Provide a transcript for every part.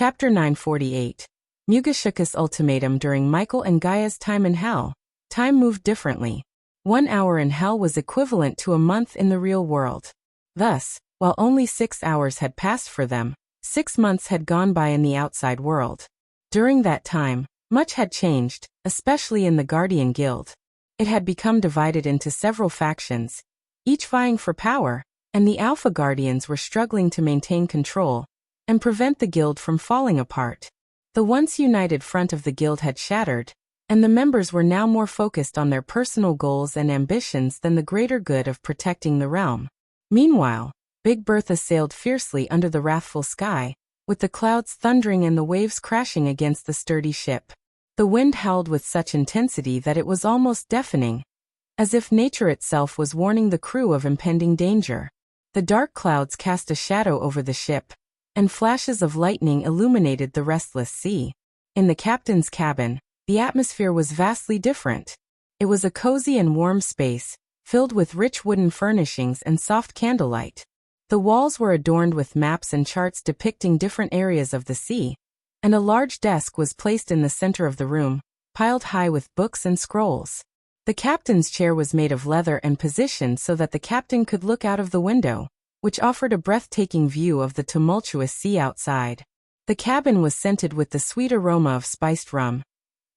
Chapter 948. Mugashuka's ultimatum. During Michael and Gaia's time in Hell, time moved differently. 1 hour in Hell was equivalent to a month in the real world. Thus, while only 6 hours had passed for them, 6 months had gone by in the outside world. During that time, much had changed, especially in the Guardian Guild. It had become divided into several factions, each vying for power, and the Alpha Guardians were struggling to maintain control and prevent the guild from falling apart. The once united front of the guild had shattered, and the members were now more focused on their personal goals and ambitions than the greater good of protecting the realm. Meanwhile, Big Bertha sailed fiercely under the wrathful sky, with the clouds thundering and the waves crashing against the sturdy ship. The wind howled with such intensity that it was almost deafening, as if nature itself was warning the crew of impending danger. The dark clouds cast a shadow over the ship, and flashes of lightning illuminated the restless sea. In the captain's cabin, the atmosphere was vastly different. It was a cozy and warm space, filled with rich wooden furnishings and soft candlelight. The walls were adorned with maps and charts depicting different areas of the sea, and a large desk was placed in the center of the room, piled high with books and scrolls. The captain's chair was made of leather and positioned so that the captain could look out of the window, which offered a breathtaking view of the tumultuous sea outside. The cabin was scented with the sweet aroma of spiced rum,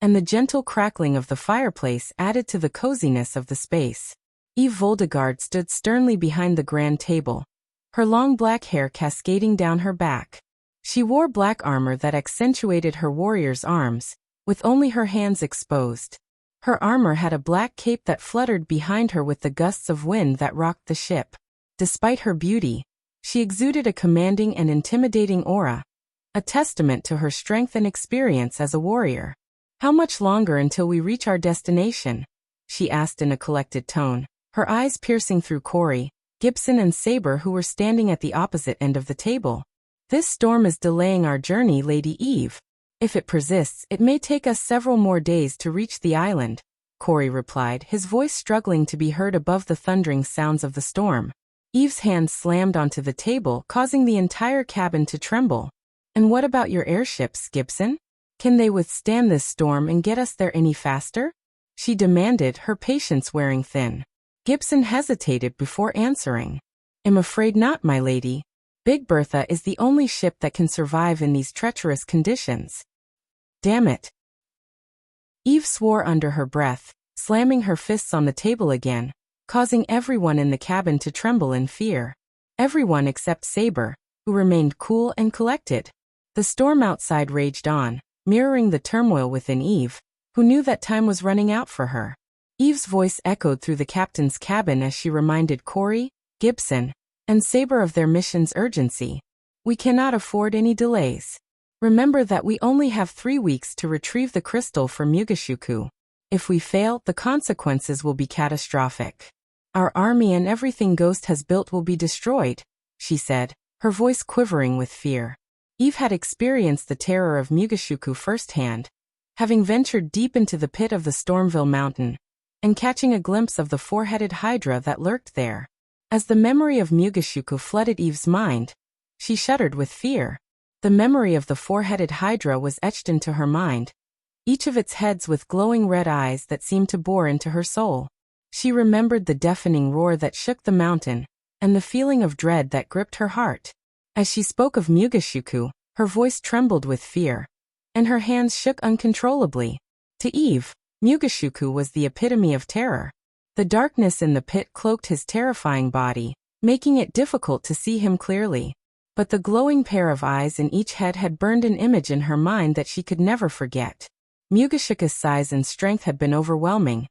and the gentle crackling of the fireplace added to the coziness of the space. Eve Voldegard stood sternly behind the grand table, her long black hair cascading down her back. She wore black armor that accentuated her warrior's arms, with only her hands exposed. Her armor had a black cape that fluttered behind her with the gusts of wind that rocked the ship. Despite her beauty, she exuded a commanding and intimidating aura, a testament to her strength and experience as a warrior. "How much longer until we reach our destination?" she asked in a collected tone, her eyes piercing through Corey, Gibson and Saber, who were standing at the opposite end of the table. "This storm is delaying our journey, Lady Eve. If it persists, it may take us several more days to reach the island," Corey replied, his voice struggling to be heard above the thundering sounds of the storm. Eve's hand slammed onto the table, causing the entire cabin to tremble. "And what about your airships, Gibson? Can they withstand this storm and get us there any faster?" she demanded, her patience wearing thin. Gibson hesitated before answering. "I'm afraid not, my lady. Big Bertha is the only ship that can survive in these treacherous conditions." "Damn it." Eve swore under her breath, slamming her fists on the table again, causing everyone in the cabin to tremble in fear. Everyone except Saber, who remained cool and collected. The storm outside raged on, mirroring the turmoil within Eve, who knew that time was running out for her. Eve's voice echoed through the captain's cabin as she reminded Corey, Gibson, and Saber of their mission's urgency. "We cannot afford any delays. Remember that we only have 3 weeks to retrieve the crystal for Mugashuku. If we fail, the consequences will be catastrophic. Our army and everything Ghost has built will be destroyed," she said, her voice quivering with fear. Eve had experienced the terror of Mugashuku firsthand, having ventured deep into the pit of the Stormville Mountain, and catching a glimpse of the four-headed hydra that lurked there. As the memory of Mugashuku flooded Eve's mind, she shuddered with fear. The memory of the four-headed hydra was etched into her mind, each of its heads with glowing red eyes that seemed to bore into her soul. She remembered the deafening roar that shook the mountain, and the feeling of dread that gripped her heart. As she spoke of Mugashuku, her voice trembled with fear, and her hands shook uncontrollably. To Eve, Mugashuku was the epitome of terror. The darkness in the pit cloaked his terrifying body, making it difficult to see him clearly. But the glowing pair of eyes in each head had burned an image in her mind that she could never forget. Mugashuku's size and strength had been overwhelming,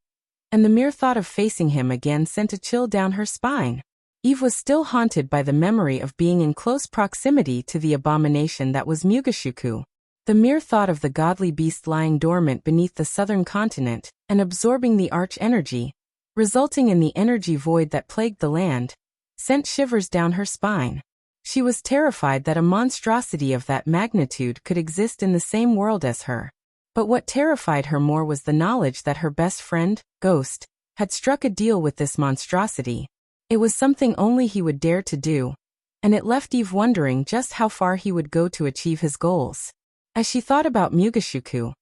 and the mere thought of facing him again sent a chill down her spine. Eve was still haunted by the memory of being in close proximity to the abomination that was Mugashuku. The mere thought of the godly beast lying dormant beneath the southern continent and absorbing the arch energy, resulting in the energy void that plagued the land, sent shivers down her spine. She was terrified that a monstrosity of that magnitude could exist in the same world as her. But what terrified her more was the knowledge that her best friend, Ghost, had struck a deal with this monstrosity. It was something only he would dare to do, and it left Eve wondering just how far he would go to achieve his goals. As she thought about Mugishuku,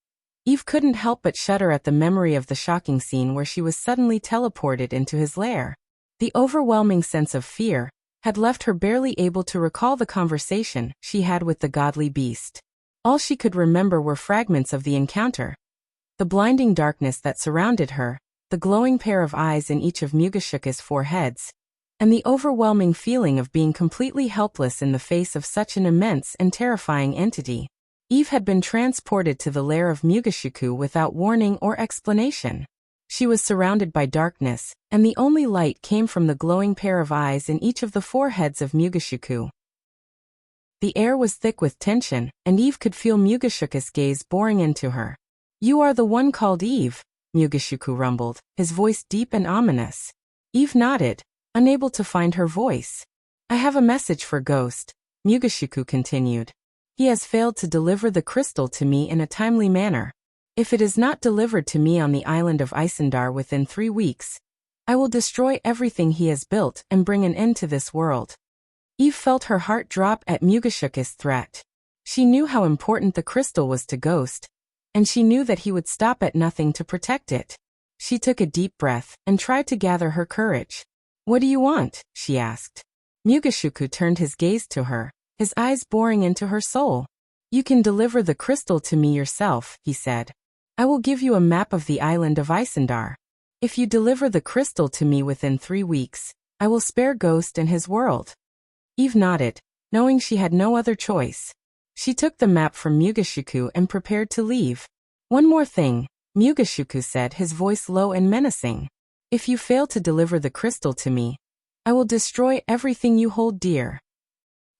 Eve couldn't help but shudder at the memory of the shocking scene where she was suddenly teleported into his lair. The overwhelming sense of fear had left her barely able to recall the conversation she had with the godly beast. All she could remember were fragments of the encounter. The blinding darkness that surrounded her, the glowing pair of eyes in each of Mugishuka's 4 heads, and the overwhelming feeling of being completely helpless in the face of such an immense and terrifying entity. Eve had been transported to the lair of Mugishuku without warning or explanation. She was surrounded by darkness, and the only light came from the glowing pair of eyes in each of the 4 heads of Mugishuku. The air was thick with tension, and Eve could feel Mugishuka's gaze boring into her. "You are the one called Eve," Mugishuku rumbled, his voice deep and ominous. Eve nodded, unable to find her voice. "I have a message for Ghost," Mugishuku continued. "He has failed to deliver the crystal to me in a timely manner. If it is not delivered to me on the island of Isendar within 3 weeks, I will destroy everything he has built and bring an end to this world." Eve felt her heart drop at Mugishuka's threat. She knew how important the crystal was to Ghost, and she knew that he would stop at nothing to protect it. She took a deep breath and tried to gather her courage. "What do you want?" she asked. Mugishuku turned his gaze to her, his eyes boring into her soul. "You can deliver the crystal to me yourself," he said. "I will give you a map of the island of Isendar. If you deliver the crystal to me within 3 weeks, I will spare Ghost and his world." Eve nodded, knowing she had no other choice. She took the map from Mugishuku and prepared to leave. "One more thing," Mugishuku said, his voice low and menacing. "If you fail to deliver the crystal to me, I will destroy everything you hold dear."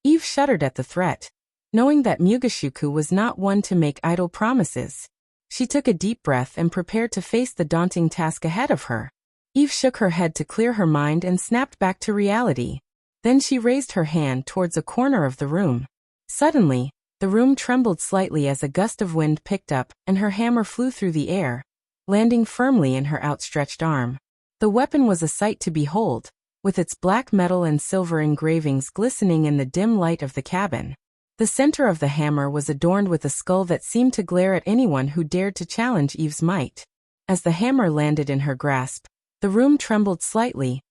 Eve shuddered at the threat, knowing that Mugishuku was not one to make idle promises. She took a deep breath and prepared to face the daunting task ahead of her. Eve shook her head to clear her mind and snapped back to reality. Then she raised her hand towards a corner of the room. Suddenly, the room trembled slightly as a gust of wind picked up, and her hammer flew through the air, landing firmly in her outstretched arm. The weapon was a sight to behold, with its black metal and silver engravings glistening in the dim light of the cabin. The center of the hammer was adorned with a skull that seemed to glare at anyone who dared to challenge Eve's might. As the hammer landed in her grasp, the room trembled slightly,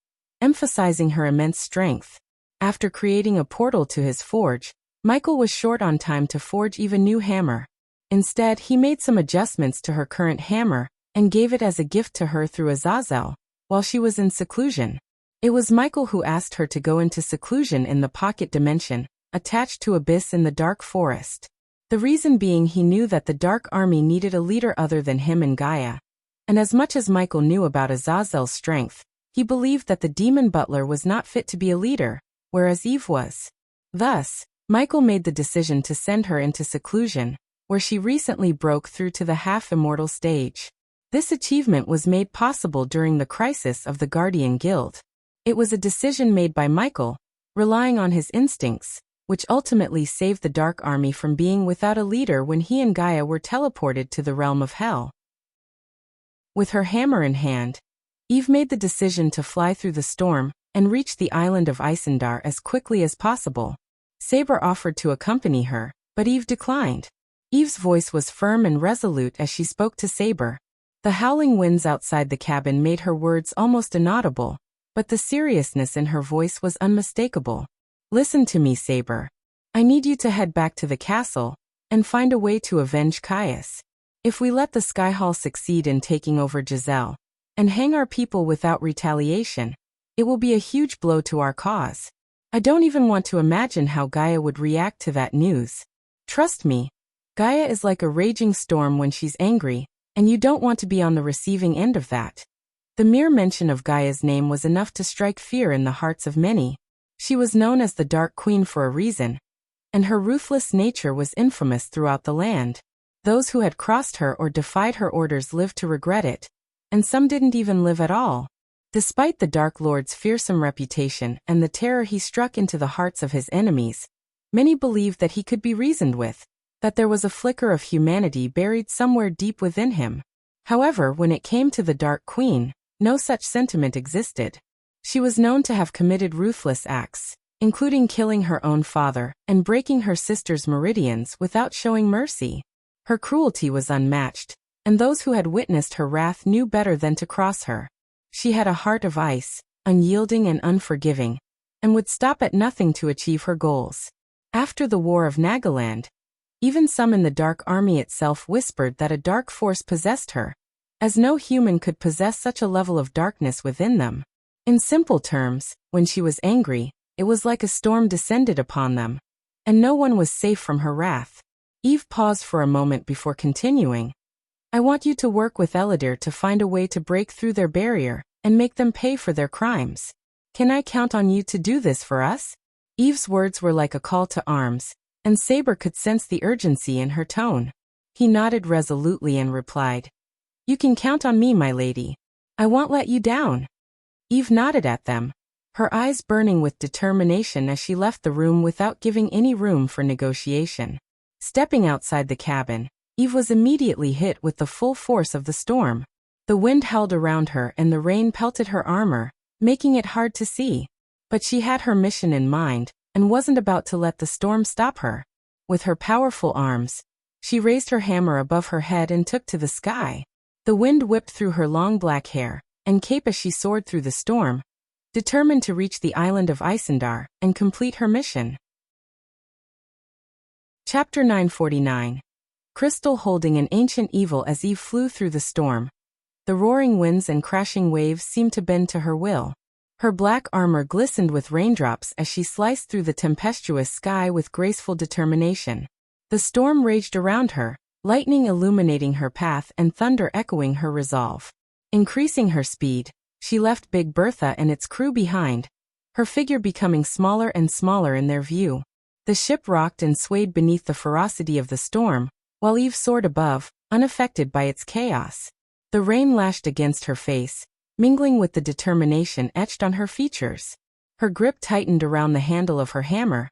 emphasizing her immense strength. After creating a portal to his forge, Michael was short on time to forge Eve a new hammer. Instead, he made some adjustments to her current hammer and gave it as a gift to her through Azazel, while she was in seclusion. It was Michael who asked her to go into seclusion in the pocket dimension, attached to Abyss in the dark forest. The reason being he knew that the Dark Army needed a leader other than him and Gaia. And as much as Michael knew about Azazel's strength, he believed that the demon butler was not fit to be a leader, whereas Eve was. Thus, Michael made the decision to send her into seclusion, where she recently broke through to the half-immortal stage. This achievement was made possible during the crisis of the Guardian Guild. It was a decision made by Michael, relying on his instincts, which ultimately saved the Dark Army from being without a leader when he and Gaia were teleported to the realm of Hell. With her hammer in hand, Eve made the decision to fly through the storm and reach the island of Isendar as quickly as possible. Saber offered to accompany her, but Eve declined. Eve's voice was firm and resolute as she spoke to Saber. The howling winds outside the cabin made her words almost inaudible, but the seriousness in her voice was unmistakable. "Listen to me, Saber. I need you to head back to the castle and find a way to avenge Caius. If we let the Skyhall succeed in taking over Giselle and hang our people without retaliation, it will be a huge blow to our cause. I don't even want to imagine how Gaia would react to that news. Trust me, Gaia is like a raging storm when she's angry, and you don't want to be on the receiving end of that." The mere mention of Gaia's name was enough to strike fear in the hearts of many. She was known as the Dark Queen for a reason, and her ruthless nature was infamous throughout the land. Those who had crossed her or defied her orders lived to regret it, and some didn't even live at all. Despite the Dark Lord's fearsome reputation and the terror he struck into the hearts of his enemies, many believed that he could be reasoned with, that there was a flicker of humanity buried somewhere deep within him. However, when it came to the Dark Queen, no such sentiment existed. She was known to have committed ruthless acts, including killing her own father and breaking her sister's meridians without showing mercy. Her cruelty was unmatched, and those who had witnessed her wrath knew better than to cross her. She had a heart of ice, unyielding and unforgiving, and would stop at nothing to achieve her goals. After the War of Nagaland, even some in the Dark Army itself whispered that a dark force possessed her, as no human could possess such a level of darkness within them. In simple terms, when she was angry, it was like a storm descended upon them, and no one was safe from her wrath. Eve paused for a moment before continuing. I want you to work with Eladir to find a way to break through their barrier and make them pay for their crimes. Can I count on you to do this for us? Eve's words were like a call to arms, and Saber could sense the urgency in her tone. He nodded resolutely and replied, You can count on me, my lady. I won't let you down. Eve nodded at them, her eyes burning with determination as she left the room without giving any room for negotiation. Stepping outside the cabin, Eve was immediately hit with the full force of the storm. The wind howled around her and the rain pelted her armor, making it hard to see. But she had her mission in mind, and wasn't about to let the storm stop her. With her powerful arms, she raised her hammer above her head and took to the sky. The wind whipped through her long black hair and cape as she soared through the storm, determined to reach the island of Isendar and complete her mission. Chapter 949. Crystal holding an ancient evil. As Eve flew through the storm, the roaring winds and crashing waves seemed to bend to her will. Her black armor glistened with raindrops as she sliced through the tempestuous sky with graceful determination. The storm raged around her, lightning illuminating her path and thunder echoing her resolve. Increasing her speed, she left Big Bertha and its crew behind, her figure becoming smaller and smaller in their view. The ship rocked and swayed beneath the ferocity of the storm, while Eve soared above, unaffected by its chaos. The rain lashed against her face, mingling with the determination etched on her features. Her grip tightened around the handle of her hammer,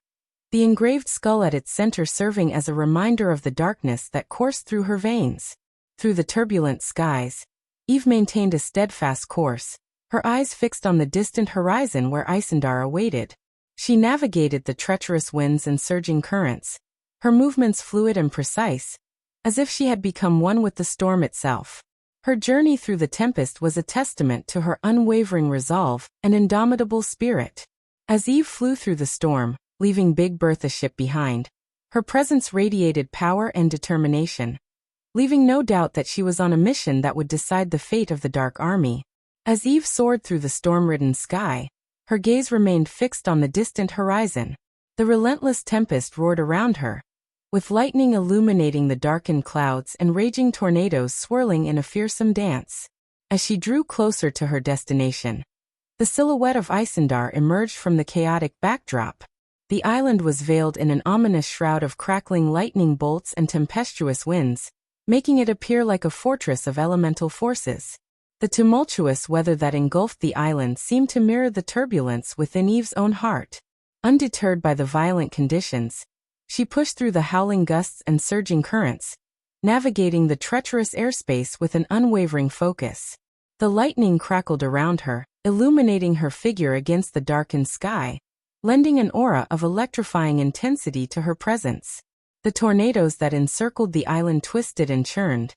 the engraved skull at its center serving as a reminder of the darkness that coursed through her veins. Through the turbulent skies, Eve maintained a steadfast course, her eyes fixed on the distant horizon where Isendar awaited. She navigated the treacherous winds and surging currents, her movements fluid and precise, as if she had become one with the storm itself. Her journey through the tempest was a testament to her unwavering resolve and indomitable spirit. As Eve flew through the storm, leaving Big Bertha's ship behind, her presence radiated power and determination, leaving no doubt that she was on a mission that would decide the fate of the Dark Army. As Eve soared through the storm-ridden sky, her gaze remained fixed on the distant horizon. The relentless tempest roared around her, with lightning illuminating the darkened clouds and raging tornadoes swirling in a fearsome dance. As she drew closer to her destination, the silhouette of Isendar emerged from the chaotic backdrop. The island was veiled in an ominous shroud of crackling lightning bolts and tempestuous winds, making it appear like a fortress of elemental forces. The tumultuous weather that engulfed the island seemed to mirror the turbulence within Eve's own heart. Undeterred by the violent conditions, she pushed through the howling gusts and surging currents, navigating the treacherous airspace with an unwavering focus. The lightning crackled around her, illuminating her figure against the darkened sky, lending an aura of electrifying intensity to her presence. The tornadoes that encircled the island twisted and churned,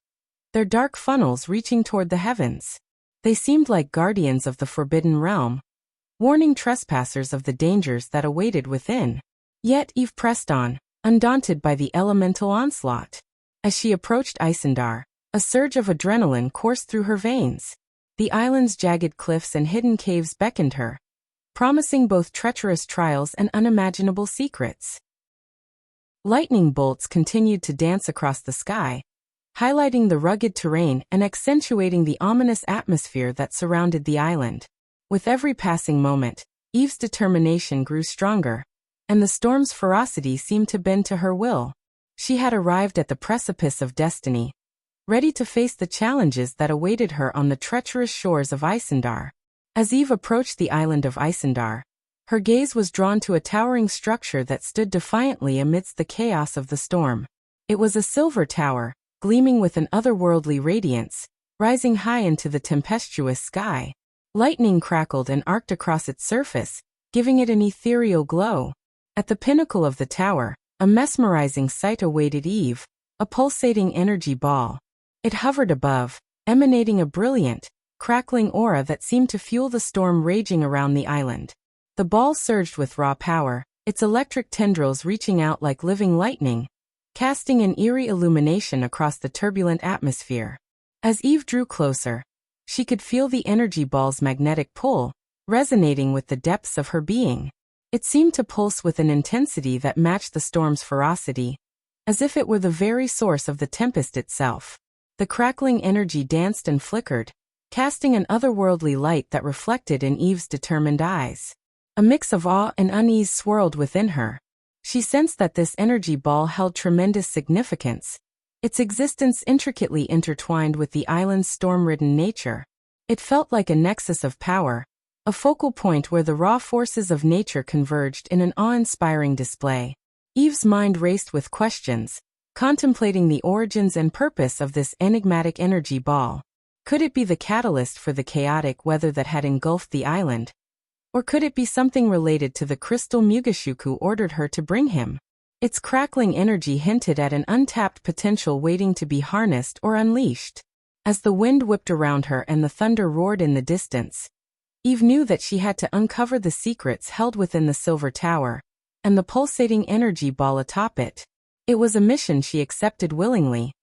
their dark funnels reaching toward the heavens. They seemed like guardians of the forbidden realm, warning trespassers of the dangers that awaited within. Yet Eve pressed on, undaunted by the elemental onslaught. As she approached Isendar, a surge of adrenaline coursed through her veins. The island's jagged cliffs and hidden caves beckoned her, promising both treacherous trials and unimaginable secrets. Lightning bolts continued to dance across the sky, highlighting the rugged terrain and accentuating the ominous atmosphere that surrounded the island. With every passing moment, Eve's determination grew stronger, and the storm's ferocity seemed to bend to her will. She had arrived at the precipice of destiny, ready to face the challenges that awaited her on the treacherous shores of Isendar. As Eve approached the island of Isendar, her gaze was drawn to a towering structure that stood defiantly amidst the chaos of the storm. It was a silver tower, gleaming with an otherworldly radiance, rising high into the tempestuous sky. Lightning crackled and arced across its surface, giving it an ethereal glow. At the pinnacle of the tower, a mesmerizing sight awaited Eve, a pulsating energy ball. It hovered above, emanating a brilliant, crackling aura that seemed to fuel the storm raging around the island. The ball surged with raw power, its electric tendrils reaching out like living lightning, casting an eerie illumination across the turbulent atmosphere. As Eve drew closer, she could feel the energy ball's magnetic pull, resonating with the depths of her being. It seemed to pulse with an intensity that matched the storm's ferocity, as if it were the very source of the tempest itself. The crackling energy danced and flickered, casting an otherworldly light that reflected in Eve's determined eyes. A mix of awe and unease swirled within her. She sensed that this energy ball held tremendous significance, its existence intricately intertwined with the island's storm-ridden nature. It felt like a nexus of power, a focal point where the raw forces of nature converged in an awe-inspiring display. Eve's mind raced with questions, contemplating the origins and purpose of this enigmatic energy ball. Could it be the catalyst for the chaotic weather that had engulfed the island? Or could it be something related to the crystal Mugishuku ordered her to bring him? Its crackling energy hinted at an untapped potential waiting to be harnessed or unleashed. As the wind whipped around her and the thunder roared in the distance, Eve knew that she had to uncover the secrets held within the silver tower, and the pulsating energy ball atop it. It was a mission she accepted willingly,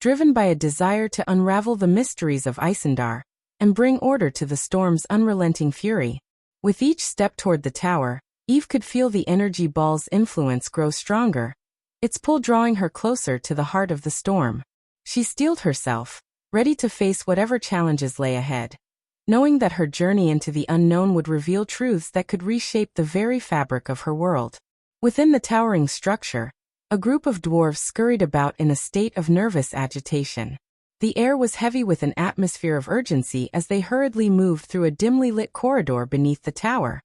driven by a desire to unravel the mysteries of Isendar and bring order to the storm's unrelenting fury. With each step toward the tower, Eve could feel the energy ball's influence grow stronger, its pull drawing her closer to the heart of the storm. She steeled herself, ready to face whatever challenges lay ahead, knowing that her journey into the unknown would reveal truths that could reshape the very fabric of her world. Within the towering structure, a group of dwarves scurried about in a state of nervous agitation. The air was heavy with an atmosphere of urgency as they hurriedly moved through a dimly lit corridor beneath the tower.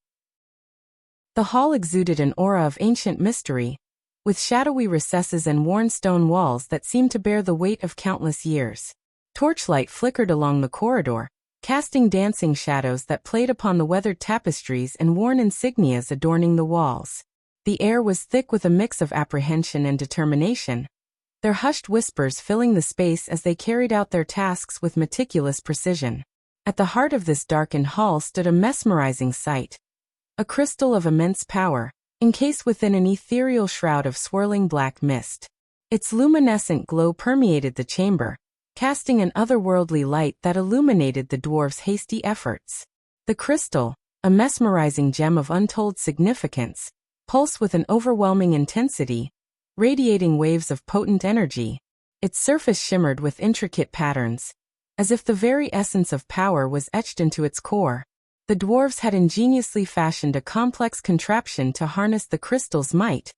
The hall exuded an aura of ancient mystery, with shadowy recesses and worn stone walls that seemed to bear the weight of countless years. Torchlight flickered along the corridor, casting dancing shadows that played upon the weathered tapestries and worn insignias adorning the walls. The air was thick with a mix of apprehension and determination, their hushed whispers filling the space as they carried out their tasks with meticulous precision. At the heart of this darkened hall stood a mesmerizing sight. A crystal of immense power, encased within an ethereal shroud of swirling black mist. Its luminescent glow permeated the chamber, casting an otherworldly light that illuminated the dwarves' hasty efforts. The crystal, a mesmerizing gem of untold significance, pulsed with an overwhelming intensity, radiating waves of potent energy. Its surface shimmered with intricate patterns, as if the very essence of power was etched into its core. The dwarves had ingeniously fashioned a complex contraption to harness the crystal's might,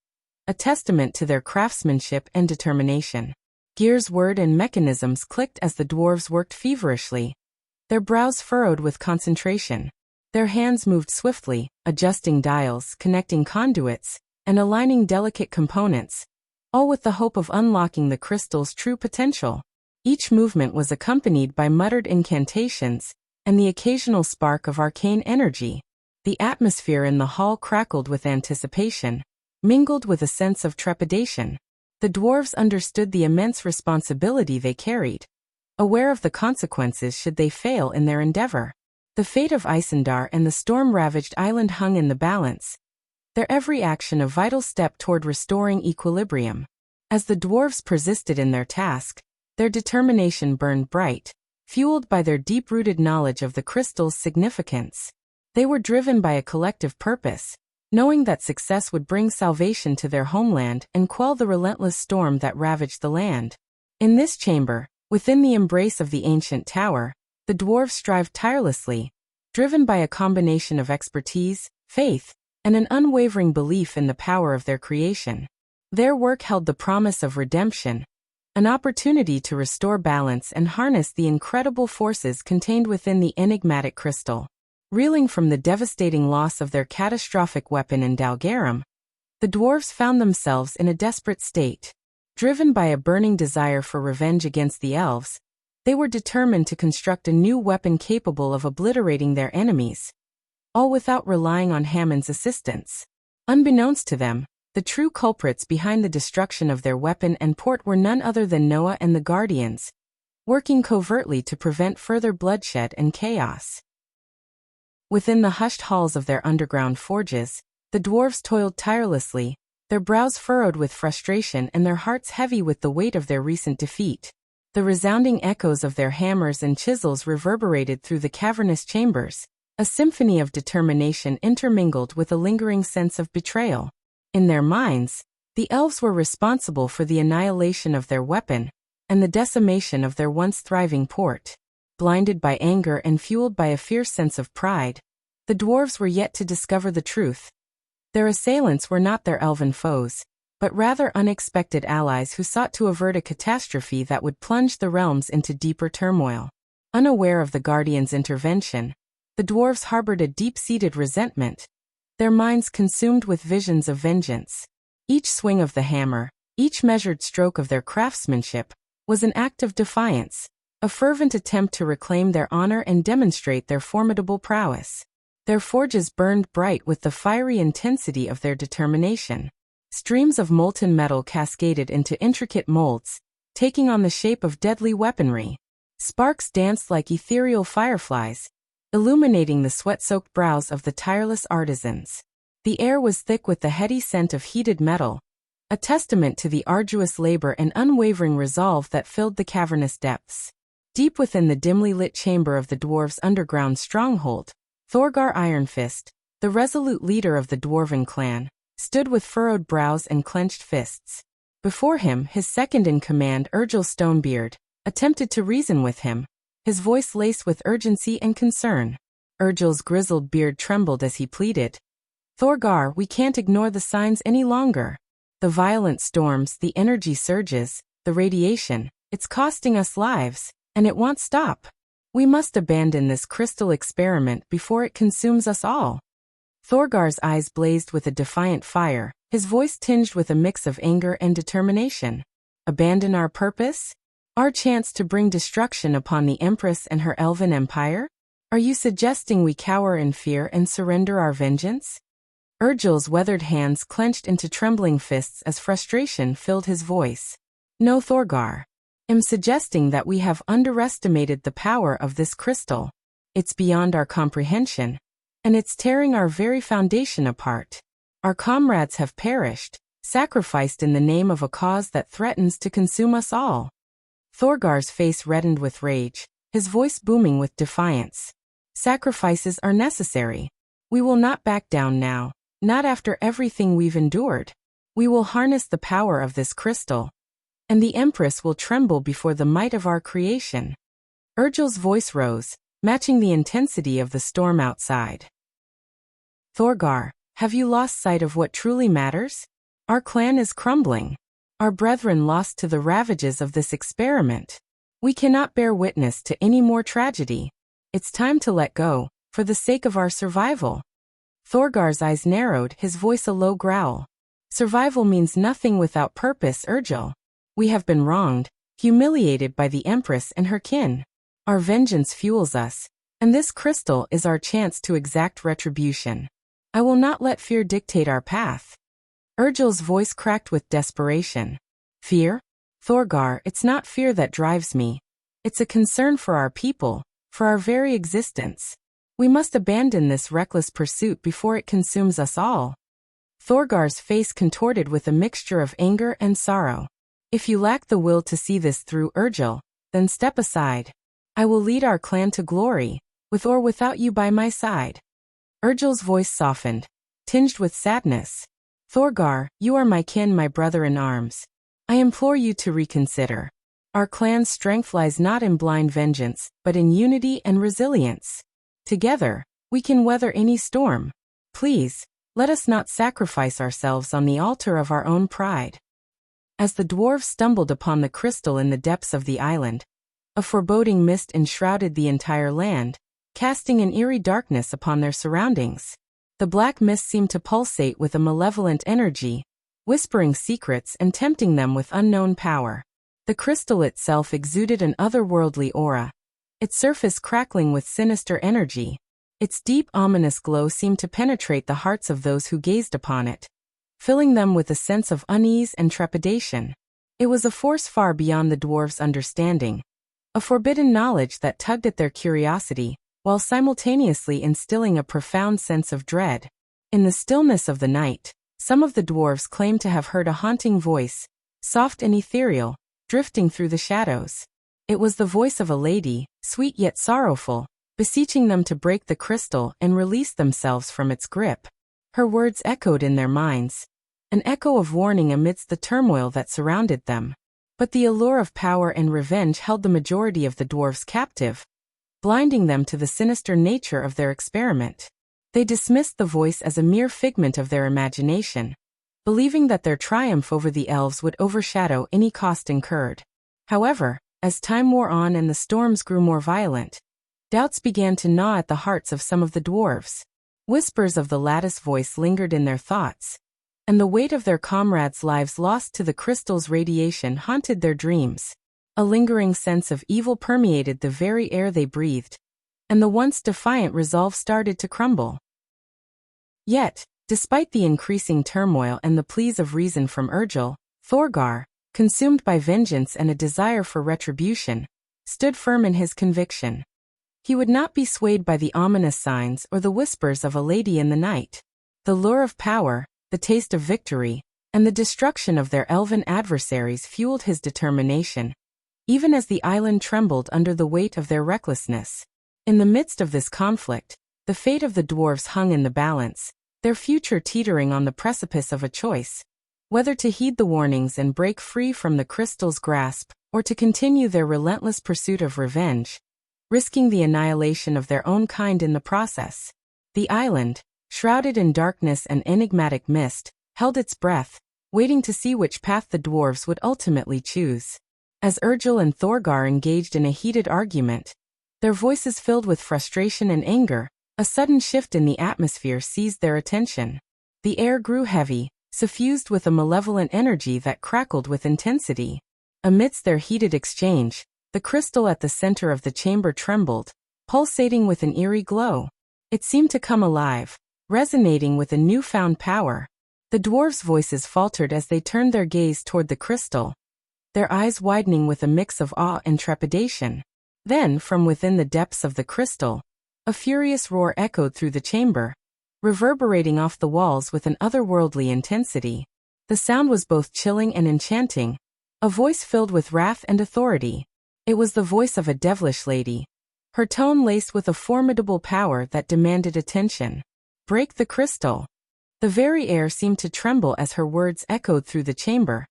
a testament to their craftsmanship and determination. Gears whirred and mechanisms clicked as the dwarves worked feverishly, their brows furrowed with concentration. Their hands moved swiftly, adjusting dials, connecting conduits, and aligning delicate components, all with the hope of unlocking the crystal's true potential. Each movement was accompanied by muttered incantations and the occasional spark of arcane energy. The atmosphere in the hall crackled with anticipation, mingled with a sense of trepidation. The dwarves understood the immense responsibility they carried, aware of the consequences should they fail in their endeavor. The fate of Isendar and the storm-ravaged island hung in the balance, their every action a vital step toward restoring equilibrium. As the dwarves persisted in their task, their determination burned bright, fueled by their deep-rooted knowledge of the crystal's significance. They were driven by a collective purpose, knowing that success would bring salvation to their homeland and quell the relentless storm that ravaged the land. In this chamber, within the embrace of the ancient tower, the dwarves strived tirelessly, driven by a combination of expertise, faith, and an unwavering belief in the power of their creation. Their work held the promise of redemption, an opportunity to restore balance and harness the incredible forces contained within the enigmatic crystal. Reeling from the devastating loss of their catastrophic weapon in Dalgarum, the dwarves found themselves in a desperate state. Driven by a burning desire for revenge against the elves, they were determined to construct a new weapon capable of obliterating their enemies. all without relying on Hammond's assistance. Unbeknownst to them, the true culprits behind the destruction of their weapon and port were none other than Noah and the Guardians, working covertly to prevent further bloodshed and chaos. Within the hushed halls of their underground forges, the dwarves toiled tirelessly, their brows furrowed with frustration and their hearts heavy with the weight of their recent defeat. The resounding echoes of their hammers and chisels reverberated through the cavernous chambers, a symphony of determination intermingled with a lingering sense of betrayal. In their minds, the elves were responsible for the annihilation of their weapon and the decimation of their once thriving port. Blinded by anger and fueled by a fierce sense of pride, the dwarves were yet to discover the truth. Their assailants were not their elven foes, but rather unexpected allies who sought to avert a catastrophe that would plunge the realms into deeper turmoil. Unaware of the Guardians' intervention, the dwarves harbored a deep-seated resentment, their minds consumed with visions of vengeance. Each swing of the hammer, each measured stroke of their craftsmanship, was an act of defiance, a fervent attempt to reclaim their honor and demonstrate their formidable prowess. Their forges burned bright with the fiery intensity of their determination. Streams of molten metal cascaded into intricate molds, taking on the shape of deadly weaponry. Sparks danced like ethereal fireflies, illuminating the sweat-soaked brows of the tireless artisans. The air was thick with the heady scent of heated metal, a testament to the arduous labor and unwavering resolve that filled the cavernous depths. Deep within the dimly lit chamber of the dwarves' underground stronghold, Thorgar Ironfist, the resolute leader of the dwarven clan, stood with furrowed brows and clenched fists. Before him, his second-in-command, Urgil Stonebeard, attempted to reason with him, his voice laced with urgency and concern. Urgil's grizzled beard trembled as he pleaded, "Thorgar, we can't ignore the signs any longer. The violent storms, the energy surges, the radiation, it's costing us lives, and it won't stop. We must abandon this crystal experiment before it consumes us all." Thorgar's eyes blazed with a defiant fire, his voice tinged with a mix of anger and determination. Abandon our purpose? Our chance to bring destruction upon the Empress and her elven empire? Are you suggesting we cower in fear and surrender our vengeance? Urgil's weathered hands clenched into trembling fists as frustration filled his voice. No, Thorgar. I'm suggesting that we have underestimated the power of this crystal. It's beyond our comprehension, and it's tearing our very foundation apart. Our comrades have perished, sacrificed in the name of a cause that threatens to consume us all. Thorgar's face reddened with rage, his voice booming with defiance. Sacrifices are necessary. We will not back down now, not after everything we've endured. We will harness the power of this crystal, and the Empress will tremble before the might of our creation. Urgil's voice rose, matching the intensity of the storm outside. Thorgar, have you lost sight of what truly matters? Our clan is crumbling. Our brethren lost to the ravages of this experiment. We cannot bear witness to any more tragedy. It's time to let go, for the sake of our survival. Thorgar's eyes narrowed, his voice a low growl. Survival means nothing without purpose, Urgil. We have been wronged, humiliated by the Empress and her kin. Our vengeance fuels us, and this crystal is our chance to exact retribution. I will not let fear dictate our path. Urgil's voice cracked with desperation. Fear? Thorgar, it's not fear that drives me. It's a concern for our people, for our very existence. We must abandon this reckless pursuit before it consumes us all. Thorgar's face contorted with a mixture of anger and sorrow. If you lack the will to see this through, Urgil, then step aside. I will lead our clan to glory, with or without you by my side. Urgil's voice softened, tinged with sadness. Thorgar, you are my kin, my brother in arms. I implore you to reconsider. Our clan's strength lies not in blind vengeance, but in unity and resilience. Together, we can weather any storm. Please, let us not sacrifice ourselves on the altar of our own pride. As the dwarves stumbled upon the crystal in the depths of the island, a foreboding mist enshrouded the entire land, casting an eerie darkness upon their surroundings. The black mist seemed to pulsate with a malevolent energy, whispering secrets and tempting them with unknown power. The crystal itself exuded an otherworldly aura, its surface crackling with sinister energy. Its deep, ominous glow seemed to penetrate the hearts of those who gazed upon it, filling them with a sense of unease and trepidation. It was a force far beyond the dwarves' understanding, a forbidden knowledge that tugged at their curiosity, while simultaneously instilling a profound sense of dread. In the stillness of the night, some of the dwarves claimed to have heard a haunting voice, soft and ethereal, drifting through the shadows. It was the voice of a lady, sweet yet sorrowful, beseeching them to break the crystal and release themselves from its grip. Her words echoed in their minds, an echo of warning amidst the turmoil that surrounded them. But the allure of power and revenge held the majority of the dwarves captive, blinding them to the sinister nature of their experiment. They dismissed the voice as a mere figment of their imagination, believing that their triumph over the elves would overshadow any cost incurred. However, as time wore on and the storms grew more violent, doubts began to gnaw at the hearts of some of the dwarves. Whispers of the lattice voice lingered in their thoughts, and the weight of their comrades' lives lost to the crystal's radiation haunted their dreams. A lingering sense of evil permeated the very air they breathed, and the once defiant resolve started to crumble. Yet, despite the increasing turmoil and the pleas of reason from Urgil, Thorgar, consumed by vengeance and a desire for retribution, stood firm in his conviction. He would not be swayed by the ominous signs or the whispers of a lady in the night. The lure of power, the taste of victory, and the destruction of their elven adversaries fueled his determination, even as the island trembled under the weight of their recklessness. In the midst of this conflict, the fate of the dwarves hung in the balance, their future teetering on the precipice of a choice, whether to heed the warnings and break free from the crystal's grasp, or to continue their relentless pursuit of revenge, risking the annihilation of their own kind in the process. The island, shrouded in darkness and enigmatic mist, held its breath, waiting to see which path the dwarves would ultimately choose. As Urgil and Thorgar engaged in a heated argument, their voices filled with frustration and anger, a sudden shift in the atmosphere seized their attention. The air grew heavy, suffused with a malevolent energy that crackled with intensity. Amidst their heated exchange, the crystal at the center of the chamber trembled, pulsating with an eerie glow. It seemed to come alive, resonating with a newfound power. The dwarves' voices faltered as they turned their gaze toward the crystal, their eyes widening with a mix of awe and trepidation. Then, from within the depths of the crystal, a furious roar echoed through the chamber, reverberating off the walls with an otherworldly intensity. The sound was both chilling and enchanting, a voice filled with wrath and authority. It was the voice of a devilish lady, her tone laced with a formidable power that demanded attention. Break the crystal. The very air seemed to tremble as her words echoed through the chamber,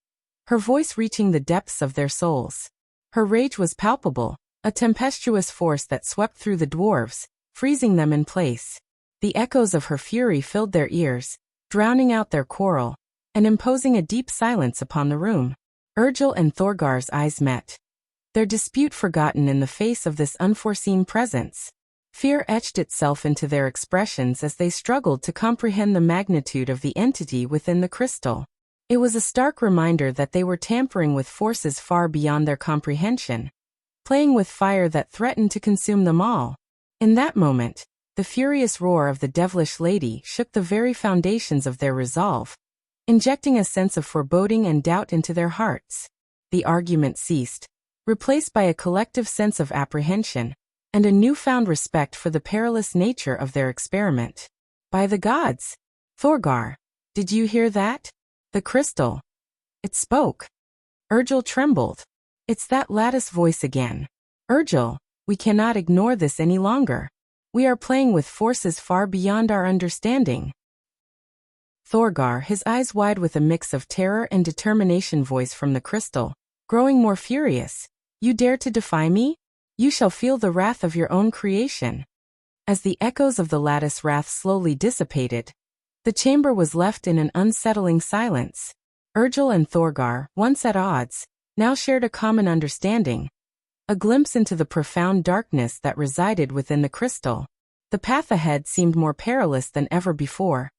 her voice reaching the depths of their souls. Her rage was palpable, a tempestuous force that swept through the dwarves, freezing them in place. The echoes of her fury filled their ears, drowning out their quarrel, and imposing a deep silence upon the room. Urgil and Thorgar's eyes met, their dispute forgotten in the face of this unforeseen presence. Fear etched itself into their expressions as they struggled to comprehend the magnitude of the entity within the crystal. It was a stark reminder that they were tampering with forces far beyond their comprehension, playing with fire that threatened to consume them all. In that moment, the furious roar of the devilish lady shook the very foundations of their resolve, injecting a sense of foreboding and doubt into their hearts. The argument ceased, replaced by a collective sense of apprehension, and a newfound respect for the perilous nature of their experiment. By the gods! Thorgar, did you hear that? The crystal. It spoke. Urgil trembled. It's that lattice voice again. Urgil, we cannot ignore this any longer. We are playing with forces far beyond our understanding. Thorgar, his eyes wide with a mix of terror and determination, voice from the crystal, growing more furious. You dare to defy me? You shall feel the wrath of your own creation. As the echoes of the lattice wrath slowly dissipated, the chamber was left in an unsettling silence. Urgil and Thorgar, once at odds, now shared a common understanding, a glimpse into the profound darkness that resided within the crystal. The path ahead seemed more perilous than ever before,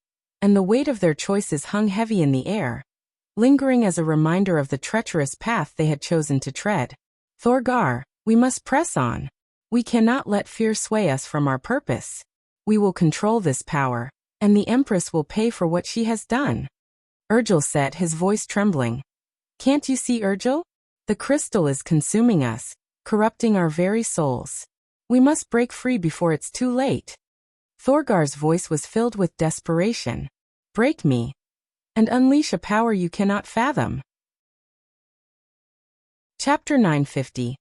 and the weight of their choices hung heavy in the air, lingering as a reminder of the treacherous path they had chosen to tread. Thorgar, we must press on. We cannot let fear sway us from our purpose. We will control this power, and the Empress will pay for what she has done. Urgel said, his voice trembling. Can't you see, Urgel? The crystal is consuming us, corrupting our very souls. We must break free before it's too late. Thorgar's voice was filled with desperation. Break me, and unleash a power you cannot fathom. Chapter 950.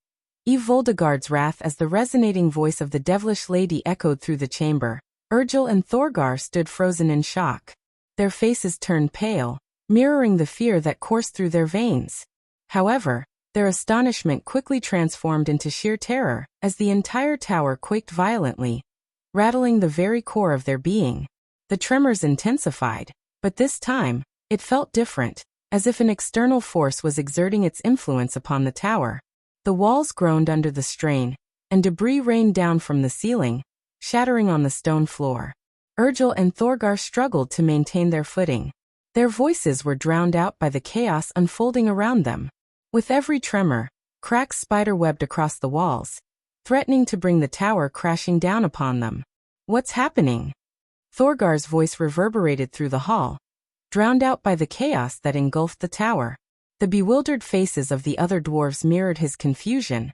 Eve Voldegard's wrath. As the resonating voice of the devilish lady echoed through the chamber, Urgel and Thorgar stood frozen in shock. Their faces turned pale, mirroring the fear that coursed through their veins. However, their astonishment quickly transformed into sheer terror, as the entire tower quaked violently, rattling the very core of their being. The tremors intensified, but this time, it felt different, as if an external force was exerting its influence upon the tower. The walls groaned under the strain, and debris rained down from the ceiling, shattering on the stone floor. Urgel and Thorgar struggled to maintain their footing. Their voices were drowned out by the chaos unfolding around them. With every tremor, cracks spiderwebbed across the walls, threatening to bring the tower crashing down upon them. What's happening? Thorgar's voice reverberated through the hall, drowned out by the chaos that engulfed the tower. The bewildered faces of the other dwarves mirrored his confusion,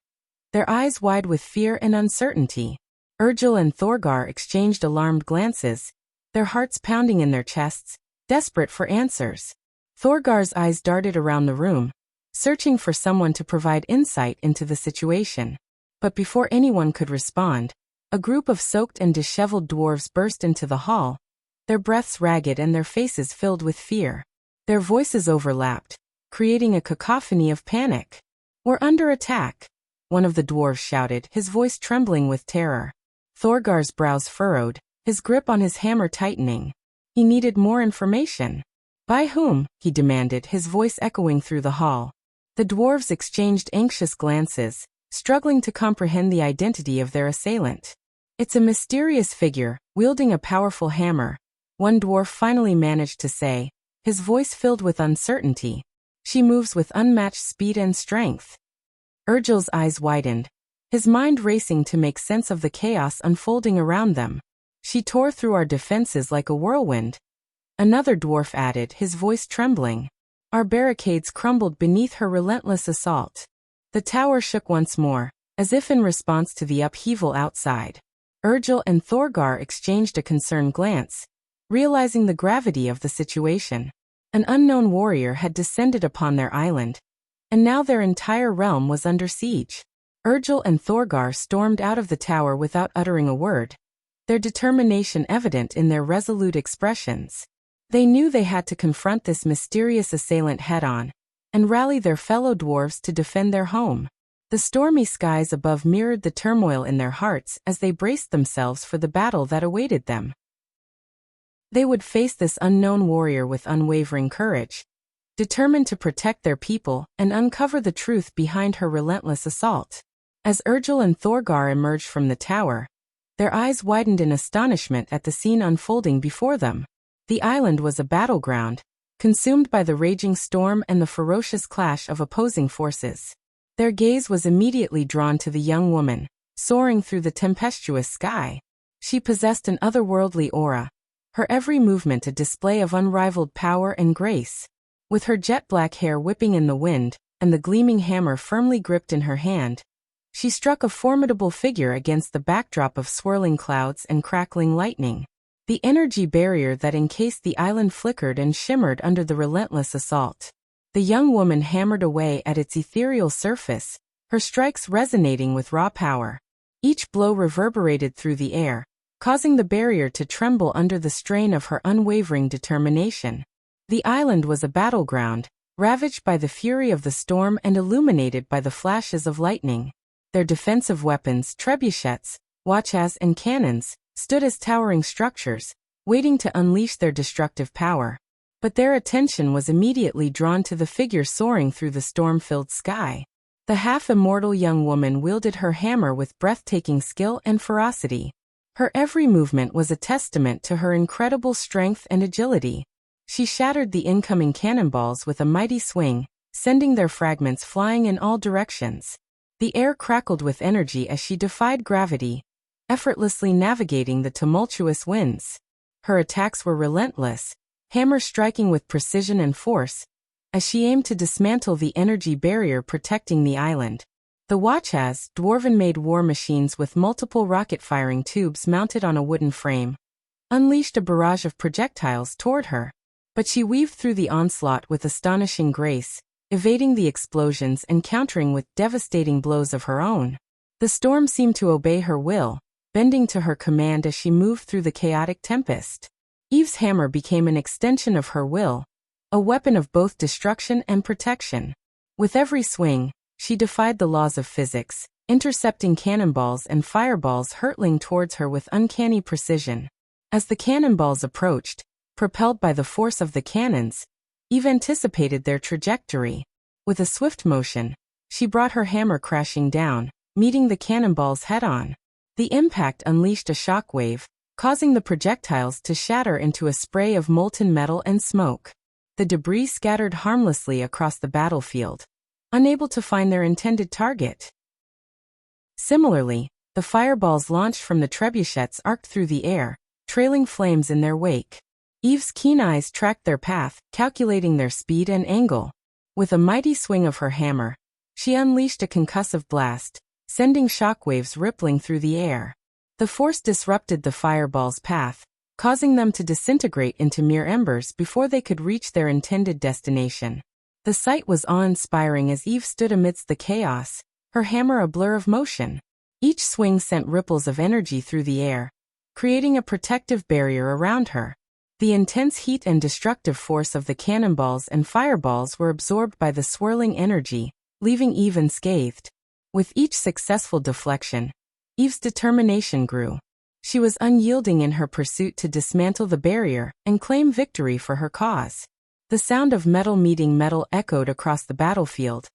their eyes wide with fear and uncertainty. Urgel and Thorgar exchanged alarmed glances, their hearts pounding in their chests, desperate for answers. Thorgar's eyes darted around the room, searching for someone to provide insight into the situation. But before anyone could respond, a group of soaked and disheveled dwarves burst into the hall, their breaths ragged and their faces filled with fear. Their voices overlapped, creating a cacophony of panic. We're under attack, one of the dwarves shouted, his voice trembling with terror. Thorgar's brows furrowed, his grip on his hammer tightening. He needed more information. By whom? He demanded, his voice echoing through the hall. The dwarves exchanged anxious glances, struggling to comprehend the identity of their assailant. It's a mysterious figure, wielding a powerful hammer, one dwarf finally managed to say, his voice filled with uncertainty. She moves with unmatched speed and strength. Urgel's eyes widened, his mind racing to make sense of the chaos unfolding around them. She tore through our defenses like a whirlwind. Another dwarf added, his voice trembling. Our barricades crumbled beneath her relentless assault. The tower shook once more, as if in response to the upheaval outside. Urgel and Thorgar exchanged a concerned glance, realizing the gravity of the situation. An unknown warrior had descended upon their island, and now their entire realm was under siege. Urgel and Thorgar stormed out of the tower without uttering a word, their determination evident in their resolute expressions. They knew they had to confront this mysterious assailant head-on, and rally their fellow dwarves to defend their home. The stormy skies above mirrored the turmoil in their hearts as they braced themselves for the battle that awaited them. They would face this unknown warrior with unwavering courage, determined to protect their people and uncover the truth behind her relentless assault. As Urgel and Thorgar emerged from the tower, their eyes widened in astonishment at the scene unfolding before them. The island was a battleground, consumed by the raging storm and the ferocious clash of opposing forces. Their gaze was immediately drawn to the young woman, soaring through the tempestuous sky. She possessed an otherworldly aura, her every movement a display of unrivaled power and grace. With her jet-black hair whipping in the wind, and the gleaming hammer firmly gripped in her hand, she struck a formidable figure against the backdrop of swirling clouds and crackling lightning. The energy barrier that encased the island flickered and shimmered under the relentless assault. The young woman hammered away at its ethereal surface, her strikes resonating with raw power. Each blow reverberated through the air, causing the barrier to tremble under the strain of her unwavering determination. The island was a battleground, ravaged by the fury of the storm and illuminated by the flashes of lightning. Their defensive weapons, trebuchets, watchas and cannons, stood as towering structures, waiting to unleash their destructive power. But their attention was immediately drawn to the figure soaring through the storm-filled sky. The half-immortal young woman wielded her hammer with breathtaking skill and ferocity. Her every movement was a testament to her incredible strength and agility. She shattered the incoming cannonballs with a mighty swing, sending their fragments flying in all directions. The air crackled with energy as she defied gravity, effortlessly navigating the tumultuous winds. Her attacks were relentless, hammer striking with precision and force, as she aimed to dismantle the energy barrier protecting the island. The Watchas, dwarven-made war machines with multiple rocket-firing tubes mounted on a wooden frame, unleashed a barrage of projectiles toward her. But she weaved through the onslaught with astonishing grace, evading the explosions and countering with devastating blows of her own. The storm seemed to obey her will, bending to her command as she moved through the chaotic tempest. Eve's hammer became an extension of her will, a weapon of both destruction and protection. With every swing, she defied the laws of physics, intercepting cannonballs and fireballs hurtling towards her with uncanny precision. As the cannonballs approached, propelled by the force of the cannons, Eve anticipated their trajectory. With a swift motion, she brought her hammer crashing down, meeting the cannonballs head-on. The impact unleashed a shockwave, causing the projectiles to shatter into a spray of molten metal and smoke. The debris scattered harmlessly across the battlefield, unable to find their intended target. Similarly, the fireballs launched from the trebuchets arced through the air, trailing flames in their wake. Eve's keen eyes tracked their path, calculating their speed and angle. With a mighty swing of her hammer, she unleashed a concussive blast, sending shockwaves rippling through the air. The force disrupted the fireball's path, causing them to disintegrate into mere embers before they could reach their intended destination. The sight was awe-inspiring as Eve stood amidst the chaos, her hammer a blur of motion. Each swing sent ripples of energy through the air, creating a protective barrier around her. The intense heat and destructive force of the cannonballs and fireballs were absorbed by the swirling energy, leaving Eve unscathed. With each successful deflection, Eve's determination grew. She was unyielding in her pursuit to dismantle the barrier and claim victory for her cause. The sound of metal meeting metal echoed across the battlefield,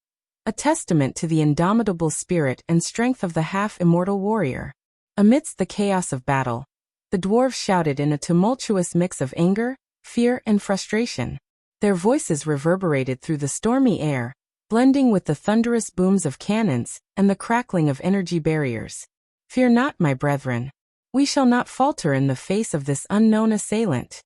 a testament to the indomitable spirit and strength of the half-immortal warrior. Amidst the chaos of battle, the dwarves shouted in a tumultuous mix of anger, fear, and frustration. Their voices reverberated through the stormy air, blending with the thunderous booms of cannons and the crackling of energy barriers. "Fear not, my brethren. We shall not falter in the face of this unknown assailant."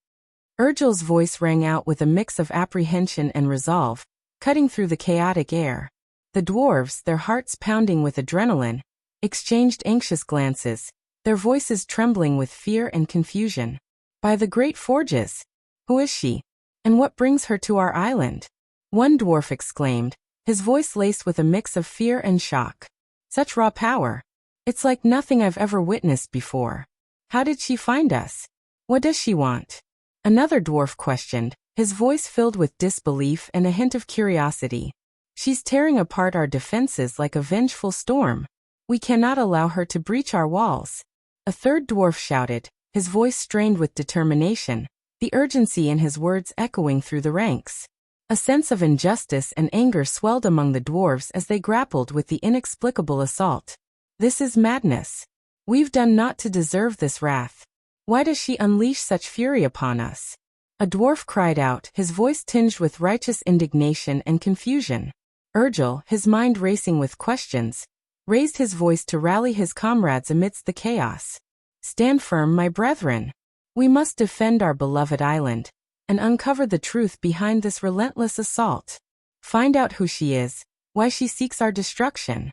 Urgel's voice rang out with a mix of apprehension and resolve, cutting through the chaotic air. The dwarves, their hearts pounding with adrenaline, exchanged anxious glances, their voices trembling with fear and confusion. "By the great forges! Who is she? And what brings her to our island?" One dwarf exclaimed, his voice laced with a mix of fear and shock. "Such raw power! It's like nothing I've ever witnessed before. How did she find us? What does she want?" Another dwarf questioned, his voice filled with disbelief and a hint of curiosity. "She's tearing apart our defenses like a vengeful storm. We cannot allow her to breach our walls." A third dwarf shouted, his voice strained with determination, the urgency in his words echoing through the ranks. A sense of injustice and anger swelled among the dwarves as they grappled with the inexplicable assault. "This is madness. We've done naught to deserve this wrath. Why does she unleash such fury upon us?" A dwarf cried out, his voice tinged with righteous indignation and confusion. Urgel, his mind racing with questions, raised his voice to rally his comrades amidst the chaos. "Stand firm, my brethren. We must defend our beloved island and uncover the truth behind this relentless assault. Find out who she is, why she seeks our destruction."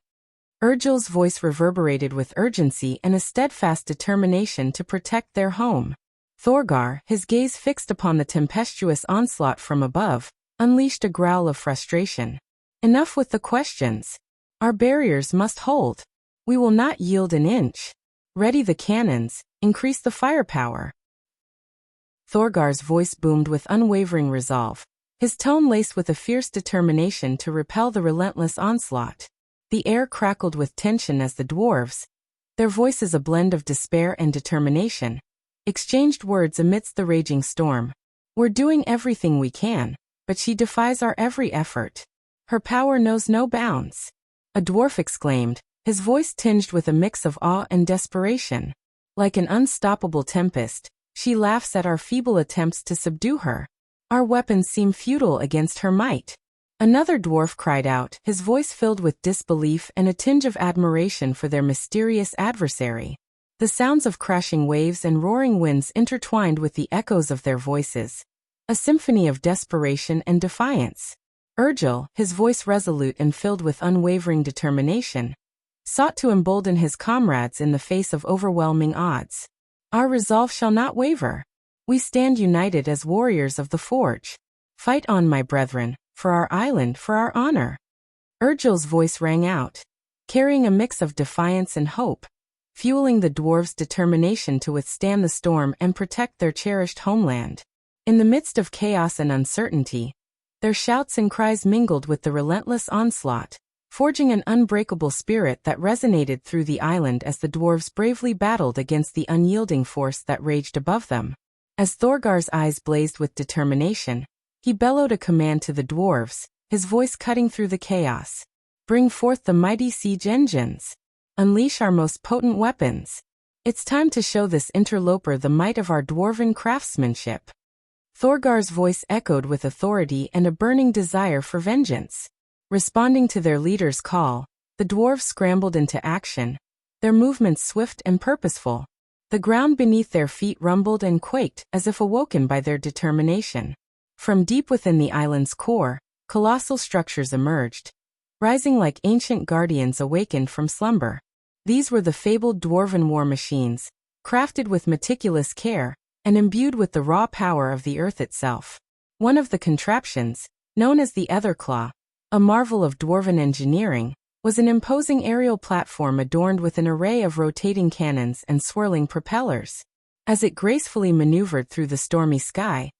Urgel's voice reverberated with urgency and a steadfast determination to protect their home. Thorgar, his gaze fixed upon the tempestuous onslaught from above, unleashed a growl of frustration. "Enough with the questions. Our barriers must hold. We will not yield an inch. Ready the cannons, increase the firepower." Thorgar's voice boomed with unwavering resolve, his tone laced with a fierce determination to repel the relentless onslaught. The air crackled with tension as the dwarves, their voices a blend of despair and determination, exchanged words amidst the raging storm. "We're doing everything we can, but she defies our every effort. Her power knows no bounds." A dwarf exclaimed, his voice tinged with a mix of awe and desperation. "Like an unstoppable tempest, she laughs at our feeble attempts to subdue her. Our weapons seem futile against her might." Another dwarf cried out, his voice filled with disbelief and a tinge of admiration for their mysterious adversary. The sounds of crashing waves and roaring winds intertwined with the echoes of their voices. A symphony of desperation and defiance. Urgil, his voice resolute and filled with unwavering determination, sought to embolden his comrades in the face of overwhelming odds. Our resolve shall not waver. We stand united as warriors of the forge. Fight on, my brethren, for our island, for our honor. Urgil's voice rang out, carrying a mix of defiance and hope, fueling the dwarves' determination to withstand the storm and protect their cherished homeland. In the midst of chaos and uncertainty, their shouts and cries mingled with the relentless onslaught, forging an unbreakable spirit that resonated through the island as the dwarves bravely battled against the unyielding force that raged above them. As Thorgar's eyes blazed with determination, he bellowed a command to the dwarves, his voice cutting through the chaos. Bring forth the mighty siege engines. Unleash our most potent weapons. It's time to show this interloper the might of our dwarven craftsmanship. Thorgar's voice echoed with authority and a burning desire for vengeance. Responding to their leader's call, the dwarves scrambled into action, their movements swift and purposeful. The ground beneath their feet rumbled and quaked as if awoken by their determination. From deep within the island's core, colossal structures emerged, rising like ancient guardians awakened from slumber. These were the fabled dwarven war machines, crafted with meticulous care and imbued with the raw power of the earth itself. One of the contraptions, known as the Etherclaw, a marvel of dwarven engineering, was an imposing aerial platform adorned with an array of rotating cannons and swirling propellers. As it gracefully maneuvered through the stormy sky,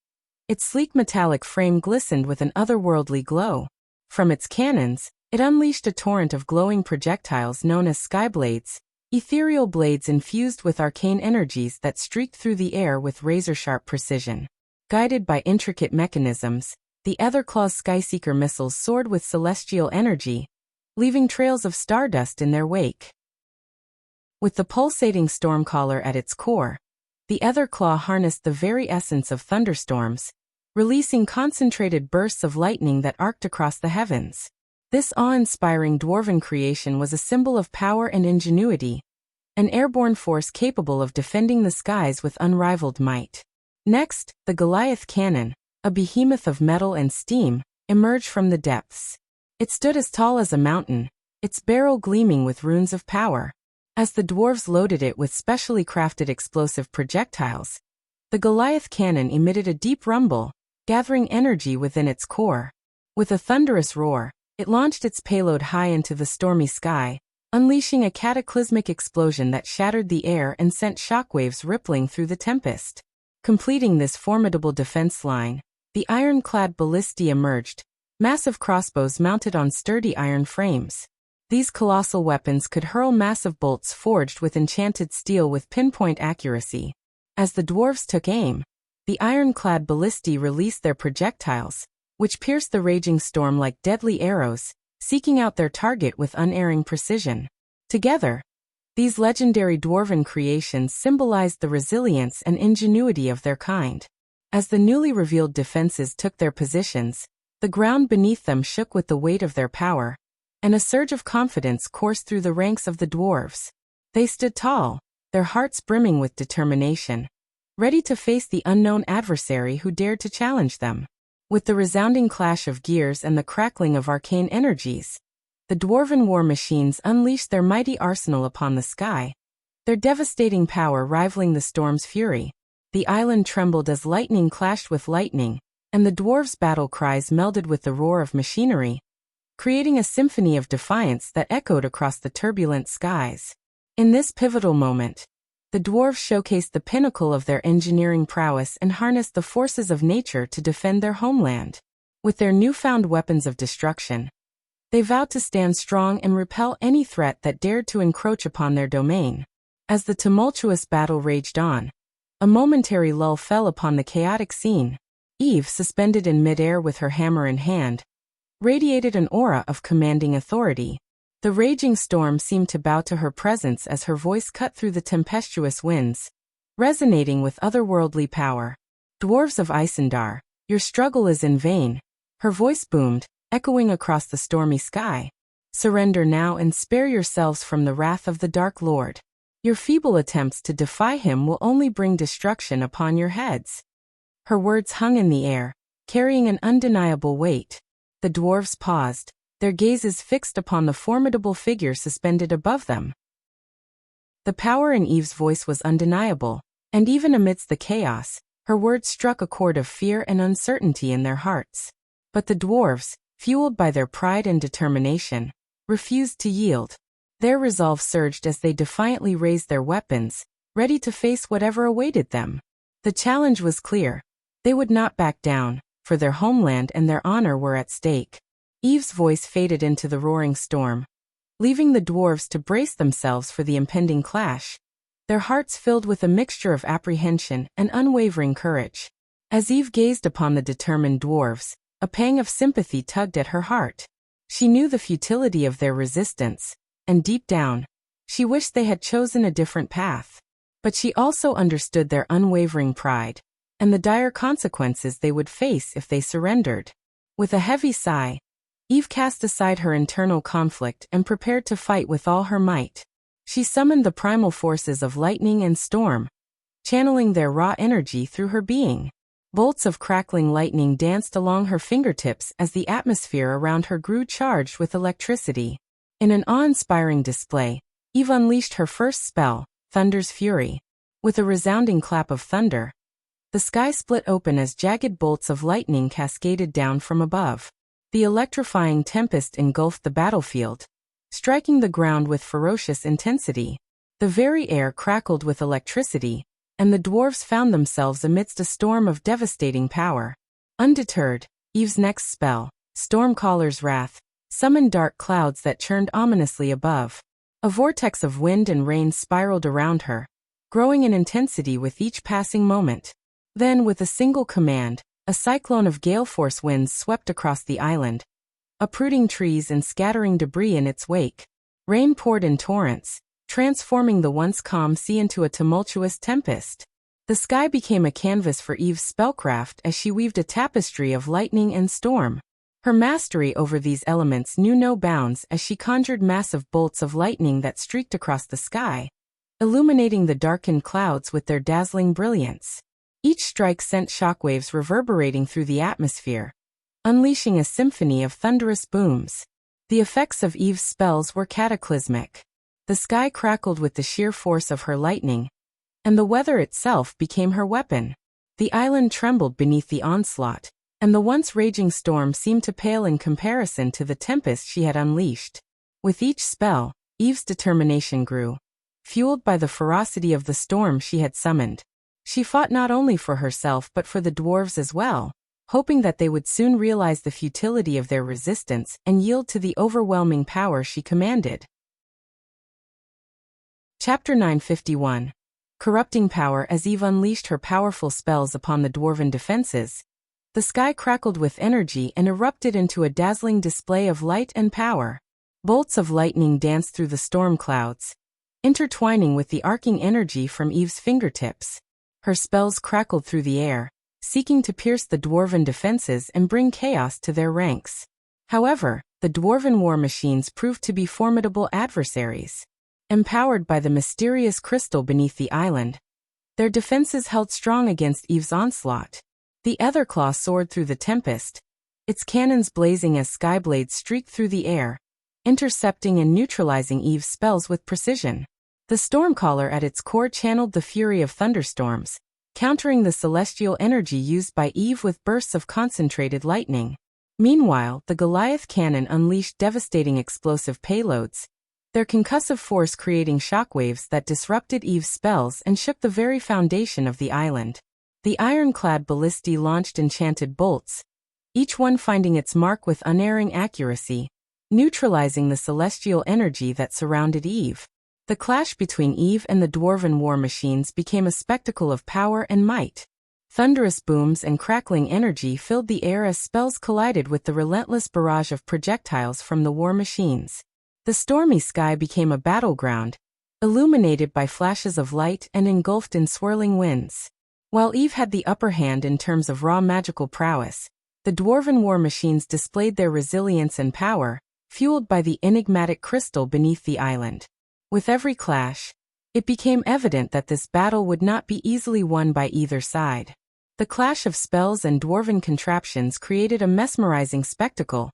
its sleek metallic frame glistened with an otherworldly glow. From its cannons, it unleashed a torrent of glowing projectiles known as skyblades, ethereal blades infused with arcane energies that streaked through the air with razor-sharp precision. Guided by intricate mechanisms, the Etherclaw's Skyseeker missiles soared with celestial energy, leaving trails of stardust in their wake. With the pulsating stormcaller at its core, the Etherclaw harnessed the very essence of thunderstorms, releasing concentrated bursts of lightning that arced across the heavens. This awe-inspiring dwarven creation was a symbol of power and ingenuity, an airborne force capable of defending the skies with unrivaled might. Next, the Goliath cannon, a behemoth of metal and steam, emerged from the depths. It stood as tall as a mountain, its barrel gleaming with runes of power. As the dwarves loaded it with specially crafted explosive projectiles, the Goliath cannon emitted a deep rumble, gathering energy within its core. With a thunderous roar, it launched its payload high into the stormy sky, unleashing a cataclysmic explosion that shattered the air and sent shockwaves rippling through the tempest. Completing this formidable defense line, the iron-clad ballistae emerged, massive crossbows mounted on sturdy iron frames. These colossal weapons could hurl massive bolts forged with enchanted steel with pinpoint accuracy. As the dwarves took aim, the iron-clad ballistae released their projectiles, which pierced the raging storm like deadly arrows, seeking out their target with unerring precision. Together, these legendary dwarven creations symbolized the resilience and ingenuity of their kind. As the newly revealed defenses took their positions, the ground beneath them shook with the weight of their power, and a surge of confidence coursed through the ranks of the dwarves. They stood tall, their hearts brimming with determination, ready to face the unknown adversary who dared to challenge them. With the resounding clash of gears and the crackling of arcane energies, the dwarven war machines unleashed their mighty arsenal upon the sky, their devastating power rivaling the storm's fury. The island trembled as lightning clashed with lightning, and the dwarves' battle cries melded with the roar of machinery, creating a symphony of defiance that echoed across the turbulent skies. In this pivotal moment, the dwarves showcased the pinnacle of their engineering prowess and harnessed the forces of nature to defend their homeland. With their newfound weapons of destruction, they vowed to stand strong and repel any threat that dared to encroach upon their domain. As the tumultuous battle raged on, a momentary lull fell upon the chaotic scene. Eve, suspended in midair with her hammer in hand, radiated an aura of commanding authority. The raging storm seemed to bow to her presence as her voice cut through the tempestuous winds, resonating with otherworldly power. Dwarves of Isendar, your struggle is in vain. Her voice boomed, echoing across the stormy sky. Surrender now and spare yourselves from the wrath of the Dark Lord. Your feeble attempts to defy him will only bring destruction upon your heads." Her words hung in the air, carrying an undeniable weight. The dwarves paused, their gazes fixed upon the formidable figure suspended above them. The power in Eve's voice was undeniable, and even amidst the chaos, her words struck a chord of fear and uncertainty in their hearts. But the dwarves, fueled by their pride and determination, refused to yield. Their resolve surged as they defiantly raised their weapons, ready to face whatever awaited them. The challenge was clear. They would not back down, for their homeland and their honor were at stake. Eve's voice faded into the roaring storm, leaving the dwarves to brace themselves for the impending clash, their hearts filled with a mixture of apprehension and unwavering courage. As Eve gazed upon the determined dwarves, a pang of sympathy tugged at her heart. She knew the futility of their resistance, and deep down, she wished they had chosen a different path. But she also understood their unwavering pride, and the dire consequences they would face if they surrendered. With a heavy sigh, Eve cast aside her internal conflict and prepared to fight with all her might. She summoned the primal forces of lightning and storm, channeling their raw energy through her being. Bolts of crackling lightning danced along her fingertips as the atmosphere around her grew charged with electricity. In an awe-inspiring display, Eve unleashed her first spell, Thunder's Fury. With a resounding clap of thunder, the sky split open as jagged bolts of lightning cascaded down from above. The electrifying tempest engulfed the battlefield, striking the ground with ferocious intensity. The very air crackled with electricity, and the dwarves found themselves amidst a storm of devastating power. Undeterred, Eve's next spell, Stormcaller's Wrath, summoned dark clouds that churned ominously above. A vortex of wind and rain spiraled around her, growing in intensity with each passing moment. Then, with a single command, a cyclone of gale-force winds swept across the island, uprooting trees and scattering debris in its wake. Rain poured in torrents, transforming the once calm sea into a tumultuous tempest. The sky became a canvas for Eve's spellcraft as she weaved a tapestry of lightning and storm. Her mastery over these elements knew no bounds as she conjured massive bolts of lightning that streaked across the sky, illuminating the darkened clouds with their dazzling brilliance. Each strike sent shockwaves reverberating through the atmosphere, unleashing a symphony of thunderous booms. The effects of Eve's spells were cataclysmic. The sky crackled with the sheer force of her lightning, and the weather itself became her weapon. The island trembled beneath the onslaught, and the once raging storm seemed to pale in comparison to the tempest she had unleashed. With each spell, Eve's determination grew, fueled by the ferocity of the storm she had summoned. She fought not only for herself but for the dwarves as well, hoping that they would soon realize the futility of their resistance and yield to the overwhelming power she commanded. Chapter 951. Corrupting Power. As Eve unleashed her powerful spells upon the dwarven defenses, the sky crackled with energy and erupted into a dazzling display of light and power. Bolts of lightning danced through the storm clouds, intertwining with the arcing energy from Eve's fingertips. Her spells crackled through the air, seeking to pierce the dwarven defenses and bring chaos to their ranks. However, the dwarven war machines proved to be formidable adversaries. Empowered by the mysterious crystal beneath the island, their defenses held strong against Eve's onslaught. The Etherclaw soared through the tempest, its cannons blazing as skyblades streaked through the air, intercepting and neutralizing Eve's spells with precision. The Stormcaller at its core channeled the fury of thunderstorms, countering the celestial energy used by Eve with bursts of concentrated lightning. Meanwhile, the Goliath cannon unleashed devastating explosive payloads, their concussive force creating shockwaves that disrupted Eve's spells and shook the very foundation of the island. The ironclad ballistae launched enchanted bolts, each one finding its mark with unerring accuracy, neutralizing the celestial energy that surrounded Eve. The clash between Eve and the dwarven war machines became a spectacle of power and might. Thunderous booms and crackling energy filled the air as spells collided with the relentless barrage of projectiles from the war machines. The stormy sky became a battleground, illuminated by flashes of light and engulfed in swirling winds. While Eve had the upper hand in terms of raw magical prowess, the dwarven war machines displayed their resilience and power, fueled by the enigmatic crystal beneath the island. With every clash, It became evident that this battle would not be easily won by either side. The clash of spells and dwarven contraptions created a mesmerizing spectacle,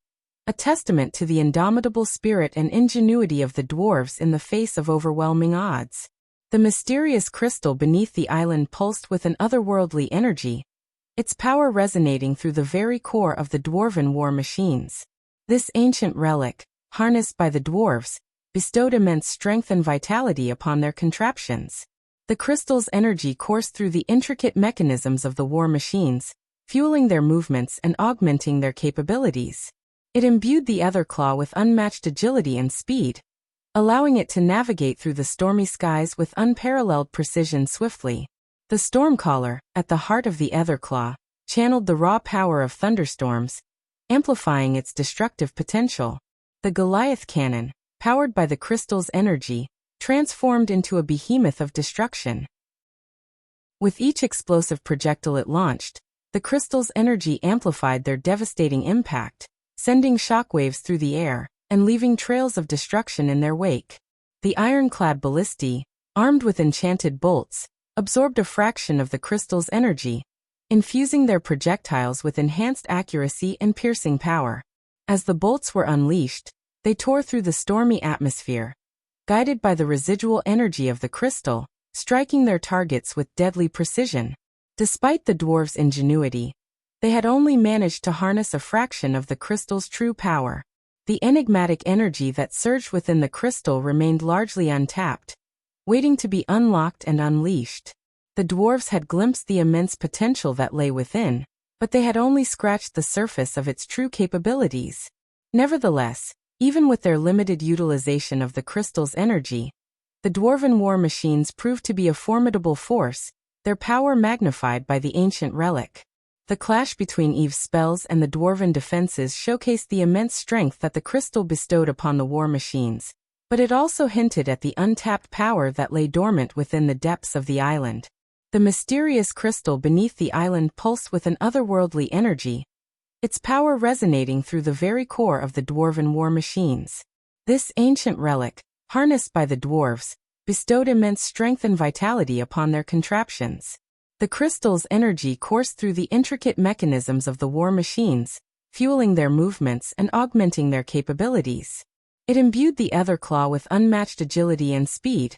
a testament to the indomitable spirit and ingenuity of the dwarves in the face of overwhelming odds. The mysterious crystal beneath the island pulsed with an otherworldly energy, its power resonating through the very core of the dwarven war machines. This ancient relic, harnessed by the dwarves, bestowed immense strength and vitality upon their contraptions. The crystal's energy coursed through the intricate mechanisms of the war machines, fueling their movements and augmenting their capabilities. It imbued the Etherclaw with unmatched agility and speed, allowing it to navigate through the stormy skies with unparalleled precision swiftly. The Stormcaller, at the heart of the Etherclaw, channeled the raw power of thunderstorms, amplifying its destructive potential. The Goliath cannon, powered by the crystal's energy, transformed into a behemoth of destruction. With each explosive projectile it launched, the crystal's energy amplified their devastating impact, sending shockwaves through the air and leaving trails of destruction in their wake. The ironclad ballistae, armed with enchanted bolts, absorbed a fraction of the crystal's energy, infusing their projectiles with enhanced accuracy and piercing power. As the bolts were unleashed, they tore through the stormy atmosphere, guided by the residual energy of the crystal, striking their targets with deadly precision. Despite the dwarves' ingenuity, they had only managed to harness a fraction of the crystal's true power. The enigmatic energy that surged within the crystal remained largely untapped, waiting to be unlocked and unleashed. The dwarves had glimpsed the immense potential that lay within, but they had only scratched the surface of its true capabilities. Nevertheless, even with their limited utilization of the crystal's energy, the dwarven war machines proved to be a formidable force, their power magnified by the ancient relic. The clash between Eve's spells and the dwarven defenses showcased the immense strength that the crystal bestowed upon the war machines, but it also hinted at the untapped power that lay dormant within the depths of the island. The mysterious crystal beneath the island pulsed with an otherworldly energy, its power resonating through the very core of the dwarven war machines. This ancient relic, harnessed by the dwarves, bestowed immense strength and vitality upon their contraptions. The crystal's energy coursed through the intricate mechanisms of the war machines, fueling their movements and augmenting their capabilities. It imbued the Etherclaw with unmatched agility and speed,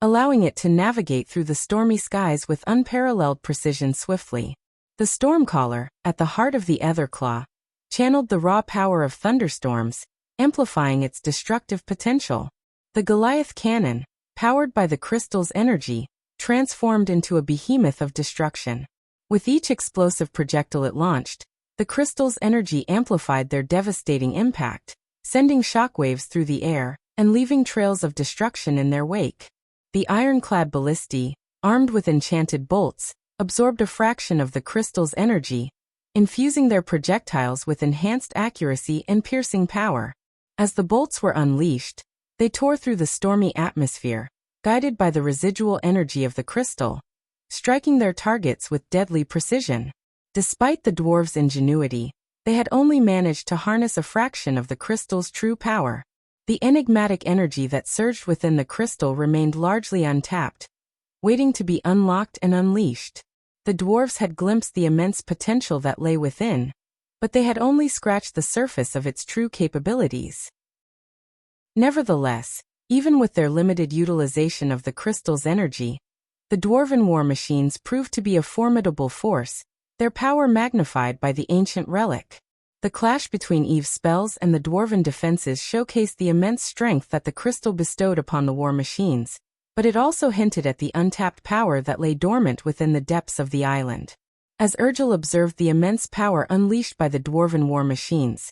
allowing it to navigate through the stormy skies with unparalleled precision swiftly. The Stormcaller, at the heart of the Etherclaw, channeled the raw power of thunderstorms, amplifying its destructive potential. The Goliath cannon, powered by the crystal's energy, transformed into a behemoth of destruction. With each explosive projectile it launched, the crystal's energy amplified their devastating impact, sending shockwaves through the air and leaving trails of destruction in their wake. The ironclad ballistae, armed with enchanted bolts, absorbed a fraction of the crystal's energy, infusing their projectiles with enhanced accuracy and piercing power. As the bolts were unleashed, they tore through the stormy atmosphere, guided by the residual energy of the crystal, striking their targets with deadly precision. Despite the dwarves' ingenuity, they had only managed to harness a fraction of the crystal's true power. The enigmatic energy that surged within the crystal remained largely untapped, waiting to be unlocked and unleashed. The dwarves had glimpsed the immense potential that lay within, but they had only scratched the surface of its true capabilities. Nevertheless, even with their limited utilization of the crystal's energy, the dwarven war machines proved to be a formidable force, their power magnified by the ancient relic. The clash between Eve's spells and the dwarven defenses showcased the immense strength that the crystal bestowed upon the war machines, but it also hinted at the untapped power that lay dormant within the depths of the island. As Urgil observed the immense power unleashed by the dwarven war machines,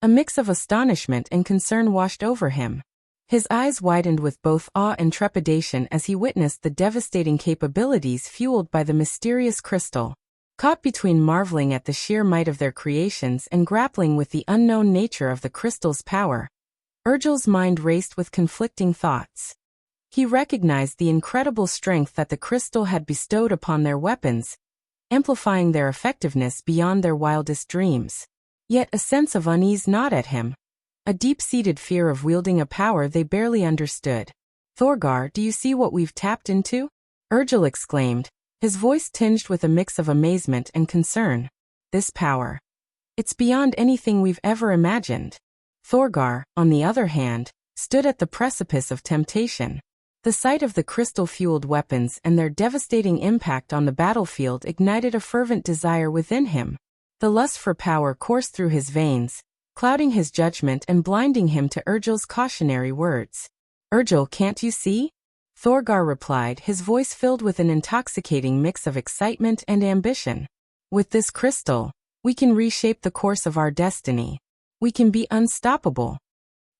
a mix of astonishment and concern washed over him. His eyes widened with both awe and trepidation as he witnessed the devastating capabilities fueled by the mysterious crystal. Caught between marveling at the sheer might of their creations and grappling with the unknown nature of the crystal's power, Urgil's mind raced with conflicting thoughts. He recognized the incredible strength that the crystal had bestowed upon their weapons, amplifying their effectiveness beyond their wildest dreams. Yet a sense of unease gnawed at him, a deep-seated fear of wielding a power they barely understood. Thorgar, do you see what we've tapped into? Urgil exclaimed, his voice tinged with a mix of amazement and concern. This power. It's beyond anything we've ever imagined. Thorgar, on the other hand, stood at the precipice of temptation. The sight of the crystal-fueled weapons and their devastating impact on the battlefield ignited a fervent desire within him. The lust for power coursed through his veins, clouding his judgment and blinding him to Urgil's cautionary words. Urgil, can't you see? Thorgar replied, his voice filled with an intoxicating mix of excitement and ambition. With this crystal, we can reshape the course of our destiny. We can be unstoppable.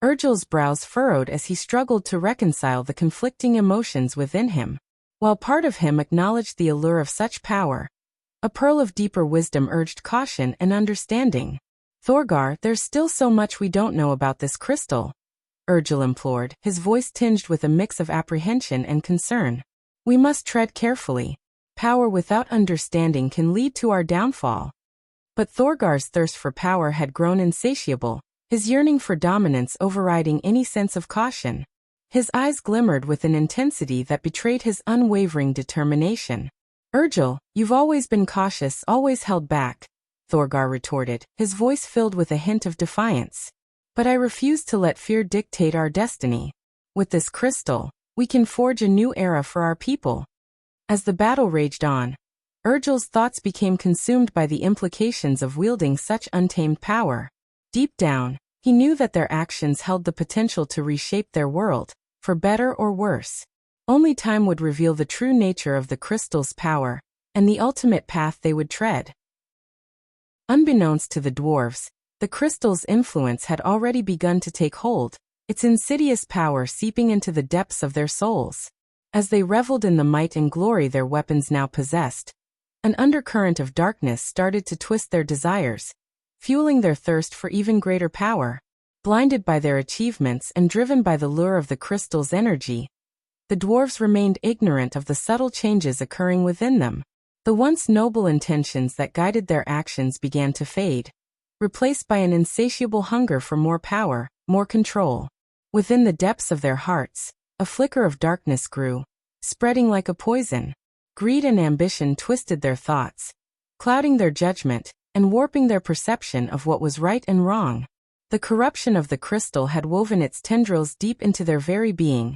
Urgil's brows furrowed as he struggled to reconcile the conflicting emotions within him. While part of him acknowledged the allure of such power, a pearl of deeper wisdom urged caution and understanding. Thorgar, there's still so much we don't know about this crystal, Urgil implored, his voice tinged with a mix of apprehension and concern. We must tread carefully. Power without understanding can lead to our downfall. But Thorgar's thirst for power had grown insatiable, his yearning for dominance overriding any sense of caution. His eyes glimmered with an intensity that betrayed his unwavering determination. Urgil, you've always been cautious, always held back, Thorgar retorted, his voice filled with a hint of defiance. But I refuse to let fear dictate our destiny. With this crystal, we can forge a new era for our people. As the battle raged on, Urgil's thoughts became consumed by the implications of wielding such untamed power. Deep down, he knew that their actions held the potential to reshape their world, for better or worse. Only time would reveal the true nature of the crystal's power, and the ultimate path they would tread. Unbeknownst to the dwarves, the crystal's influence had already begun to take hold, its insidious power seeping into the depths of their souls. As they reveled in the might and glory their weapons now possessed, an undercurrent of darkness started to twist their desires, fueling their thirst for even greater power. Blinded by their achievements and driven by the lure of the crystal's energy, the dwarves remained ignorant of the subtle changes occurring within them. The once noble intentions that guided their actions began to fade, replaced by an insatiable hunger for more power, more control. Within the depths of their hearts, a flicker of darkness grew, spreading like a poison. Greed and ambition twisted their thoughts, clouding their judgment, and warping their perception of what was right and wrong. The corruption of the crystal had woven its tendrils deep into their very being,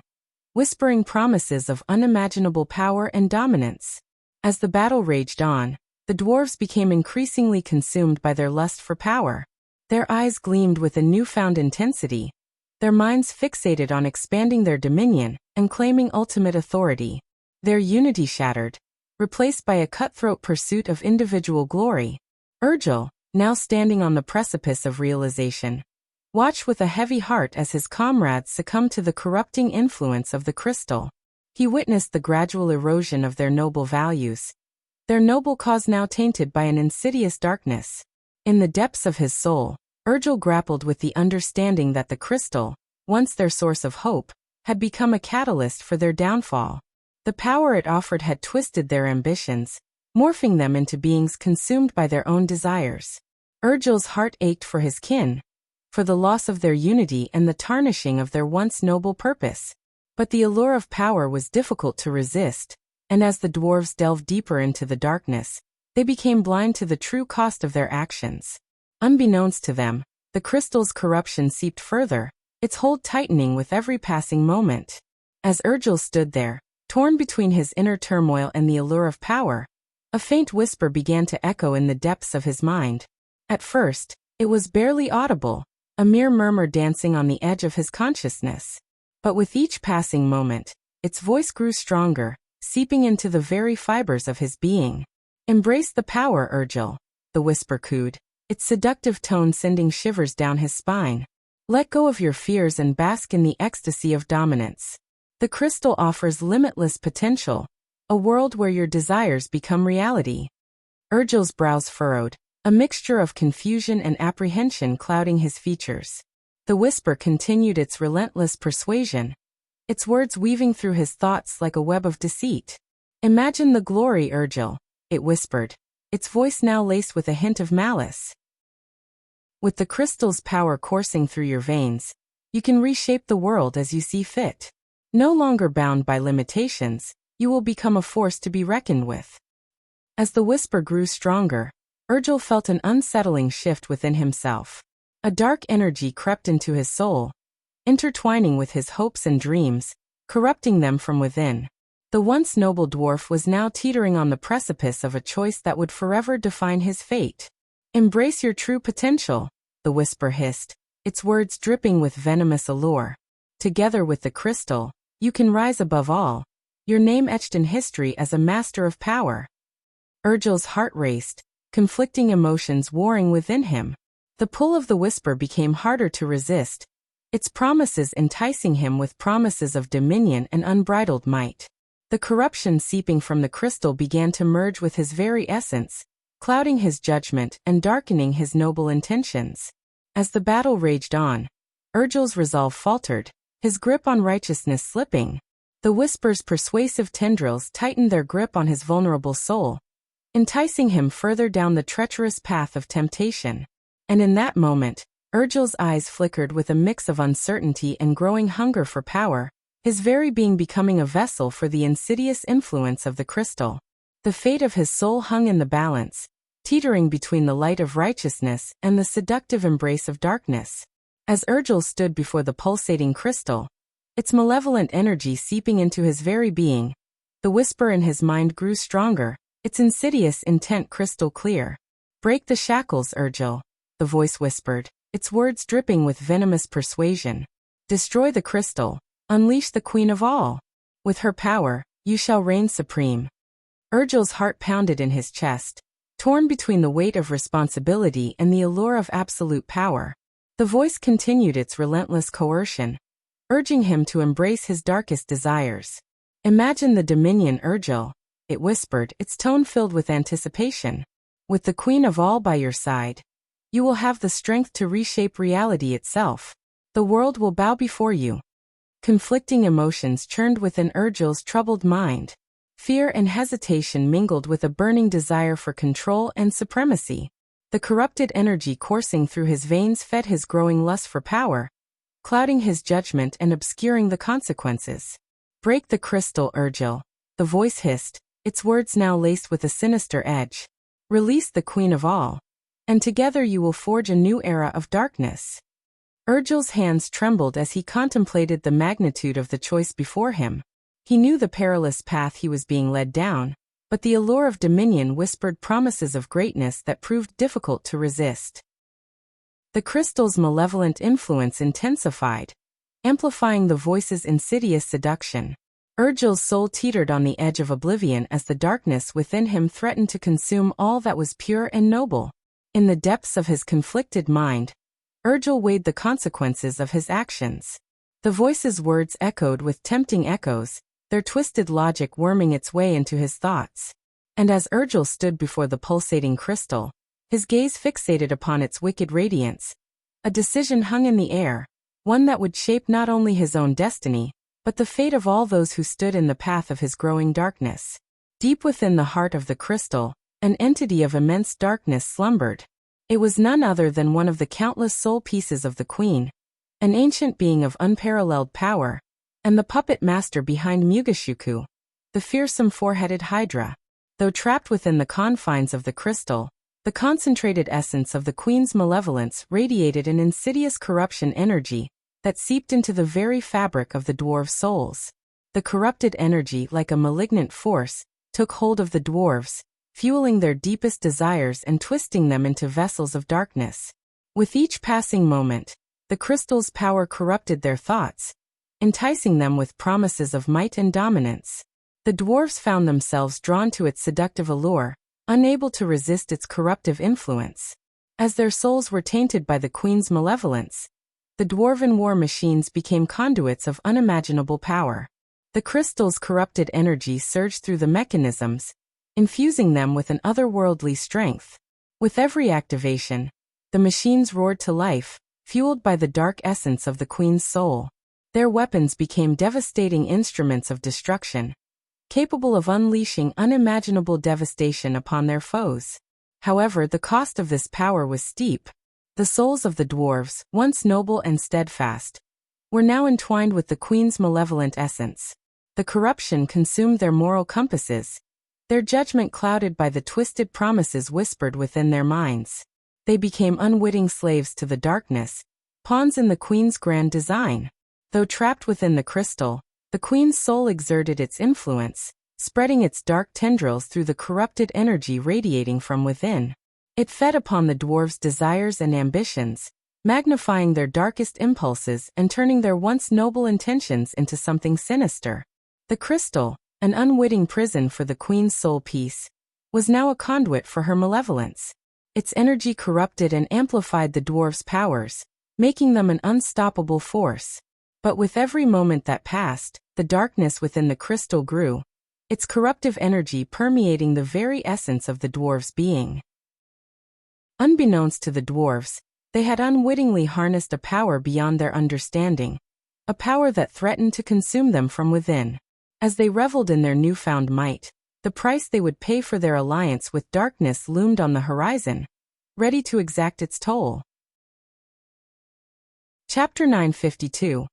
whispering promises of unimaginable power and dominance. As the battle raged on, the dwarves became increasingly consumed by their lust for power. Their eyes gleamed with a newfound intensity, their minds fixated on expanding their dominion and claiming ultimate authority. Their unity shattered, replaced by a cutthroat pursuit of individual glory. Urgil, now standing on the precipice of realization, watched with a heavy heart as his comrades succumbed to the corrupting influence of the crystal. He witnessed the gradual erosion of their noble values, their noble cause now tainted by an insidious darkness. In the depths of his soul, Urgil grappled with the understanding that the crystal, once their source of hope, had become a catalyst for their downfall. The power it offered had twisted their ambitions, morphing them into beings consumed by their own desires. Urgil's heart ached for his kin, for the loss of their unity and the tarnishing of their once noble purpose. But the allure of power was difficult to resist, and as the dwarves delved deeper into the darkness, they became blind to the true cost of their actions. Unbeknownst to them, the crystal's corruption seeped further, its hold tightening with every passing moment. As Urgil stood there, torn between his inner turmoil and the allure of power, a faint whisper began to echo in the depths of his mind. At first, it was barely audible, a mere murmur dancing on the edge of his consciousness. But with each passing moment, its voice grew stronger, seeping into the very fibers of his being. "Embrace the power, Urgil," the whisper cooed, its seductive tone sending shivers down his spine. "Let go of your fears and bask in the ecstasy of dominance. The crystal offers limitless potential, a world where your desires become reality." Urgil's brows furrowed, a mixture of confusion and apprehension clouding his features. The whisper continued its relentless persuasion, its words weaving through his thoughts like a web of deceit. "Imagine the glory, Urgil," it whispered, its voice now laced with a hint of malice. "With the crystal's power coursing through your veins, you can reshape the world as you see fit. No longer bound by limitations, you will become a force to be reckoned with. As the whisper grew stronger, Urgel felt an unsettling shift within himself. A dark energy crept into his soul, intertwining with his hopes and dreams, corrupting them from within. The once noble dwarf was now teetering on the precipice of a choice that would forever define his fate. "Embrace your true potential," the whisper hissed, its words dripping with venomous allure. "Together with the crystal, you can rise above all, your name etched in history as a master of power." Urgel's heart raced, conflicting emotions warring within him. The pull of the whisper became harder to resist, its promises enticing him with promises of dominion and unbridled might. The corruption seeping from the crystal began to merge with his very essence, clouding his judgment and darkening his noble intentions. As the battle raged on, Urgel's resolve faltered, his grip on righteousness slipping. The whisper's persuasive tendrils tightened their grip on his vulnerable soul, enticing him further down the treacherous path of temptation. And in that moment, Urgel's eyes flickered with a mix of uncertainty and growing hunger for power, his very being becoming a vessel for the insidious influence of the crystal. The fate of his soul hung in the balance, teetering between the light of righteousness and the seductive embrace of darkness. As Urgel stood before the pulsating crystal, its malevolent energy seeping into his very being, the whisper in his mind grew stronger, its insidious intent crystal clear. "Break the shackles, Urgel," the voice whispered, its words dripping with venomous persuasion. "Destroy the crystal, unleash the queen of all. With her power, you shall reign supreme." Urgel's heart pounded in his chest, torn between the weight of responsibility and the allure of absolute power. The voice continued its relentless coercion, urging him to embrace his darkest desires. "Imagine the dominion, Urgel," it whispered, its tone filled with anticipation. "With the queen of all by your side, you will have the strength to reshape reality itself. The world will bow before you." Conflicting emotions churned within Urgel's troubled mind. Fear and hesitation mingled with a burning desire for control and supremacy. The corrupted energy coursing through his veins fed his growing lust for power, clouding his judgment and obscuring the consequences. "Break the crystal, Urgel," the voice hissed, its words now laced with a sinister edge. "Release the queen of all, and together you will forge a new era of darkness." Urgel's hands trembled as he contemplated the magnitude of the choice before him. He knew the perilous path he was being led down, but the allure of dominion whispered promises of greatness that proved difficult to resist. The crystal's malevolent influence intensified, amplifying the voice's insidious seduction. Urgel's soul teetered on the edge of oblivion as the darkness within him threatened to consume all that was pure and noble. In the depths of his conflicted mind, Urgel weighed the consequences of his actions. The voice's words echoed with tempting echoes, their twisted logic worming its way into his thoughts. And as Urgel stood before the pulsating crystal, his gaze fixated upon its wicked radiance, a decision hung in the air, one that would shape not only his own destiny, but the fate of all those who stood in the path of his growing darkness. Deep within the heart of the crystal, an entity of immense darkness slumbered. It was none other than one of the countless soul pieces of the queen, an ancient being of unparalleled power, and the puppet master behind Mugashuku, the fearsome four-headed hydra. Though trapped within the confines of the crystal, the concentrated essence of the queen's malevolence radiated an insidious corruption energy that seeped into the very fabric of the dwarves' souls. The corrupted energy, like a malignant force, took hold of the dwarves, fueling their deepest desires and twisting them into vessels of darkness. With each passing moment, the crystal's power corrupted their thoughts, enticing them with promises of might and dominance. The dwarves found themselves drawn to its seductive allure, unable to resist its corruptive influence. As their souls were tainted by the queen's malevolence, the dwarven war machines became conduits of unimaginable power. The crystal's corrupted energy surged through the mechanisms, infusing them with an otherworldly strength. With every activation, the machines roared to life, fueled by the dark essence of the queen's soul. Their weapons became devastating instruments of destruction, capable of unleashing unimaginable devastation upon their foes. However, the cost of this power was steep. The souls of the dwarves, once noble and steadfast, were now entwined with the queen's malevolent essence. The corruption consumed their moral compasses, their judgment clouded by the twisted promises whispered within their minds. They became unwitting slaves to the darkness, pawns in the queen's grand design. Though trapped within the crystal, the queen's soul exerted its influence, spreading its dark tendrils through the corrupted energy radiating from within. It fed upon the dwarves' desires and ambitions, magnifying their darkest impulses and turning their once noble intentions into something sinister. The crystal, an unwitting prison for the queen's soul peace, was now a conduit for her malevolence. Its energy corrupted and amplified the dwarves' powers, making them an unstoppable force. But with every moment that passed, the darkness within the crystal grew, its corruptive energy permeating the very essence of the dwarves' being. Unbeknownst to the dwarves, they had unwittingly harnessed a power beyond their understanding, a power that threatened to consume them from within. As they reveled in their newfound might, the price they would pay for their alliance with darkness loomed on the horizon, ready to exact its toll. Chapter 952.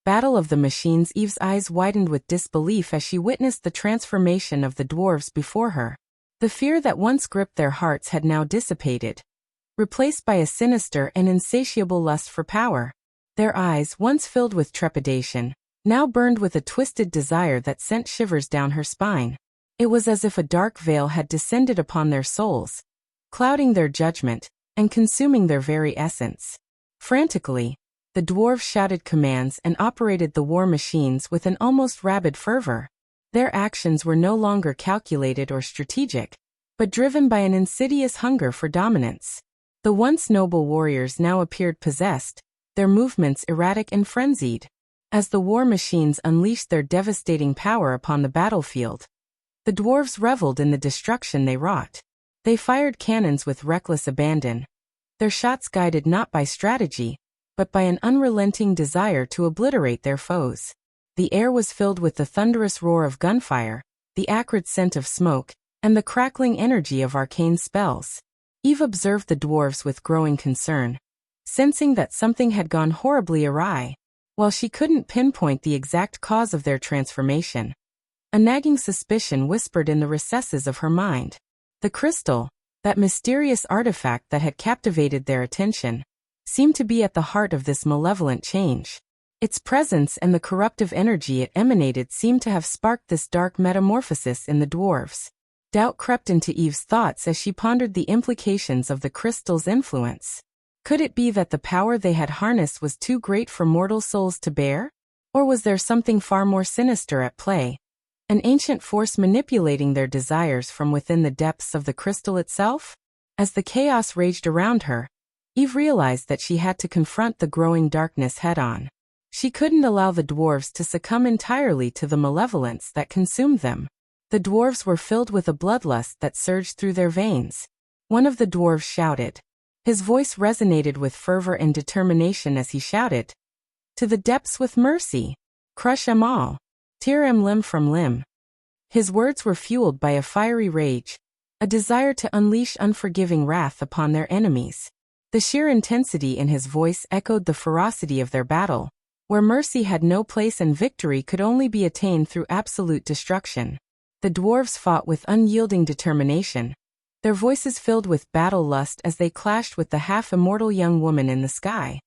Battle of the Machines. Eve's eyes widened with disbelief as she witnessed the transformation of the dwarves before her. The fear that once gripped their hearts had now dissipated, replaced by a sinister and insatiable lust for power. Their eyes, once filled with trepidation, now burned with a twisted desire that sent shivers down her spine. It was as if a dark veil had descended upon their souls, clouding their judgment and consuming their very essence. Frantically, the dwarves shouted commands and operated the war machines with an almost rabid fervor. Their actions were no longer calculated or strategic, but driven by an insidious hunger for dominance. The once noble warriors now appeared possessed, their movements erratic and frenzied. As the war machines unleashed their devastating power upon the battlefield, the dwarves reveled in the destruction they wrought. They fired cannons with reckless abandon, their shots guided not by strategy, but by an unrelenting desire to obliterate their foes. The air was filled with the thunderous roar of gunfire, the acrid scent of smoke, and the crackling energy of arcane spells. Eve observed the dwarves with growing concern, sensing that something had gone horribly awry. While she couldn't pinpoint the exact cause of their transformation, a nagging suspicion whispered in the recesses of her mind. The crystal, that mysterious artifact that had captivated their attention, seemed to be at the heart of this malevolent change. Its presence and the corruptive energy it emanated seemed to have sparked this dark metamorphosis in the dwarves. Doubt crept into Eve's thoughts as she pondered the implications of the crystal's influence. Could it be that the power they had harnessed was too great for mortal souls to bear? Or was there something far more sinister at play? An ancient force manipulating their desires from within the depths of the crystal itself? As the chaos raged around her, Eve realized that she had to confront the growing darkness head-on. She couldn't allow the dwarves to succumb entirely to the malevolence that consumed them. The dwarves were filled with a bloodlust that surged through their veins. One of the dwarves shouted. His voice resonated with fervor and determination as he shouted, "To the depths with mercy! Crush 'em all! Tear 'em limb from limb!" His words were fueled by a fiery rage, a desire to unleash unforgiving wrath upon their enemies. The sheer intensity in his voice echoed the ferocity of their battle, where mercy had no place and victory could only be attained through absolute destruction. The dwarves fought with unyielding determination, their voices filled with battle lust as they clashed with the half-immortal young woman in the sky.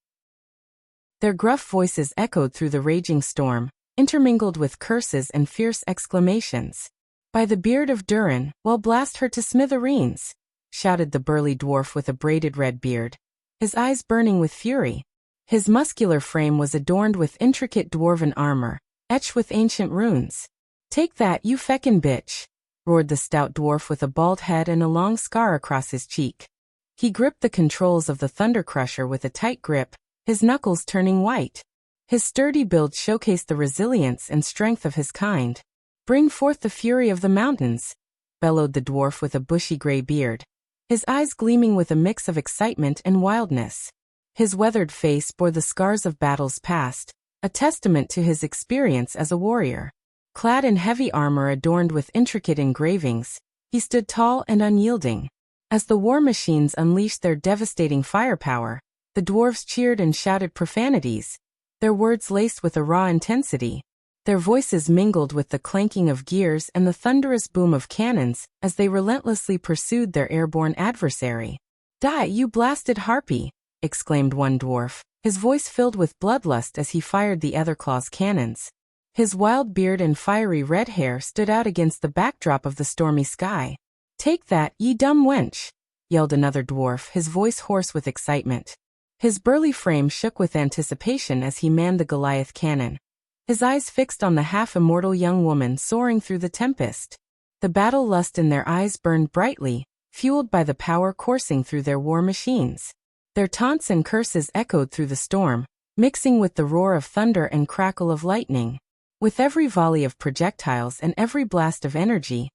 Their gruff voices echoed through the raging storm, intermingled with curses and fierce exclamations. "By the beard of Durin, we'll blast her to smithereens!" shouted the burly dwarf with a braided red beard, his eyes burning with fury. His muscular frame was adorned with intricate dwarven armor, etched with ancient runes. "Take that, you feckin' bitch!" roared the stout dwarf with a bald head and a long scar across his cheek. He gripped the controls of the Thunder Crusher with a tight grip, his knuckles turning white. His sturdy build showcased the resilience and strength of his kind. "Bring forth the fury of the mountains!" bellowed the dwarf with a bushy gray beard, his eyes gleaming with a mix of excitement and wildness. His weathered face bore the scars of battles past, a testament to his experience as a warrior. Clad in heavy armor adorned with intricate engravings, he stood tall and unyielding. As the war machines unleashed their devastating firepower, the dwarves cheered and shouted profanities, their words laced with a raw intensity. Their voices mingled with the clanking of gears and the thunderous boom of cannons as they relentlessly pursued their airborne adversary. "Die, you blasted harpy!" exclaimed one dwarf, his voice filled with bloodlust as he fired the Etherclaw's cannons. His wild beard and fiery red hair stood out against the backdrop of the stormy sky. "Take that, ye dumb wench!" yelled another dwarf, his voice hoarse with excitement. His burly frame shook with anticipation as he manned the Goliath cannon, his eyes fixed on the half-immortal young woman soaring through the tempest. The battle lust in their eyes burned brightly, fueled by the power coursing through their war machines. Their taunts and curses echoed through the storm, mixing with the roar of thunder and crackle of lightning. With every volley of projectiles and every blast of energy,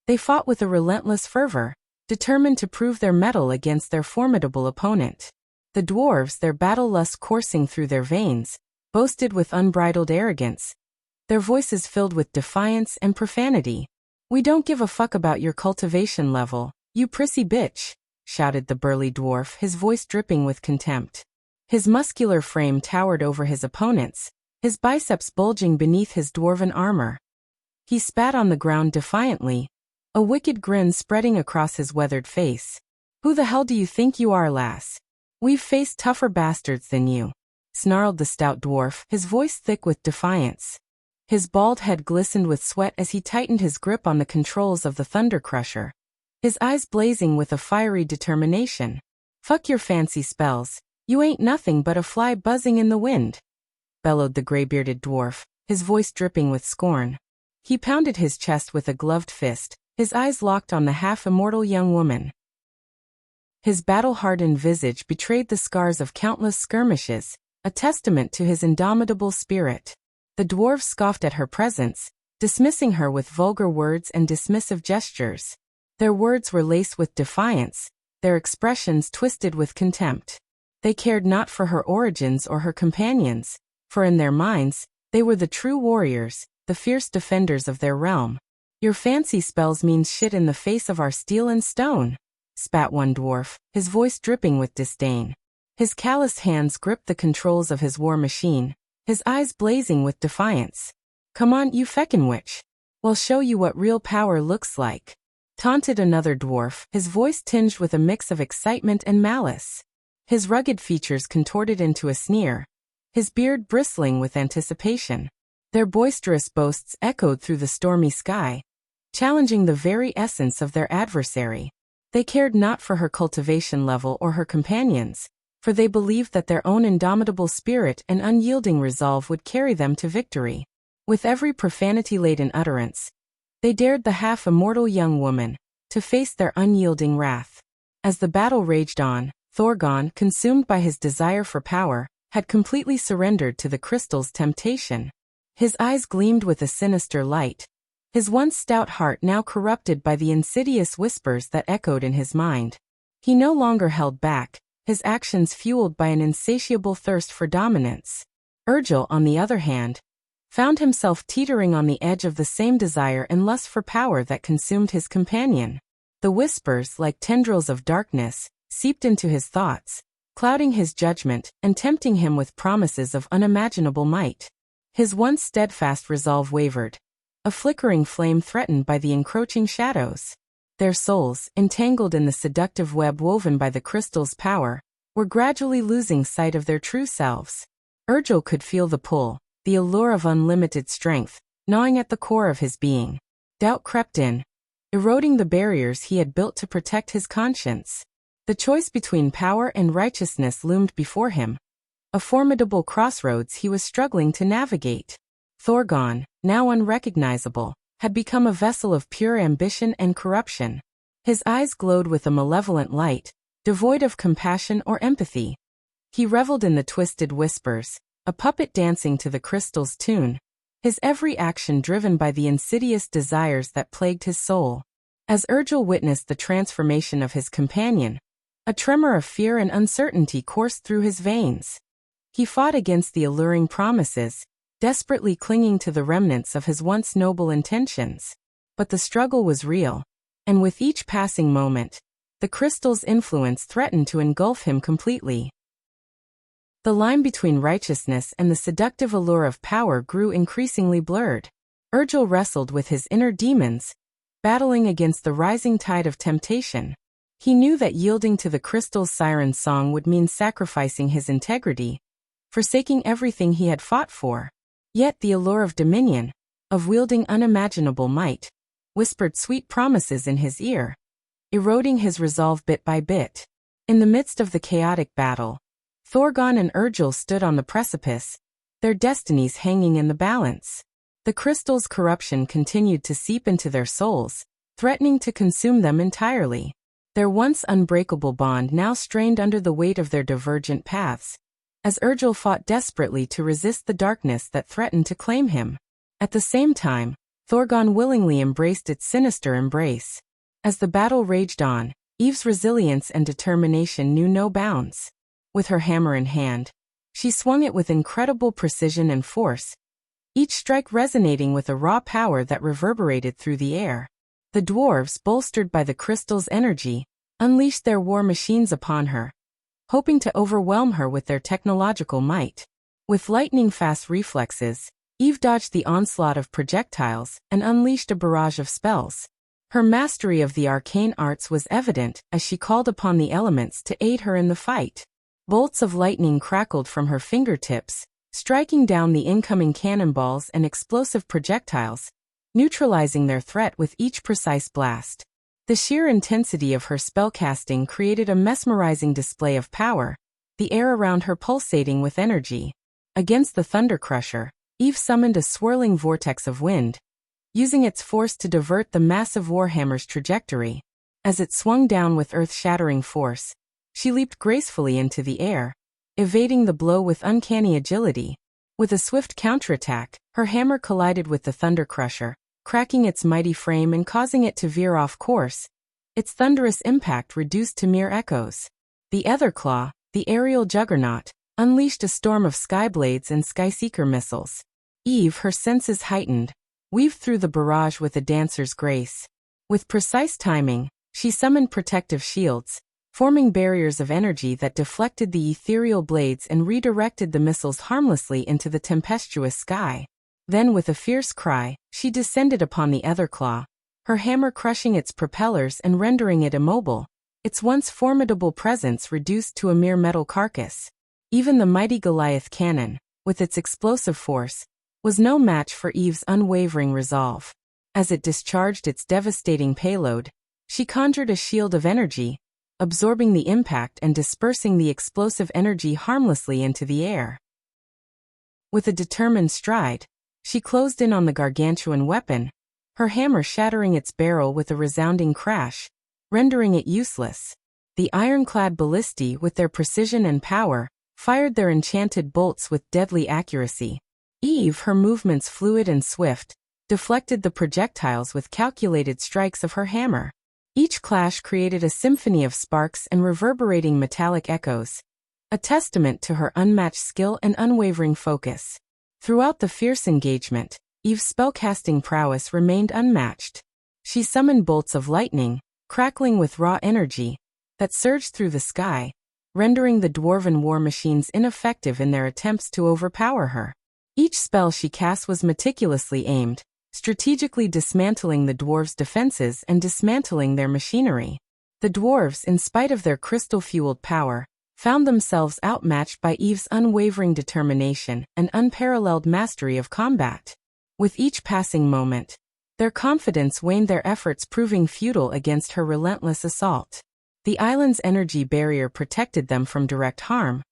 they fought with a relentless fervor, determined to prove their mettle against their formidable opponent. The dwarves, their battle lust coursing through their veins, boasted with unbridled arrogance, their voices filled with defiance and profanity. "We don't give a fuck about your cultivation level, you prissy bitch," shouted the burly dwarf, his voice dripping with contempt. His muscular frame towered over his opponents, his biceps bulging beneath his dwarven armor. He spat on the ground defiantly, a wicked grin spreading across his weathered face. "Who the hell do you think you are, lass? We've faced tougher bastards than you," snarled the stout dwarf, his voice thick with defiance. His bald head glistened with sweat as he tightened his grip on the controls of the Thunder Crusher, his eyes blazing with a fiery determination. "Fuck your fancy spells, you ain't nothing but a fly buzzing in the wind," bellowed the gray-bearded dwarf, his voice dripping with scorn. He pounded his chest with a gloved fist, his eyes locked on the half-immortal young woman. His battle-hardened visage betrayed the scars of countless skirmishes, a testament to his indomitable spirit. The dwarves scoffed at her presence, dismissing her with vulgar words and dismissive gestures. Their words were laced with defiance, their expressions twisted with contempt. They cared not for her origins or her companions, for in their minds, they were the true warriors, the fierce defenders of their realm. "Your fancy spells means shit in the face of our steel and stone," spat one dwarf, his voice dripping with disdain. His calloused hands gripped the controls of his war machine, his eyes blazing with defiance. "Come on, you feckin' witch. We'll show you what real power looks like," taunted another dwarf, his voice tinged with a mix of excitement and malice. His rugged features contorted into a sneer, his beard bristling with anticipation. Their boisterous boasts echoed through the stormy sky, challenging the very essence of their adversary. They cared not for her cultivation level or her companions, for they believed that their own indomitable spirit and unyielding resolve would carry them to victory. With every profanity-laden utterance, they dared the half-immortal young woman to face their unyielding wrath. As the battle raged on, Thorgon, consumed by his desire for power, had completely surrendered to the crystal's temptation. His eyes gleamed with a sinister light, his once stout heart now corrupted by the insidious whispers that echoed in his mind. He no longer held back, his actions fueled by an insatiable thirst for dominance. Urgil, on the other hand, found himself teetering on the edge of the same desire and lust for power that consumed his companion. The whispers, like tendrils of darkness, seeped into his thoughts, clouding his judgment and tempting him with promises of unimaginable might. His once steadfast resolve wavered, a flickering flame threatened by the encroaching shadows. Their souls, entangled in the seductive web woven by the crystal's power, were gradually losing sight of their true selves. Urgil could feel the pull, the allure of unlimited strength, gnawing at the core of his being. Doubt crept in, eroding the barriers he had built to protect his conscience. The choice between power and righteousness loomed before him, a formidable crossroads he was struggling to navigate. Thorgon, now unrecognizable, had become a vessel of pure ambition and corruption. His eyes glowed with a malevolent light, devoid of compassion or empathy. He reveled in the twisted whispers, a puppet dancing to the crystal's tune, his every action driven by the insidious desires that plagued his soul. As Urgil witnessed the transformation of his companion, a tremor of fear and uncertainty coursed through his veins. He fought against the alluring promises, desperately clinging to the remnants of his once noble intentions. But the struggle was real, and with each passing moment, the crystal's influence threatened to engulf him completely. The line between righteousness and the seductive allure of power grew increasingly blurred. Urgil wrestled with his inner demons, battling against the rising tide of temptation. He knew that yielding to the crystal's siren song would mean sacrificing his integrity, forsaking everything he had fought for. Yet the allure of dominion, of wielding unimaginable might, whispered sweet promises in his ear, eroding his resolve bit by bit. In the midst of the chaotic battle, Thorgon and Urgil stood on the precipice, their destinies hanging in the balance. The crystal's corruption continued to seep into their souls, threatening to consume them entirely. Their once unbreakable bond now strained under the weight of their divergent paths, as Urgil fought desperately to resist the darkness that threatened to claim him. At the same time, Thorgon willingly embraced its sinister embrace. As the battle raged on, Eve's resilience and determination knew no bounds. With her hammer in hand, she swung it with incredible precision and force, each strike resonating with a raw power that reverberated through the air. The dwarves, bolstered by the crystal's energy, unleashed their war machines upon her, hoping to overwhelm her with their technological might. With lightning-fast reflexes, Eve dodged the onslaught of projectiles and unleashed a barrage of spells. Her mastery of the arcane arts was evident as she called upon the elements to aid her in the fight. Bolts of lightning crackled from her fingertips, striking down the incoming cannonballs and explosive projectiles, neutralizing their threat with each precise blast. The sheer intensity of her spellcasting created a mesmerizing display of power, the air around her pulsating with energy. Against the Thunder Crusher, Eve summoned a swirling vortex of wind, using its force to divert the massive warhammer's trajectory. As it swung down with earth-shattering force, she leaped gracefully into the air, evading the blow with uncanny agility. With a swift counterattack, her hammer collided with the Thunder Crusher, cracking its mighty frame and causing it to veer off course, its thunderous impact reduced to mere echoes. The Etherclaw, the aerial juggernaut, unleashed a storm of skyblades and skyseeker missiles. Eve, her senses heightened, weaved through the barrage with a dancer's grace. With precise timing, she summoned protective shields, forming barriers of energy that deflected the ethereal blades and redirected the missiles harmlessly into the tempestuous sky. Then with a fierce cry, she descended upon the Etherclaw, her hammer crushing its propellers and rendering it immobile, its once formidable presence reduced to a mere metal carcass. Even the mighty Goliath cannon, with its explosive force, was no match for Eve's unwavering resolve. As it discharged its devastating payload, she conjured a shield of energy, absorbing the impact and dispersing the explosive energy harmlessly into the air. With a determined stride, she closed in on the gargantuan weapon, her hammer shattering its barrel with a resounding crash, rendering it useless. The ironclad ballistae, with their precision and power, fired their enchanted bolts with deadly accuracy. Eve, her movements fluid and swift, deflected the projectiles with calculated strikes of her hammer. Each clash created a symphony of sparks and reverberating metallic echoes, a testament to her unmatched skill and unwavering focus. Throughout the fierce engagement, Eve's spellcasting prowess remained unmatched. She summoned bolts of lightning, crackling with raw energy, that surged through the sky, rendering the dwarven war machines ineffective in their attempts to overpower her. Each spell she cast was meticulously aimed, strategically dismantling the dwarves' defenses and dismantling their machinery. The dwarves, in spite of their crystal-fueled power, found themselves outmatched by Eve's unwavering determination and unparalleled mastery of combat. With each passing moment, their confidence waned, their efforts proving futile against her relentless assault. The island's energy barrier protected them from direct harm,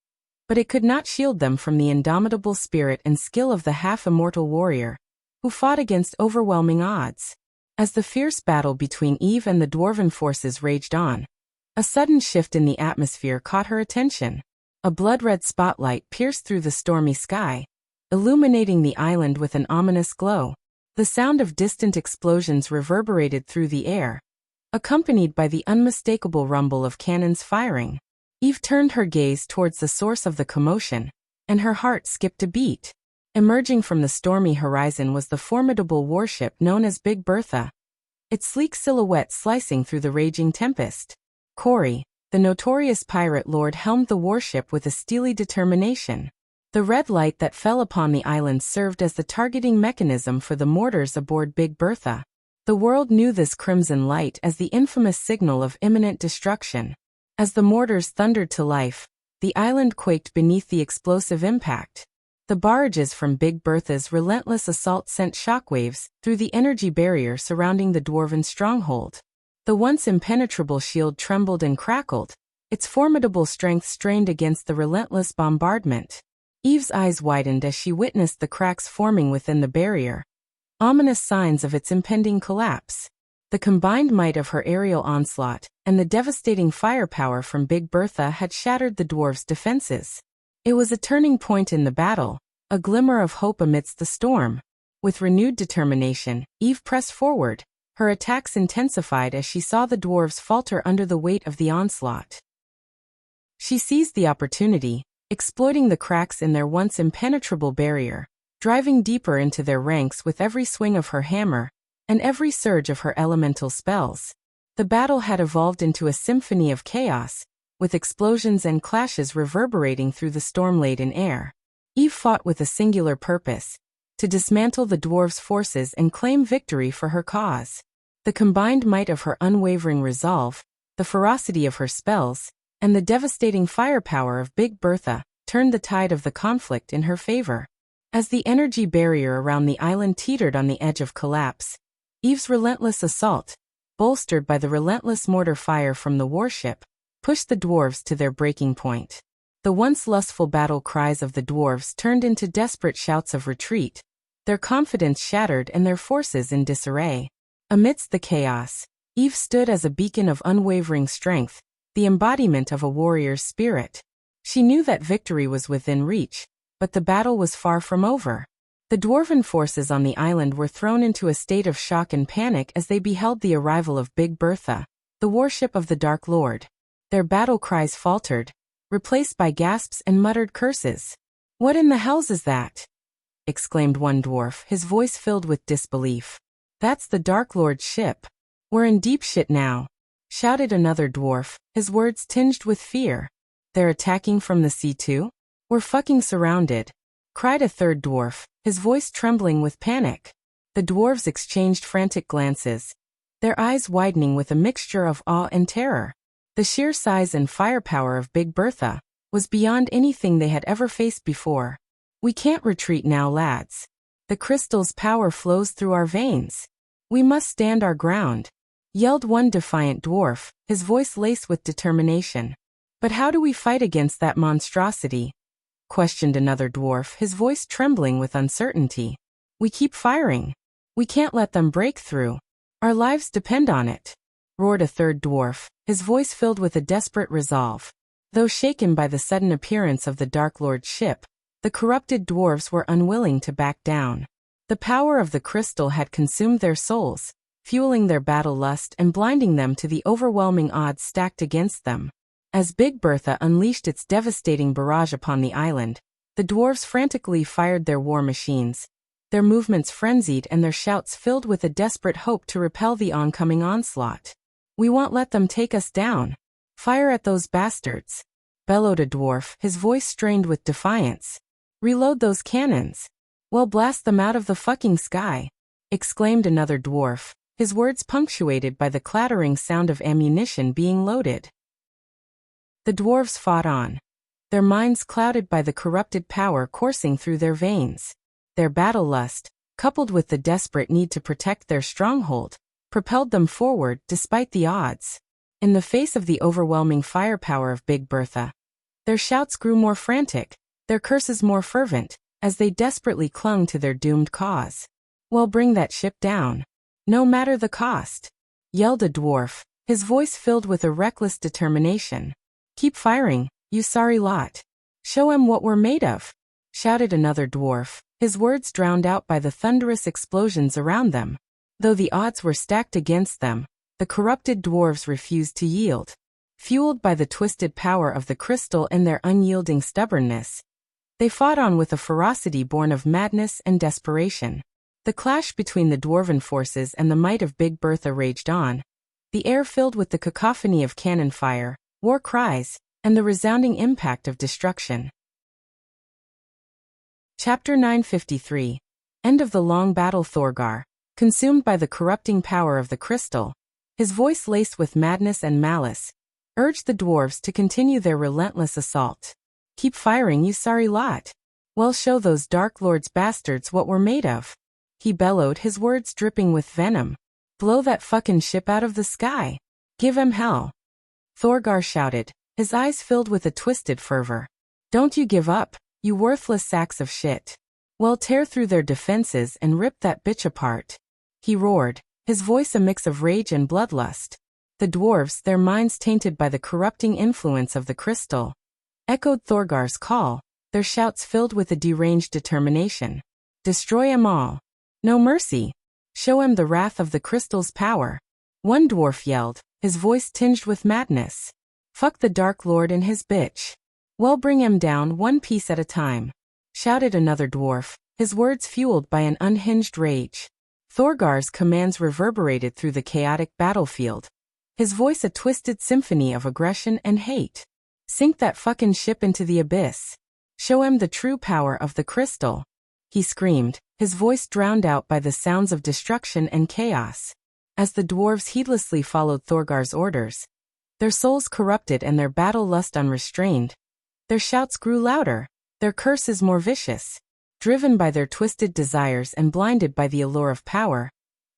but it could not shield them from the indomitable spirit and skill of the half-immortal warrior, who fought against overwhelming odds. As the fierce battle between Eve and the dwarven forces raged on, a sudden shift in the atmosphere caught her attention. A blood-red spotlight pierced through the stormy sky, illuminating the island with an ominous glow. The sound of distant explosions reverberated through the air, accompanied by the unmistakable rumble of cannons firing. Eve turned her gaze towards the source of the commotion, and her heart skipped a beat. Emerging from the stormy horizon was the formidable warship known as Big Bertha, its sleek silhouette slicing through the raging tempest. Corey, The notorious pirate lord helmed the warship with a steely determination. The red light that fell upon the island served as the targeting mechanism for the mortars aboard Big Bertha. The world knew this crimson light as the infamous signal of imminent destruction. As the mortars thundered to life, the island quaked beneath the explosive impact. The barrages from Big Bertha's relentless assault sent shockwaves through the energy barrier surrounding the dwarven stronghold. The once impenetrable shield trembled and crackled, its formidable strength strained against the relentless bombardment. Eve's eyes widened as she witnessed the cracks forming within the barrier, ominous signs of its impending collapse. The combined might of her aerial onslaught and the devastating firepower from Big Bertha had shattered the dwarves' defenses. It was a turning point in the battle, a glimmer of hope amidst the storm. With renewed determination, Eve pressed forward, her attacks intensified as she saw the dwarves falter under the weight of the onslaught. She seized the opportunity, exploiting the cracks in their once impenetrable barrier, driving deeper into their ranks with every swing of her hammer and every surge of her elemental spells. The battle had evolved into a symphony of chaos, with explosions and clashes reverberating through the storm-laden air. Eve fought with a singular purpose: to dismantle the dwarves' forces and claim victory for her cause. The combined might of her unwavering resolve, the ferocity of her spells, and the devastating firepower of Big Bertha turned the tide of the conflict in her favor. As the energy barrier around the island teetered on the edge of collapse, Eve's relentless assault, bolstered by the relentless mortar fire from the warship, pushed the dwarves to their breaking point. The once lustful battle cries of the dwarves turned into desperate shouts of retreat, their confidence shattered and their forces in disarray. Amidst the chaos, Eve stood as a beacon of unwavering strength, the embodiment of a warrior's spirit. She knew that victory was within reach, but the battle was far from over. The dwarven forces on the island were thrown into a state of shock and panic as they beheld the arrival of Big Bertha, the warship of the Dark Lord. Their battle cries faltered, replaced by gasps and muttered curses. "What in the hells is that?" exclaimed one dwarf, his voice filled with disbelief. "That's the Dark Lord's ship. We're in deep shit now," shouted another dwarf, his words tinged with fear. "They're attacking from the sea too? We're fucking surrounded," cried a third dwarf, his voice trembling with panic. The dwarves exchanged frantic glances, their eyes widening with a mixture of awe and terror. The sheer size and firepower of Big Bertha was beyond anything they had ever faced before. "We can't retreat now, lads. The crystal's power flows through our veins. We must stand our ground," yelled one defiant dwarf, his voice laced with determination. "But how do we fight against that monstrosity?" questioned another dwarf, his voice trembling with uncertainty. "We keep firing. We can't let them break through. Our lives depend on it," roared a third dwarf, his voice filled with a desperate resolve. Though shaken by the sudden appearance of the Dark Lord's ship, the corrupted dwarves were unwilling to back down. The power of the crystal had consumed their souls, fueling their battle lust and blinding them to the overwhelming odds stacked against them. As Big Bertha unleashed its devastating barrage upon the island, the dwarves frantically fired their war machines, their movements frenzied and their shouts filled with a desperate hope to repel the oncoming onslaught. "We won't let them take us down. Fire at those bastards," bellowed a dwarf, his voice strained with defiance. "Reload those cannons. We'll blast them out of the fucking sky," exclaimed another dwarf, his words punctuated by the clattering sound of ammunition being loaded. The dwarves fought on, their minds clouded by the corrupted power coursing through their veins. Their battle lust, coupled with the desperate need to protect their stronghold, propelled them forward despite the odds. In the face of the overwhelming firepower of Big Bertha, their shouts grew more frantic, their curses more fervent, as they desperately clung to their doomed cause. "Well, bring that ship down, no matter the cost," yelled a dwarf, his voice filled with a reckless determination. "Keep firing, you sorry lot. Show 'em what we're made of," shouted another dwarf, his words drowned out by the thunderous explosions around them. Though the odds were stacked against them, the corrupted dwarves refused to yield. Fueled by the twisted power of the crystal and their unyielding stubbornness, they fought on with a ferocity born of madness and desperation. The clash between the dwarven forces and the might of Big Bertha raged on, the air filled with the cacophony of cannon fire, war cries, and the resounding impact of destruction. Chapter 953. End of the long battle. Thorgar, consumed by the corrupting power of the crystal, his voice laced with madness and malice, urged the dwarves to continue their relentless assault. Keep firing, you sorry lot. Well, show those Dark Lord's bastards what we're made of. He bellowed, his words dripping with venom. Blow that fucking ship out of the sky. Give 'em hell. Thorgar shouted, his eyes filled with a twisted fervor. Don't you give up, you worthless sacks of shit. Well, tear through their defenses and rip that bitch apart. He roared, his voice a mix of rage and bloodlust. The dwarves, their minds tainted by the corrupting influence of the crystal, echoed Thorgar's call, their shouts filled with a deranged determination. Destroy 'em all. No mercy. Show 'em the wrath of the crystal's power. One dwarf yelled, his voice tinged with madness. Fuck the Dark Lord and his bitch. Well, bring 'em down one piece at a time, shouted another dwarf, his words fueled by an unhinged rage. Thorgar's commands reverberated through the chaotic battlefield, his voice a twisted symphony of aggression and hate. Sink that fucking ship into the abyss. Show 'em the true power of the crystal. He screamed, his voice drowned out by the sounds of destruction and chaos. As the dwarves heedlessly followed Thorgar's orders, their souls corrupted and their battle lust unrestrained, their shouts grew louder, their curses more vicious. Driven by their twisted desires and blinded by the allure of power,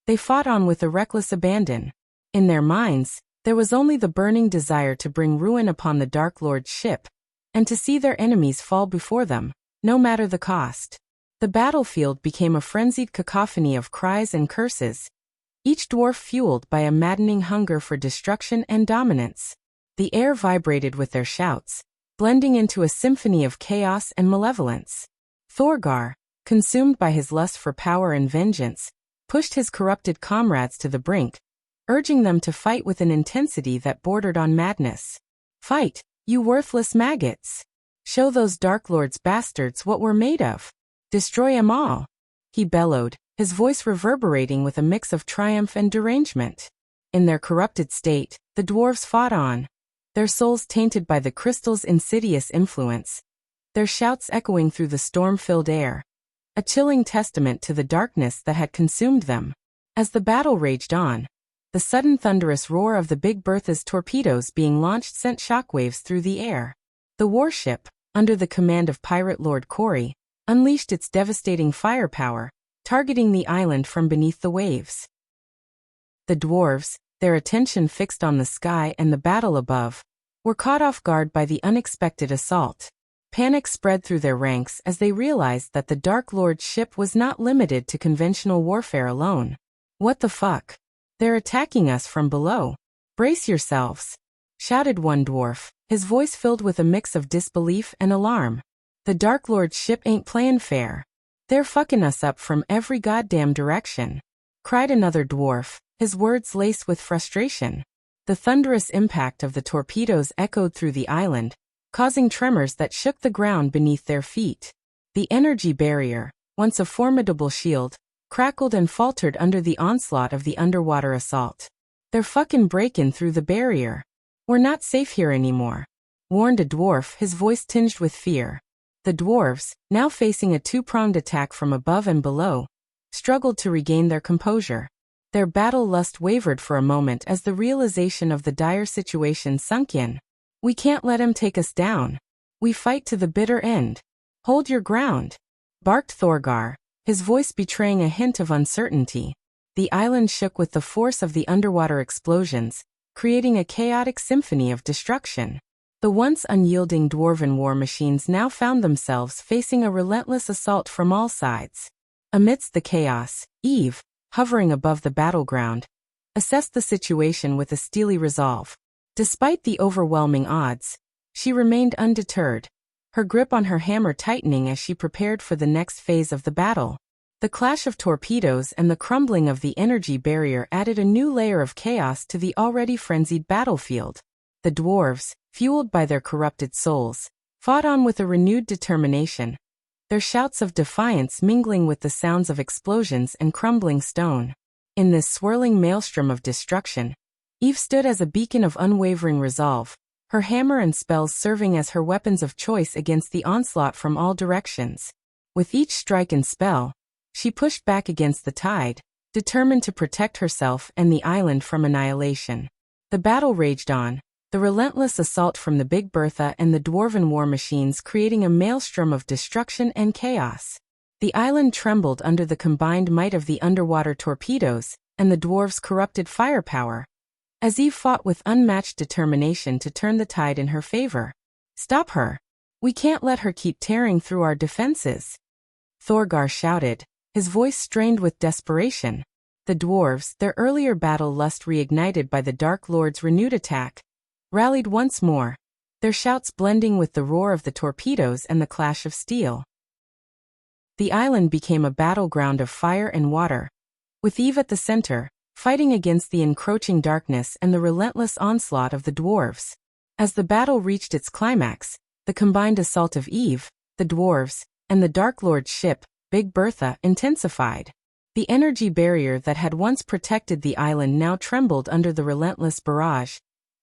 they fought on with a reckless abandon. In their minds, there was only the burning desire to bring ruin upon the Dark Lord's ship, and to see their enemies fall before them, no matter the cost. The battlefield became a frenzied cacophony of cries and curses, each dwarf fueled by a maddening hunger for destruction and dominance. The air vibrated with their shouts, blending into a symphony of chaos and malevolence. Thorgar, consumed by his lust for power and vengeance, pushed his corrupted comrades to the brink, urging them to fight with an intensity that bordered on madness. Fight, you worthless maggots! Show those Dark Lord's bastards what we're made of. Destroy 'em all! He bellowed, his voice reverberating with a mix of triumph and derangement. In their corrupted state, the dwarves fought on, their souls tainted by the crystal's insidious influence, their shouts echoing through the storm-filled air, a chilling testament to the darkness that had consumed them. As the battle raged on, the sudden thunderous roar of the Big Bertha's torpedoes being launched sent shockwaves through the air. The warship, under the command of Pirate Lord Corey, unleashed its devastating firepower, targeting the island from beneath the waves. The dwarves, their attention fixed on the sky and the battle above, were caught off guard by the unexpected assault. Panic spread through their ranks as they realized that the Dark Lord's ship was not limited to conventional warfare alone. What the fuck? They're attacking us from below. Brace yourselves, shouted one dwarf, his voice filled with a mix of disbelief and alarm. The Dark Lord's ship ain't playin' fair. They're fucking us up from every goddamn direction, cried another dwarf, his words laced with frustration. The thunderous impact of the torpedoes echoed through the island, causing tremors that shook the ground beneath their feet. The energy barrier, once a formidable shield, crackled and faltered under the onslaught of the underwater assault. They're fucking breaking through the barrier. We're not safe here anymore, warned a dwarf, his voice tinged with fear. The dwarves, now facing a two-pronged attack from above and below, struggled to regain their composure. Their battle lust wavered for a moment as the realization of the dire situation sunk in. We can't let him take us down. We fight to the bitter end. Hold your ground, barked Thorgar, his voice betraying a hint of uncertainty. The island shook with the force of the underwater explosions, creating a chaotic symphony of destruction. The once unyielding dwarven war machines now found themselves facing a relentless assault from all sides. Amidst the chaos, Eve, hovering above the battleground, assessed the situation with a steely resolve. Despite the overwhelming odds, she remained undeterred, her grip on her hammer tightening as she prepared for the next phase of the battle. The clash of torpedoes and the crumbling of the energy barrier added a new layer of chaos to the already frenzied battlefield. The dwarves, fueled by their corrupted souls, fought on with a renewed determination, their shouts of defiance mingling with the sounds of explosions and crumbling stone. In this swirling maelstrom of destruction, Eve stood as a beacon of unwavering resolve, her hammer and spells serving as her weapons of choice against the onslaught from all directions. With each strike and spell, she pushed back against the tide, determined to protect herself and the island from annihilation. The battle raged on, the relentless assault from the Big Bertha and the dwarven war machines creating a maelstrom of destruction and chaos. The island trembled under the combined might of the underwater torpedoes and the dwarves' corrupted firepower, as Eve fought with unmatched determination to turn the tide in her favor. "Stop her! We can't let her keep tearing through our defenses!" Thorgar shouted, his voice strained with desperation. The dwarves, their earlier battle lust reignited by the Dark Lord's renewed attack, rallied once more, their shouts blending with the roar of the torpedoes and the clash of steel. The island became a battleground of fire and water, with Eve at the center, fighting against the encroaching darkness and the relentless onslaught of the dwarves. As the battle reached its climax, the combined assault of Eve, the dwarves, and the Dark Lord's ship, Big Bertha, intensified. The energy barrier that had once protected the island now trembled under the relentless barrage,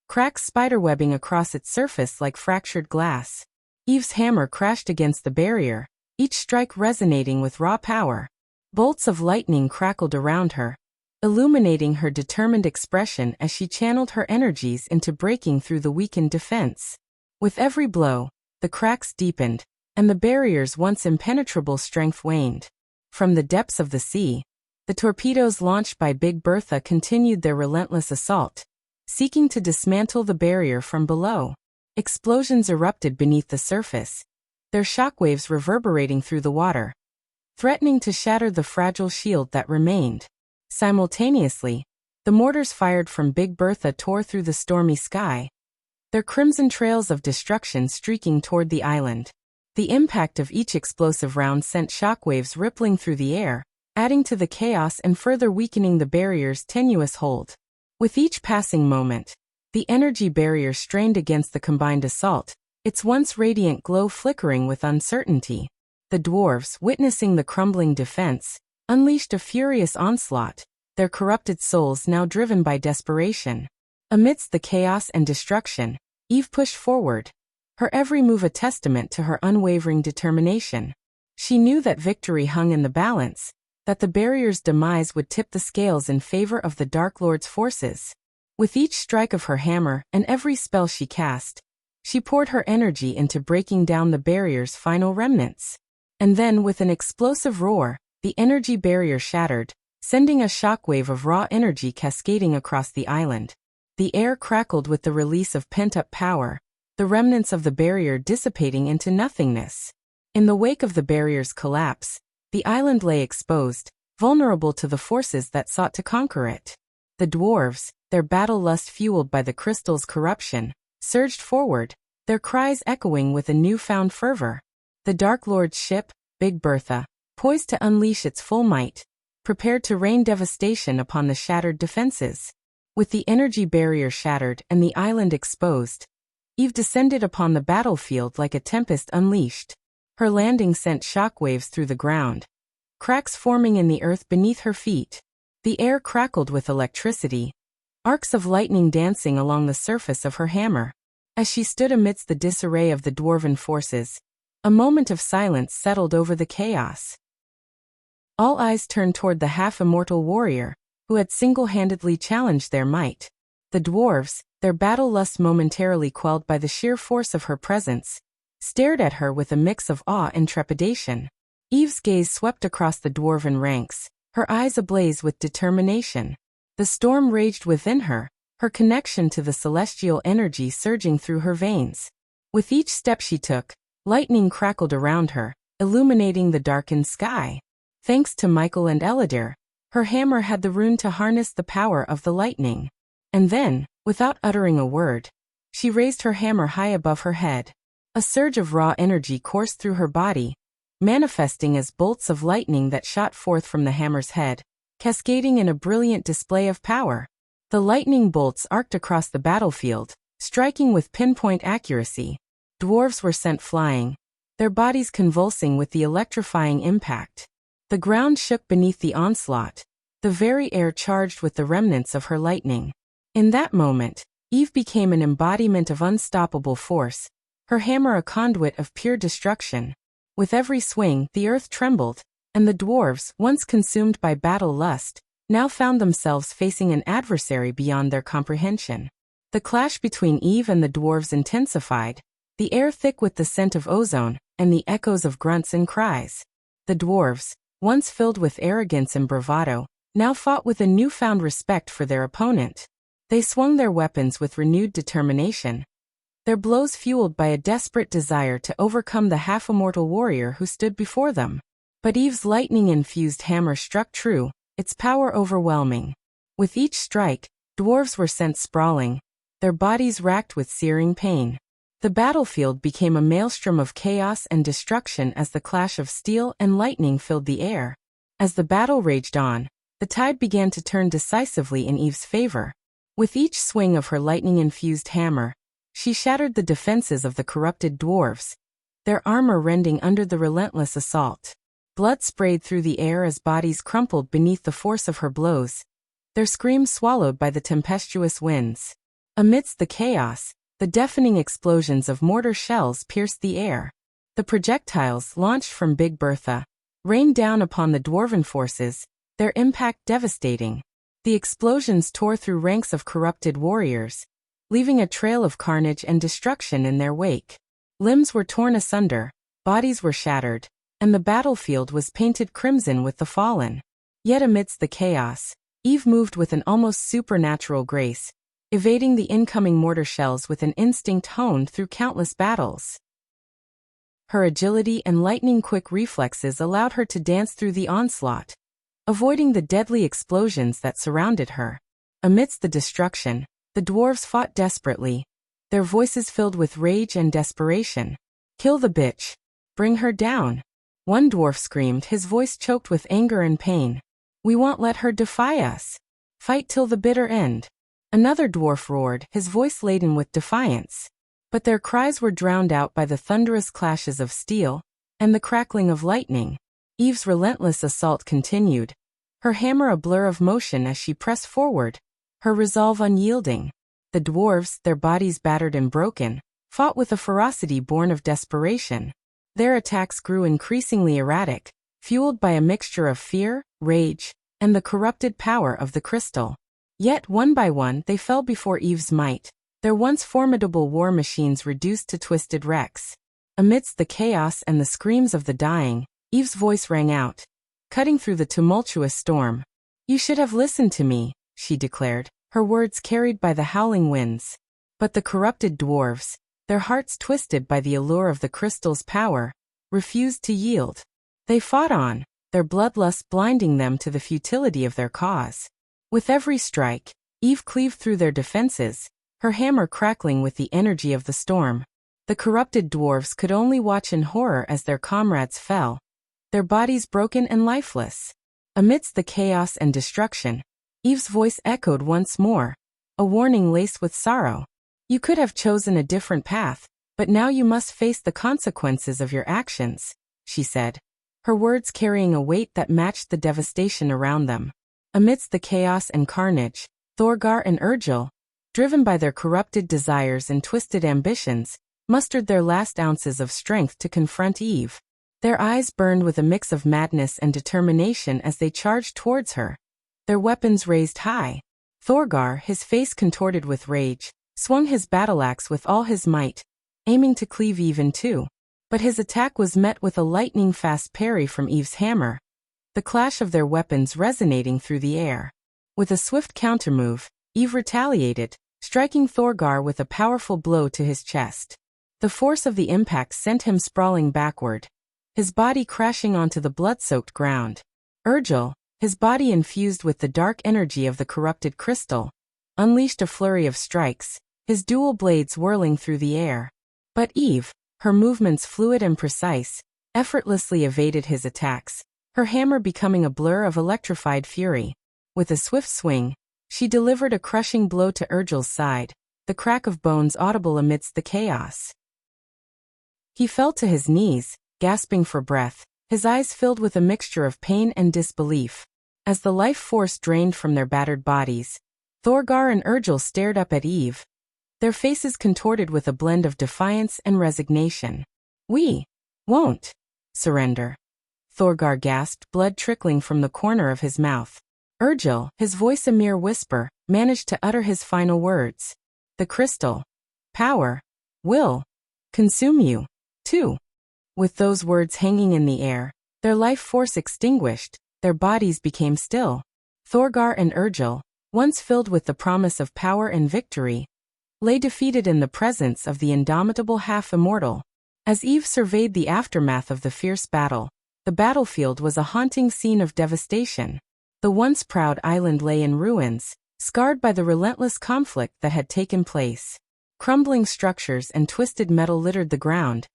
cracks spiderwebbing across its surface like fractured glass. Eve's hammer crashed against the barrier, each strike resonating with raw power. Bolts of lightning crackled around her, illuminating her determined expression as she channeled her energies into breaking through the weakened defense. With every blow, the cracks deepened, and the barrier's once impenetrable strength waned. From the depths of the sea, the torpedoes launched by Big Bertha continued their relentless assault, seeking to dismantle the barrier from below. Explosions erupted beneath the surface, their shockwaves reverberating through the water, threatening to shatter the fragile shield that remained. Simultaneously, the mortars fired from Big Bertha tore through the stormy sky, their crimson trails of destruction streaking toward the island. The impact of each explosive round sent shockwaves rippling through the air, adding to the chaos and further weakening the barrier's tenuous hold. With each passing moment, the energy barrier strained against the combined assault, its once radiant glow flickering with uncertainty. The dwarves, witnessing the crumbling defense, unleashed a furious onslaught, their corrupted souls now driven by desperation. Amidst the chaos and destruction, Eve pushed forward, her every move a testament to her unwavering determination. She knew that victory hung in the balance, that the barrier's demise would tip the scales in favor of the Dark Lord's forces. With each strike of her hammer and every spell she cast, she poured her energy into breaking down the barrier's final remnants. And then, with an explosive roar, the energy barrier shattered, sending a shockwave of raw energy cascading across the island. The air crackled with the release of pent-up power, the remnants of the barrier dissipating into nothingness. In the wake of the barrier's collapse, the island lay exposed, vulnerable to the forces that sought to conquer it. The dwarves, their battle lust fueled by the crystal's corruption, surged forward, their cries echoing with a newfound fervor. The Dark Lord's ship, Big Bertha, poised to unleash its full might, prepared to rain devastation upon the shattered defenses. With the energy barrier shattered and the island exposed, Eve descended upon the battlefield like a tempest unleashed. Her landing sent shockwaves through the ground, cracks forming in the earth beneath her feet. The air crackled with electricity, arcs of lightning dancing along the surface of her hammer. As she stood amidst the disarray of the dwarven forces, a moment of silence settled over the chaos. All eyes turned toward the half-immortal warrior, who had single-handedly challenged their might. The dwarves, their battle lust momentarily quelled by the sheer force of her presence, stared at her with a mix of awe and trepidation. Eve's gaze swept across the dwarven ranks, her eyes ablaze with determination. The storm raged within her, her connection to the celestial energy surging through her veins. With each step she took, lightning crackled around her, illuminating the darkened sky. Thanks to Michael and Eladir, her hammer had the rune to harness the power of the lightning. And then, without uttering a word, she raised her hammer high above her head. A surge of raw energy coursed through her body, manifesting as bolts of lightning that shot forth from the hammer's head, cascading in a brilliant display of power. The lightning bolts arced across the battlefield, striking with pinpoint accuracy. Dwarves were sent flying, their bodies convulsing with the electrifying impact. The ground shook beneath the onslaught, the very air charged with the remnants of her lightning. In that moment, Eve became an embodiment of unstoppable force, her hammer a conduit of pure destruction. With every swing, the earth trembled, and the dwarves, once consumed by battle lust, now found themselves facing an adversary beyond their comprehension. The clash between Eve and the dwarves intensified, the air thick with the scent of ozone, and the echoes of grunts and cries. The dwarves, once filled with arrogance and bravado, now fought with a newfound respect for their opponent. They swung their weapons with renewed determination, their blows fueled by a desperate desire to overcome the half-immortal warrior who stood before them. But Eve's lightning-infused hammer struck true, its power overwhelming. With each strike, dwarves were sent sprawling, their bodies racked with searing pain. The battlefield became a maelstrom of chaos and destruction as the clash of steel and lightning filled the air. As the battle raged on, the tide began to turn decisively in Eve's favor. With each swing of her lightning-infused hammer, she shattered the defenses of the corrupted dwarves, their armor rending under the relentless assault. Blood sprayed through the air as bodies crumpled beneath the force of her blows, their screams swallowed by the tempestuous winds. Amidst the chaos, the deafening explosions of mortar shells pierced the air. The projectiles, launched from Big Bertha, rained down upon the dwarven forces, their impact devastating. The explosions tore through ranks of corrupted warriors, leaving a trail of carnage and destruction in their wake. Limbs were torn asunder, bodies were shattered, and the battlefield was painted crimson with the fallen. Yet amidst the chaos, Eve moved with an almost supernatural grace, evading the incoming mortar shells with an instinct honed through countless battles. Her agility and lightning-quick reflexes allowed her to dance through the onslaught, avoiding the deadly explosions that surrounded her. Amidst the destruction, the dwarves fought desperately, their voices filled with rage and desperation. "Kill the bitch! Bring her down!" One dwarf screamed, his voice choked with anger and pain. "We won't let her defy us! Fight till the bitter end!" Another dwarf roared, his voice laden with defiance. But their cries were drowned out by the thunderous clashes of steel and the crackling of lightning. Eve's relentless assault continued, her hammer a blur of motion as she pressed forward, her resolve unyielding. The dwarves, their bodies battered and broken, fought with a ferocity born of desperation. Their attacks grew increasingly erratic, fueled by a mixture of fear, rage, and the corrupted power of the crystal. Yet one by one they fell before Eve's might, their once formidable war machines reduced to twisted wrecks. Amidst the chaos and the screams of the dying, Eve's voice rang out, cutting through the tumultuous storm. "You should have listened to me," she declared, her words carried by the howling winds. But the corrupted dwarves, their hearts twisted by the allure of the crystal's power, refused to yield. They fought on, their bloodlust blinding them to the futility of their cause. With every strike, Eve cleaved through their defenses, her hammer crackling with the energy of the storm. The corrupted dwarves could only watch in horror as their comrades fell, their bodies broken and lifeless. Amidst the chaos and destruction, Eve's voice echoed once more, a warning laced with sorrow. "You could have chosen a different path, but now you must face the consequences of your actions," she said, her words carrying a weight that matched the devastation around them. Amidst the chaos and carnage, Thorgar and Urgil, driven by their corrupted desires and twisted ambitions, mustered their last ounces of strength to confront Eve. Their eyes burned with a mix of madness and determination as they charged towards her, their weapons raised high. Thorgar, his face contorted with rage, swung his battle-axe with all his might, aiming to cleave Eve in two. But his attack was met with a lightning-fast parry from Eve's hammer, the clash of their weapons resonating through the air. With a swift countermove, Eve retaliated, striking Thorgar with a powerful blow to his chest. The force of the impact sent him sprawling backward, his body crashing onto the blood-soaked ground. Urgil, his body infused with the dark energy of the corrupted crystal, unleashed a flurry of strikes, his dual blades whirling through the air. But Eve, her movements fluid and precise, effortlessly evaded his attacks, her hammer becoming a blur of electrified fury. With a swift swing, she delivered a crushing blow to Urgil's side, the crack of bones audible amidst the chaos. He fell to his knees, gasping for breath, his eyes filled with a mixture of pain and disbelief. As the life force drained from their battered bodies, Thorgar and Urgil stared up at Eve, their faces contorted with a blend of defiance and resignation. "We won't surrender," Thorgar gasped, blood trickling from the corner of his mouth. Urgil, his voice a mere whisper, managed to utter his final words. "The crystal power will consume you, too." With those words hanging in the air, their life force extinguished, their bodies became still. Thorgar and Urgil, once filled with the promise of power and victory, lay defeated in the presence of the indomitable half-immortal. As Eve surveyed the aftermath of the fierce battle, the battlefield was a haunting scene of devastation. The once proud island lay in ruins, scarred by the relentless conflict that had taken place. Crumbling structures and twisted metal littered the ground,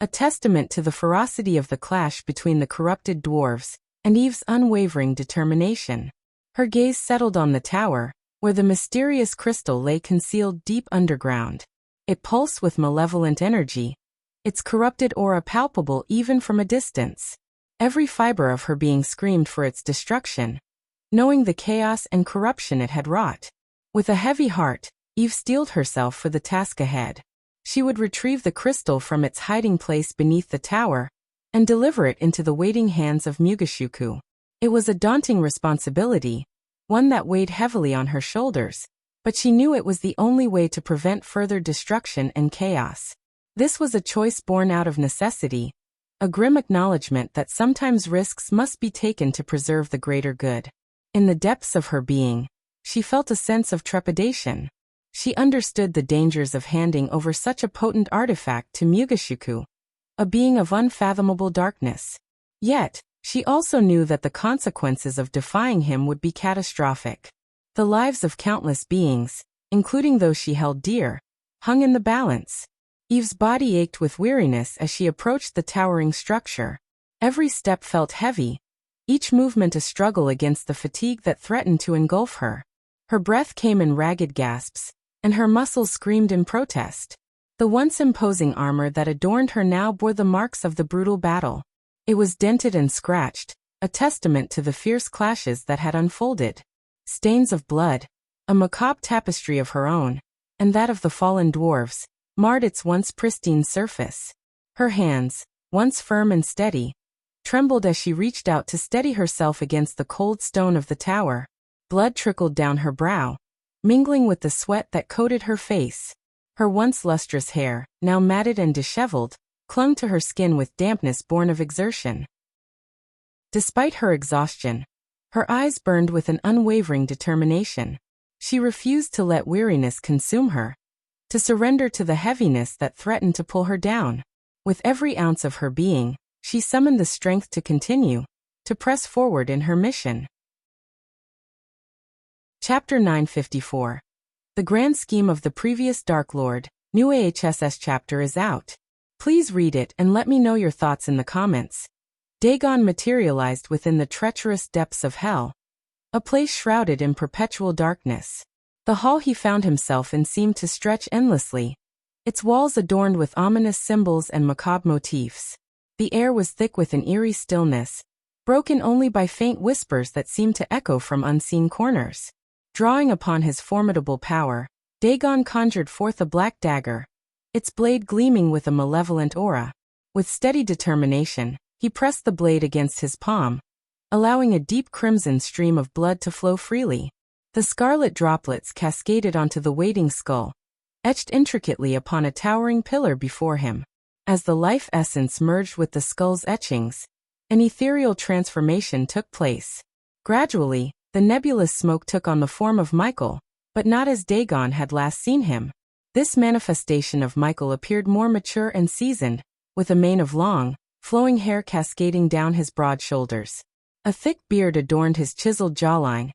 a testament to the ferocity of the clash between the corrupted dwarves and Eve's unwavering determination. Her gaze settled on the tower, where the mysterious crystal lay concealed deep underground. It pulsed with malevolent energy, its corrupted aura palpable even from a distance. Every fiber of her being screamed for its destruction, knowing the chaos and corruption it had wrought. With a heavy heart, Eve steeled herself for the task ahead. She would retrieve the crystal from its hiding place beneath the tower and deliver it into the waiting hands of Mugashuku. It was a daunting responsibility, one that weighed heavily on her shoulders, but she knew it was the only way to prevent further destruction and chaos. This was a choice born out of necessity, a grim acknowledgement that sometimes risks must be taken to preserve the greater good. In the depths of her being, she felt a sense of trepidation. She understood the dangers of handing over such a potent artifact to Mugashuku, a being of unfathomable darkness. Yet, she also knew that the consequences of defying him would be catastrophic. The lives of countless beings, including those she held dear, hung in the balance. Eve's body ached with weariness as she approached the towering structure. Every step felt heavy, each movement a struggle against the fatigue that threatened to engulf her. Her breath came in ragged gasps, and her muscles screamed in protest. The once imposing armor that adorned her now bore the marks of the brutal battle. It was dented and scratched, a testament to the fierce clashes that had unfolded. Stains of blood, a macabre tapestry of her own, and that of the fallen dwarves, marred its once pristine surface. Her hands, once firm and steady, trembled as she reached out to steady herself against the cold stone of the tower. Blood trickled down her brow, mingling with the sweat that coated her face. Her once lustrous hair, now matted and disheveled, clung to her skin with dampness born of exertion. Despite her exhaustion, her eyes burned with an unwavering determination. She refused to let weariness consume her, to surrender to the heaviness that threatened to pull her down. With every ounce of her being, she summoned the strength to continue, to press forward in her mission. Chapter 954. The Grand Scheme of the Previous Dark Lord, new AHSS chapter is out. Please read it and let me know your thoughts in the comments. Dagon materialized within the treacherous depths of hell, a place shrouded in perpetual darkness. The hall he found himself in seemed to stretch endlessly, its walls adorned with ominous symbols and macabre motifs. The air was thick with an eerie stillness, broken only by faint whispers that seemed to echo from unseen corners. Drawing upon his formidable power, Dagon conjured forth a black dagger, its blade gleaming with a malevolent aura. With steady determination, he pressed the blade against his palm, allowing a deep crimson stream of blood to flow freely. The scarlet droplets cascaded onto the waiting skull, etched intricately upon a towering pillar before him. As the life essence merged with the skull's etchings, an ethereal transformation took place. Gradually, the nebulous smoke took on the form of Michael, but not as Dagon had last seen him. This manifestation of Michael appeared more mature and seasoned, with a mane of long, flowing hair cascading down his broad shoulders. A thick beard adorned his chiseled jawline,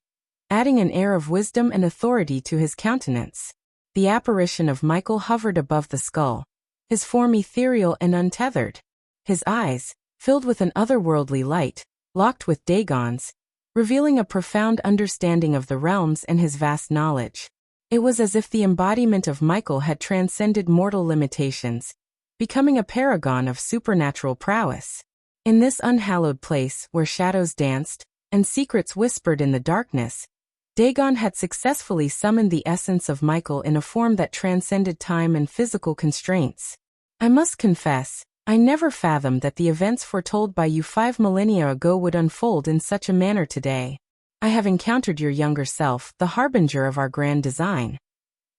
adding an air of wisdom and authority to his countenance. The apparition of Michael hovered above the skull, his form ethereal and untethered. His eyes, filled with an otherworldly light, locked with Dagon's, revealing a profound understanding of the realms and his vast knowledge. It was as if the embodiment of Michael had transcended mortal limitations, becoming a paragon of supernatural prowess. In this unhallowed place where shadows danced and secrets whispered in the darkness, Dagon had successfully summoned the essence of Michael in a form that transcended time and physical constraints. I must confess, I never fathomed that the events foretold by you 5 millennia ago would unfold in such a manner today. I have encountered your younger self, the harbinger of our grand design.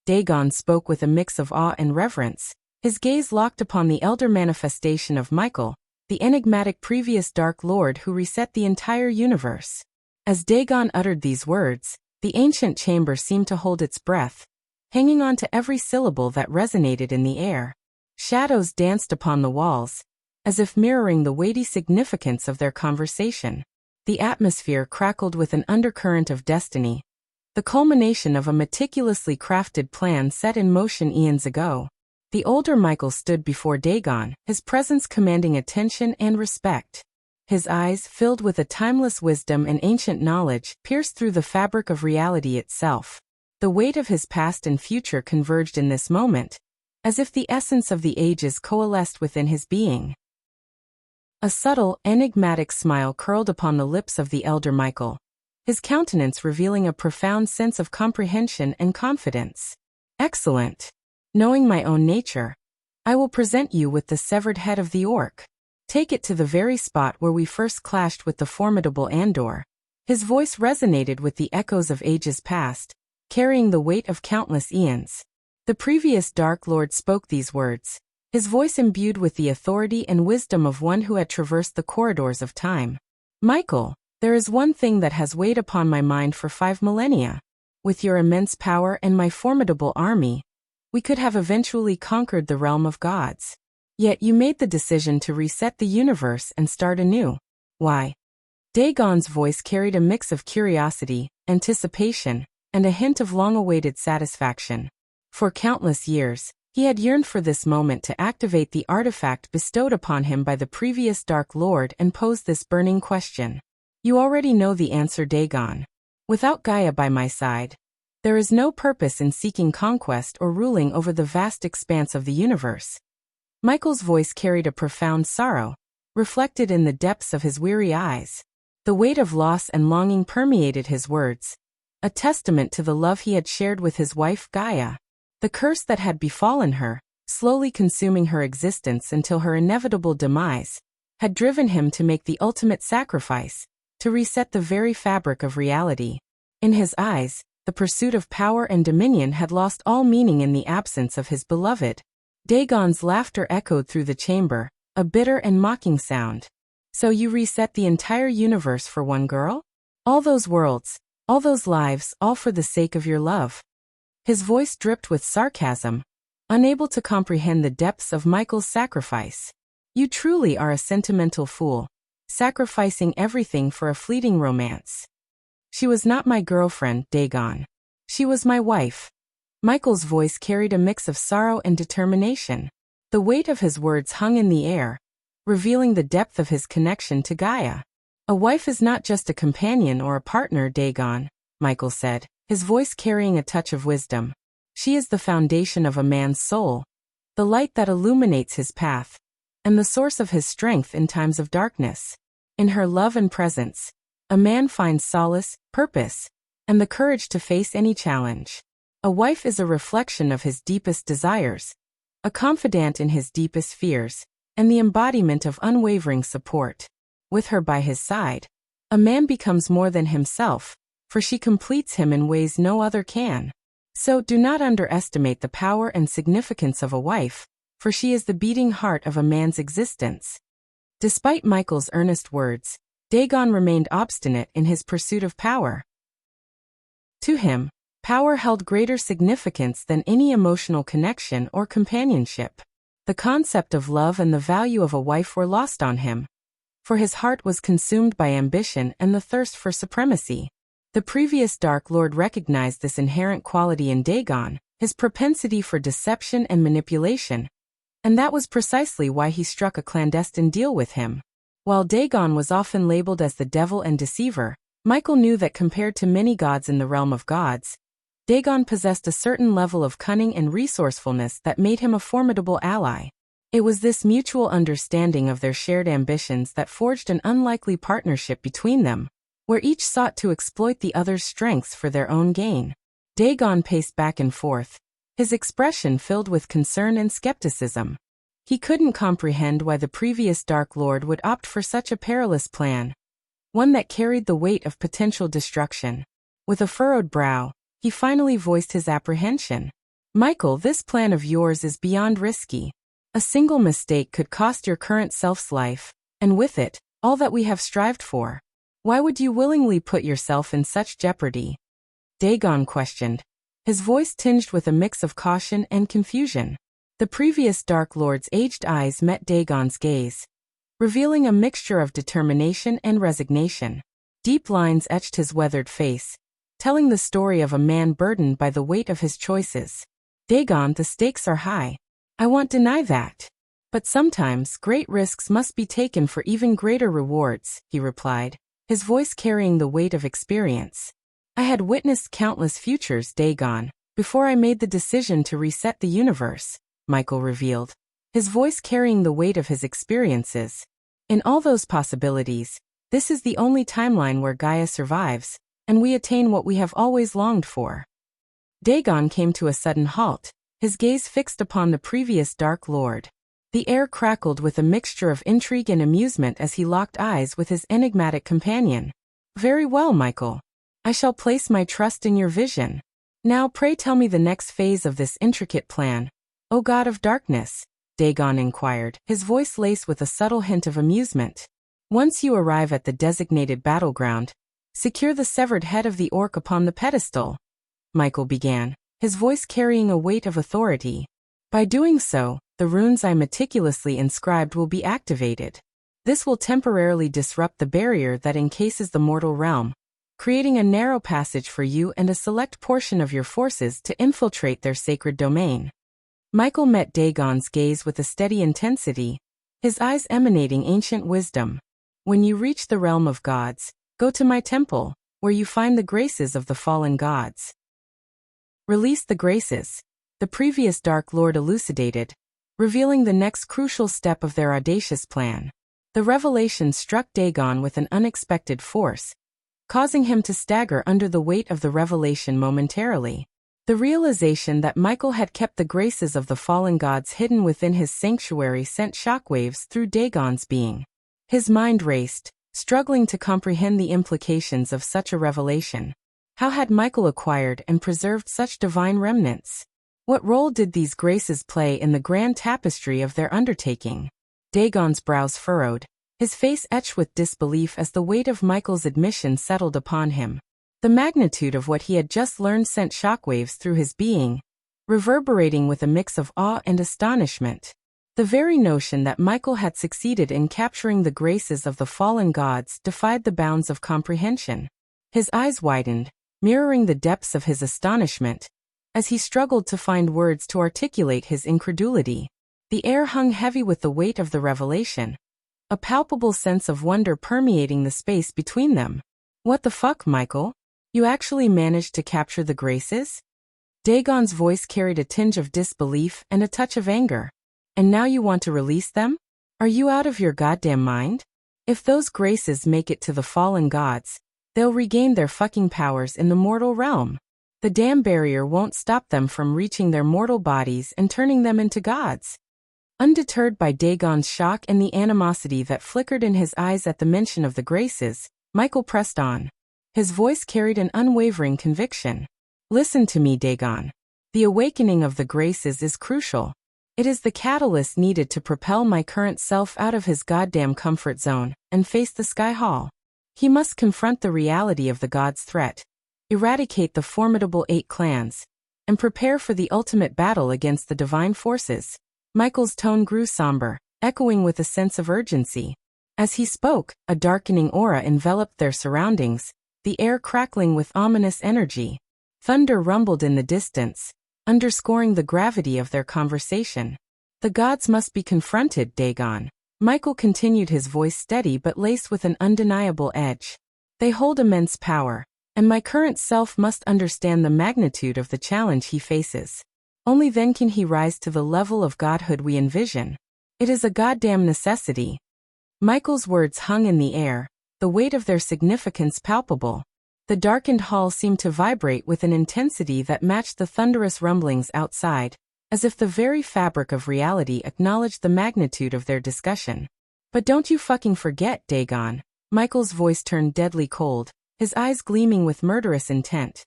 Dagon spoke with a mix of awe and reverence, his gaze locked upon the elder manifestation of Michael, the enigmatic previous Dark Lord who reset the entire universe. As Dagon uttered these words, the ancient chamber seemed to hold its breath, hanging on to every syllable that resonated in the air. Shadows danced upon the walls, as if mirroring the weighty significance of their conversation. The atmosphere crackled with an undercurrent of destiny, the culmination of a meticulously crafted plan set in motion eons ago. The older Michael stood before Dagon, his presence commanding attention and respect. His eyes, filled with a timeless wisdom and ancient knowledge, pierced through the fabric of reality itself. The weight of his past and future converged in this moment, as if the essence of the ages coalesced within his being. A subtle, enigmatic smile curled upon the lips of the elder Michael, his countenance revealing a profound sense of comprehension and confidence. Excellent. Knowing my own nature, I will present you with the severed head of the orc. Take it to the very spot where we first clashed with the formidable Andor. His voice resonated with the echoes of ages past, carrying the weight of countless eons. The previous Dark Lord spoke these words, his voice imbued with the authority and wisdom of one who had traversed the corridors of time. Michael, there is one thing that has weighed upon my mind for 5 millennia. With your immense power and my formidable army, we could have eventually conquered the realm of gods. Yet you made the decision to reset the universe and start anew. Why? Dagon's voice carried a mix of curiosity, anticipation, and a hint of long-awaited satisfaction. For countless years, he had yearned for this moment to activate the artifact bestowed upon him by the previous Dark Lord and pose this burning question. You already know the answer, Dagon. Without Gaia by my side, there is no purpose in seeking conquest or ruling over the vast expanse of the universe. Michael's voice carried a profound sorrow, reflected in the depths of his weary eyes. The weight of loss and longing permeated his words, a testament to the love he had shared with his wife Gaia. The curse that had befallen her, slowly consuming her existence until her inevitable demise, had driven him to make the ultimate sacrifice, to reset the very fabric of reality. In his eyes, the pursuit of power and dominion had lost all meaning in the absence of his beloved. Dagon's laughter echoed through the chamber, a bitter and mocking sound. So you reset the entire universe for one girl? All those worlds, all those lives, all for the sake of your love. His voice dripped with sarcasm, unable to comprehend the depths of Michael's sacrifice. You truly are a sentimental fool, sacrificing everything for a fleeting romance. She was not my girlfriend, Dagon. She was my wife. Michael's voice carried a mix of sorrow and determination. The weight of his words hung in the air, revealing the depth of his connection to Gaia. A wife is not just a companion or a partner, Dagon, Michael said, his voice carrying a touch of wisdom. She is the foundation of a man's soul, the light that illuminates his path, and the source of his strength in times of darkness. In her love and presence, a man finds solace, purpose, and the courage to face any challenge. A wife is a reflection of his deepest desires, a confidant in his deepest fears, and the embodiment of unwavering support. With her by his side, a man becomes more than himself, for she completes him in ways no other can. So do not underestimate the power and significance of a wife, for she is the beating heart of a man's existence. Despite Michael's earnest words, Dagon remained obstinate in his pursuit of power. To him, power held greater significance than any emotional connection or companionship. The concept of love and the value of a wife were lost on him, for his heart was consumed by ambition and the thirst for supremacy. The previous Dark Lord recognized this inherent quality in Dagon, his propensity for deception and manipulation, and that was precisely why he struck a clandestine deal with him. While Dagon was often labeled as the devil and deceiver, Michael knew that compared to many gods in the realm of gods, Dagon possessed a certain level of cunning and resourcefulness that made him a formidable ally. It was this mutual understanding of their shared ambitions that forged an unlikely partnership between them, where each sought to exploit the other's strengths for their own gain. Dagon paced back and forth, his expression filled with concern and skepticism. He couldn't comprehend why the previous Dark Lord would opt for such a perilous plan, one that carried the weight of potential destruction. With a furrowed brow, he finally voiced his apprehension. Michael, this plan of yours is beyond risky. A single mistake could cost your current self's life, and with it, all that we have strived for. Why would you willingly put yourself in such jeopardy? Dagon questioned, his voice tinged with a mix of caution and confusion. The previous Dark Lord's aged eyes met Dagon's gaze, revealing a mixture of determination and resignation. Deep lines etched his weathered face, telling the story of a man burdened by the weight of his choices. Dagon, the stakes are high. I won't deny that. But sometimes great risks must be taken for even greater rewards, he replied, his voice carrying the weight of experience. I had witnessed countless futures, Dagon, before I made the decision to reset the universe, Michael revealed, his voice carrying the weight of his experiences. In all those possibilities, this is the only timeline where Gaia survives, and we attain what we have always longed for. Dagon came to a sudden halt, his gaze fixed upon the previous Dark Lord. The air crackled with a mixture of intrigue and amusement as he locked eyes with his enigmatic companion. Very well, Michael. I shall place my trust in your vision. Now pray tell me the next phase of this intricate plan. O God of Darkness, Dagon inquired, his voice laced with a subtle hint of amusement. Once you arrive at the designated battleground, secure the severed head of the orc upon the pedestal, Michael began, his voice carrying a weight of authority. By doing so, the runes I meticulously inscribed will be activated. This will temporarily disrupt the barrier that encases the mortal realm, creating a narrow passage for you and a select portion of your forces to infiltrate their sacred domain. Michael met Dagon's gaze with a steady intensity, his eyes emanating ancient wisdom. When you reach the realm of gods, go to my temple, where you find the graces of the fallen gods. Release the graces, the previous Dark Lord elucidated, revealing the next crucial step of their audacious plan. The revelation struck Dagon with an unexpected force, causing him to stagger under the weight of the revelation momentarily. The realization that Michael had kept the graces of the fallen gods hidden within his sanctuary sent shockwaves through Dagon's being. His mind raced, struggling to comprehend the implications of such a revelation. How had Michael acquired and preserved such divine remnants? What role did these graces play in the grand tapestry of their undertaking? Dagon's brows furrowed, his face etched with disbelief as the weight of Michael's admission settled upon him. The magnitude of what he had just learned sent shockwaves through his being, reverberating with a mix of awe and astonishment. The very notion that Michael had succeeded in capturing the graces of the fallen gods defied the bounds of comprehension. His eyes widened, mirroring the depths of his astonishment, as he struggled to find words to articulate his incredulity. The air hung heavy with the weight of the revelation, a palpable sense of wonder permeating the space between them. What the fuck, Michael? You actually managed to capture the graces? Dagon's voice carried a tinge of disbelief and a touch of anger. And now you want to release them? Are you out of your goddamn mind? If those graces make it to the fallen gods, they'll regain their fucking powers in the mortal realm. The damn barrier won't stop them from reaching their mortal bodies and turning them into gods. Undeterred by Dagon's shock and the animosity that flickered in his eyes at the mention of the graces, Michael pressed on. His voice carried an unwavering conviction. Listen to me, Dagon. The awakening of the graces is crucial. It is the catalyst needed to propel my current self out of his goddamn comfort zone and face the Sky Hall. He must confront the reality of the gods' threat, eradicate the formidable 8 clans, and prepare for the ultimate battle against the divine forces. Michael's tone grew somber, echoing with a sense of urgency. As he spoke, a darkening aura enveloped their surroundings, the air crackling with ominous energy. Thunder rumbled in the distance, underscoring the gravity of their conversation. The gods must be confronted, Dagon. Michael continued, his voice steady but laced with an undeniable edge. They hold immense power, and my current self must understand the magnitude of the challenge he faces. Only then can he rise to the level of godhood we envision. It is a goddamn necessity. Michael's words hung in the air, the weight of their significance palpable. The darkened hall seemed to vibrate with an intensity that matched the thunderous rumblings outside, as if the very fabric of reality acknowledged the magnitude of their discussion. "But don't you fucking forget, Dagon." Michael's voice turned deadly cold, his eyes gleaming with murderous intent.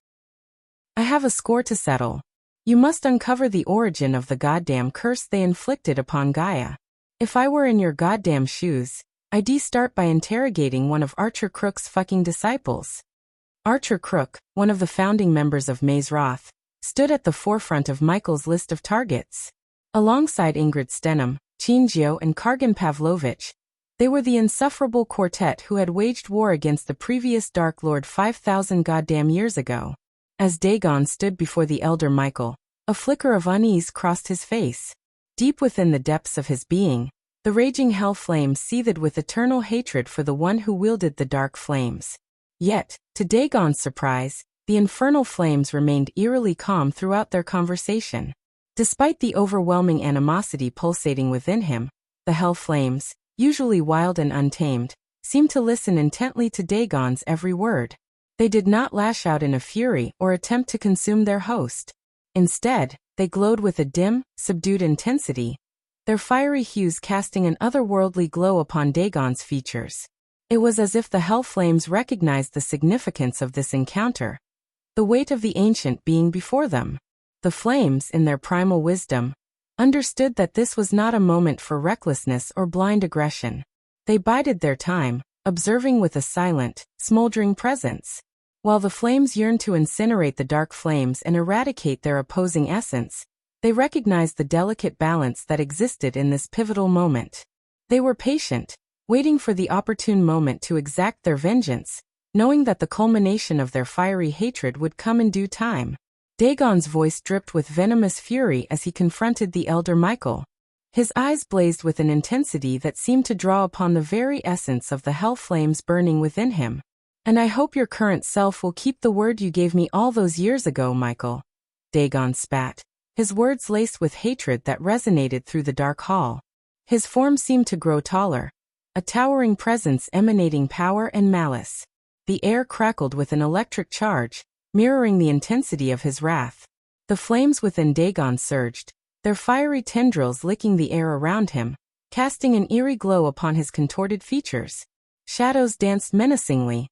"I have a score to settle. You must uncover the origin of the goddamn curse they inflicted upon Gaia. If I were in your goddamn shoes, I'd start by interrogating one of Archer Crook's fucking disciples." Archer Crook, one of the founding members of Maze Roth, stood at the forefront of Michael's list of targets. Alongside Ingrid Stenham, Chinjio and Kargan Pavlovich, they were the insufferable quartet who had waged war against the previous Dark Lord 5,000 goddamn years ago. As Dagon stood before the elder Michael, a flicker of unease crossed his face. Deep within the depths of his being, the raging hell flame seethed with eternal hatred for the one who wielded the dark flames. Yet, to Dagon's surprise, the infernal flames remained eerily calm throughout their conversation. Despite the overwhelming animosity pulsating within him, the hell flames, usually wild and untamed, seemed to listen intently to Dagon's every word. They did not lash out in a fury or attempt to consume their host. Instead, they glowed with a dim, subdued intensity, their fiery hues casting an otherworldly glow upon Dagon's features. It was as if the hell flames recognized the significance of this encounter, the weight of the ancient being before them. The flames, in their primal wisdom, understood that this was not a moment for recklessness or blind aggression. They bided their time, observing with a silent, smoldering presence. While the flames yearned to incinerate the dark flames and eradicate their opposing essence, they recognized the delicate balance that existed in this pivotal moment. They were patient, waiting for the opportune moment to exact their vengeance, knowing that the culmination of their fiery hatred would come in due time. Dagon's voice dripped with venomous fury as he confronted the elder Michael. His eyes blazed with an intensity that seemed to draw upon the very essence of the hell flames burning within him. "And I hope your current self will keep the word you gave me all those years ago, Michael." Dagon spat, his words laced with hatred that resonated through the dark hall. His form seemed to grow taller, a towering presence emanating power and malice. The air crackled with an electric charge, mirroring the intensity of his wrath. The flames within Dagon surged, their fiery tendrils licking the air around him, casting an eerie glow upon his contorted features. Shadows danced menacingly,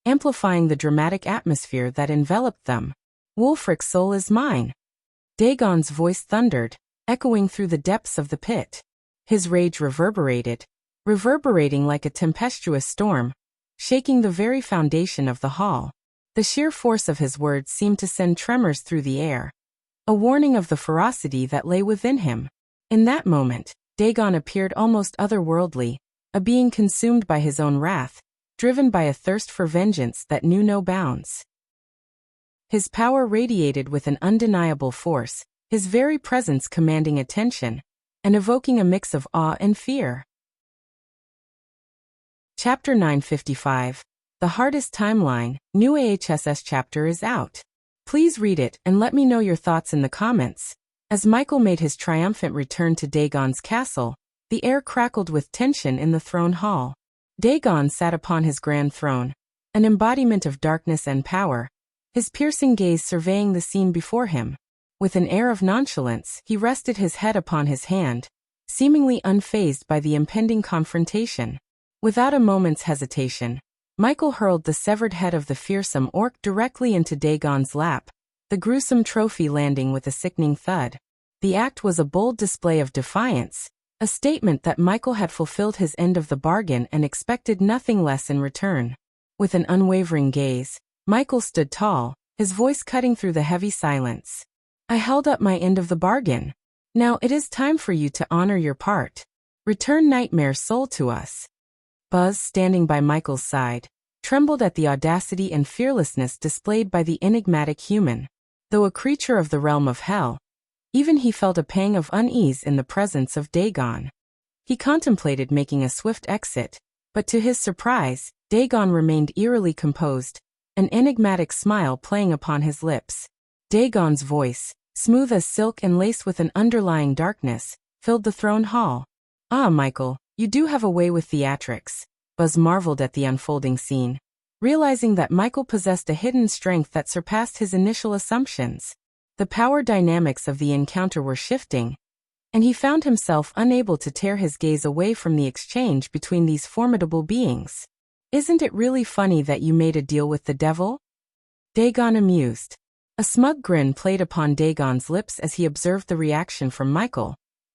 amplifying the dramatic atmosphere that enveloped them. "Wulfric's soul is mine." Dagon's voice thundered, echoing through the depths of the pit. His rage reverberating like a tempestuous storm, shaking the very foundation of the hall. The sheer force of his words seemed to send tremors through the air, a warning of the ferocity that lay within him. In that moment, Dagon appeared almost otherworldly, a being consumed by his own wrath, driven by a thirst for vengeance that knew no bounds. His power radiated with an undeniable force, his very presence commanding attention, and evoking a mix of awe and fear. Chapter 955. The Hardest Timeline, new AHSS chapter is out. Please read it and let me know your thoughts in the comments. As Michael made his triumphant return to Dagon's castle, the air crackled with tension in the throne hall. Dagon sat upon his grand throne, an embodiment of darkness and power, his piercing gaze surveying the scene before him. With an air of nonchalance, he rested his head upon his hand, seemingly unfazed by the impending confrontation. Without a moment's hesitation, Michael hurled the severed head of the fearsome orc directly into Dagon's lap, the gruesome trophy landing with a sickening thud. The act was a bold display of defiance, a statement that Michael had fulfilled his end of the bargain and expected nothing less in return. With an unwavering gaze, Michael stood tall, his voice cutting through the heavy silence. "I held up my end of the bargain. Now it is time for you to honor your part. Return Nightmare's soul to us." Buzz, standing by Michael's side, trembled at the audacity and fearlessness displayed by the enigmatic human. Though a creature of the realm of hell, even he felt a pang of unease in the presence of Dagon. He contemplated making a swift exit, but to his surprise, Dagon remained eerily composed, an enigmatic smile playing upon his lips. Dagon's voice, smooth as silk and laced with an underlying darkness, filled the throne hall. "Ah, Michael, you do have a way with theatrics. Buzz marveled at the unfolding scene, realizing that Michael possessed a hidden strength that surpassed his initial assumptions. The power dynamics of the encounter were shifting, and he found himself unable to tear his gaze away from the exchange between these formidable beings. "Isn't it really funny that you made a deal with the devil?" Dagon amused. A smug grin played upon Dagon's lips as he observed the reaction from Michael,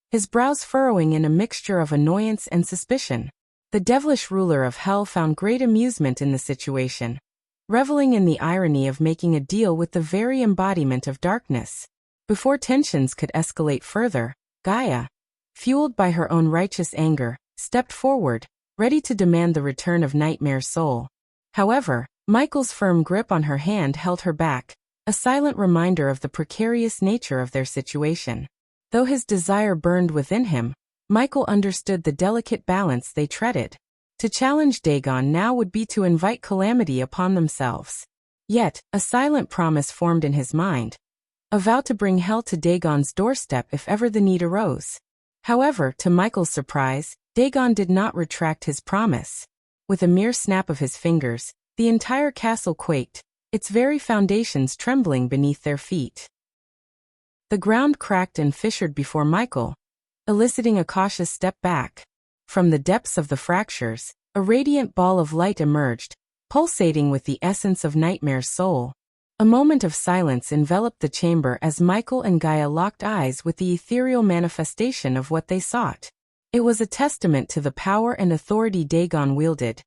his brows furrowing in a mixture of annoyance and suspicion. The devilish ruler of hell found great amusement in the situation, reveling in the irony of making a deal with the very embodiment of darkness. Before tensions could escalate further, Gaia, fueled by her own righteous anger, stepped forward, ready to demand the return of Nightmare's soul. However, Michael's firm grip on her hand held her back, a silent reminder of the precarious nature of their situation. Though his desire burned within him, Michael understood the delicate balance they treaded. To challenge Dagon now would be to invite calamity upon themselves. Yet, a silent promise formed in his mind, a vow to bring hell to Dagon's doorstep if ever the need arose. However, to Michael's surprise, Dagon did not retract his promise. With a mere snap of his fingers, the entire castle quaked, its very foundations trembling beneath their feet. The ground cracked and fissured before Michael, eliciting a cautious step back. From the depths of the fractures, a radiant ball of light emerged, pulsating with the essence of Nightmare's soul. A moment of silence enveloped the chamber as Michael and Gaia locked eyes with the ethereal manifestation of what they sought. It was a testament to the power and authority Dagon wielded,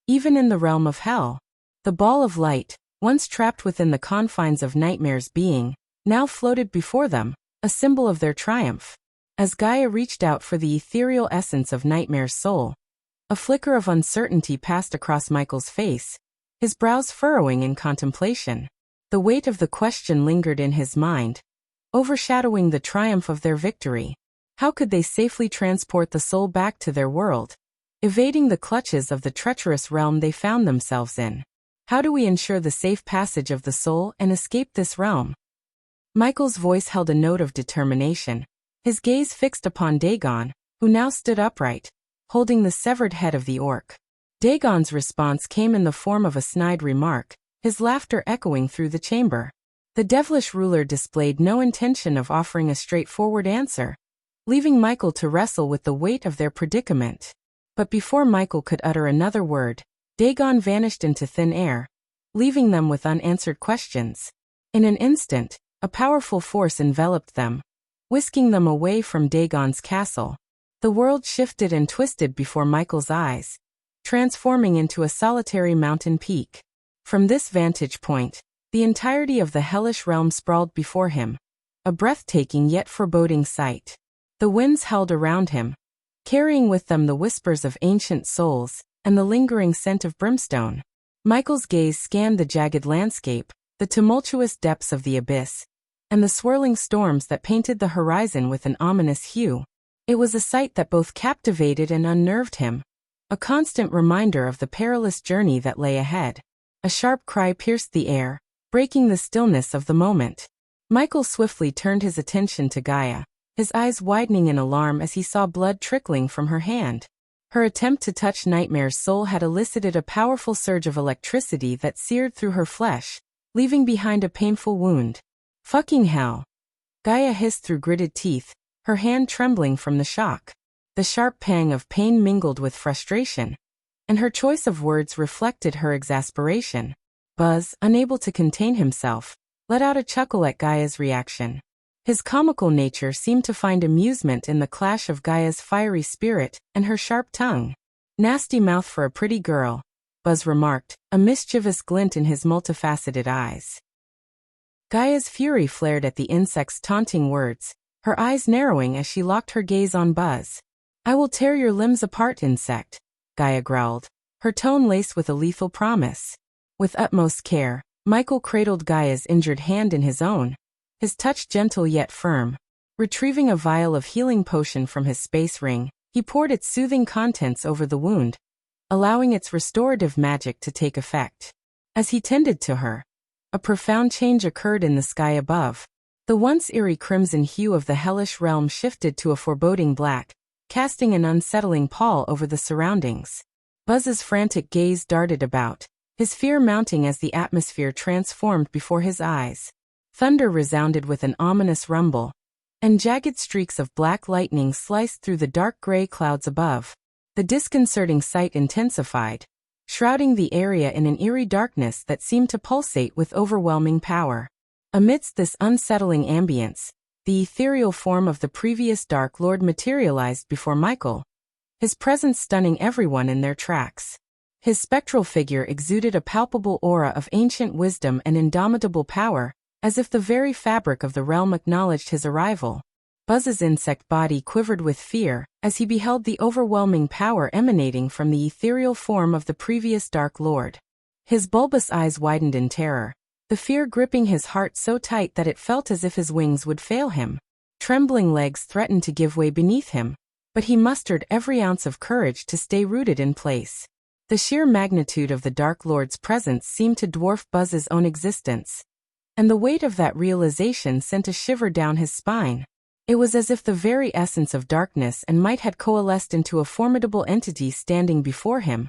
even in the realm of hell. The ball of light, once trapped within the confines of Nightmare's being, now floated before them, a symbol of their triumph. As Gaia reached out for the ethereal essence of Nightmare's soul, a flicker of uncertainty passed across Michael's face, his brows furrowing in contemplation. The weight of the question lingered in his mind, overshadowing the triumph of their victory. How could they safely transport the soul back to their world, evading the clutches of the treacherous realm they found themselves in? How do we ensure the safe passage of the soul and escape this realm? Michael's voice held a note of determination, his gaze fixed upon Dagon, who now stood upright, holding the severed head of the orc. Dagon's response came in the form of a snide remark, his laughter echoing through the chamber. The devilish ruler displayed no intention of offering a straightforward answer, leaving Michael to wrestle with the weight of their predicament. But before Michael could utter another word, Dagon vanished into thin air, leaving them with unanswered questions. In an instant, a powerful force enveloped them, whisking them away from Dagon's castle. The world shifted and twisted before Michael's eyes, transforming into a solitary mountain peak. From this vantage point, the entirety of the hellish realm sprawled before him, a breathtaking yet foreboding sight. The winds howled around him, carrying with them the whispers of ancient souls and the lingering scent of brimstone. Michael's gaze scanned the jagged landscape, the tumultuous depths of the abyss, and the swirling storms that painted the horizon with an ominous hue. It was a sight that both captivated and unnerved him, a constant reminder of the perilous journey that lay ahead. A sharp cry pierced the air, breaking the stillness of the moment. Michael swiftly turned his attention to Gaia, his eyes widening in alarm as he saw blood trickling from her hand. Her attempt to touch Nightmare's soul had elicited a powerful surge of electricity that seared through her flesh, leaving behind a painful wound. "Fucking hell!" Gaia hissed through gritted teeth, her hand trembling from the shock. The sharp pang of pain mingled with frustration, and her choice of words reflected her exasperation. Buzz, unable to contain himself, let out a chuckle at Gaia's reaction. His comical nature seemed to find amusement in the clash of Gaia's fiery spirit and her sharp tongue. "Nasty mouth for a pretty girl," Buzz remarked, a mischievous glint in his multifaceted eyes. Gaia's fury flared at the insect's taunting words, her eyes narrowing as she locked her gaze on Buzz. "I will tear your limbs apart, insect," Gaia growled, her tone laced with a lethal promise. With utmost care, Michael cradled Gaia's injured hand in his own, his touch gentle yet firm. Retrieving a vial of healing potion from his space ring, he poured its soothing contents over the wound, allowing its restorative magic to take effect. As he tended to her, a profound change occurred in the sky above. The once eerie crimson hue of the hellish realm shifted to a foreboding black, casting an unsettling pall over the surroundings. Buzz's frantic gaze darted about, his fear mounting as the atmosphere transformed before his eyes. Thunder resounded with an ominous rumble, and jagged streaks of black lightning sliced through the dark gray clouds above. The disconcerting sight intensified, shrouding the area in an eerie darkness that seemed to pulsate with overwhelming power. Amidst this unsettling ambience, the ethereal form of the previous Dark Lord materialized before Michael, his presence stunning everyone in their tracks. His spectral figure exuded a palpable aura of ancient wisdom and indomitable power, as if the very fabric of the realm acknowledged his arrival. Buzz's insect body quivered with fear as he beheld the overwhelming power emanating from the ethereal form of the previous Dark Lord. His bulbous eyes widened in terror, the fear gripping his heart so tight that it felt as if his wings would fail him. Trembling legs threatened to give way beneath him, but he mustered every ounce of courage to stay rooted in place. The sheer magnitude of the Dark Lord's presence seemed to dwarf Buzz's own existence, and the weight of that realization sent a shiver down his spine. It was as if the very essence of darkness and might had coalesced into a formidable entity standing before him,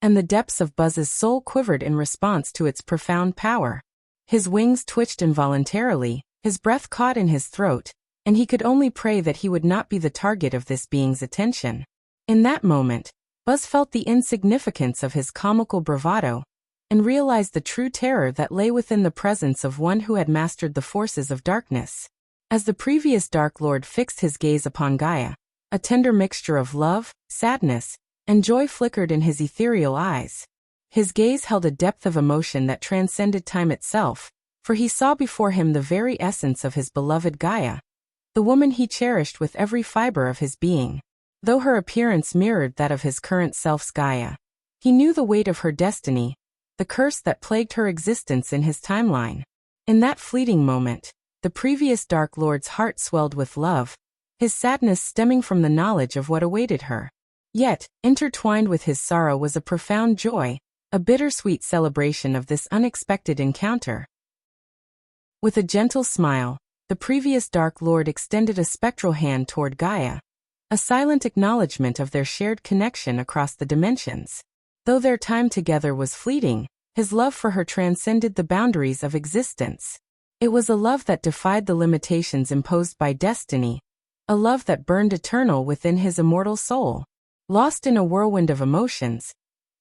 and the depths of Buzz's soul quivered in response to its profound power. His wings twitched involuntarily, his breath caught in his throat, and he could only pray that he would not be the target of this being's attention. In that moment, Buzz felt the insignificance of his comical bravado, and realized the true terror that lay within the presence of one who had mastered the forces of darkness. As the previous Dark Lord fixed his gaze upon Gaia, a tender mixture of love, sadness, and joy flickered in his ethereal eyes. His gaze held a depth of emotion that transcended time itself, for he saw before him the very essence of his beloved Gaia, the woman he cherished with every fiber of his being. Though her appearance mirrored that of his current self's Gaia, he knew the weight of her destiny, the curse that plagued her existence in his timeline. In that fleeting moment, the previous Dark Lord's heart swelled with love, his sadness stemming from the knowledge of what awaited her. Yet, intertwined with his sorrow was a profound joy, a bittersweet celebration of this unexpected encounter. With a gentle smile, the previous Dark Lord extended a spectral hand toward Gaia, a silent acknowledgement of their shared connection across the dimensions. Though their time together was fleeting, his love for her transcended the boundaries of existence. It was a love that defied the limitations imposed by destiny, a love that burned eternal within his immortal soul. Lost in a whirlwind of emotions,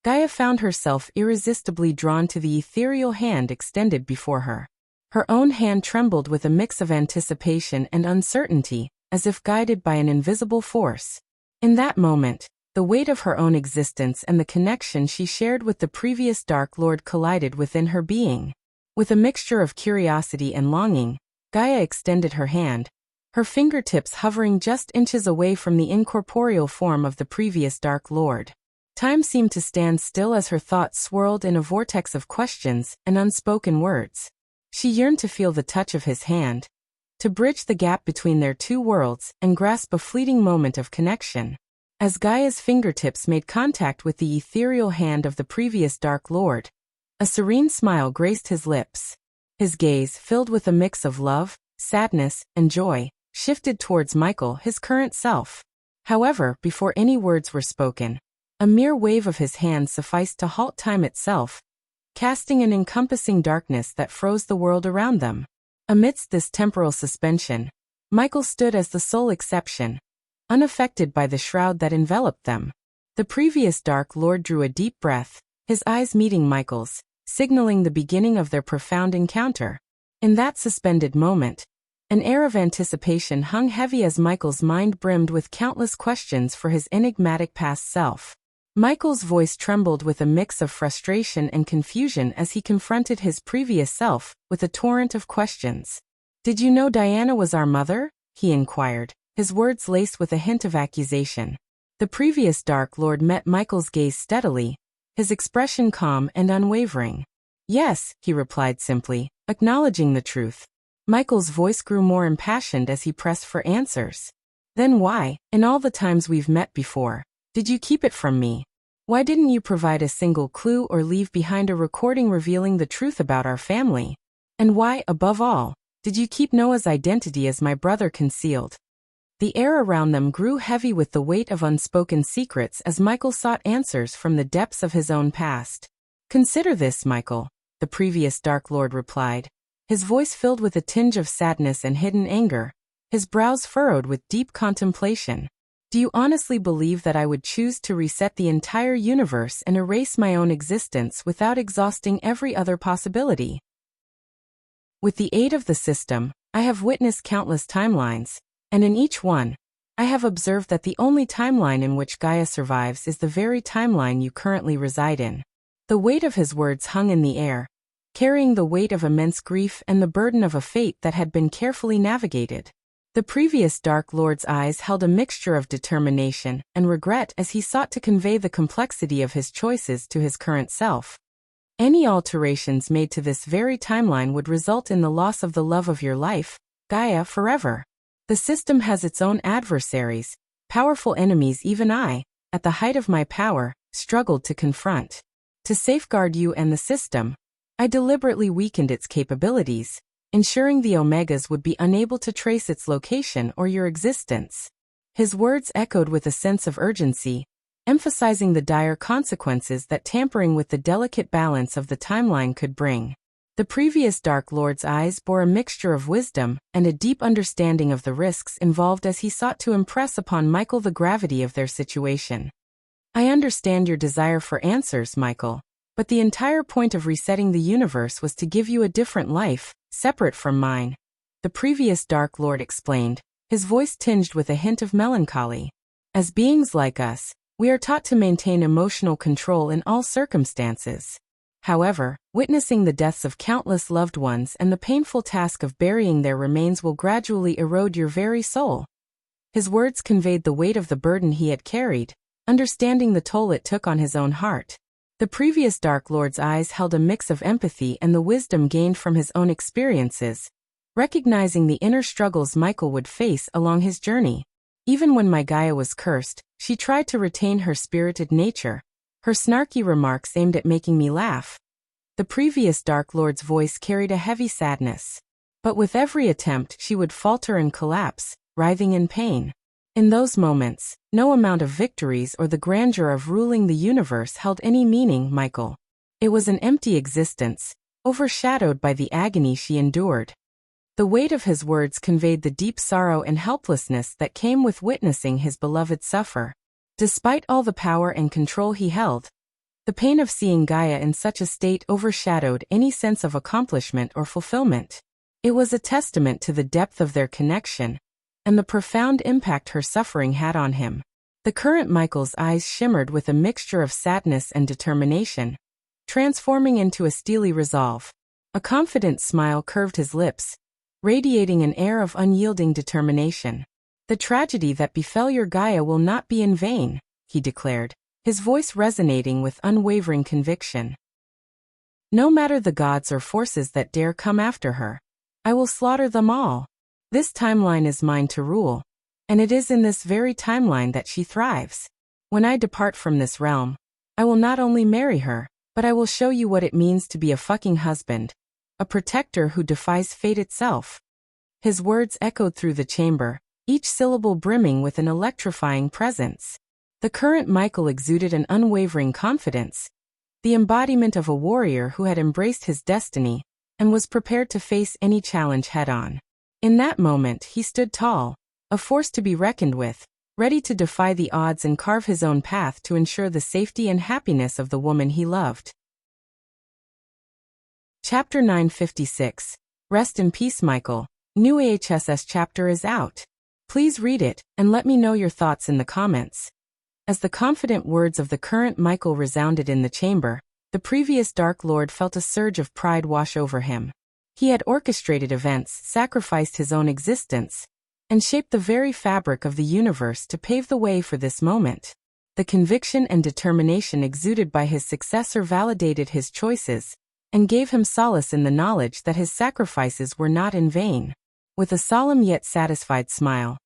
Gaia found herself irresistibly drawn to the ethereal hand extended before her. Her own hand trembled with a mix of anticipation and uncertainty, as if guided by an invisible force. In that moment, the weight of her own existence and the connection she shared with the previous Dark Lord collided within her being. With a mixture of curiosity and longing, Gaia extended her hand, her fingertips hovering just inches away from the incorporeal form of the previous Dark Lord. Time seemed to stand still as her thoughts swirled in a vortex of questions and unspoken words. She yearned to feel the touch of his hand, to bridge the gap between their two worlds and grasp a fleeting moment of connection. As Gaia's fingertips made contact with the ethereal hand of the previous Dark Lord, a serene smile graced his lips. His gaze, filled with a mix of love, sadness, and joy, shifted towards Michael, his current self. However, before any words were spoken, a mere wave of his hand sufficed to halt time itself, casting an encompassing darkness that froze the world around them. Amidst this temporal suspension, Michael stood as the sole exception, unaffected by the shroud that enveloped them. The previous Dark Lord drew a deep breath, his eyes meeting Michael's, signaling the beginning of their profound encounter. In that suspended moment, an air of anticipation hung heavy as Michael's mind brimmed with countless questions for his enigmatic past self. Michael's voice trembled with a mix of frustration and confusion as he confronted his previous self with a torrent of questions. "Did you know Diana was our mother?" he inquired, his words laced with a hint of accusation. The previous Dark Lord met Michael's gaze steadily, his expression calm and unwavering. "Yes," he replied simply, acknowledging the truth. Michael's voice grew more impassioned as he pressed for answers. "Then why, in all the times we've met before, did you keep it from me? Why didn't you provide a single clue or leave behind a recording revealing the truth about our family? And why, above all, did you keep Noah's identity as my brother concealed?" The air around them grew heavy with the weight of unspoken secrets as Michael sought answers from the depths of his own past. "Consider this, Michael," the previous Dark Lord replied, his voice filled with a tinge of sadness and hidden anger, his brows furrowed with deep contemplation. "Do you honestly believe that I would choose to reset the entire universe and erase my own existence without exhausting every other possibility? With the aid of the system, I have witnessed countless timelines, and in each one, I have observed that the only timeline in which Gaia survives is the very timeline you currently reside in." The weight of his words hung in the air, carrying the weight of immense grief and the burden of a fate that had been carefully navigated. The previous Dark Lord's eyes held a mixture of determination and regret as he sought to convey the complexity of his choices to his current self. Any alterations made to this very timeline would result in the loss of the love of your life, Gaia, forever. The system has its own adversaries, powerful enemies even I, at the height of my power, struggled to confront. To safeguard you and the system, I deliberately weakened its capabilities, ensuring the Omegas would be unable to trace its location or your existence. His words echoed with a sense of urgency, emphasizing the dire consequences that tampering with the delicate balance of the timeline could bring. The previous Dark Lord's eyes bore a mixture of wisdom and a deep understanding of the risks involved as he sought to impress upon Michael the gravity of their situation. "I understand your desire for answers, Michael, but the entire point of resetting the universe was to give you a different life, separate from mine," the previous Dark Lord explained, his voice tinged with a hint of melancholy. "As beings like us, we are taught to maintain emotional control in all circumstances. However, witnessing the deaths of countless loved ones and the painful task of burying their remains will gradually erode your very soul." His words conveyed the weight of the burden he had carried, understanding the toll it took on his own heart. The previous Dark Lord's eyes held a mix of empathy and the wisdom gained from his own experiences, recognizing the inner struggles Michael would face along his journey. "Even when my Gaia was cursed, she tried to retain her spirited nature. Her snarky remarks aimed at making me laugh." The previous Dark Lord's voice carried a heavy sadness. "But with every attempt she would falter and collapse, writhing in pain. In those moments, no amount of victories or the grandeur of ruling the universe held any meaning, Michael. It was an empty existence, overshadowed by the agony she endured." The weight of his words conveyed the deep sorrow and helplessness that came with witnessing his beloved suffer. Despite all the power and control he held, the pain of seeing Gaia in such a state overshadowed any sense of accomplishment or fulfillment. It was a testament to the depth of their connection and the profound impact her suffering had on him. The current Michael's eyes shimmered with a mixture of sadness and determination, transforming into a steely resolve. A confident smile curved his lips, radiating an air of unyielding determination. "The tragedy that befell your Gaia will not be in vain," he declared, his voice resonating with unwavering conviction. "No matter the gods or forces that dare come after her, I will slaughter them all. This timeline is mine to rule, and it is in this very timeline that she thrives. When I depart from this realm, I will not only marry her, but I will show you what it means to be a fucking husband, a protector who defies fate itself." His words echoed through the chamber, each syllable brimming with an electrifying presence. The current Michael exuded an unwavering confidence, the embodiment of a warrior who had embraced his destiny and was prepared to face any challenge head-on. In that moment he stood tall, a force to be reckoned with, ready to defy the odds and carve his own path to ensure the safety and happiness of the woman he loved. Chapter 956. Rest in peace, Michael. New AHSS chapter is out. Please read it, and let me know your thoughts in the comments. As the confident words of the current Michael resounded in the chamber, the previous Dark Lord felt a surge of pride wash over him. He had orchestrated events, sacrificed his own existence, and shaped the very fabric of the universe to pave the way for this moment. The conviction and determination exuded by his successor validated his choices, and gave him solace in the knowledge that his sacrifices were not in vain. With a solemn yet satisfied smile,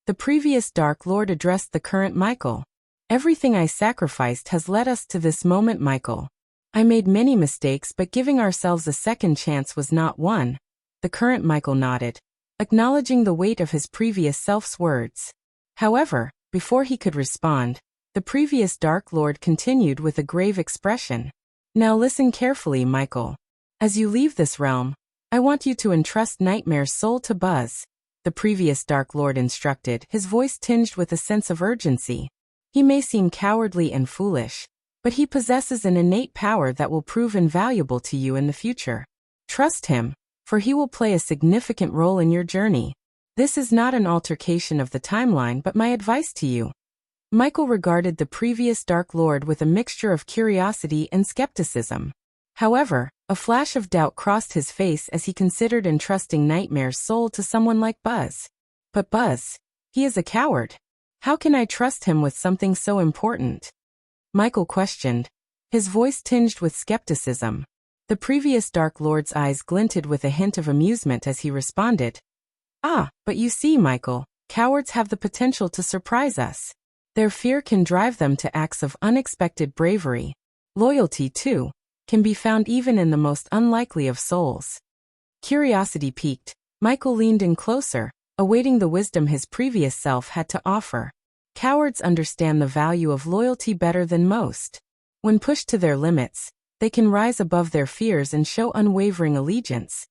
the previous Dark Lord addressed the current Michael. "Everything I sacrificed has led us to this moment, Michael. I made many mistakes, but giving ourselves a second chance was not one." The current Michael nodded, acknowledging the weight of his previous self's words. However, before he could respond, the previous Dark Lord continued with a grave expression. Now listen carefully, Michael. As you leave this realm, I want you to entrust Nightmare's soul to Buzz, the previous Dark Lord instructed, his voice tinged with a sense of urgency. He may seem cowardly and foolish, but he possesses an innate power that will prove invaluable to you in the future. Trust him, for he will play a significant role in your journey. This is not an altercation of the timeline but my advice to you. Michael regarded the previous Dark Lord with a mixture of curiosity and skepticism. However, a flash of doubt crossed his face as he considered entrusting Nightmare's soul to someone like Buzz. But Buzz, he is a coward. How can I trust him with something so important? Michael questioned, his voice tinged with skepticism. The previous Dark Lord's eyes glinted with a hint of amusement as he responded. Ah, but you see, Michael, cowards have the potential to surprise us. Their fear can drive them to acts of unexpected bravery. Loyalty, too, can be found even in the most unlikely of souls. Curiosity piqued, Michael leaned in closer, awaiting the wisdom his previous self had to offer. Cowards understand the value of loyalty better than most. When pushed to their limits, they can rise above their fears and show unwavering allegiance.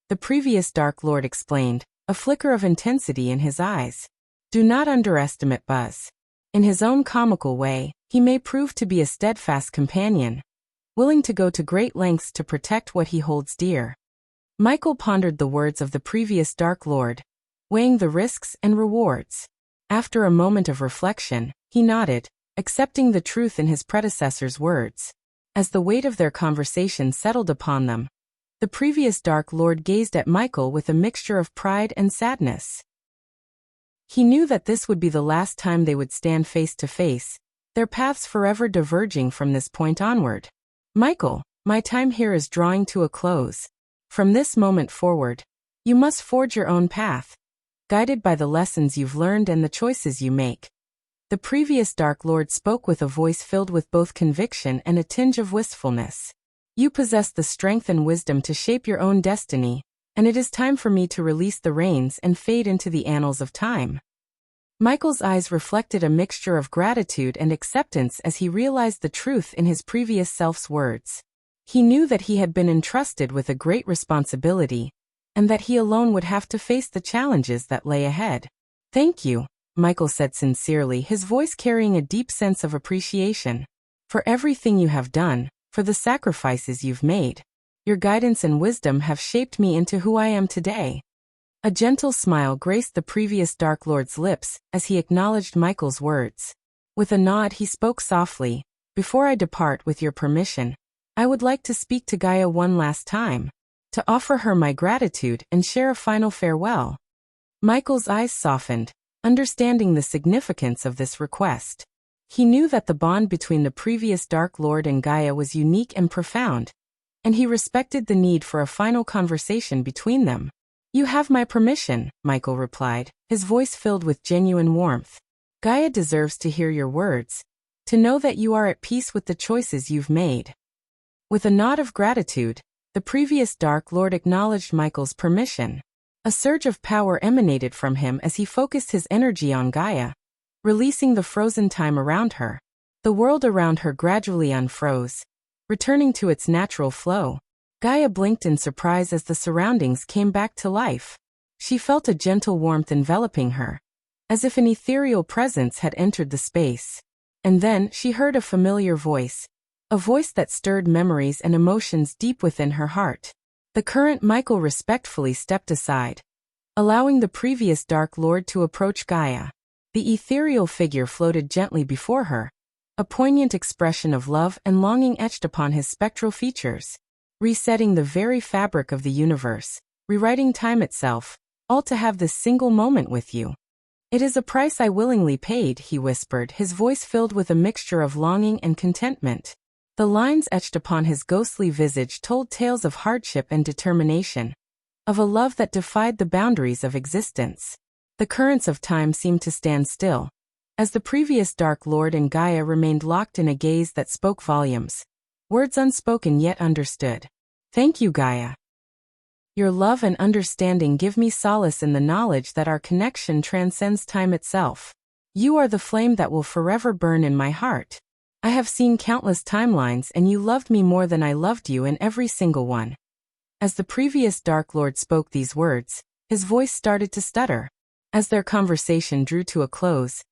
The previous Dark Lord explained, a flicker of intensity in his eyes. Do not underestimate Buzz. In his own comical way, he may prove to be a steadfast companion, willing to go to great lengths to protect what he holds dear. Michael pondered the words of the previous Dark Lord, weighing the risks and rewards. After a moment of reflection, he nodded, accepting the truth in his predecessor's words. As the weight of their conversation settled upon them, the previous Dark Lord gazed at Michael with a mixture of pride and sadness. He knew that this would be the last time they would stand face to face, their paths forever diverging from this point onward. Michael, my time here is drawing to a close. From this moment forward, you must forge your own path, guided by the lessons you've learned and the choices you make. The previous Dark Lord spoke with a voice filled with both conviction and a tinge of wistfulness. You possess the strength and wisdom to shape your own destiny, and it is time for me to release the reins and fade into the annals of time. Michael's eyes reflected a mixture of gratitude and acceptance as he realized the truth in his previous self's words. He knew that he had been entrusted with a great responsibility, and that he alone would have to face the challenges that lay ahead. Thank you, Michael said sincerely, his voice carrying a deep sense of appreciation. For everything you have done, for the sacrifices you've made. Your guidance and wisdom have shaped me into who I am today. A gentle smile graced the previous Dark Lord's lips as he acknowledged Michael's words. With a nod he spoke softly, before I depart with your permission, I would like to speak to Gaia one last time, to offer her my gratitude and share a final farewell. Michael's eyes softened, understanding the significance of this request. He knew that the bond between the previous Dark Lord and Gaia was unique and profound, and he respected the need for a final conversation between them. You have my permission, Michael replied, his voice filled with genuine warmth. Gaia deserves to hear your words, to know that you are at peace with the choices you've made. With a nod of gratitude, the previous Dark Lord acknowledged Michael's permission. A surge of power emanated from him as he focused his energy on Gaia, releasing the frozen time around her. The world around her gradually unfroze, returning to its natural flow. Gaia blinked in surprise as the surroundings came back to life. She felt a gentle warmth enveloping her, as if an ethereal presence had entered the space. And then she heard a familiar voice, a voice that stirred memories and emotions deep within her heart. The current Michael respectfully stepped aside, allowing the previous Dark Lord to approach Gaia. The ethereal figure floated gently before her, a poignant expression of love and longing etched upon his spectral features. Resetting the very fabric of the universe, rewriting time itself, all to have this single moment with you. It is a price I willingly paid, he whispered, his voice filled with a mixture of longing and contentment. The lines etched upon his ghostly visage told tales of hardship and determination, of a love that defied the boundaries of existence. The currents of time seemed to stand still, as the previous Dark Lord and Gaia remained locked in a gaze that spoke volumes. Words unspoken yet understood. Thank you, Gaia. Your love and understanding give me solace in the knowledge that our connection transcends time itself. You are the flame that will forever burn in my heart. I have seen countless timelines and you loved me more than I loved you in every single one. As the previous Dark Lord spoke these words, his voice started to stutter. As their conversation drew to a close,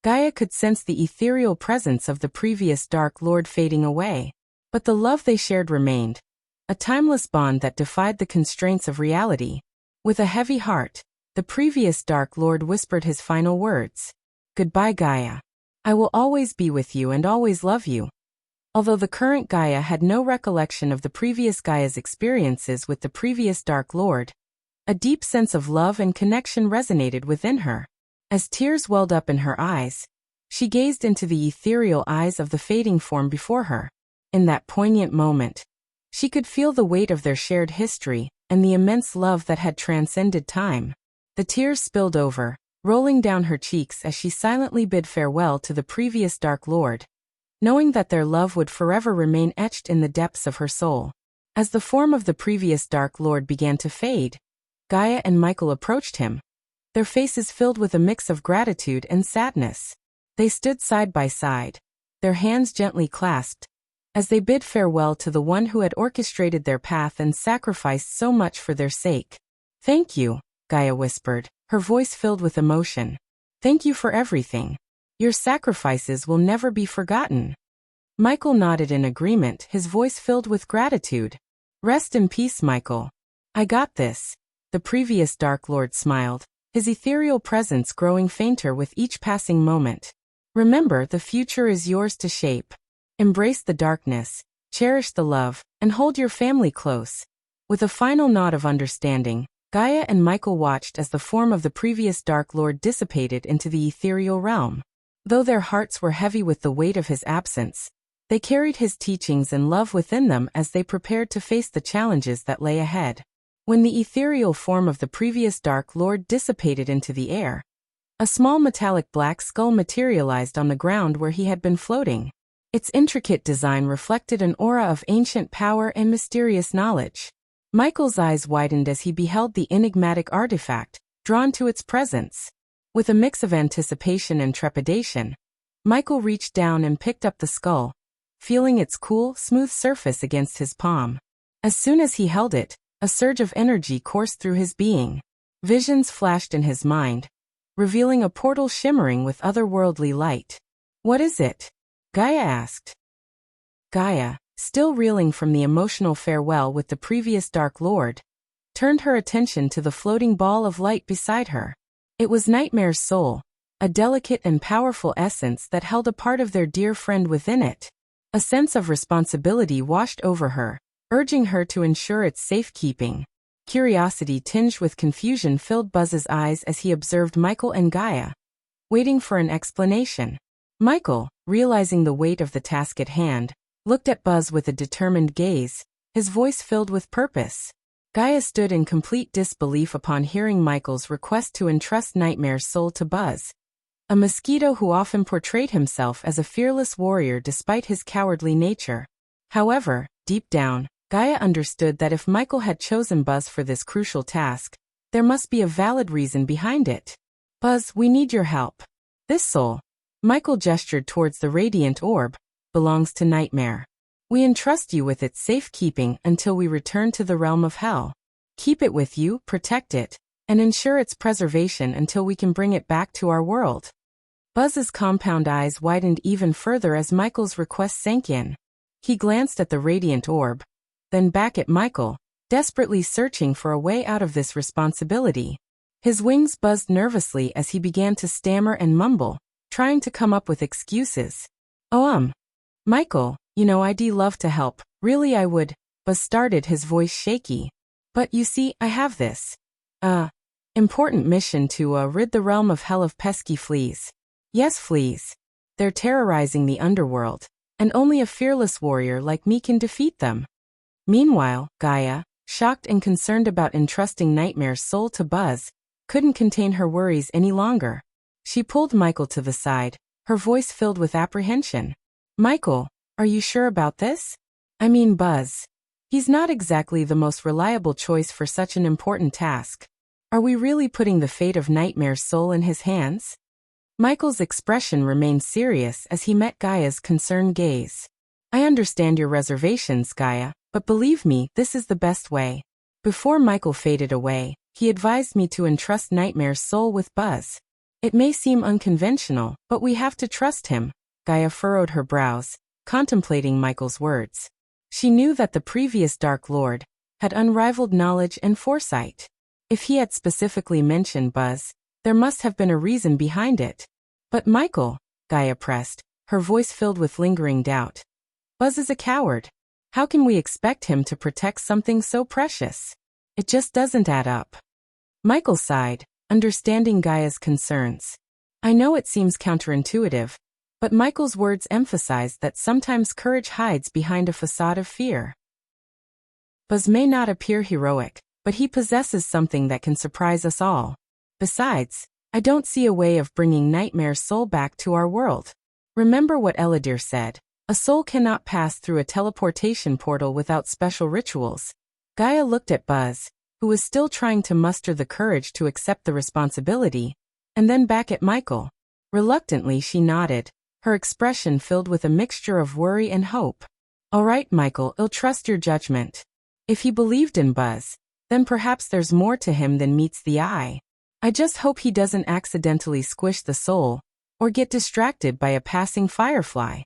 Gaia could sense the ethereal presence of the previous Dark Lord fading away. But the love they shared remained, a timeless bond that defied the constraints of reality. With a heavy heart, the previous Dark Lord whispered his final words. Goodbye, Gaia. I will always be with you and always love you. Although the current Gaia had no recollection of the previous Gaia's experiences with the previous Dark Lord, a deep sense of love and connection resonated within her. As tears welled up in her eyes, she gazed into the ethereal eyes of the fading form before her. In that poignant moment, she could feel the weight of their shared history and the immense love that had transcended time. The tears spilled over, rolling down her cheeks as she silently bid farewell to the previous Dark Lord, knowing that their love would forever remain etched in the depths of her soul. As the form of the previous Dark Lord began to fade, Gaia and Michael approached him, their faces filled with a mix of gratitude and sadness. They stood side by side, their hands gently clasped, as they bid farewell to the one who had orchestrated their path and sacrificed so much for their sake. Thank you, Gaia whispered, her voice filled with emotion. Thank you for everything. Your sacrifices will never be forgotten. Michael nodded in agreement, his voice filled with gratitude. Rest in peace, Michael. I got this. The previous Dark Lord smiled, his ethereal presence growing fainter with each passing moment. Remember, the future is yours to shape. Embrace the darkness, cherish the love, and hold your family close. With a final nod of understanding, Gaia and Michael watched as the form of the previous Dark Lord dissipated into the ethereal realm. Though their hearts were heavy with the weight of his absence, they carried his teachings and love within them as they prepared to face the challenges that lay ahead. When the ethereal form of the previous Dark Lord dissipated into the air, a small metallic black skull materialized on the ground where he had been floating. Its intricate design reflected an aura of ancient power and mysterious knowledge. Michael's eyes widened as he beheld the enigmatic artifact, drawn to its presence. With a mix of anticipation and trepidation, Michael reached down and picked up the skull, feeling its cool, smooth surface against his palm. As soon as he held it, a surge of energy coursed through his being. Visions flashed in his mind, revealing a portal shimmering with otherworldly light. What is it? Gaia asked. Gaia, still reeling from the emotional farewell with the previous Dark Lord, turned her attention to the floating ball of light beside her. It was Nightmare's soul, a delicate and powerful essence that held a part of their dear friend within it. A sense of responsibility washed over her, urging her to ensure its safekeeping. Curiosity tinged with confusion filled Buzz's eyes as he observed Michael and Gaia, waiting for an explanation. Michael, realizing the weight of the task at hand, looked at Buzz with a determined gaze, his voice filled with purpose. Gaia stood in complete disbelief upon hearing Michael's request to entrust Nightmare's soul to Buzz, a mosquito who often portrayed himself as a fearless warrior despite his cowardly nature. However, deep down, Gaia understood that if Michael had chosen Buzz for this crucial task, there must be a valid reason behind it. Buzz, we need your help. This soul, Michael gestured towards the radiant orb, belongs to Nightmare. We entrust you with its safekeeping until we return to the realm of hell. Keep it with you, protect it, and ensure its preservation until we can bring it back to our world. Buzz's compound eyes widened even further as Michael's request sank in. He glanced at the radiant orb, then back at Michael, desperately searching for a way out of this responsibility. His wings buzzed nervously as he began to stammer and mumble, trying to come up with excuses. Michael, I'd love to help, really I would, Buzz started, his voice shaky. But you see, I have this, important mission to, rid the realm of hell of pesky fleas. Yes, fleas. They're terrorizing the underworld, and only a fearless warrior like me can defeat them. Meanwhile, Gaia, shocked and concerned about entrusting Nightmare's soul to Buzz, couldn't contain her worries any longer. She pulled Michael to the side, her voice filled with apprehension. Michael, are you sure about this? I mean, Buzz. He's not exactly the most reliable choice for such an important task. Are we really putting the fate of Nightmare's soul in his hands? Michael's expression remained serious as he met Gaia's concerned gaze. I understand your reservations, Gaia, but believe me, this is the best way. Before Michael faded away, he advised me to entrust Nightmare's soul with Buzz. It may seem unconventional, but we have to trust him. Gaia furrowed her brows, contemplating Michael's words. She knew that the previous Dark Lord had unrivaled knowledge and foresight. If he had specifically mentioned Buzz, there must have been a reason behind it. But Michael, Gaia pressed, her voice filled with lingering doubt. Buzz is a coward. How can we expect him to protect something so precious? It just doesn't add up. Michael sighed, understanding Gaia's concerns. I know it seems counterintuitive, but Michael's words emphasized that sometimes courage hides behind a facade of fear. Buzz may not appear heroic, but he possesses something that can surprise us all. Besides, I don't see a way of bringing Nightmare's soul back to our world. Remember what Eladir said, a soul cannot pass through a teleportation portal without special rituals. Gaia looked at Buzz, who was still trying to muster the courage to accept the responsibility, and then back at Michael. Reluctantly she nodded, her expression filled with a mixture of worry and hope. All right, Michael, I'll trust your judgment. If he believed in Buzz, then perhaps there's more to him than meets the eye. I just hope he doesn't accidentally squish the soul, or get distracted by a passing firefly.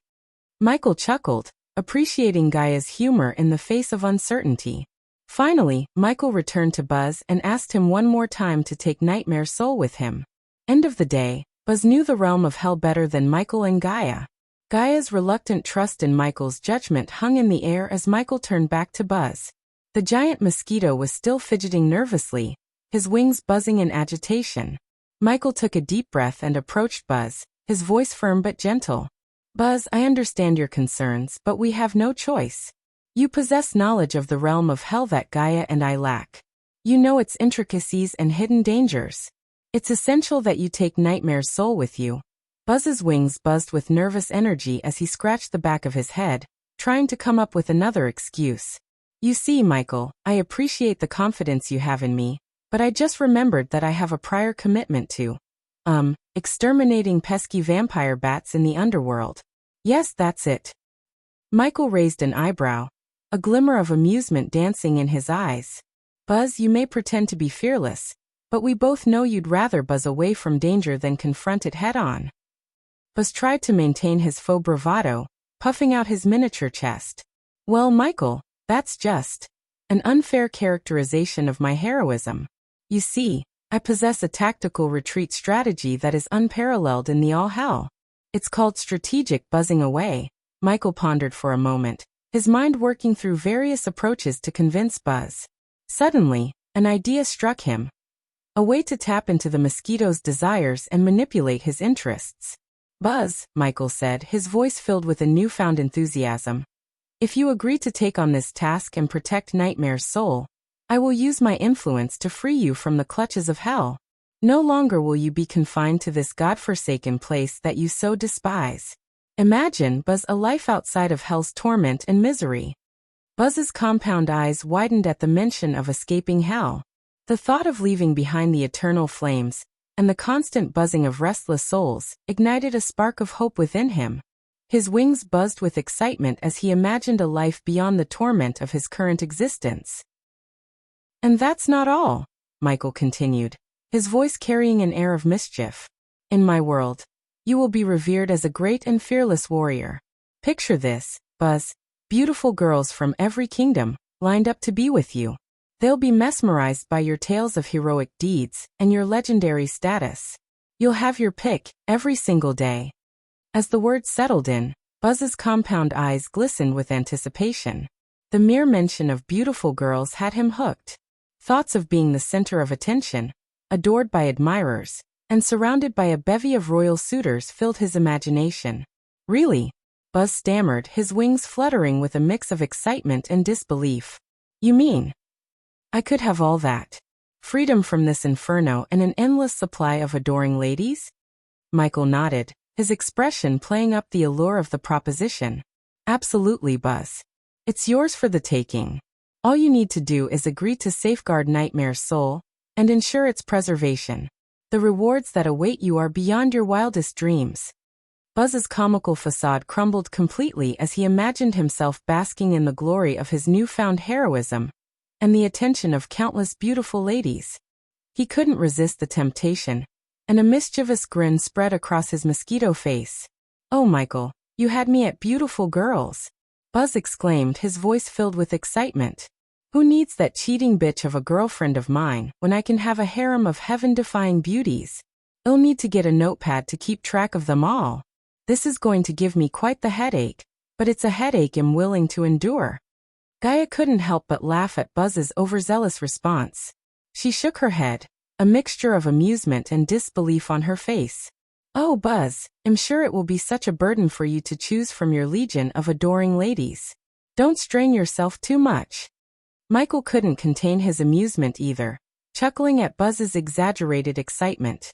Michael chuckled, appreciating Gaia's humor in the face of uncertainty. Finally, Michael returned to Buzz and asked him one more time to take Nightmare's soul with him. End of the day, Buzz knew the realm of hell better than Michael and Gaia. Gaia's reluctant trust in Michael's judgment hung in the air as Michael turned back to Buzz. The giant mosquito was still fidgeting nervously, his wings buzzing in agitation. Michael took a deep breath and approached Buzz, his voice firm but gentle. Buzz, I understand your concerns, but we have no choice. You possess knowledge of the realm of hell that Gaia and I lack. You know its intricacies and hidden dangers. It's essential that you take Nightmare's soul with you. Buzz's wings buzzed with nervous energy as he scratched the back of his head, trying to come up with another excuse. You see, Michael, I appreciate the confidence you have in me, but I just remembered that I have a prior commitment to, exterminating pesky vampire bats in the underworld. Yes, that's it. Michael raised an eyebrow, a glimmer of amusement dancing in his eyes. Buzz, you may pretend to be fearless, but we both know you'd rather buzz away from danger than confront it head-on. Buzz tried to maintain his faux bravado, puffing out his miniature chest. Well, Michael, that's just an unfair characterization of my heroism. You see, I possess a tactical retreat strategy that is unparalleled in the all-hell. It's called strategic buzzing away. Michael pondered for a moment, his mind working through various approaches to convince Buzz. Suddenly, an idea struck him. A way to tap into the mosquito's desires and manipulate his interests. Buzz, Michael said, his voice filled with a newfound enthusiasm. If you agree to take on this task and protect Nightmare's soul, I will use my influence to free you from the clutches of hell. No longer will you be confined to this godforsaken place that you so despise. Imagine, Buzz, a life outside of hell's torment and misery. Buzz's compound eyes widened at the mention of escaping hell. The thought of leaving behind the eternal flames, and the constant buzzing of restless souls, ignited a spark of hope within him. His wings buzzed with excitement as he imagined a life beyond the torment of his current existence. And that's not all, Michael continued, his voice carrying an air of mischief. In my world, you will be revered as a great and fearless warrior. Picture this, Buzz, beautiful girls from every kingdom, lined up to be with you. They'll be mesmerized by your tales of heroic deeds and your legendary status. You'll have your pick every single day. As the words settled in, Buzz's compound eyes glistened with anticipation. The mere mention of beautiful girls had him hooked. Thoughts of being the center of attention, adored by admirers, and surrounded by a bevy of royal suitors filled his imagination. Really? Buzz stammered, his wings fluttering with a mix of excitement and disbelief. You mean I could have all that? Freedom from this inferno and an endless supply of adoring ladies? Michael nodded, his expression playing up the allure of the proposition. Absolutely, Buzz. It's yours for the taking. All you need to do is agree to safeguard Nightmare's soul and ensure its preservation. The rewards that await you are beyond your wildest dreams. Buzz's comical facade crumbled completely as he imagined himself basking in the glory of his newfound heroism and the attention of countless beautiful ladies. He couldn't resist the temptation, and a mischievous grin spread across his mosquito face. "Oh, Michael, you had me at beautiful girls," Buzz exclaimed, his voice filled with excitement. "Who needs that cheating bitch of a girlfriend of mine when I can have a harem of heaven-defying beauties? I'll need to get a notepad to keep track of them all. This is going to give me quite the headache, but it's a headache I'm willing to endure." Gaia couldn't help but laugh at Buzz's overzealous response. She shook her head, a mixture of amusement and disbelief on her face. "Oh, Buzz, I'm sure it will be such a burden for you to choose from your legion of adoring ladies. Don't strain yourself too much." Michael couldn't contain his amusement either, chuckling at Buzz's exaggerated excitement.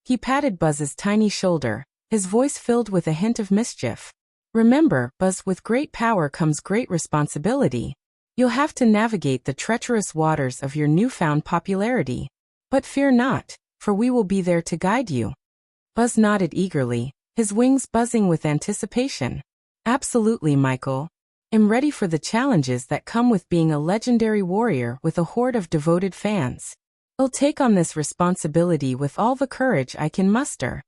He patted Buzz's tiny shoulder, his voice filled with a hint of mischief. "Remember, Buzz, with great power comes great responsibility. You'll have to navigate the treacherous waters of your newfound popularity. But fear not, for we will be there to guide you." Buzz nodded eagerly, his wings buzzing with anticipation. "Absolutely, Michael. I'm ready for the challenges that come with being a legendary warrior with a horde of devoted fans. I'll take on this responsibility with all the courage I can muster."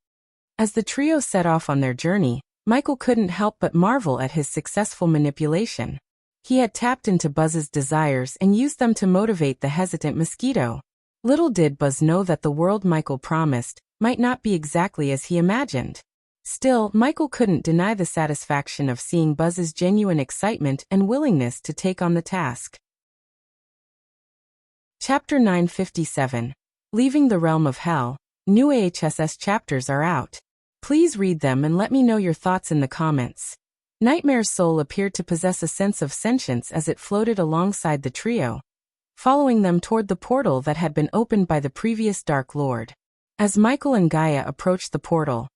As the trio set off on their journey, Michael couldn't help but marvel at his successful manipulation. He had tapped into Buzz's desires and used them to motivate the hesitant mosquito. Little did Buzz know that the world Michael promised might not be exactly as he imagined. Still, Michael couldn't deny the satisfaction of seeing Buzz's genuine excitement and willingness to take on the task. Chapter 957. Leaving the Realm of Hell. New AHSS chapters are out. Please read them and let me know your thoughts in the comments. Nightmare's soul appeared to possess a sense of sentience as it floated alongside the trio, following them toward the portal that had been opened by the previous Dark Lord. As Michael and Gaia approached the portal,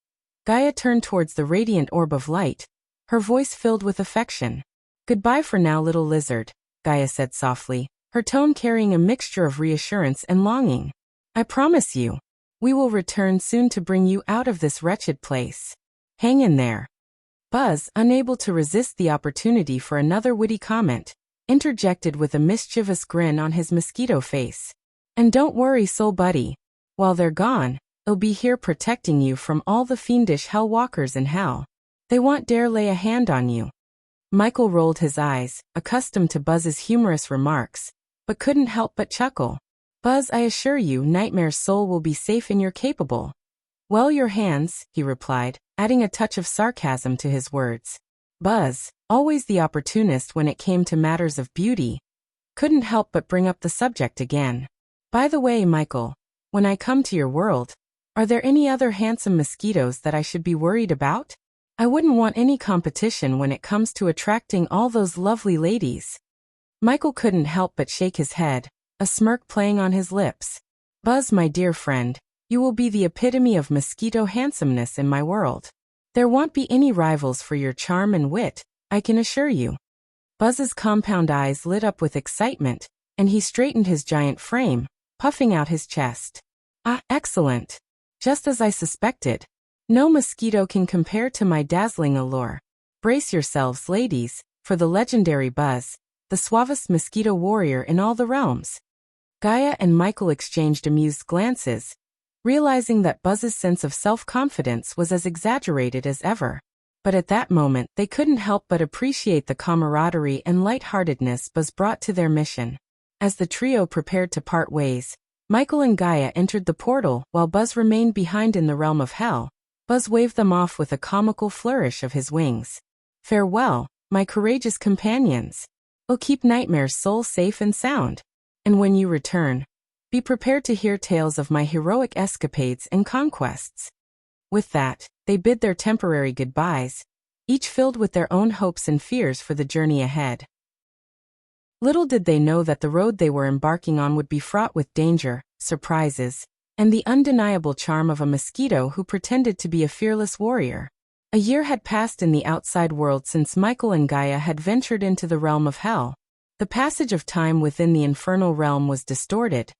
Gaia turned towards the radiant orb of light, her voice filled with affection. "Goodbye for now, little lizard," Gaia said softly, her tone carrying a mixture of reassurance and longing. "I promise you, we will return soon to bring you out of this wretched place. Hang in there." Buzz, unable to resist the opportunity for another witty comment, interjected with a mischievous grin on his mosquito face. "And don't worry, soul buddy. While they're gone, I'll be here protecting you from all the fiendish hell walkers in hell. They won't dare lay a hand on you." Michael rolled his eyes, accustomed to Buzz's humorous remarks, but couldn't help but chuckle. "Buzz, I assure you, Nightmare's soul will be safe and you're capable." "Well, your hands," he replied, adding a touch of sarcasm to his words. Buzz, always the opportunist when it came to matters of beauty, couldn't help but bring up the subject again. "By the way, Michael, when I come to your world, are there any other handsome mosquitoes that I should be worried about? I wouldn't want any competition when it comes to attracting all those lovely ladies." Michael couldn't help but shake his head, a smirk playing on his lips. "Buzz, my dear friend, you will be the epitome of mosquito handsomeness in my world. There won't be any rivals for your charm and wit, I can assure you." Buzz's compound eyes lit up with excitement, and he straightened his giant frame, puffing out his chest. "Ah, excellent. Just as I suspected. No mosquito can compare to my dazzling allure. Brace yourselves, ladies, for the legendary Buzz, the suavest mosquito warrior in all the realms." Gaia and Michael exchanged amused glances, realizing that Buzz's sense of self-confidence was as exaggerated as ever. But at that moment, they couldn't help but appreciate the camaraderie and lightheartedness Buzz brought to their mission. As the trio prepared to part ways, Michael and Gaia entered the portal while Buzz remained behind in the realm of hell. Buzz waved them off with a comical flourish of his wings. "Farewell, my courageous companions. I'll keep Nightmare's soul safe and sound. And when you return, be prepared to hear tales of my heroic escapades and conquests." With that, they bid their temporary goodbyes, each filled with their own hopes and fears for the journey ahead. Little did they know that the road they were embarking on would be fraught with danger, surprises, and the undeniable charm of a mosquito who pretended to be a fearless warrior. A year had passed in the outside world since Michael and Gaia had ventured into the realm of hell. The passage of time within the infernal realm was distorted,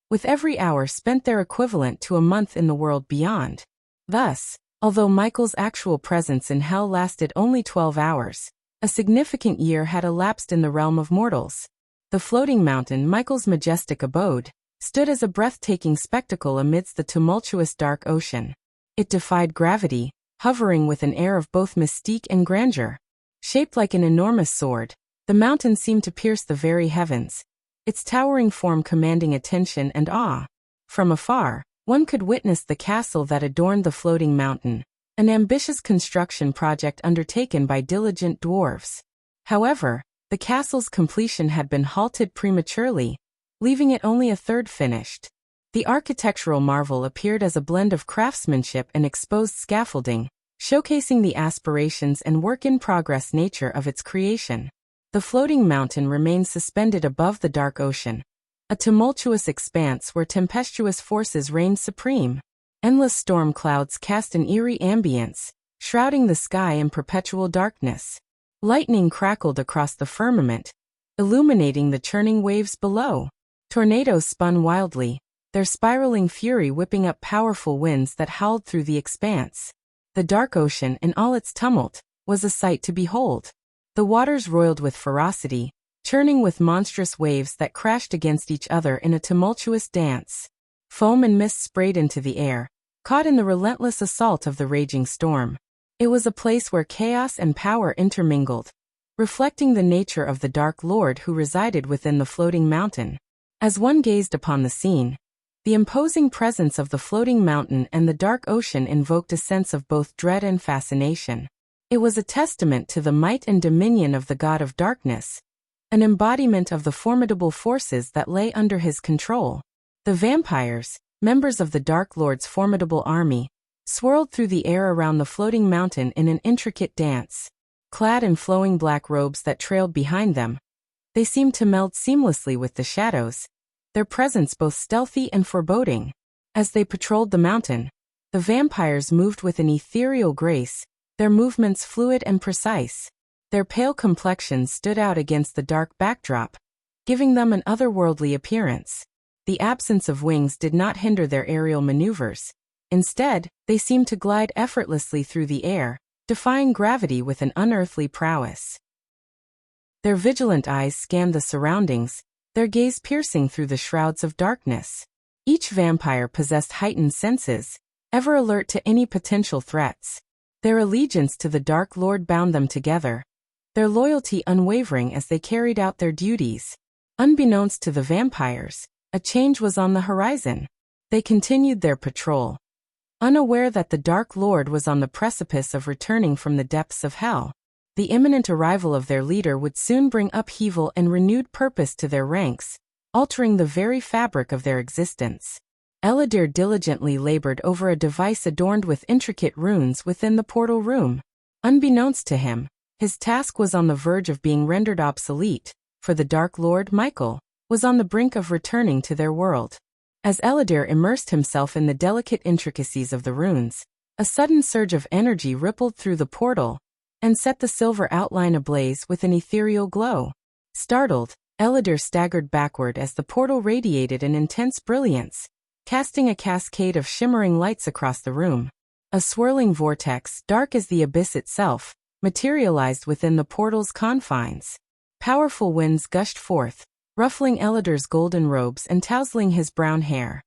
with every hour spent there equivalent to a month in the world beyond. Thus, although Michael's actual presence in hell lasted only 12 hours, a significant year had elapsed in the realm of mortals. The floating mountain, Michael's majestic abode, stood as a breathtaking spectacle amidst the tumultuous dark ocean. It defied gravity, hovering with an air of both mystique and grandeur. Shaped like an enormous sword, the mountain seemed to pierce the very heavens, its towering form commanding attention and awe. From afar, one could witness the castle that adorned the floating mountain, an ambitious construction project undertaken by diligent dwarves. However, the castle's completion had been halted prematurely, leaving it only a third finished. The architectural marvel appeared as a blend of craftsmanship and exposed scaffolding, showcasing the aspirations and work-in-progress nature of its creation. The floating mountain remained suspended above the dark ocean, a tumultuous expanse where tempestuous forces reigned supreme. Endless storm clouds cast an eerie ambience, shrouding the sky in perpetual darkness. Lightning crackled across the firmament, illuminating the churning waves below. Tornadoes spun wildly, their spiraling fury whipping up powerful winds that howled through the expanse. The dark ocean, in all its tumult, was a sight to behold. The waters roiled with ferocity, churning with monstrous waves that crashed against each other in a tumultuous dance. Foam and mist sprayed into the air, caught in the relentless assault of the raging storm. It was a place where chaos and power intermingled, reflecting the nature of the Dark Lord who resided within the floating mountain. As one gazed upon the scene, the imposing presence of the floating mountain and the dark ocean invoked a sense of both dread and fascination. It was a testament to the might and dominion of the God of Darkness, an embodiment of the formidable forces that lay under his control. The vampires, members of the Dark Lord's formidable army, swirled through the air around the floating mountain in an intricate dance. Clad in flowing black robes that trailed behind them, they seemed to meld seamlessly with the shadows, their presence both stealthy and foreboding. As they patrolled the mountain, the vampires moved with an ethereal grace, their movements fluid and precise. Their pale complexions stood out against the dark backdrop, giving them an otherworldly appearance. The absence of wings did not hinder their aerial maneuvers. Instead, they seemed to glide effortlessly through the air, defying gravity with an unearthly prowess. Their vigilant eyes scanned the surroundings, their gaze piercing through the shrouds of darkness. Each vampire possessed heightened senses, ever alert to any potential threats. Their allegiance to the Dark Lord bound them together, their loyalty unwavering as they carried out their duties. Unbeknownst to the vampires, a change was on the horizon. They continued their patrol, unaware that the Dark Lord was on the precipice of returning from the depths of hell. The imminent arrival of their leader would soon bring upheaval and renewed purpose to their ranks, altering the very fabric of their existence. Eladir diligently labored over a device adorned with intricate runes within the portal room. Unbeknownst to him, his task was on the verge of being rendered obsolete, for the Dark Lord, Michael, was on the brink of returning to their world. As Eladir immersed himself in the delicate intricacies of the runes, a sudden surge of energy rippled through the portal and set the silver outline ablaze with an ethereal glow. Startled, Eladir staggered backward as the portal radiated an intense brilliance, casting a cascade of shimmering lights across the room. A swirling vortex, dark as the abyss itself, materialized within the portal's confines. Powerful winds gushed forth, ruffling Eladir's golden robes and tousling his brown hair.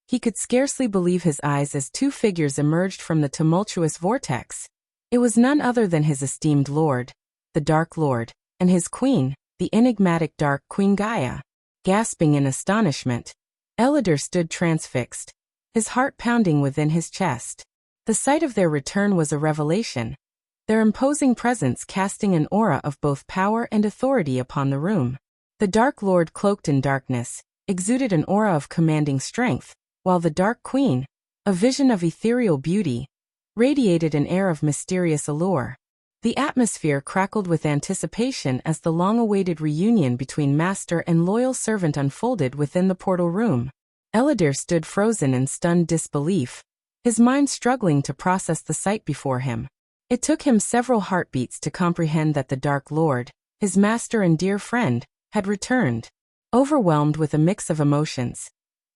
He could scarcely believe his eyes as two figures emerged from the tumultuous vortex. It was none other than his esteemed lord, the Dark Lord, and his queen, the enigmatic Dark Queen Gaia. Gasping in astonishment, Eladir stood transfixed, his heart pounding within his chest. The sight of their return was a revelation, their imposing presence casting an aura of both power and authority upon the room. The Dark Lord, cloaked in darkness, exuded an aura of commanding strength, while the Dark Queen, a vision of ethereal beauty, radiated an air of mysterious allure. The atmosphere crackled with anticipation as the long-awaited reunion between master and loyal servant unfolded within the portal room. Eladir stood frozen in stunned disbelief, his mind struggling to process the sight before him. It took him several heartbeats to comprehend that the Dark Lord, his master and dear friend, had returned. Overwhelmed with a mix of emotions,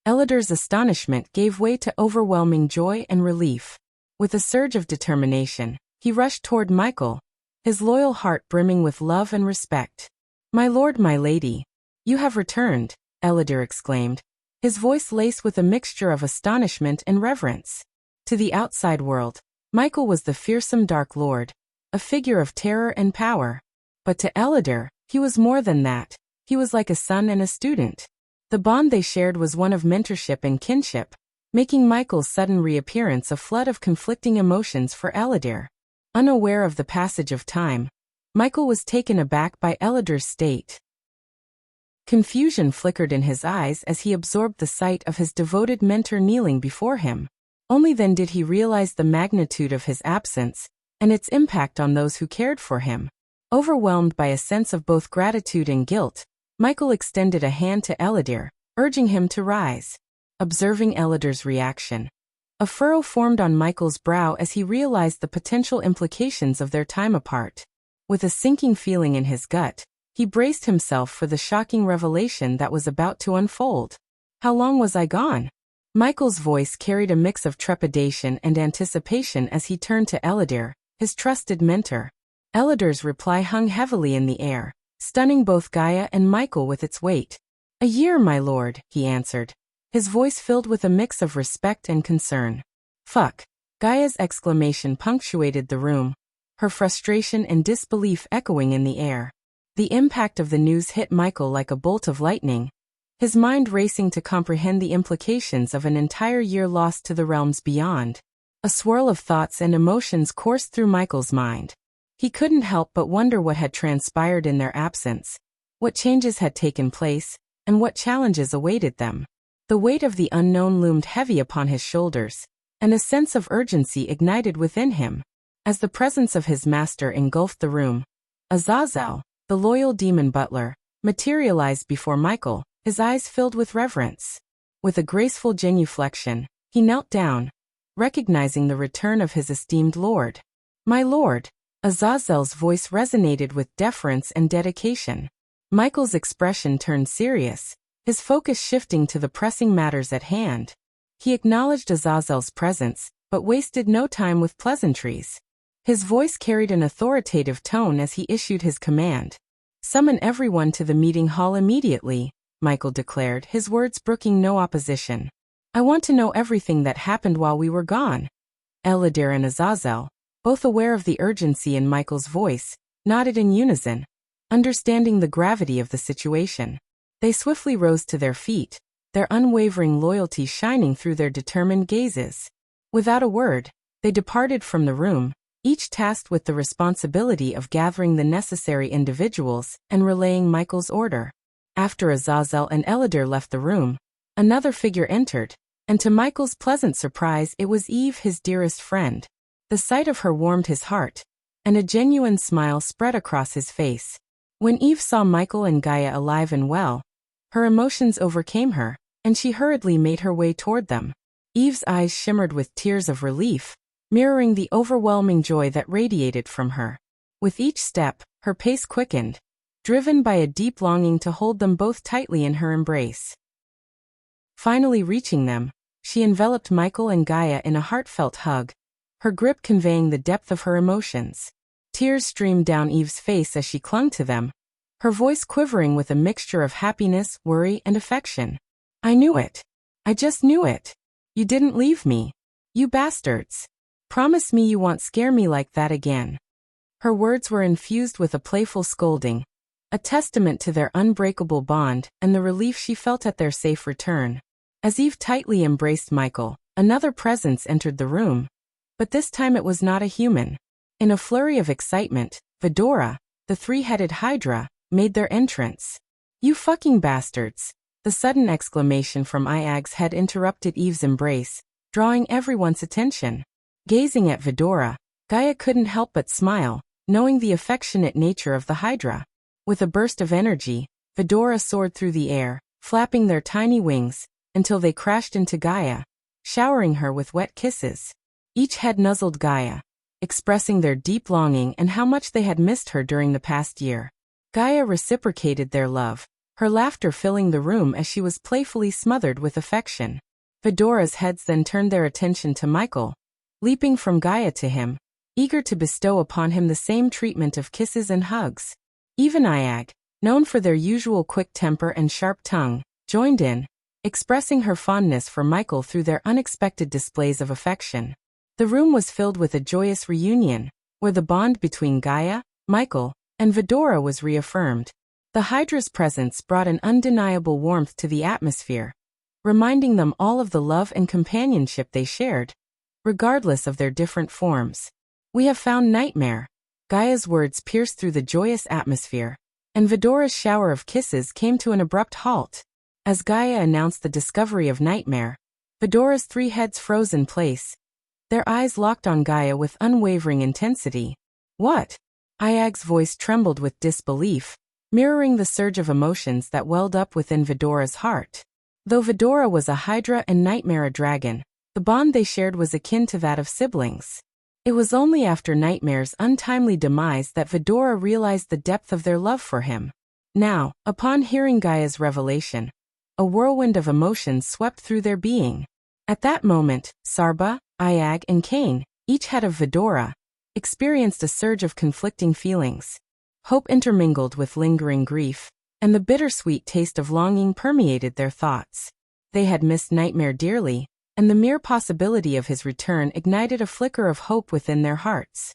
Ellider's astonishment gave way to overwhelming joy and relief. With a surge of determination, he rushed toward Michael, his loyal heart brimming with love and respect. "My lord, my lady, you have returned," Ellider exclaimed, his voice laced with a mixture of astonishment and reverence. To the outside world, Michael was the fearsome Dark Lord, a figure of terror and power. But to Ellider, he was more than that. He was like a son and a student. The bond they shared was one of mentorship and kinship, making Michael's sudden reappearance a flood of conflicting emotions for Ellider. Unaware of the passage of time, Michael was taken aback by Ellider's state. Confusion flickered in his eyes as he absorbed the sight of his devoted mentor kneeling before him. Only then did he realize the magnitude of his absence and its impact on those who cared for him. Overwhelmed by a sense of both gratitude and guilt, Michael extended a hand to Ellider, urging him to rise. Observing Ellider's reaction, a furrow formed on Michael's brow as he realized the potential implications of their time apart. With a sinking feeling in his gut, he braced himself for the shocking revelation that was about to unfold. "How long was I gone?" Michael's voice carried a mix of trepidation and anticipation as he turned to Ellider, his trusted mentor. Ellider's reply hung heavily in the air, stunning both Gaia and Michael with its weight. "A year, my lord," he answered, his voice filled with a mix of respect and concern. "Fuck." Gaia's exclamation punctuated the room, her frustration and disbelief echoing in the air. The impact of the news hit Michael like a bolt of lightning, his mind racing to comprehend the implications of an entire year lost to the realms beyond. A swirl of thoughts and emotions coursed through Michael's mind. He couldn't help but wonder what had transpired in their absence, what changes had taken place, and what challenges awaited them. The weight of the unknown loomed heavy upon his shoulders, and a sense of urgency ignited within him. As the presence of his master engulfed the room, Azazel, the loyal demon butler, materialized before Michael, his eyes filled with reverence. With a graceful genuflection, he knelt down, recognizing the return of his esteemed lord. "My lord." Azazel's voice resonated with deference and dedication. Michael's expression turned serious, his focus shifting to the pressing matters at hand. He acknowledged Azazel's presence, but wasted no time with pleasantries. His voice carried an authoritative tone as he issued his command. "Summon everyone to the meeting hall immediately," Michael declared, his words brooking no opposition. "I want to know everything that happened while we were gone." Ellider and Azazel, both aware of the urgency in Michael's voice, nodded in unison, understanding the gravity of the situation. They swiftly rose to their feet, their unwavering loyalty shining through their determined gazes. Without a word, they departed from the room, each tasked with the responsibility of gathering the necessary individuals and relaying Michael's order. After Azazel and Ellider left the room, another figure entered, and to Michael's pleasant surprise it was Eve, his dearest friend. The sight of her warmed his heart, and a genuine smile spread across his face. When Eve saw Michael and Gaia alive and well, her emotions overcame her, and she hurriedly made her way toward them. Eve's eyes shimmered with tears of relief, mirroring the overwhelming joy that radiated from her. With each step, her pace quickened, driven by a deep longing to hold them both tightly in her embrace. Finally reaching them, she enveloped Michael and Gaia in a heartfelt hug, her grip conveying the depth of her emotions. Tears streamed down Eve's face as she clung to them, her voice quivering with a mixture of happiness, worry, and affection. "I knew it. I just knew it. You didn't leave me. You bastards. Promise me you won't scare me like that again." Her words were infused with a playful scolding, a testament to their unbreakable bond and the relief she felt at their safe return. As Eve tightly embraced Michael, another presence entered the room. But this time it was not a human. In a flurry of excitement, Fedora, the three-headed Hydra, made their entrance. "You fucking bastards!" The sudden exclamation from Iag's head interrupted Eve's embrace, drawing everyone's attention. Gazing at Fedora, Gaia couldn't help but smile, knowing the affectionate nature of the Hydra. With a burst of energy, Fedora soared through the air, flapping their tiny wings, until they crashed into Gaia, showering her with wet kisses. Each head nuzzled Gaia, expressing their deep longing and how much they had missed her during the past year. Gaia reciprocated their love, her laughter filling the room as she was playfully smothered with affection. Fedora's heads then turned their attention to Michael, leaping from Gaia to him, eager to bestow upon him the same treatment of kisses and hugs. Even Iag, known for their usual quick temper and sharp tongue, joined in, expressing her fondness for Michael through their unexpected displays of affection. The room was filled with a joyous reunion, where the bond between Gaia, Michael, and Fedora was reaffirmed. The Hydra's presence brought an undeniable warmth to the atmosphere, reminding them all of the love and companionship they shared, regardless of their different forms. "We have found Nightmare." Gaia's words pierced through the joyous atmosphere, and Fedora's shower of kisses came to an abrupt halt. As Gaia announced the discovery of Nightmare, Fedora's 3 heads froze in place, their eyes locked on Gaia with unwavering intensity. "What?" Iag's voice trembled with disbelief, mirroring the surge of emotions that welled up within Fedora's heart. Though Fedora was a Hydra and Nightmare a dragon, the bond they shared was akin to that of siblings. It was only after Nightmare's untimely demise that Fedora realized the depth of their love for him. Now, upon hearing Gaia's revelation, a whirlwind of emotions swept through their being. At that moment, Sarba, Iag, and Cain, each head of Fedora, experienced a surge of conflicting feelings. Hope intermingled with lingering grief, and the bittersweet taste of longing permeated their thoughts. They had missed Nightmare dearly, and the mere possibility of his return ignited a flicker of hope within their hearts.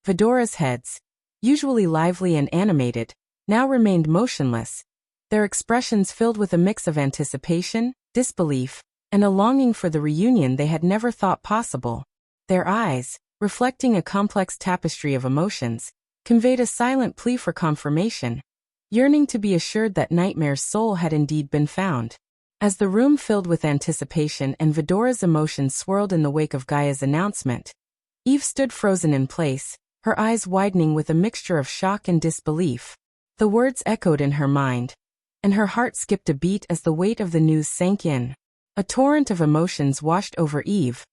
Fedora's heads, usually lively and animated, now remained motionless, their expressions filled with a mix of anticipation, disbelief, and a longing for the reunion they had never thought possible. Their eyes, reflecting a complex tapestry of emotions, conveyed a silent plea for confirmation, yearning to be assured that Nightmare's soul had indeed been found. As the room filled with anticipation and Fedora's emotions swirled in the wake of Gaia's announcement, Eve stood frozen in place, her eyes widening with a mixture of shock and disbelief. The words echoed in her mind, and her heart skipped a beat as the weight of the news sank in. A torrent of emotions washed over Eve,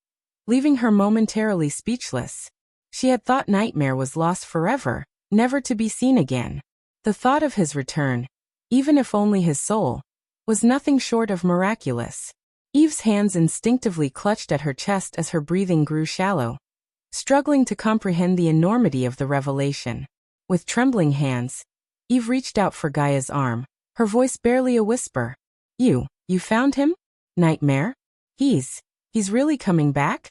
leaving her momentarily speechless. She had thought Nightmare was lost forever, never to be seen again. The thought of his return, even if only his soul, was nothing short of miraculous. Eve's hands instinctively clutched at her chest as her breathing grew shallow, struggling to comprehend the enormity of the revelation. With trembling hands, Eve reached out for Gaia's arm, her voice barely a whisper. You found him? Nightmare? He's really coming back?"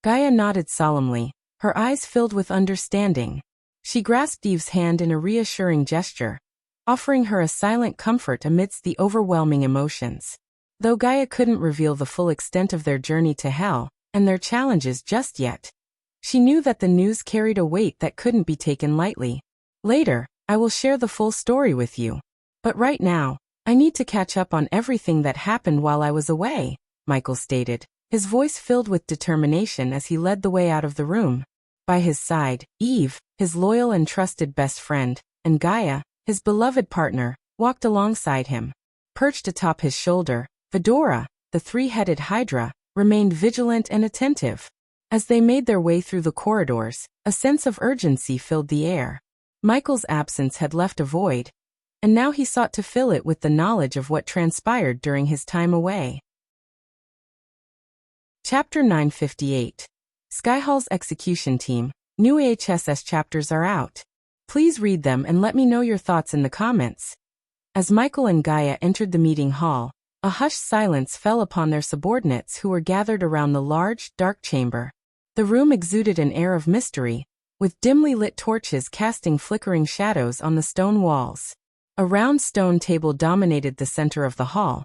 Gaia nodded solemnly, her eyes filled with understanding. She grasped Eve's hand in a reassuring gesture, offering her a silent comfort amidst the overwhelming emotions. Though Gaia couldn't reveal the full extent of their journey to hell, and their challenges just yet, she knew that the news carried a weight that couldn't be taken lightly. "Later, I will share the full story with you. But right now, I need to catch up on everything that happened while I was away," Michael stated, his voice filled with determination as he led the way out of the room. By his side, Eve, his loyal and trusted best friend, and Gaia, his beloved partner, walked alongside him. Perched atop his shoulder, Fedora, the 3-headed Hydra, remained vigilant and attentive. As they made their way through the corridors, a sense of urgency filled the air. Michael's absence had left a void, and now he sought to fill it with the knowledge of what transpired during his time away. Chapter 958. Skyhall's Execution Team. New AHSS chapters are out. Please read them and let me know your thoughts in the comments. As Michael and Gaia entered the meeting hall, a hushed silence fell upon their subordinates who were gathered around the large, dark chamber. The room exuded an air of mystery, with dimly lit torches casting flickering shadows on the stone walls. A round stone table dominated the center of the hall,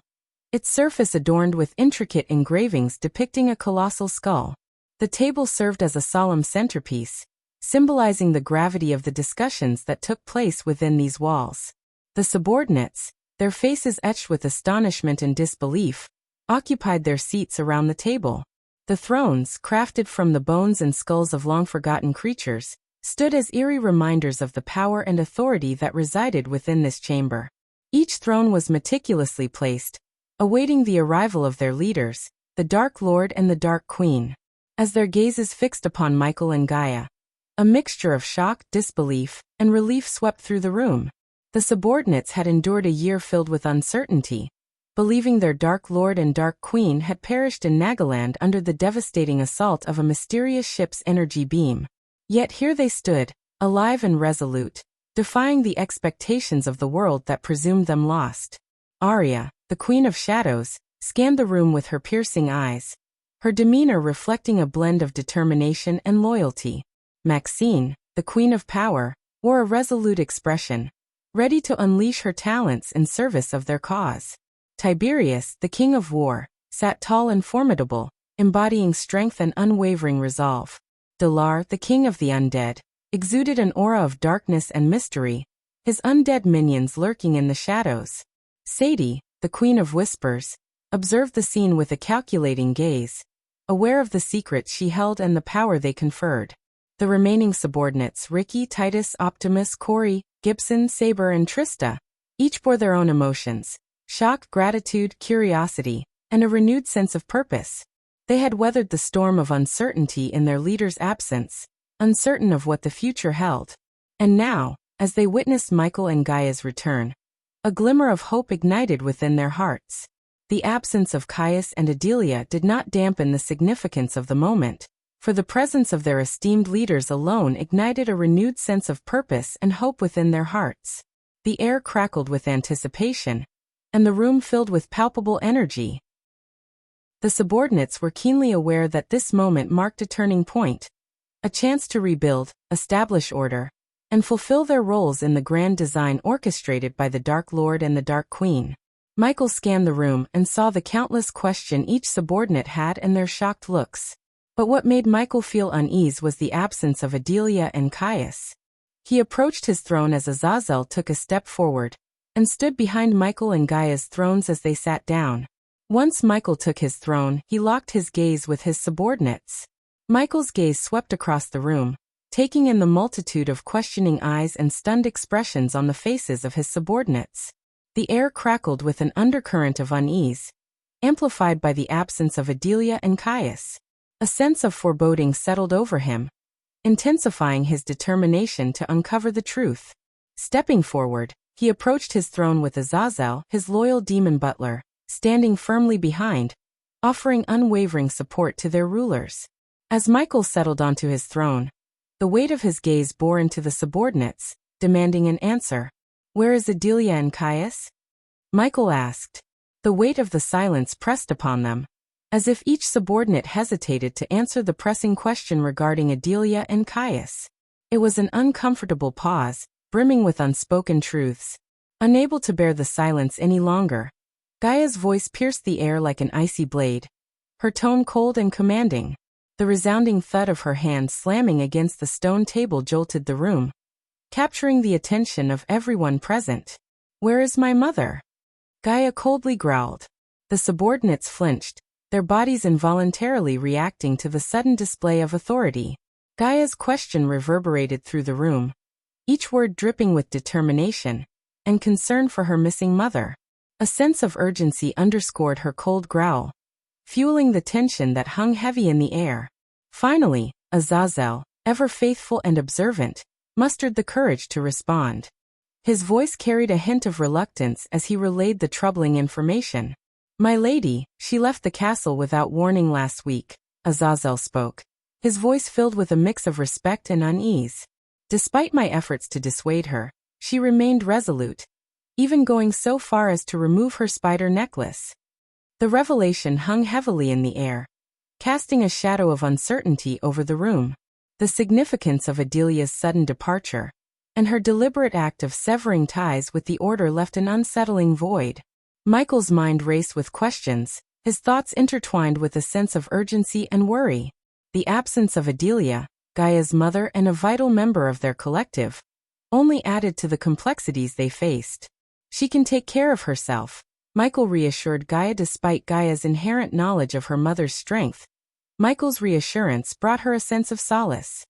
its surface adorned with intricate engravings depicting a colossal skull. The table served as a solemn centerpiece, symbolizing the gravity of the discussions that took place within these walls. The subordinates, their faces etched with astonishment and disbelief, occupied their seats around the table. The thrones, crafted from the bones and skulls of long-forgotten creatures, stood as eerie reminders of the power and authority that resided within this chamber. Each throne was meticulously placed, awaiting the arrival of their leaders, the Dark Lord and the Dark Queen. As their gazes fixed upon Michael and Gaia, A mixture of shock, disbelief, and relief swept through the room. The subordinates had endured a year filled with uncertainty, believing their Dark Lord and Dark Queen had perished in Nagaland under the devastating assault of a mysterious ship's energy beam. Yet here they stood, alive and resolute, defying the expectations of the world that presumed them lost. Arya, the Queen of Shadows, scanned the room with her piercing eyes, her demeanor reflecting a blend of determination and loyalty. Maxine, the Queen of Power, wore a resolute expression, ready to unleash her talents in service of their cause. Tiberius, the King of War, sat tall and formidable, embodying strength and unwavering resolve. Delar, the King of the Undead, exuded an aura of darkness and mystery, his undead minions lurking in the shadows. Sadie, the Queen of Whispers, observed the scene with a calculating gaze, aware of the secrets she held and the power they conferred. The remaining subordinates, Ricky, Titus, Optimus, Corey, Gibson, Saber, and Trista, each bore their own emotions: shock, gratitude, curiosity, and a renewed sense of purpose. They had weathered the storm of uncertainty in their leader's absence, uncertain of what the future held. And now, as they witnessed Michael and Gaia's return, a glimmer of hope ignited within their hearts. The absence of Caius and Adelia did not dampen the significance of the moment, for the presence of their esteemed leaders alone ignited a renewed sense of purpose and hope within their hearts. The air crackled with anticipation, and the room filled with palpable energy. The subordinates were keenly aware that this moment marked a turning point, a chance to rebuild, establish order, and fulfill their roles in the grand design orchestrated by the Dark Lord and the Dark Queen. Michael scanned the room and saw the countless questions each subordinate had and their shocked looks. But what made Michael feel unease was the absence of Adelia and Caius. He approached his throne as Azazel took a step forward, and stood behind Michael and Gaia's thrones as they sat down. Once Michael took his throne, he locked his gaze with his subordinates. Michael's gaze swept across the room, taking in the multitude of questioning eyes and stunned expressions on the faces of his subordinates. The air crackled with an undercurrent of unease, amplified by the absence of Adelia and Caius. A sense of foreboding settled over him, intensifying his determination to uncover the truth. Stepping forward, he approached his throne with Azazel, his loyal demon butler, standing firmly behind, offering unwavering support to their rulers. As Michael settled onto his throne, the weight of his gaze bore into the subordinates, demanding an answer. "Where is Adelia and Caius?" Michael asked. The weight of the silence pressed upon them, as if each subordinate hesitated to answer the pressing question regarding Adelia and Caius. It was an uncomfortable pause, brimming with unspoken truths. Unable to bear the silence any longer, Gaia's voice pierced the air like an icy blade, her tone cold and commanding. The resounding thud of her hand slamming against the stone table jolted the room, capturing the attention of everyone present. "Where is my mother?" Gaia coldly growled. The subordinates flinched, their bodies involuntarily reacting to the sudden display of authority. Gaia's question reverberated through the room, each word dripping with determination and concern for her missing mother. A sense of urgency underscored her cold growl, fueling the tension that hung heavy in the air. Finally, Azazel, ever faithful and observant, mustered the courage to respond. His voice carried a hint of reluctance as he relayed the troubling information. "My lady, she left the castle without warning last week," Azazel spoke, his voice filled with a mix of respect and unease. "Despite my efforts to dissuade her, she remained resolute, even going so far as to remove her spider necklace." The revelation hung heavily in the air, casting a shadow of uncertainty over the room. The significance of Adelia's sudden departure, and her deliberate act of severing ties with the Order left an unsettling void. Michael's mind raced with questions, his thoughts intertwined with a sense of urgency and worry. The absence of Adelia, Gaia's mother and a vital member of their collective, only added to the complexities they faced. "She can take care of herself," Michael reassured Gaia despite Gaia's inherent knowledge of her mother's strength. Michael's reassurance brought her a sense of solace.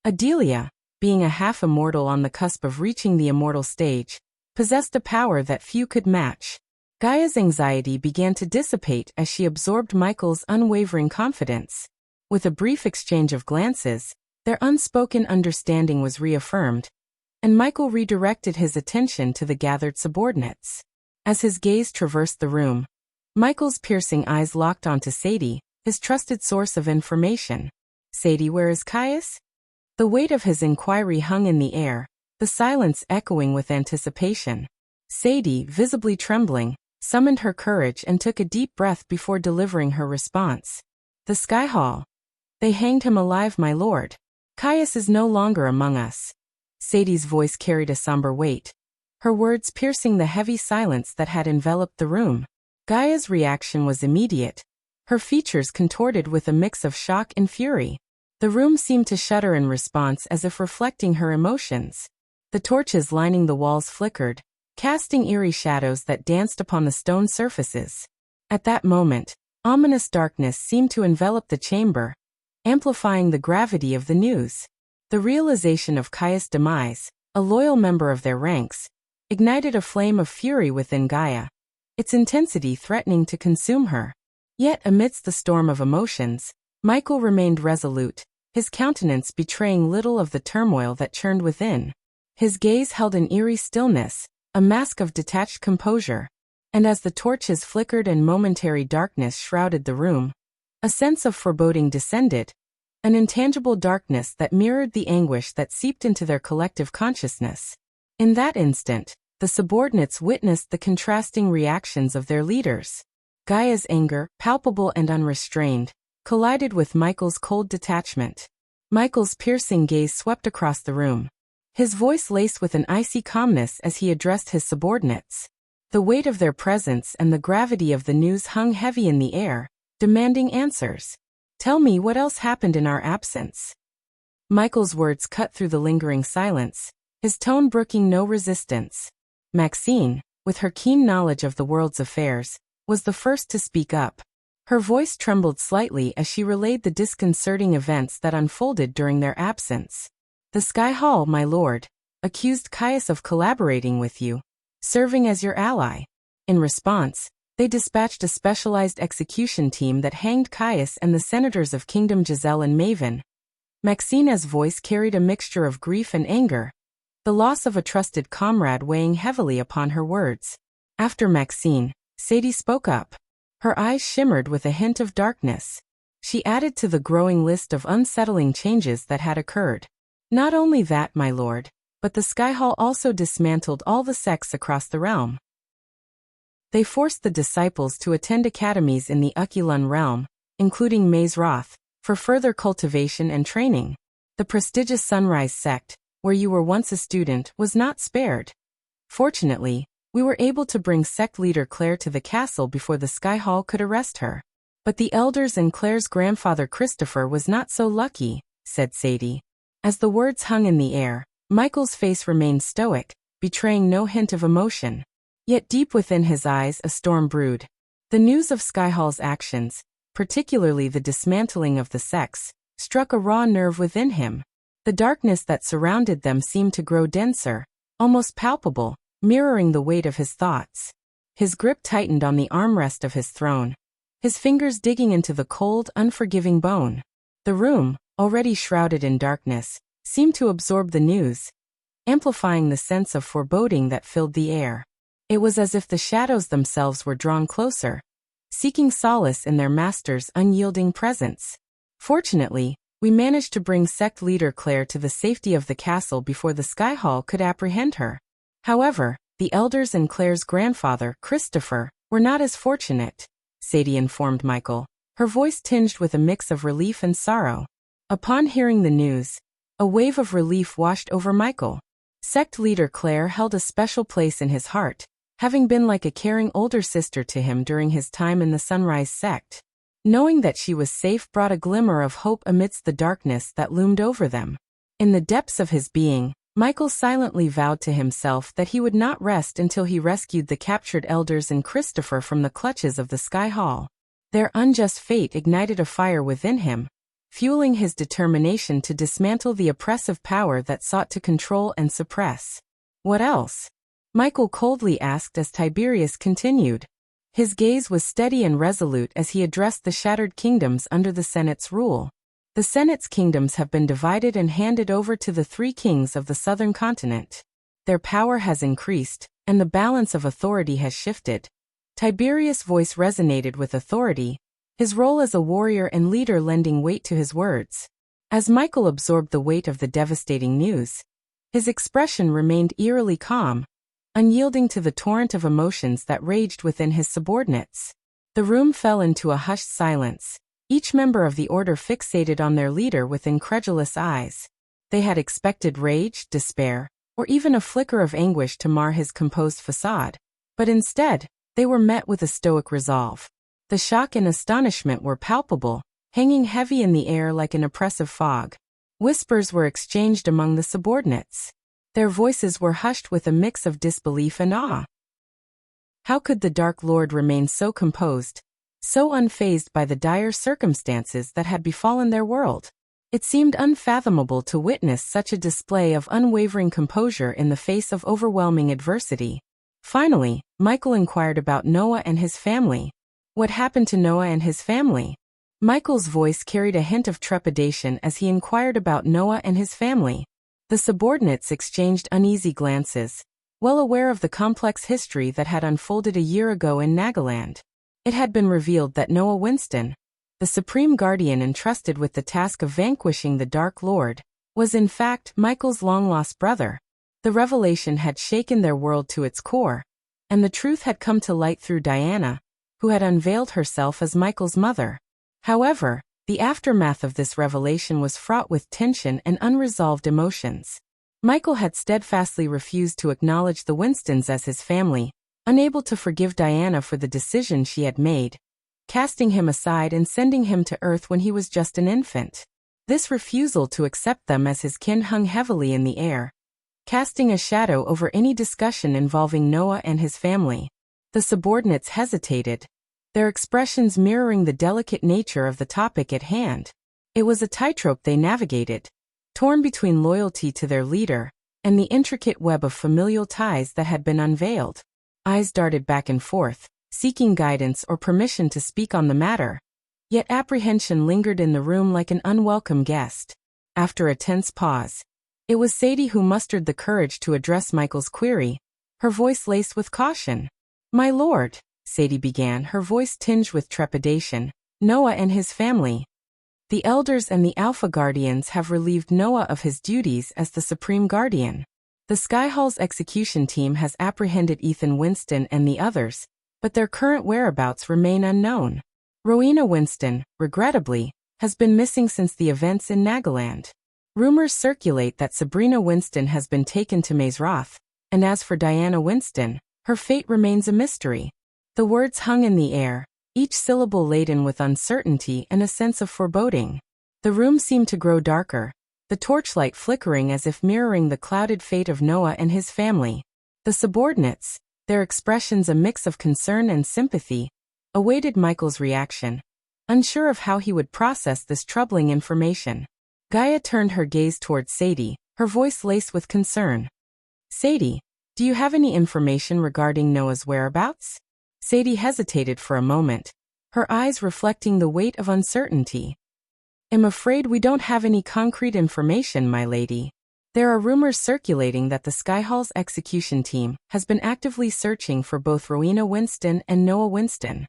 Adelia, being a half-immortal on the cusp of reaching the immortal stage, possessed a power that few could match. Gaia's anxiety began to dissipate as she absorbed Michael's unwavering confidence. With a brief exchange of glances, Their unspoken understanding was reaffirmed, and Michael redirected his attention to the gathered subordinates. As his gaze traversed the room, Michael's piercing eyes locked onto Sadie, his trusted source of information. "Sadie, where is Caius?" The weight of his inquiry hung in the air, the silence echoing with anticipation. Sadie, visibly trembling, summoned her courage and took a deep breath before delivering her response. "The Sky Hall. They hanged him alive, my lord. Caius is no longer among us." Sadie's voice carried a somber weight, her words piercing the heavy silence that had enveloped the room. Gaia's reaction was immediate, her features contorted with a mix of shock and fury. The room seemed to shudder in response, as if reflecting her emotions. The torches lining the walls flickered, casting eerie shadows that danced upon the stone surfaces. At that moment, ominous darkness seemed to envelop the chamber, amplifying the gravity of the news. The realization of Caius' demise, a loyal member of their ranks, ignited a flame of fury within Gaia, its intensity threatening to consume her. Yet amidst the storm of emotions, Michael remained resolute, his countenance betraying little of the turmoil that churned within. His gaze held an eerie stillness, a mask of detached composure, and as the torches flickered and momentary darkness shrouded the room, a sense of foreboding descended, an intangible darkness that mirrored the anguish that seeped into their collective consciousness. In that instant, the subordinates witnessed the contrasting reactions of their leaders. Gaia's anger, palpable and unrestrained, collided with Michael's cold detachment. Michael's piercing gaze swept across the room, his voice laced with an icy calmness as he addressed his subordinates. The weight of their presence and the gravity of the news hung heavy in the air, demanding answers. "Tell me what else happened in our absence." Michael's words cut through the lingering silence, his tone brooking no resistance. Maxine, with her keen knowledge of the world's affairs, was the first to speak up. Her voice trembled slightly as she relayed the disconcerting events that unfolded during their absence. "The Sky Hall, my lord, accused Caius of collaborating with you, serving as your ally. In response, they dispatched a specialized execution team that hanged Caius and the senators of Kingdom Giselle and Maven." Maxine's voice carried a mixture of grief and anger, the loss of a trusted comrade weighing heavily upon her words. After Maxine, Sadie spoke up. Her eyes shimmered with a hint of darkness. She added to the growing list of unsettling changes that had occurred. "Not only that, my lord, but the Sky Hall also dismantled all the sects across the realm. They forced the disciples to attend academies in the Ukulun realm, including Maze Roth, for further cultivation and training. The prestigious Sunrise sect, where you were once a student, was not spared. Fortunately, we were able to bring sect leader Claire to the castle before the Sky Hall could arrest her. But the elders and Claire's grandfather Christopher was not so lucky," said Sadie. As the words hung in the air, Michael's face remained stoic, betraying no hint of emotion. Yet deep within his eyes a storm brewed. The news of Sky Hall's actions, particularly the dismantling of the sects, struck a raw nerve within him. The darkness that surrounded them seemed to grow denser, almost palpable, mirroring the weight of his thoughts. His grip tightened on the armrest of his throne, his fingers digging into the cold, unforgiving bone. The room, already shrouded in darkness, seemed to absorb the news, amplifying the sense of foreboding that filled the air. It was as if the shadows themselves were drawn closer, seeking solace in their master's unyielding presence. Fortunately, we managed to bring sect leader Claire to the safety of the castle before the Sky Hall could apprehend her. However, the elders and Claire's grandfather, Christopher, were not as fortunate," Sadie informed Michael, her voice tinged with a mix of relief and sorrow. Upon hearing the news, a wave of relief washed over Michael. Sect leader Claire held a special place in his heart, having been like a caring older sister to him during his time in the Sunrise sect. Knowing that she was safe brought a glimmer of hope amidst the darkness that loomed over them. In the depths of his being, Michael silently vowed to himself that he would not rest until he rescued the captured elders and Christopher from the clutches of the Sky Hall. Their unjust fate ignited a fire within him, fueling his determination to dismantle the oppressive power that sought to control and suppress. "What else?" Michael coldly asked as Tiberius continued. His gaze was steady and resolute as he addressed the shattered kingdoms under the Senate's rule. The Senate's kingdoms have been divided and handed over to the 3 kings of the southern continent. Their power has increased, and the balance of authority has shifted. Tiberius' voice resonated with authority, his role as a warrior and leader lending weight to his words. As Michael absorbed the weight of the devastating news, his expression remained eerily calm, unyielding to the torrent of emotions that raged within his subordinates. The room fell into a hushed silence, each member of the order fixated on their leader with incredulous eyes. They had expected rage, despair, or even a flicker of anguish to mar his composed facade, but instead, they were met with a stoic resolve. The shock and astonishment were palpable, hanging heavy in the air like an oppressive fog. Whispers were exchanged among the subordinates. Their voices were hushed with a mix of disbelief and awe. How could the Dark Lord remain so composed, so unfazed by the dire circumstances that had befallen their world? It seemed unfathomable to witness such a display of unwavering composure in the face of overwhelming adversity. Finally, Michael inquired about Noah and his family. What happened to Noah and his family? Michael's voice carried a hint of trepidation as he inquired about Noah and his family. The subordinates exchanged uneasy glances, well aware of the complex history that had unfolded a year ago in Nagaland. It had been revealed that Noah Winston, the supreme guardian entrusted with the task of vanquishing the Dark Lord, was in fact Michael's long-lost brother. The revelation had shaken their world to its core, and the truth had come to light through Diana, who had unveiled herself as Michael's mother. However, the aftermath of this revelation was fraught with tension and unresolved emotions. Michael had steadfastly refused to acknowledge the Winstons as his family, unable to forgive Diana for the decision she had made, casting him aside and sending him to Earth when he was just an infant. This refusal to accept them as his kin hung heavily in the air, casting a shadow over any discussion involving Noah and his family. The subordinates hesitated, their expressions mirroring the delicate nature of the topic at hand. It was a tightrope they navigated, torn between loyalty to their leader and the intricate web of familial ties that had been unveiled. Eyes darted back and forth, seeking guidance or permission to speak on the matter. Yet apprehension lingered in the room like an unwelcome guest. After a tense pause, it was Sadie who mustered the courage to address Michael's query, her voice laced with caution. "My lord," Sadie began, her voice tinged with trepidation, "Noah and his family. The elders and the Alpha Guardians have relieved Noah of his duties as the Supreme Guardian. The Skyhall's execution team has apprehended Ethan Winston and the others, but their current whereabouts remain unknown. Rowena Winston, regrettably, has been missing since the events in Nagaland. Rumors circulate that Sabrina Winston has been taken to Mazeroth, and as for Diana Winston, her fate remains a mystery." The words hung in the air, each syllable laden with uncertainty and a sense of foreboding. The room seemed to grow darker, the torchlight flickering as if mirroring the clouded fate of Noah and his family. The subordinates, their expressions a mix of concern and sympathy, awaited Michael's reaction, unsure of how he would process this troubling information. Gaia turned her gaze towards Sadie, her voice laced with concern. "Sadie, do you have any information regarding Noah's whereabouts?" Sadie hesitated for a moment, her eyes reflecting the weight of uncertainty. "I'm afraid we don't have any concrete information, my lady. There are rumors circulating that the Skyhall's execution team has been actively searching for both Rowena Winston and Noah Winston."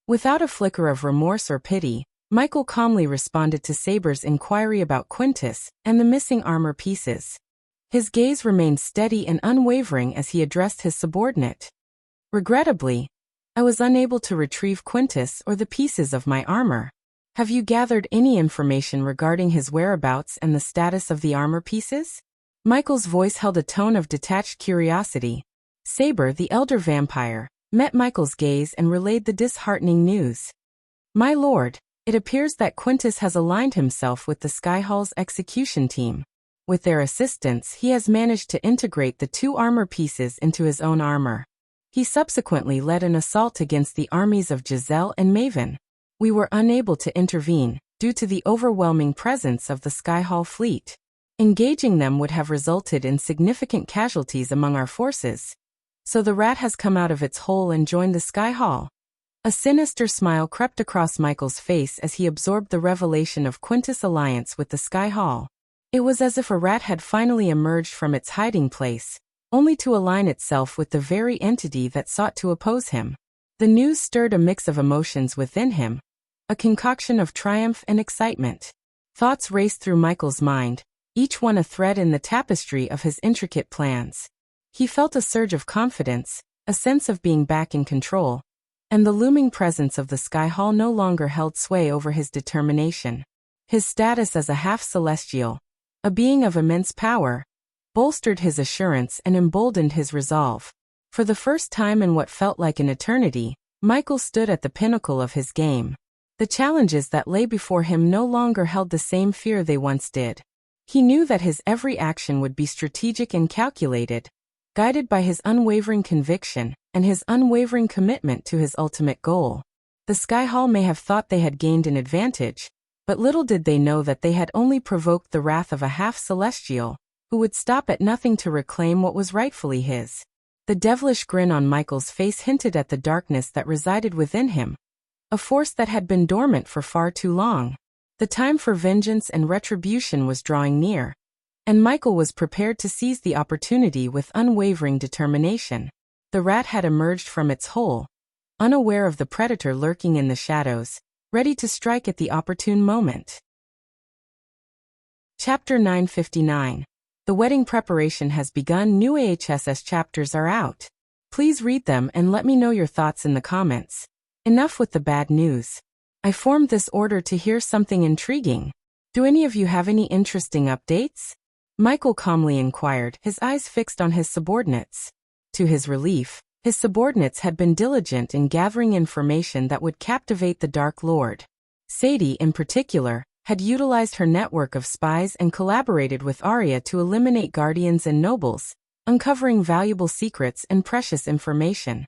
Without a flicker of remorse or pity, Michael calmly responded to Saber's inquiry about Quintus and the missing armor pieces. His gaze remained steady and unwavering as he addressed his subordinate. "Regrettably, I was unable to retrieve Quintus or the pieces of my armor. Have you gathered any information regarding his whereabouts and the status of the armor pieces?" Michael's voice held a tone of detached curiosity. Saber, the elder vampire, met Michael's gaze and relayed the disheartening news. "My lord, it appears that Quintus has aligned himself with the Skyhall's execution team. With their assistance, he has managed to integrate the 2 armor pieces into his own armor. He subsequently led an assault against the armies of Giselle and Maven. We were unable to intervene, due to the overwhelming presence of the Skyhall fleet. Engaging them would have resulted in significant casualties among our forces. So the rat has come out of its hole and joined the Skyhall." A sinister smile crept across Michael's face as he absorbed the revelation of Quintus' alliance with the Sky Hall. It was as if a rat had finally emerged from its hiding place, only to align itself with the very entity that sought to oppose him. The news stirred a mix of emotions within him, a concoction of triumph and excitement. Thoughts raced through Michael's mind, each one a thread in the tapestry of his intricate plans. He felt a surge of confidence, a sense of being back in control, and the looming presence of the Sky Hall no longer held sway over his determination. His status as a half-celestial, a being of immense power, bolstered his assurance and emboldened his resolve. For the first time in what felt like an eternity, Michael stood at the pinnacle of his game. The challenges that lay before him no longer held the same fear they once did. He knew that his every action would be strategic and calculated, guided by his unwavering conviction and his unwavering commitment to his ultimate goal. The Sky Hall may have thought they had gained an advantage, but little did they know that they had only provoked the wrath of a half-celestial, who would stop at nothing to reclaim what was rightfully his. The devilish grin on Michael's face hinted at the darkness that resided within him, a force that had been dormant for far too long. The time for vengeance and retribution was drawing near, and Michael was prepared to seize the opportunity with unwavering determination. The rat had emerged from its hole, unaware of the predator lurking in the shadows, ready to strike at the opportune moment. Chapter 959. The wedding preparation has begun. New AHSS chapters are out. Please read them and let me know your thoughts in the comments. Enough with the bad news. I formed this order to hear something intriguing. Do any of you have any interesting updates? Michael calmly inquired, his eyes fixed on his subordinates. To his relief, his subordinates had been diligent in gathering information that would captivate the Dark Lord. Sadie, in particular, had utilized her network of spies and collaborated with Arya to eliminate guardians and nobles, uncovering valuable secrets and precious information.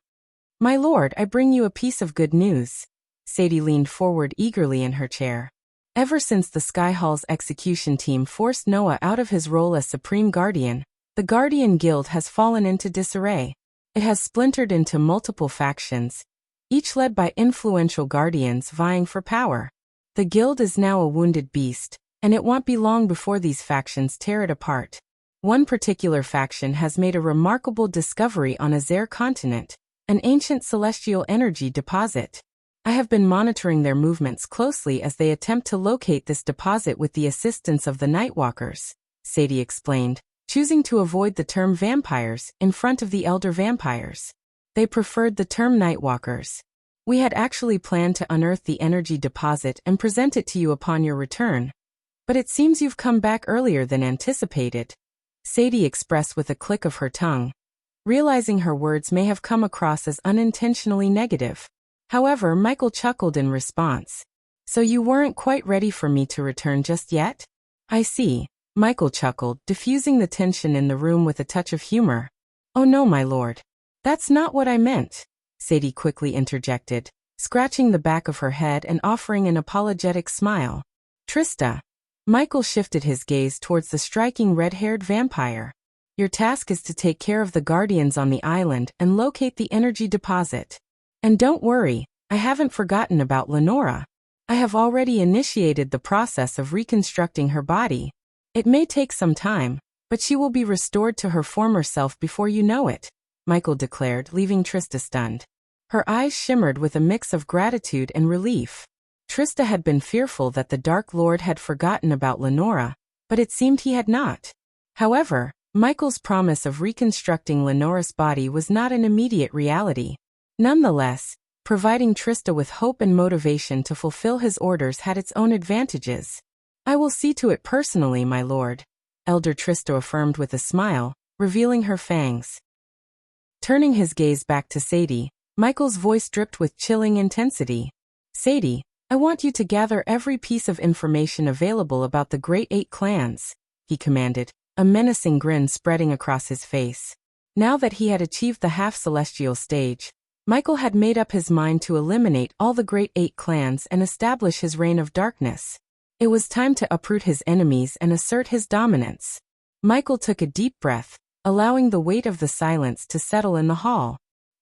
My lord, I bring you a piece of good news. Sadie leaned forward eagerly in her chair. Ever since the Sky Hall's execution team forced Noah out of his role as Supreme Guardian, the Guardian Guild has fallen into disarray. It has splintered into multiple factions, each led by influential guardians vying for power. The Guild is now a wounded beast, and it won't be long before these factions tear it apart. One particular faction has made a remarkable discovery on Azare continent, an ancient celestial energy deposit. I have been monitoring their movements closely as they attempt to locate this deposit with the assistance of the Nightwalkers, Sadie explained, choosing to avoid the term vampires in front of the elder vampires. They preferred the term Nightwalkers. We had actually planned to unearth the energy deposit and present it to you upon your return, but it seems you've come back earlier than anticipated, Sadie expressed with a click of her tongue, realizing her words may have come across as unintentionally negative. However, Michael chuckled in response. So you weren't quite ready for me to return just yet? I see, Michael chuckled, diffusing the tension in the room with a touch of humor. Oh no, my lord. That's not what I meant, Sadie quickly interjected, scratching the back of her head and offering an apologetic smile. Trista. Michael shifted his gaze towards the striking red-haired vampire. Your task is to take care of the guardians on the island and locate the energy deposit. And don't worry, I haven't forgotten about Lenora. I have already initiated the process of reconstructing her body. It may take some time, but she will be restored to her former self before you know it, Michael declared, leaving Trista stunned. Her eyes shimmered with a mix of gratitude and relief. Trista had been fearful that the Dark Lord had forgotten about Lenora, but it seemed he had not. However, Michael's promise of reconstructing Lenora's body was not an immediate reality. Nonetheless, providing Trista with hope and motivation to fulfill his orders had its own advantages. I will see to it personally, my lord, Elder Trista affirmed with a smile, revealing her fangs. Turning his gaze back to Sadie, Michael's voice dripped with chilling intensity. Sadie, I want you to gather every piece of information available about the Great Eight Clans, he commanded, a menacing grin spreading across his face. Now that he had achieved the half-celestial stage, Michael had made up his mind to eliminate all the Great Eight Clans and establish his reign of darkness. It was time to uproot his enemies and assert his dominance. Michael took a deep breath, allowing the weight of the silence to settle in the hall.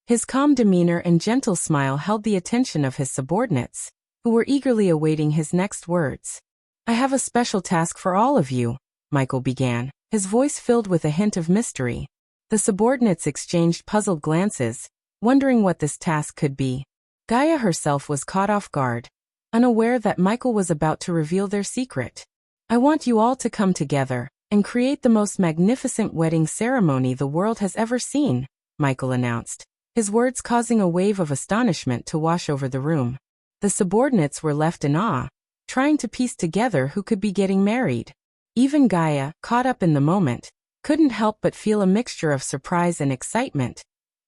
His calm demeanor and gentle smile held the attention of his subordinates, who were eagerly awaiting his next words. "I have a special task for all of you," Michael began, his voice filled with a hint of mystery. The subordinates exchanged puzzled glances, wondering what this task could be. Gaia herself was caught off guard, unaware that Michael was about to reveal their secret. "I want you all to come together and create the most magnificent wedding ceremony the world has ever seen," Michael announced, his words causing a wave of astonishment to wash over the room. The subordinates were left in awe, trying to piece together who could be getting married. Even Gaia, caught up in the moment, couldn't help but feel a mixture of surprise and excitement,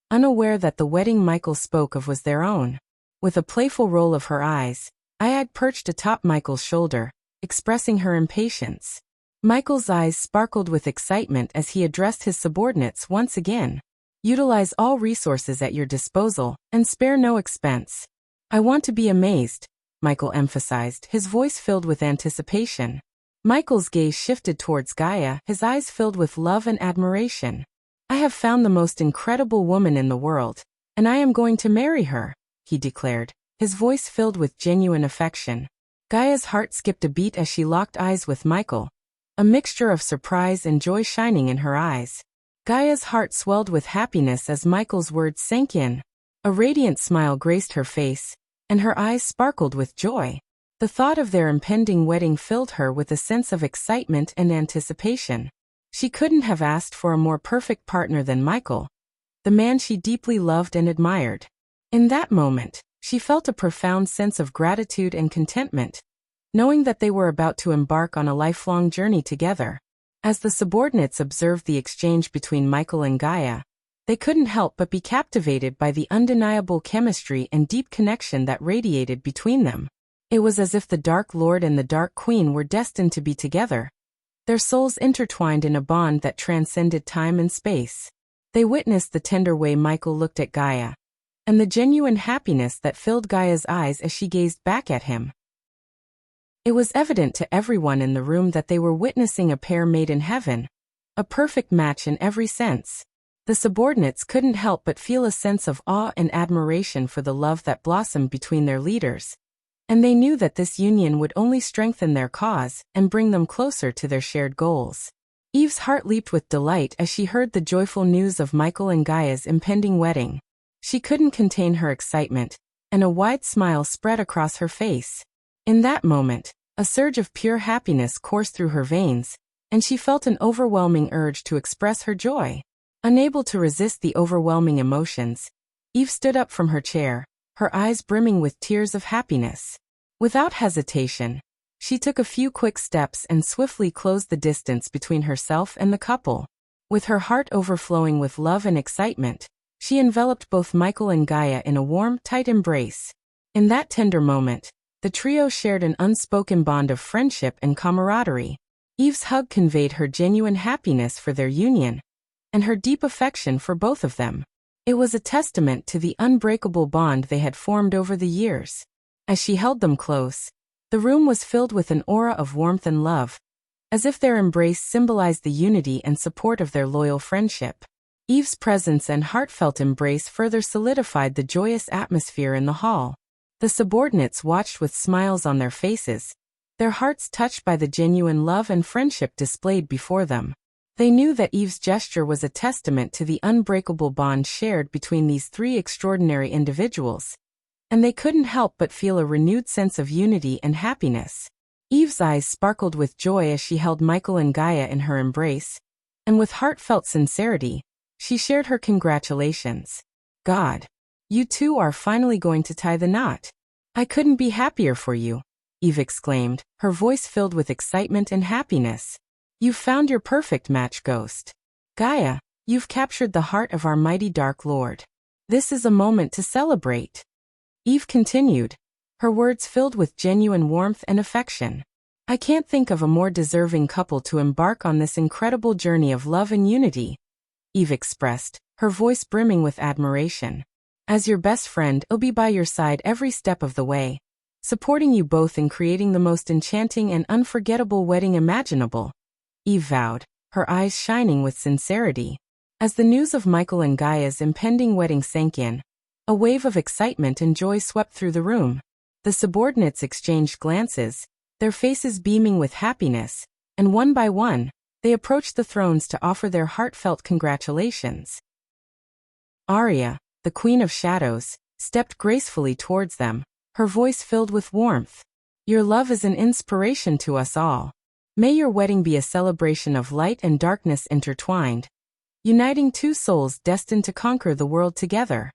unaware that the wedding Michael spoke of was their own. With a playful roll of her eyes, Ayag perched atop Michael's shoulder, expressing her impatience. Michael's eyes sparkled with excitement as he addressed his subordinates once again. "Utilize all resources at your disposal, and spare no expense." "I want to be amazed," Michael emphasized, his voice filled with anticipation. Michael's gaze shifted towards Gaia, his eyes filled with love and admiration. "I have found the most incredible woman in the world, and I am going to marry her," he declared, his voice filled with genuine affection. Gaia's heart skipped a beat as she locked eyes with Michael, a mixture of surprise and joy shining in her eyes. Gaia's heart swelled with happiness as Michael's words sank in. A radiant smile graced her face, and her eyes sparkled with joy. The thought of their impending wedding filled her with a sense of excitement and anticipation. She couldn't have asked for a more perfect partner than Michael, the man she deeply loved and admired. In that moment, she felt a profound sense of gratitude and contentment, knowing that they were about to embark on a lifelong journey together. As the subordinates observed the exchange between Michael and Gaia, they couldn't help but be captivated by the undeniable chemistry and deep connection that radiated between them. It was as if the Dark Lord and the Dark Queen were destined to be together, their souls intertwined in a bond that transcended time and space. They witnessed the tender way Michael looked at Gaia, and the genuine happiness that filled Gaia's eyes as she gazed back at him. It was evident to everyone in the room that they were witnessing a pair made in heaven, a perfect match in every sense. The subordinates couldn't help but feel a sense of awe and admiration for the love that blossomed between their leaders, and they knew that this union would only strengthen their cause and bring them closer to their shared goals. Eve's heart leaped with delight as she heard the joyful news of Michael and Gaia's impending wedding. She couldn't contain her excitement, and a wide smile spread across her face. In that moment, a surge of pure happiness coursed through her veins, and she felt an overwhelming urge to express her joy. Unable to resist the overwhelming emotions, Eve stood up from her chair, her eyes brimming with tears of happiness. Without hesitation, she took a few quick steps and swiftly closed the distance between herself and the couple. With her heart overflowing with love and excitement, she enveloped both Michael and Gaia in a warm, tight embrace. In that tender moment, the trio shared an unspoken bond of friendship and camaraderie. Eve's hug conveyed her genuine happiness for their union, and her deep affection for both of them. It was a testament to the unbreakable bond they had formed over the years. As she held them close, the room was filled with an aura of warmth and love, as if their embrace symbolized the unity and support of their loyal friendship. Eve's presence and heartfelt embrace further solidified the joyous atmosphere in the hall. The subordinates watched with smiles on their faces, their hearts touched by the genuine love and friendship displayed before them. They knew that Eve's gesture was a testament to the unbreakable bond shared between these three extraordinary individuals, and they couldn't help but feel a renewed sense of unity and happiness. Eve's eyes sparkled with joy as she held Michael and Gaia in her embrace, and with heartfelt sincerity, she shared her congratulations. "God, you two are finally going to tie the knot. I couldn't be happier for you," Eve exclaimed, her voice filled with excitement and happiness. "You've found your perfect match, Ghost. Gaia, you've captured the heart of our mighty Dark Lord. This is a moment to celebrate." Eve continued, her words filled with genuine warmth and affection. "I can't think of a more deserving couple to embark on this incredible journey of love and unity," Eve expressed, her voice brimming with admiration. "As your best friend, I'll be by your side every step of the way, supporting you both in creating the most enchanting and unforgettable wedding imaginable," Eve vowed, her eyes shining with sincerity. As the news of Michael and Gaia's impending wedding sank in, a wave of excitement and joy swept through the room. The subordinates exchanged glances, their faces beaming with happiness, and one by one, they approached the thrones to offer their heartfelt congratulations. Arya, the Queen of Shadows, stepped gracefully towards them, her voice filled with warmth. Your love is an inspiration to us all. May your wedding be a celebration of light and darkness intertwined, uniting two souls destined to conquer the world together.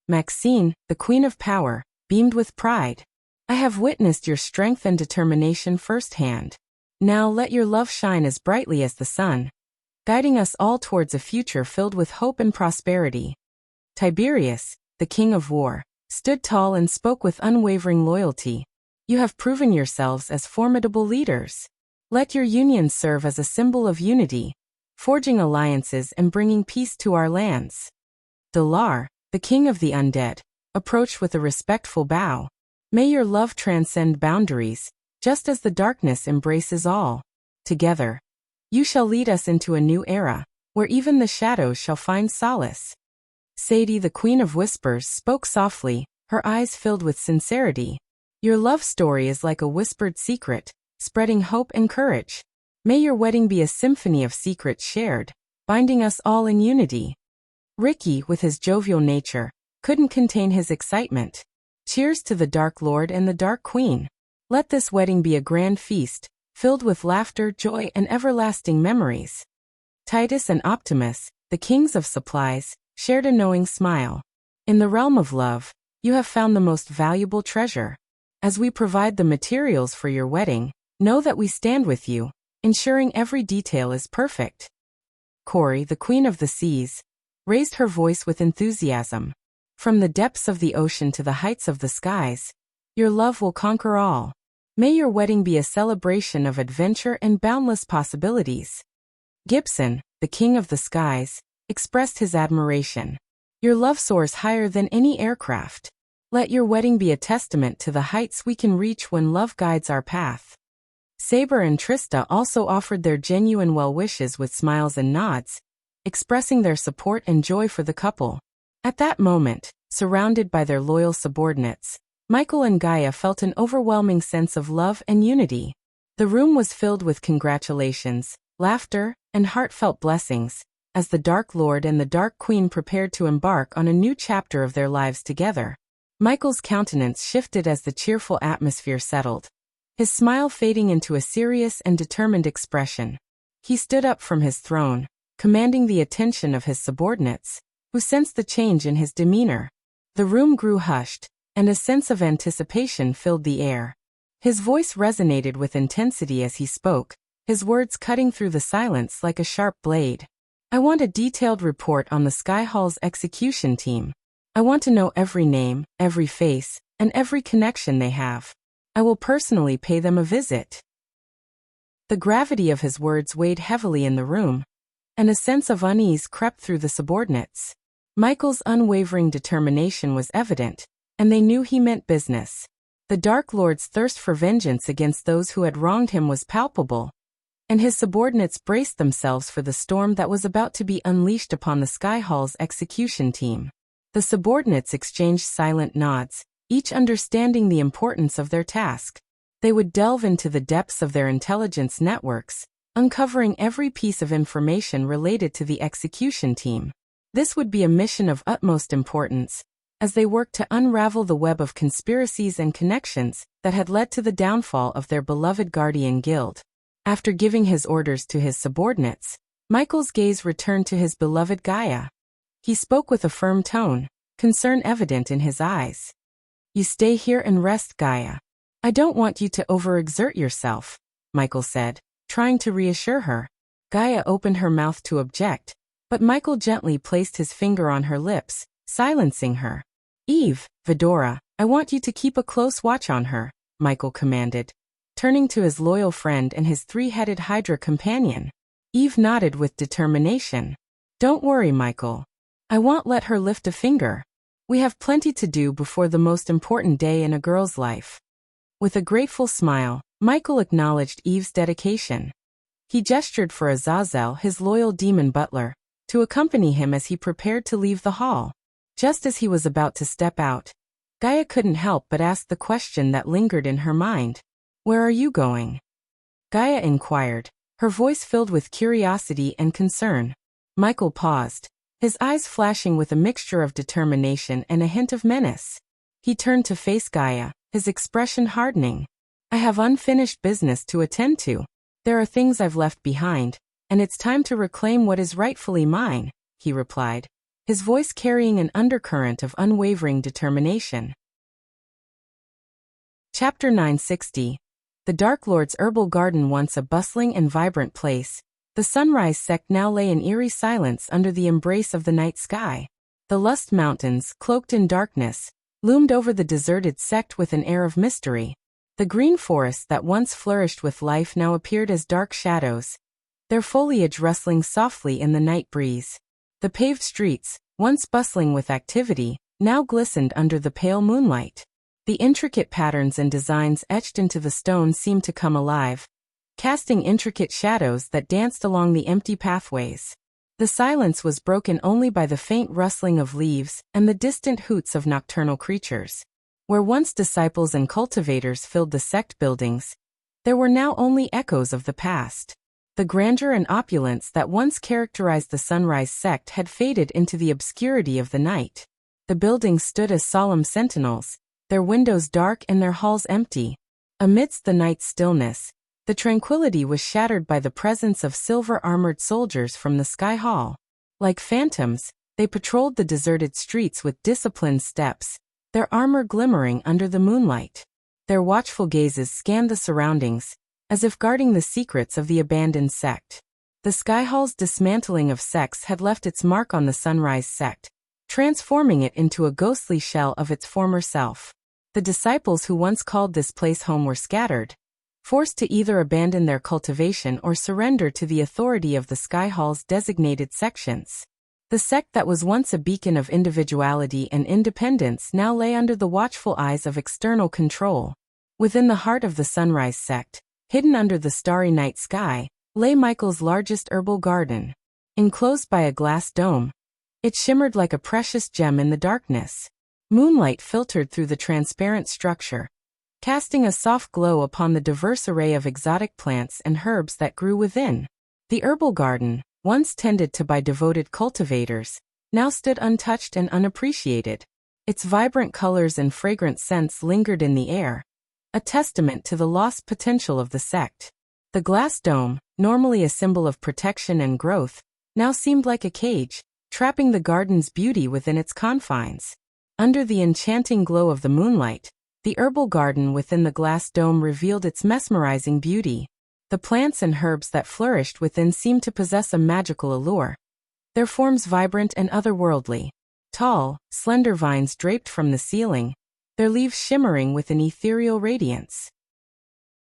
Maxine, the Queen of Power, beamed with pride. I have witnessed your strength and determination firsthand. Now let your love shine as brightly as the sun, guiding us all towards a future filled with hope and prosperity. Tiberius, the King of War, stood tall and spoke with unwavering loyalty. You have proven yourselves as formidable leaders. Let your union serve as a symbol of unity, forging alliances and bringing peace to our lands. Dalar, the King of the Undead, approached with a respectful bow. May your love transcend boundaries, just as the darkness embraces all. Together, you shall lead us into a new era, where even the shadows shall find solace. Sadie, the Queen of Whispers, spoke softly, her eyes filled with sincerity. Your love story is like a whispered secret, spreading hope and courage. May your wedding be a symphony of secrets shared, binding us all in unity. Ricky, with his jovial nature, couldn't contain his excitement. Cheers to the Dark Lord and the Dark Queen. Let this wedding be a grand feast, filled with laughter, joy, and everlasting memories. Titus and Optimus, the kings of supplies, shared a knowing smile. In the realm of love, you have found the most valuable treasure. As we provide the materials for your wedding, know that we stand with you, ensuring every detail is perfect. Cori, the Queen of the Seas, raised her voice with enthusiasm. From the depths of the ocean to the heights of the skies, your love will conquer all. May your wedding be a celebration of adventure and boundless possibilities. Gibson, the King of the Skies, expressed his admiration. Your love soars higher than any aircraft. Let your wedding be a testament to the heights we can reach when love guides our path. Saber and Trista also offered their genuine well wishes with smiles and nods, expressing their support and joy for the couple. At that moment, surrounded by their loyal subordinates, Michael and Gaia felt an overwhelming sense of love and unity. The room was filled with congratulations, laughter, and heartfelt blessings, as the Dark Lord and the Dark Queen prepared to embark on a new chapter of their lives together. Michael's countenance shifted as the cheerful atmosphere settled, his smile fading into a serious and determined expression. He stood up from his throne, commanding the attention of his subordinates, who sensed the change in his demeanor. The room grew hushed, and a sense of anticipation filled the air. His voice resonated with intensity as he spoke, his words cutting through the silence like a sharp blade. I want a detailed report on the Sky Hall's execution team. I want to know every name, every face, and every connection they have. I will personally pay them a visit. The gravity of his words weighed heavily in the room, and a sense of unease crept through the subordinates. Michael's unwavering determination was evident, and they knew he meant business. The Dark Lord's thirst for vengeance against those who had wronged him was palpable, and his subordinates braced themselves for the storm that was about to be unleashed upon the Sky Hall's execution team. The subordinates exchanged silent nods, each understanding the importance of their task. They would delve into the depths of their intelligence networks, uncovering every piece of information related to the execution team. This would be a mission of utmost importance, as they worked to unravel the web of conspiracies and connections that had led to the downfall of their beloved Guardian Guild. After giving his orders to his subordinates, Michael's gaze returned to his beloved Gaia. He spoke with a firm tone, concern evident in his eyes. You stay here and rest, Gaia. I don't want you to overexert yourself, Michael said, trying to reassure her. Gaia opened her mouth to object, but Michael gently placed his finger on her lips, silencing her. Eve, Vidora, I want you to keep a close watch on her, Michael commanded, turning to his loyal friend and his three-headed Hydra companion. Eve nodded with determination. Don't worry, Michael. I won't let her lift a finger. We have plenty to do before the most important day in a girl's life. With a grateful smile, Michael acknowledged Eve's dedication. He gestured for Azazel, his loyal demon butler, to accompany him as he prepared to leave the hall. Just as he was about to step out, Gaia couldn't help but ask the question that lingered in her mind. "Where are you going?" Gaia inquired, her voice filled with curiosity and concern. Michael paused, his eyes flashing with a mixture of determination and a hint of menace. He turned to face Gaia, his expression hardening. "I have unfinished business to attend to. There are things I've left behind, and it's time to reclaim what is rightfully mine," he replied, his voice carrying an undercurrent of unwavering determination. Chapter 960. The Dark Lord's Herbal Garden. Once a bustling and vibrant place, the Sunrise Sect now lay in eerie silence under the embrace of the night sky. The Lust Mountains, cloaked in darkness, loomed over the deserted sect with an air of mystery. The green forests that once flourished with life now appeared as dark shadows, their foliage rustling softly in the night breeze. The paved streets, once bustling with activity, now glistened under the pale moonlight. The intricate patterns and designs etched into the stone seemed to come alive, casting intricate shadows that danced along the empty pathways. The silence was broken only by the faint rustling of leaves and the distant hoots of nocturnal creatures. Where once disciples and cultivators filled the sect buildings, there were now only echoes of the past. The grandeur and opulence that once characterized the Sunrise Sect had faded into the obscurity of the night. The buildings stood as solemn sentinels, their windows dark and their halls empty. Amidst the night's stillness, the tranquility was shattered by the presence of silver-armored soldiers from the Sky Hall. Like phantoms, they patrolled the deserted streets with disciplined steps, their armor glimmering under the moonlight. Their watchful gazes scanned the surroundings, as if guarding the secrets of the abandoned sect. The Sky Hall's dismantling of sects had left its mark on the Sunrise Sect, transforming it into a ghostly shell of its former self. The disciples who once called this place home were scattered, forced to either abandon their cultivation or surrender to the authority of the Sky Hall's designated sections. The sect that was once a beacon of individuality and independence now lay under the watchful eyes of external control. Within the heart of the Sunrise Sect, hidden under the starry night sky, lay Michael's largest herbal garden. Enclosed by a glass dome, it shimmered like a precious gem in the darkness. Moonlight filtered through the transparent structure, casting a soft glow upon the diverse array of exotic plants and herbs that grew within. The herbal garden, once tended to by devoted cultivators, now stood untouched and unappreciated. Its vibrant colors and fragrant scents lingered in the air, a testament to the lost potential of the sect. The glass dome, normally a symbol of protection and growth, now seemed like a cage, trapping the garden's beauty within its confines. Under the enchanting glow of the moonlight, the herbal garden within the glass dome revealed its mesmerizing beauty. The plants and herbs that flourished within seemed to possess a magical allure, their forms vibrant and otherworldly. Tall, slender vines draped from the ceiling, their leaves shimmering with an ethereal radiance.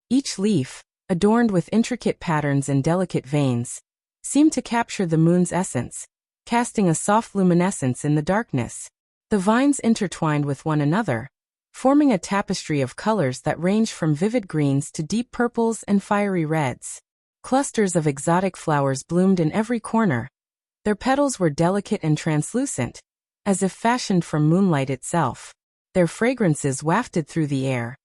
Each leaf, adorned with intricate patterns and delicate veins, seemed to capture the moon's essence, casting a soft luminescence in the darkness. The vines intertwined with one another, forming a tapestry of colors that ranged from vivid greens to deep purples and fiery reds. Clusters of exotic flowers bloomed in every corner. Their petals were delicate and translucent, as if fashioned from moonlight itself. Their fragrances wafted through the air,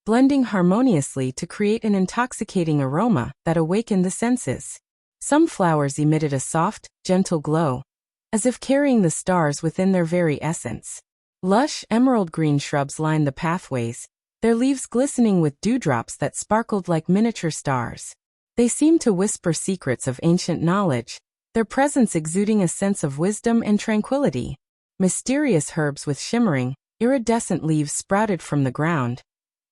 blending harmoniously to create an intoxicating aroma that awakened the senses. Some flowers emitted a soft, gentle glow, as if carrying the stars within their very essence. Lush, emerald-green shrubs lined the pathways, their leaves glistening with dewdrops that sparkled like miniature stars. They seemed to whisper secrets of ancient knowledge, their presence exuding a sense of wisdom and tranquility. Mysterious herbs with shimmering, iridescent leaves sprouted from the ground,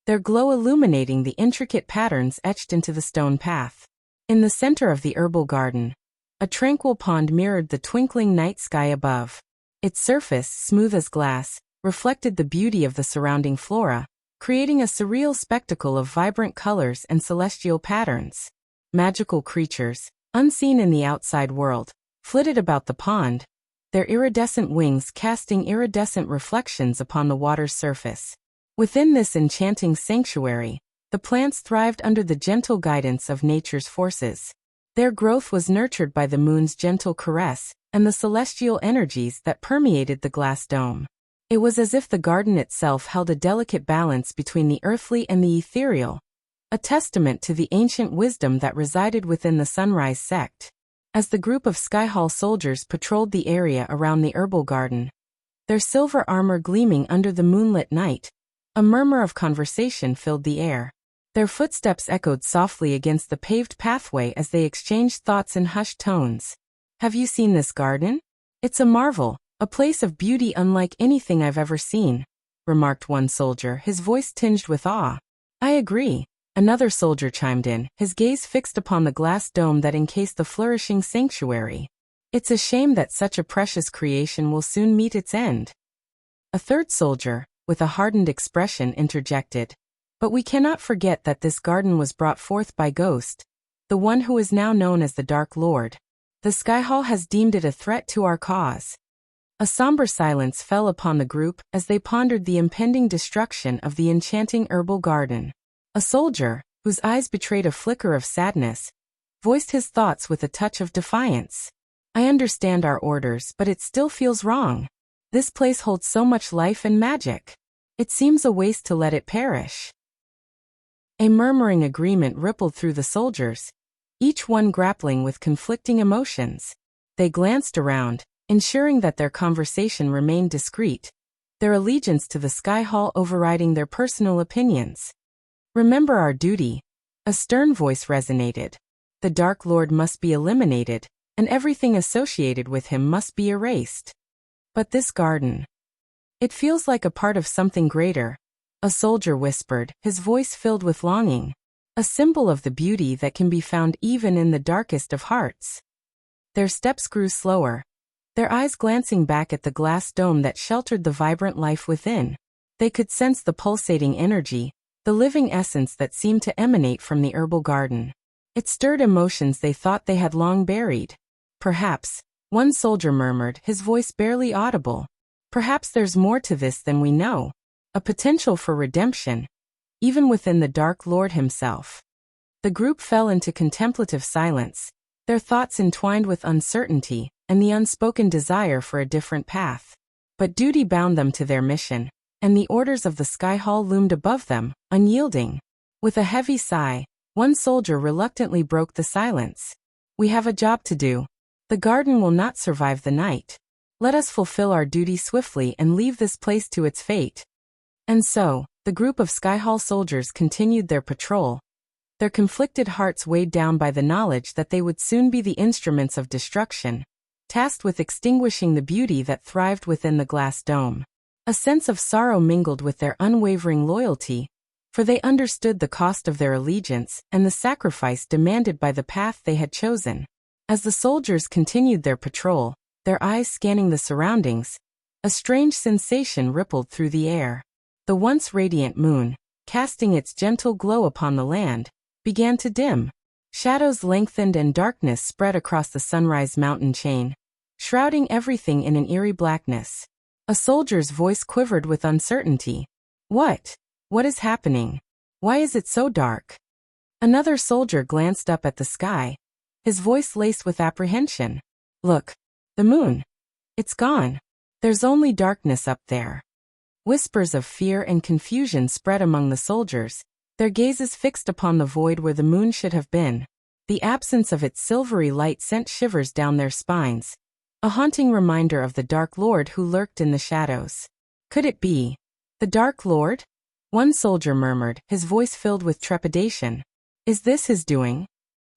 their glow illuminating the intricate patterns etched into the stone path. In the center of the herbal garden, a tranquil pond mirrored the twinkling night sky above. Its surface, smooth as glass, reflected the beauty of the surrounding flora, creating a surreal spectacle of vibrant colors and celestial patterns. Magical creatures, unseen in the outside world, flitted about the pond, their iridescent wings casting iridescent reflections upon the water's surface. Within this enchanting sanctuary, the plants thrived under the gentle guidance of nature's forces. Their growth was nurtured by the moon's gentle caress, and the celestial energies that permeated the glass dome. It was as if the garden itself held a delicate balance between the earthly and the ethereal, a testament to the ancient wisdom that resided within the Sunrise sect. As the group of Skyhall soldiers patrolled the area around the herbal garden, their silver armor gleaming under the moonlit night, a murmur of conversation filled the air. Their footsteps echoed softly against the paved pathway as they exchanged thoughts in hushed tones. "Have you seen this garden? It's a marvel, a place of beauty unlike anything I've ever seen," remarked one soldier, his voice tinged with awe. "I agree," another soldier chimed in, his gaze fixed upon the glass dome that encased the flourishing sanctuary. "It's a shame that such a precious creation will soon meet its end." A third soldier, with a hardened expression, interjected, "But we cannot forget that this garden was brought forth by Ghost, the one who is now known as the Dark Lord. The Skyhall has deemed it a threat to our cause." A somber silence fell upon the group as they pondered the impending destruction of the enchanting herbal garden. A soldier, whose eyes betrayed a flicker of sadness, voiced his thoughts with a touch of defiance. "I understand our orders, but it still feels wrong. This place holds so much life and magic. It seems a waste to let it perish." A murmuring agreement rippled through the soldiers, each one grappling with conflicting emotions. They glanced around, ensuring that their conversation remained discreet, their allegiance to the Skyhall overriding their personal opinions. "Remember our duty," a stern voice resonated. "The Dark Lord must be eliminated, and everything associated with him must be erased." "But this garden, it feels like a part of something greater," a soldier whispered, his voice filled with longing. "A symbol of the beauty that can be found even in the darkest of hearts." Their steps grew slower, their eyes glancing back at the glass dome that sheltered the vibrant life within. They could sense the pulsating energy, the living essence that seemed to emanate from the herbal garden. It stirred emotions they thought they had long buried. "Perhaps," one soldier murmured, his voice barely audible, "perhaps there's more to this than we know. A potential for redemption, even within the Dark Lord himself." The group fell into contemplative silence, their thoughts entwined with uncertainty and the unspoken desire for a different path. But duty bound them to their mission, and the orders of the Skyhall loomed above them, unyielding. With a heavy sigh, one soldier reluctantly broke the silence. "We have a job to do. The garden will not survive the night. Let us fulfill our duty swiftly and leave this place to its fate." And so, the group of Skyhall soldiers continued their patrol, their conflicted hearts weighed down by the knowledge that they would soon be the instruments of destruction, tasked with extinguishing the beauty that thrived within the glass dome. A sense of sorrow mingled with their unwavering loyalty, for they understood the cost of their allegiance and the sacrifice demanded by the path they had chosen. As the soldiers continued their patrol, their eyes scanning the surroundings, a strange sensation rippled through the air. The once radiant moon, casting its gentle glow upon the land, began to dim. Shadows lengthened and darkness spread across the Sunrise mountain chain, shrouding everything in an eerie blackness. A soldier's voice quivered with uncertainty. What is happening? Why is it so dark?" Another soldier glanced up at the sky, his voice laced with apprehension. "Look, the moon. It's gone. There's only darkness up there." Whispers of fear and confusion spread among the soldiers, their gazes fixed upon the void where the moon should have been. The absence of its silvery light sent shivers down their spines, a haunting reminder of the Dark Lord who lurked in the shadows. Could it be the Dark Lord? One soldier murmured, his voice filled with trepidation. "Is this his doing?"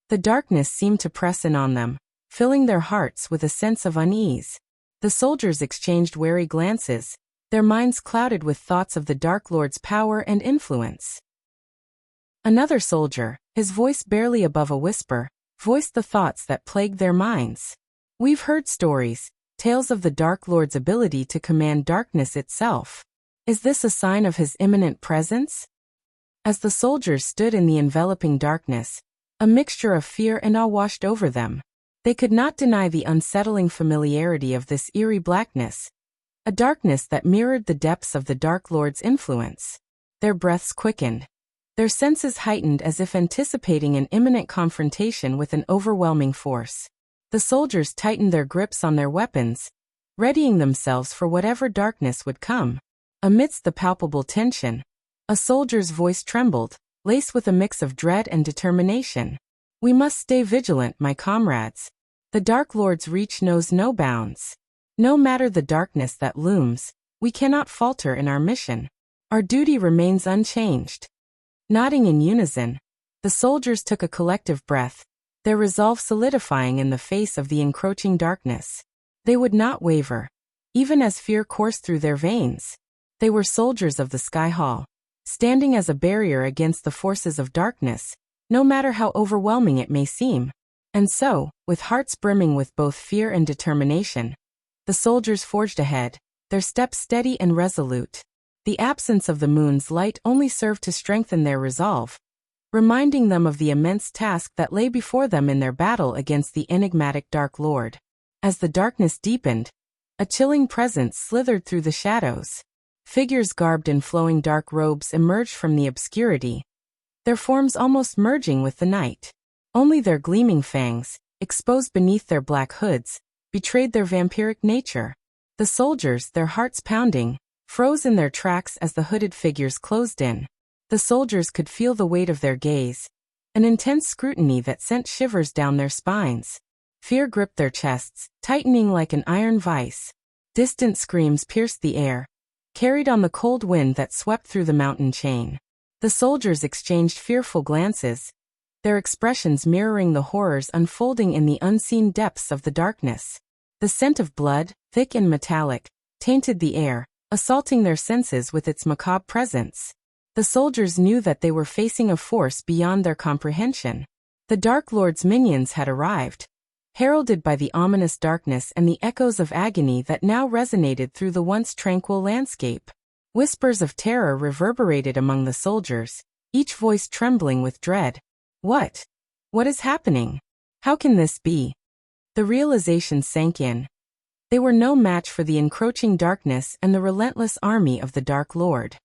The darkness seemed to press in on them, filling their hearts with a sense of unease. The soldiers exchanged wary glances, their minds clouded with thoughts of the Dark Lord's power and influence. Another soldier, his voice barely above a whisper, voiced the thoughts that plagued their minds. "We've heard stories, tales of the Dark Lord's ability to command darkness itself. Is this a sign of his imminent presence?" As the soldiers stood in the enveloping darkness, a mixture of fear and awe washed over them. They could not deny the unsettling familiarity of this eerie blackness, a darkness that mirrored the depths of the Dark Lord's influence. Their breaths quickened, their senses heightened as if anticipating an imminent confrontation with an overwhelming force. The soldiers tightened their grips on their weapons, readying themselves for whatever darkness would come. Amidst the palpable tension, a soldier's voice trembled, laced with a mix of dread and determination. "We must stay vigilant, my comrades. The Dark Lord's reach knows no bounds. No matter the darkness that looms, we cannot falter in our mission. Our duty remains unchanged." Nodding in unison, the soldiers took a collective breath, their resolve solidifying in the face of the encroaching darkness. They would not waver, even as fear coursed through their veins. They were soldiers of the Sky Hall, standing as a barrier against the forces of darkness, no matter how overwhelming it may seem. And so, with hearts brimming with both fear and determination, the soldiers forged ahead, their steps steady and resolute. The absence of the moon's light only served to strengthen their resolve, reminding them of the immense task that lay before them in their battle against the enigmatic Dark Lord. As the darkness deepened, a chilling presence slithered through the shadows. Figures garbed in flowing dark robes emerged from the obscurity, their forms almost merging with the night. Only their gleaming fangs, exposed beneath their black hoods, betrayed their vampiric nature. The soldiers, their hearts pounding, froze in their tracks as the hooded figures closed in. The soldiers could feel the weight of their gaze, an intense scrutiny that sent shivers down their spines. Fear gripped their chests, tightening like an iron vice. Distant screams pierced the air, carried on the cold wind that swept through the mountain chain. The soldiers exchanged fearful glances, their expressions mirroring the horrors unfolding in the unseen depths of the darkness. The scent of blood, thick and metallic, tainted the air, assaulting their senses with its macabre presence. The soldiers knew that they were facing a force beyond their comprehension. The Dark Lord's minions had arrived, heralded by the ominous darkness and the echoes of agony that now resonated through the once tranquil landscape. Whispers of terror reverberated among the soldiers, each voice trembling with dread. What? What is happening? How can this be? The realization sank in. They were no match for the encroaching darkness and the relentless army of the Dark Lord.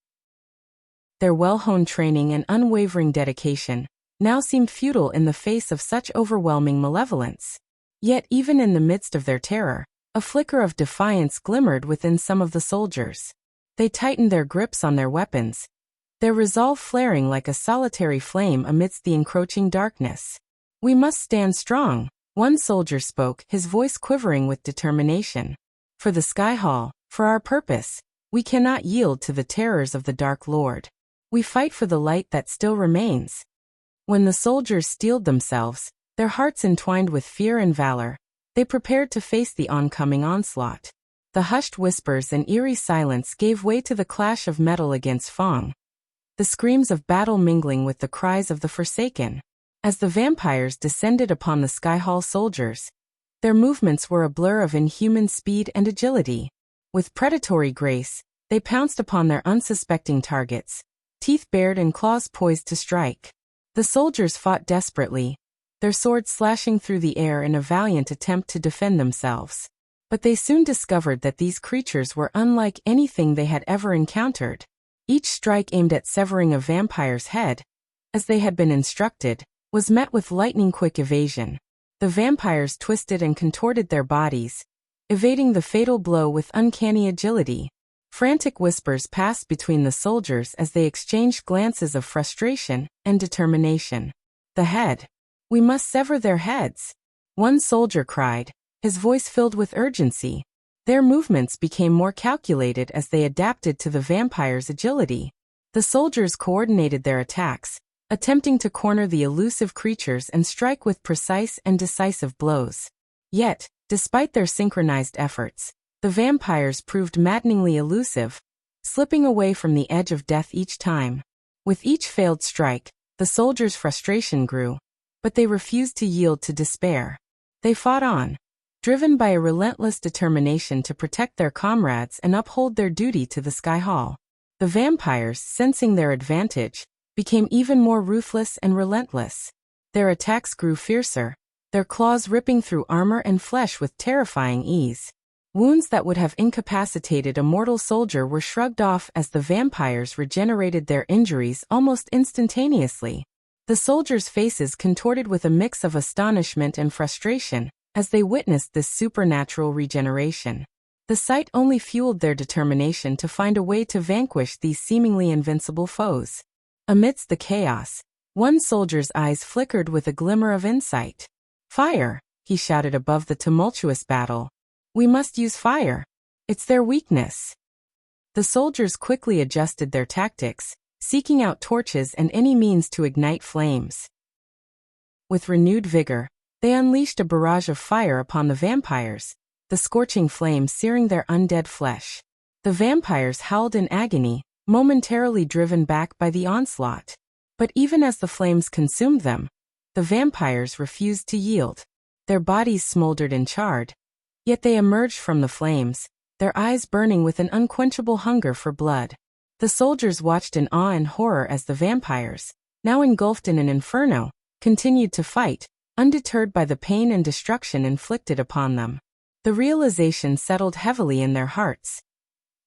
Their well-honed training and unwavering dedication now seemed futile in the face of such overwhelming malevolence. Yet even in the midst of their terror, a flicker of defiance glimmered within some of the soldiers. They tightened their grips on their weapons, their resolve flaring like a solitary flame amidst the encroaching darkness. "We must stand strong," one soldier spoke, his voice quivering with determination. "For the Sky Hall, for our purpose, we cannot yield to the terrors of the Dark Lord. We fight for the light that still remains." When the soldiers steeled themselves, their hearts entwined with fear and valor, they prepared to face the oncoming onslaught. The hushed whispers and eerie silence gave way to the clash of metal against Fong, the screams of battle mingling with the cries of the Forsaken. As the vampires descended upon the Sky Hall soldiers, their movements were a blur of inhuman speed and agility. With predatory grace, they pounced upon their unsuspecting targets, teeth bared and claws poised to strike. The soldiers fought desperately, their swords slashing through the air in a valiant attempt to defend themselves. But they soon discovered that these creatures were unlike anything they had ever encountered. Each strike aimed at severing a vampire's head, as they had been instructed, was met with lightning-quick evasion. The vampires twisted and contorted their bodies, evading the fatal blow with uncanny agility. Frantic whispers passed between the soldiers as they exchanged glances of frustration and determination. "The head. We must sever their heads," one soldier cried, his voice filled with urgency. Their movements became more calculated as they adapted to the vampire's agility. The soldiers coordinated their attacks, attempting to corner the elusive creatures and strike with precise and decisive blows. Yet, despite their synchronized efforts, the vampires proved maddeningly elusive, slipping away from the edge of death each time. With each failed strike, the soldiers' frustration grew, but they refused to yield to despair. They fought on, driven by a relentless determination to protect their comrades and uphold their duty to the Sky Hall. The vampires, sensing their advantage, became even more ruthless and relentless. Their attacks grew fiercer, their claws ripping through armor and flesh with terrifying ease. Wounds that would have incapacitated a mortal soldier were shrugged off as the vampires regenerated their injuries almost instantaneously. The soldiers' faces contorted with a mix of astonishment and frustration, as they witnessed this supernatural regeneration. The sight only fueled their determination to find a way to vanquish these seemingly invincible foes. Amidst the chaos, one soldier's eyes flickered with a glimmer of insight. "Fire!" he shouted above the tumultuous battle. "We must use fire. It's their weakness." The soldiers quickly adjusted their tactics, seeking out torches and any means to ignite flames. With renewed vigor, they unleashed a barrage of fire upon the vampires, the scorching flames searing their undead flesh. The vampires howled in agony, momentarily driven back by the onslaught. But even as the flames consumed them, the vampires refused to yield. Their bodies smoldered and charred, yet they emerged from the flames, their eyes burning with an unquenchable hunger for blood. The soldiers watched in awe and horror as the vampires, now engulfed in an inferno, continued to fight, undeterred by the pain and destruction inflicted upon them. The realization settled heavily in their hearts.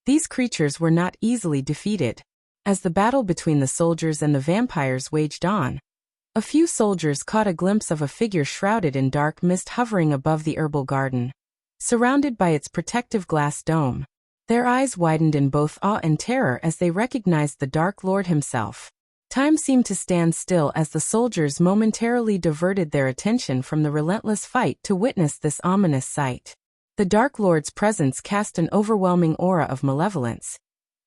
These creatures were not easily defeated. As the battle between the soldiers and the vampires waged on, a few soldiers caught a glimpse of a figure shrouded in dark mist hovering above the herbal garden, surrounded by its protective glass dome. Their eyes widened in both awe and terror as they recognized the Dark Lord himself. Time seemed to stand still as the soldiers momentarily diverted their attention from the relentless fight to witness this ominous sight. The Dark Lord's presence cast an overwhelming aura of malevolence,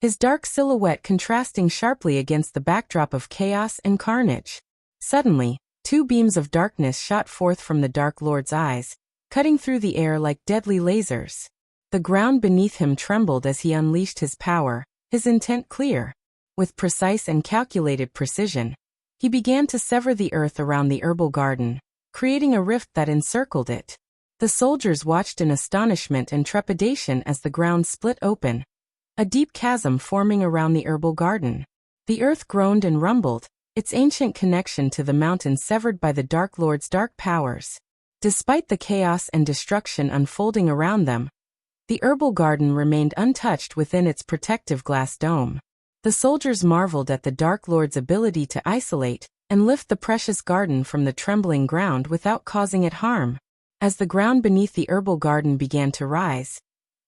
his dark silhouette contrasting sharply against the backdrop of chaos and carnage. Suddenly, two beams of darkness shot forth from the Dark Lord's eyes, cutting through the air like deadly lasers. The ground beneath him trembled as he unleashed his power, his intent clear. With precise and calculated precision, he began to sever the earth around the herbal garden, creating a rift that encircled it. The soldiers watched in astonishment and trepidation as the ground split open, a deep chasm forming around the herbal garden. The earth groaned and rumbled, its ancient connection to the mountain severed by the Dark Lord's dark powers. Despite the chaos and destruction unfolding around them, the herbal garden remained untouched within its protective glass dome. The soldiers marveled at the Dark Lord's ability to isolate and lift the precious garden from the trembling ground without causing it harm. As the ground beneath the herbal garden began to rise,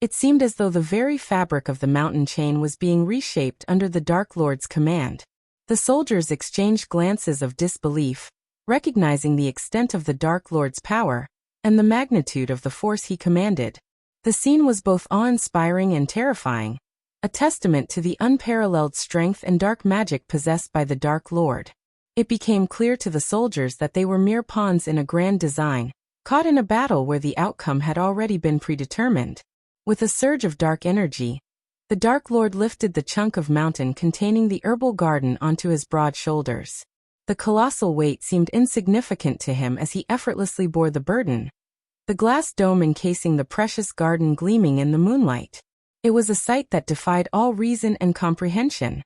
it seemed as though the very fabric of the mountain chain was being reshaped under the Dark Lord's command. The soldiers exchanged glances of disbelief, recognizing the extent of the Dark Lord's power and the magnitude of the force he commanded. The scene was both awe-inspiring and terrifying, a testament to the unparalleled strength and dark magic possessed by the Dark Lord. It became clear to the soldiers that they were mere pawns in a grand design, caught in a battle where the outcome had already been predetermined. With a surge of dark energy, the Dark Lord lifted the chunk of mountain containing the herbal garden onto his broad shoulders. The colossal weight seemed insignificant to him as he effortlessly bore the burden, the glass dome encasing the precious garden gleaming in the moonlight. It was a sight that defied all reason and comprehension.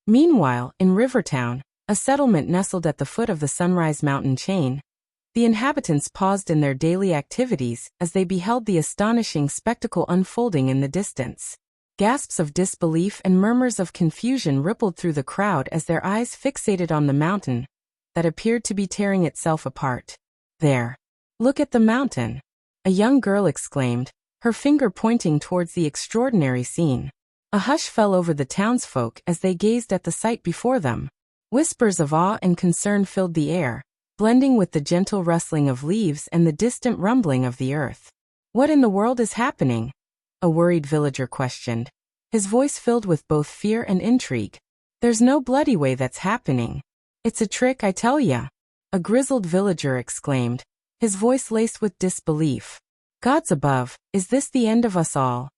Meanwhile, in Rivertown, a settlement nestled at the foot of the Sunrise Mountain chain, the inhabitants paused in their daily activities as they beheld the astonishing spectacle unfolding in the distance. Gasps of disbelief and murmurs of confusion rippled through the crowd as their eyes fixated on the mountain that appeared to be tearing itself apart. "There! Look at the mountain!" a young girl exclaimed, her finger pointing towards the extraordinary scene. A hush fell over the townsfolk as they gazed at the sight before them. Whispers of awe and concern filled the air, blending with the gentle rustling of leaves and the distant rumbling of the earth. "What in the world is happening?" a worried villager questioned, his voice filled with both fear and intrigue. "There's no bloody way that's happening. It's a trick, I tell ya," a grizzled villager exclaimed, his voice laced with disbelief. "Gods above, is this the end of us all?"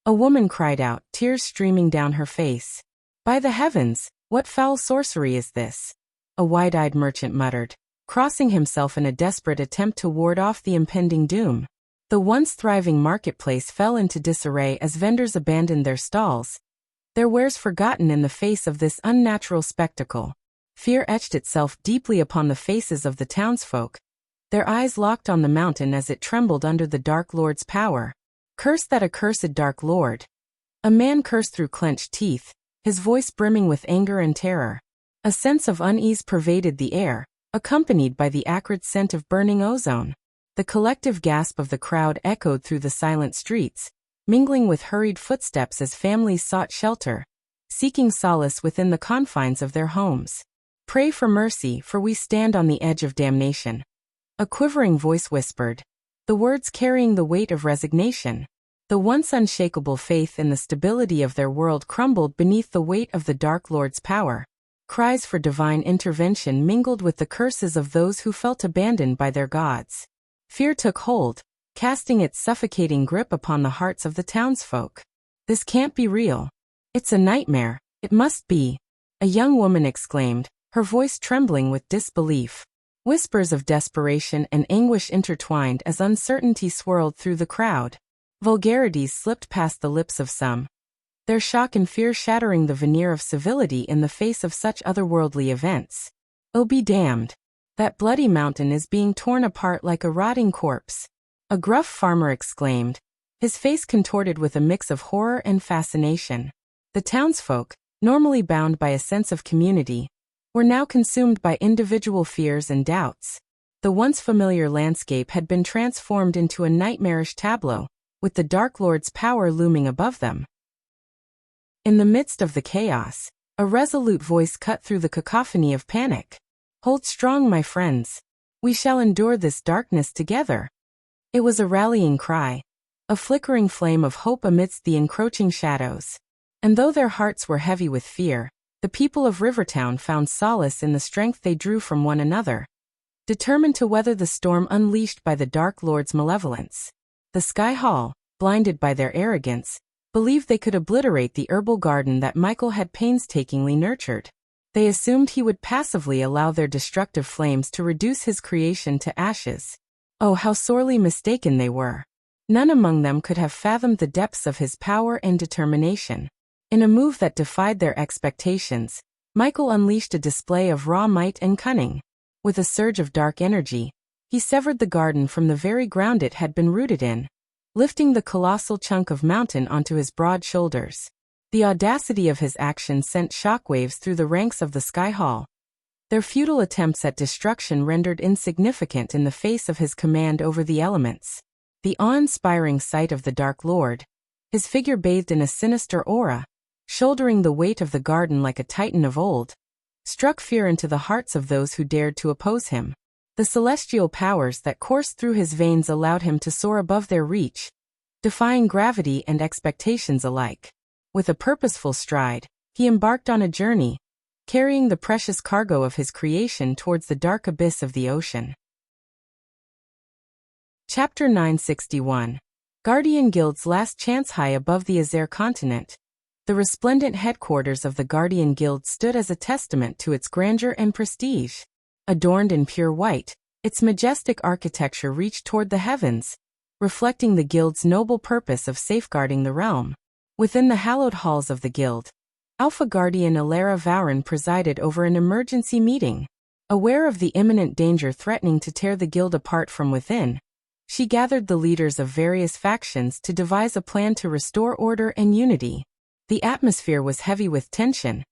a woman cried out, tears streaming down her face. "By the heavens, what foul sorcery is this?" a wide-eyed merchant muttered, crossing himself in a desperate attempt to ward off the impending doom. The once thriving marketplace fell into disarray as vendors abandoned their stalls, their wares forgotten in the face of this unnatural spectacle. Fear etched itself deeply upon the faces of the townsfolk, their eyes locked on the mountain as it trembled under the Dark Lord's power. "Curse that accursed Dark Lord!" a man cursed through clenched teeth, his voice brimming with anger and terror. A sense of unease pervaded the air, accompanied by the acrid scent of burning ozone. The collective gasp of the crowd echoed through the silent streets, mingling with hurried footsteps as families sought shelter, seeking solace within the confines of their homes. "Pray for mercy, for we stand on the edge of damnation," a quivering voice whispered, the words carrying the weight of resignation. The once unshakable faith in the stability of their world crumbled beneath the weight of the Dark Lord's power. Cries for divine intervention mingled with the curses of those who felt abandoned by their gods. Fear took hold, casting its suffocating grip upon the hearts of the townsfolk. "This can't be real. It's a nightmare. It must be," a young woman exclaimed, her voice trembling with disbelief. Whispers of desperation and anguish intertwined as uncertainty swirled through the crowd. Vulgarities slipped past the lips of some, their shock and fear shattering the veneer of civility in the face of such otherworldly events. "Oh, be damned. That bloody mountain is being torn apart like a rotting corpse," a gruff farmer exclaimed, his face contorted with a mix of horror and fascination. The townsfolk, normally bound by a sense of community, were now consumed by individual fears and doubts. The once familiar landscape had been transformed into a nightmarish tableau, with the Dark Lord's power looming above them. In the midst of the chaos, a resolute voice cut through the cacophony of panic. "Hold strong, my friends. We shall endure this darkness together." It was a rallying cry, a flickering flame of hope amidst the encroaching shadows. And though their hearts were heavy with fear, the people of Rivertown found solace in the strength they drew from one another, determined to weather the storm unleashed by the Dark Lord's malevolence. The Sky Hall, blinded by their arrogance, believed they could obliterate the herbal garden that Michael had painstakingly nurtured. They assumed he would passively allow their destructive flames to reduce his creation to ashes. Oh, how sorely mistaken they were. None among them could have fathomed the depths of his power and determination. In a move that defied their expectations, Michael unleashed a display of raw might and cunning. With a surge of dark energy, he severed the garden from the very ground it had been rooted in, lifting the colossal chunk of mountain onto his broad shoulders. The audacity of his action sent shockwaves through the ranks of the Sky Hall, their futile attempts at destruction rendered insignificant in the face of his command over the elements. The awe-inspiring sight of the Dark Lord, his figure bathed in a sinister aura, shouldering the weight of the garden like a titan of old, struck fear into the hearts of those who dared to oppose him. The celestial powers that coursed through his veins allowed him to soar above their reach, defying gravity and expectations alike. With a purposeful stride, he embarked on a journey, carrying the precious cargo of his creation towards the dark abyss of the ocean. Chapter 961. Guardian Guild's last chance. High above the Azure continent, the resplendent headquarters of the Guardian Guild stood as a testament to its grandeur and prestige. Adorned in pure white, its majestic architecture reached toward the heavens, reflecting the Guild's noble purpose of safeguarding the realm. Within the hallowed halls of the Guild, Alpha Guardian Alara Vauren presided over an emergency meeting. Aware of the imminent danger threatening to tear the Guild apart from within, she gathered the leaders of various factions to devise a plan to restore order and unity. The atmosphere was heavy with tension,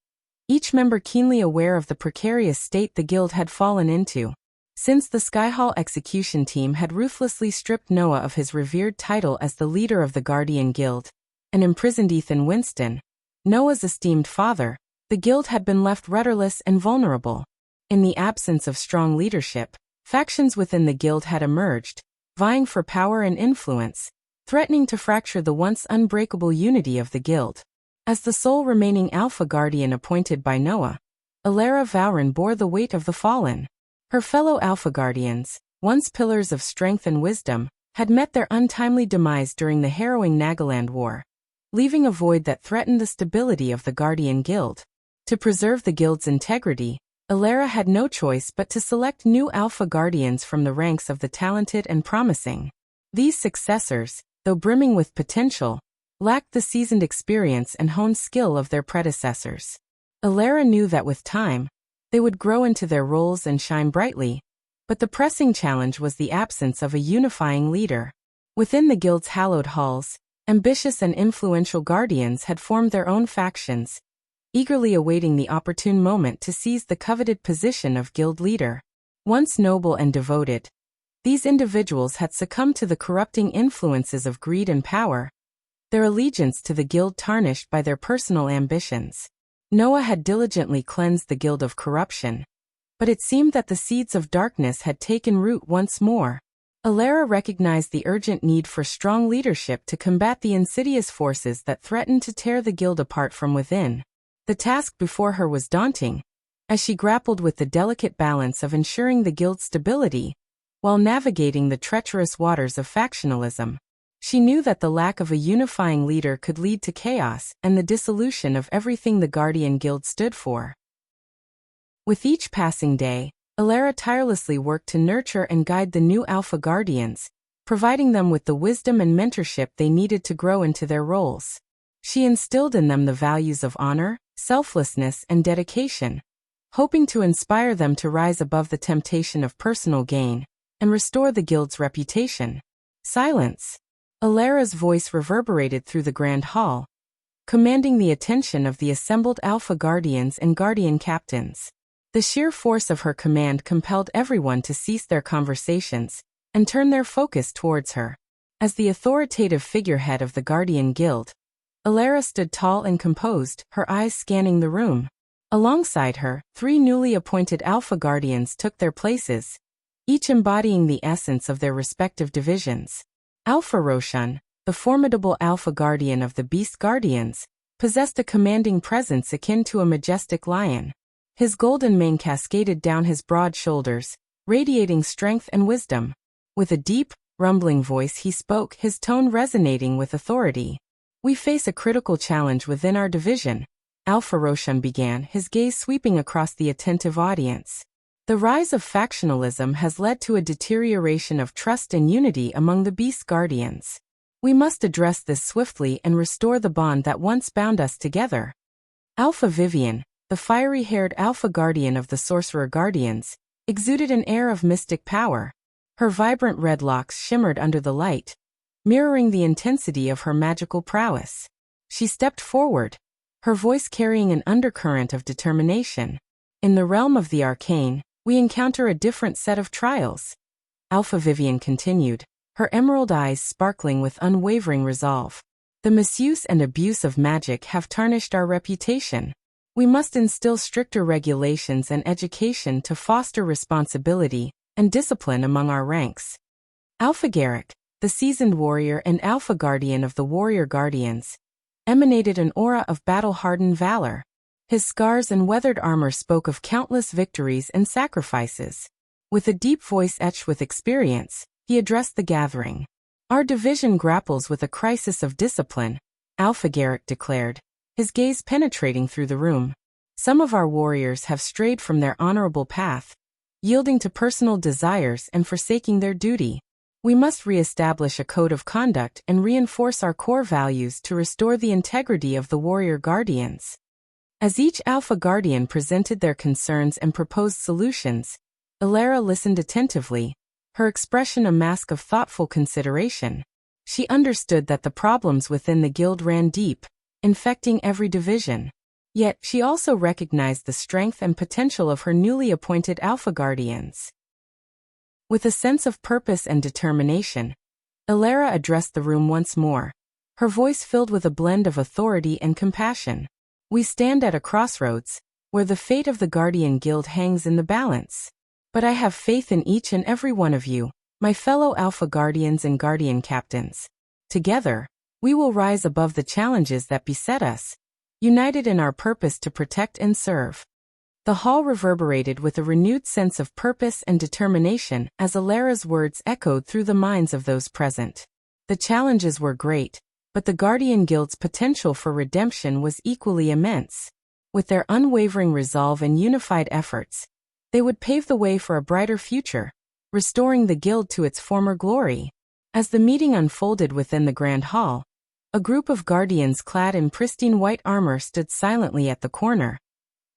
each member keenly aware of the precarious state the Guild had fallen into. Since the Sky Hall execution team had ruthlessly stripped Noah of his revered title as the leader of the Guardian Guild, and imprisoned Ethan Winston, Noah's esteemed father, the Guild had been left rudderless and vulnerable. In the absence of strong leadership, factions within the Guild had emerged, vying for power and influence, threatening to fracture the once unbreakable unity of the Guild. As the sole remaining Alpha Guardian appointed by Noah, Alara Vauren bore the weight of the fallen. Her fellow Alpha Guardians, once pillars of strength and wisdom, had met their untimely demise during the harrowing Nagaland War, leaving a void that threatened the stability of the Guardian Guild. To preserve the Guild's integrity, Alara had no choice but to select new Alpha Guardians from the ranks of the talented and promising. These successors, though brimming with potential, lacked the seasoned experience and honed skill of their predecessors. Alara knew that with time, they would grow into their roles and shine brightly, but the pressing challenge was the absence of a unifying leader. Within the Guild's hallowed halls, ambitious and influential guardians had formed their own factions, eagerly awaiting the opportune moment to seize the coveted position of Guild leader. Once noble and devoted, These individuals had succumbed to the corrupting influences of greed and power, their allegiance to the guild tarnished by their personal ambitions. Noah had diligently cleansed the guild of corruption, but it seemed that the seeds of darkness had taken root once more. Alara recognized the urgent need for strong leadership to combat the insidious forces that threatened to tear the guild apart from within. The task before her was daunting, as she grappled with the delicate balance of ensuring the guild's stability while navigating the treacherous waters of factionalism. She knew that the lack of a unifying leader could lead to chaos and the dissolution of everything the Guardian Guild stood for. With each passing day, Alara tirelessly worked to nurture and guide the new Alpha Guardians, providing them with the wisdom and mentorship they needed to grow into their roles. She instilled in them the values of honor, selflessness, and dedication, hoping to inspire them to rise above the temptation of personal gain and restore the guild's reputation. Silence. Alara's voice reverberated through the grand hall, commanding the attention of the assembled Alpha Guardians and Guardian Captains. The sheer force of her command compelled everyone to cease their conversations and turn their focus towards her. As the authoritative figurehead of the Guardian Guild, Alara stood tall and composed, her eyes scanning the room. Alongside her, 3 newly appointed Alpha Guardians took their places, each embodying the essence of their respective divisions. Alpha Roshan, the formidable Alpha Guardian of the Beast Guardians, possessed a commanding presence akin to a majestic lion. His golden mane cascaded down his broad shoulders, radiating strength and wisdom. With a deep, rumbling voice he spoke, his tone resonating with authority. "We face a critical challenge within our division," Alpha Roshan began, his gaze sweeping across the attentive audience. "The rise of factionalism has led to a deterioration of trust and unity among the Beast Guardians. We must address this swiftly and restore the bond that once bound us together." Alpha Vivian, the fiery-haired Alpha Guardian of the Sorcerer Guardians, exuded an air of mystic power. Her vibrant red locks shimmered under the light, mirroring the intensity of her magical prowess. She stepped forward, her voice carrying an undercurrent of determination. "In the realm of the arcane, we encounter a different set of trials," Alpha Vivian continued, her emerald eyes sparkling with unwavering resolve. "The misuse and abuse of magic have tarnished our reputation. We must instill stricter regulations and education to foster responsibility and discipline among our ranks." Alpha Garrick, the seasoned warrior and Alpha Guardian of the Warrior Guardians, emanated an aura of battle-hardened valor. His scars and weathered armor spoke of countless victories and sacrifices. With a deep voice etched with experience, he addressed the gathering. "Our division grapples with a crisis of discipline," Alpha Garrick declared, his gaze penetrating through the room. "Some of our warriors have strayed from their honorable path, yielding to personal desires and forsaking their duty. We must re-establish a code of conduct and reinforce our core values to restore the integrity of the Warrior Guardians." As each Alpha Guardian presented their concerns and proposed solutions, Alara listened attentively, her expression a mask of thoughtful consideration. She understood that the problems within the guild ran deep, infecting every division. Yet, she also recognized the strength and potential of her newly appointed Alpha Guardians. With a sense of purpose and determination, Alara addressed the room once more, her voice filled with a blend of authority and compassion. "We stand at a crossroads, where the fate of the Guardian Guild hangs in the balance. But I have faith in each and every one of you, my fellow Alpha Guardians and Guardian Captains. Together, we will rise above the challenges that beset us, united in our purpose to protect and serve." The hall reverberated with a renewed sense of purpose and determination as Alara's words echoed through the minds of those present. The challenges were great, but the Guardian Guild's potential for redemption was equally immense. With their unwavering resolve and unified efforts, they would pave the way for a brighter future, restoring the guild to its former glory. As the meeting unfolded within the Grand Hall, a group of guardians clad in pristine white armor stood silently at the corner,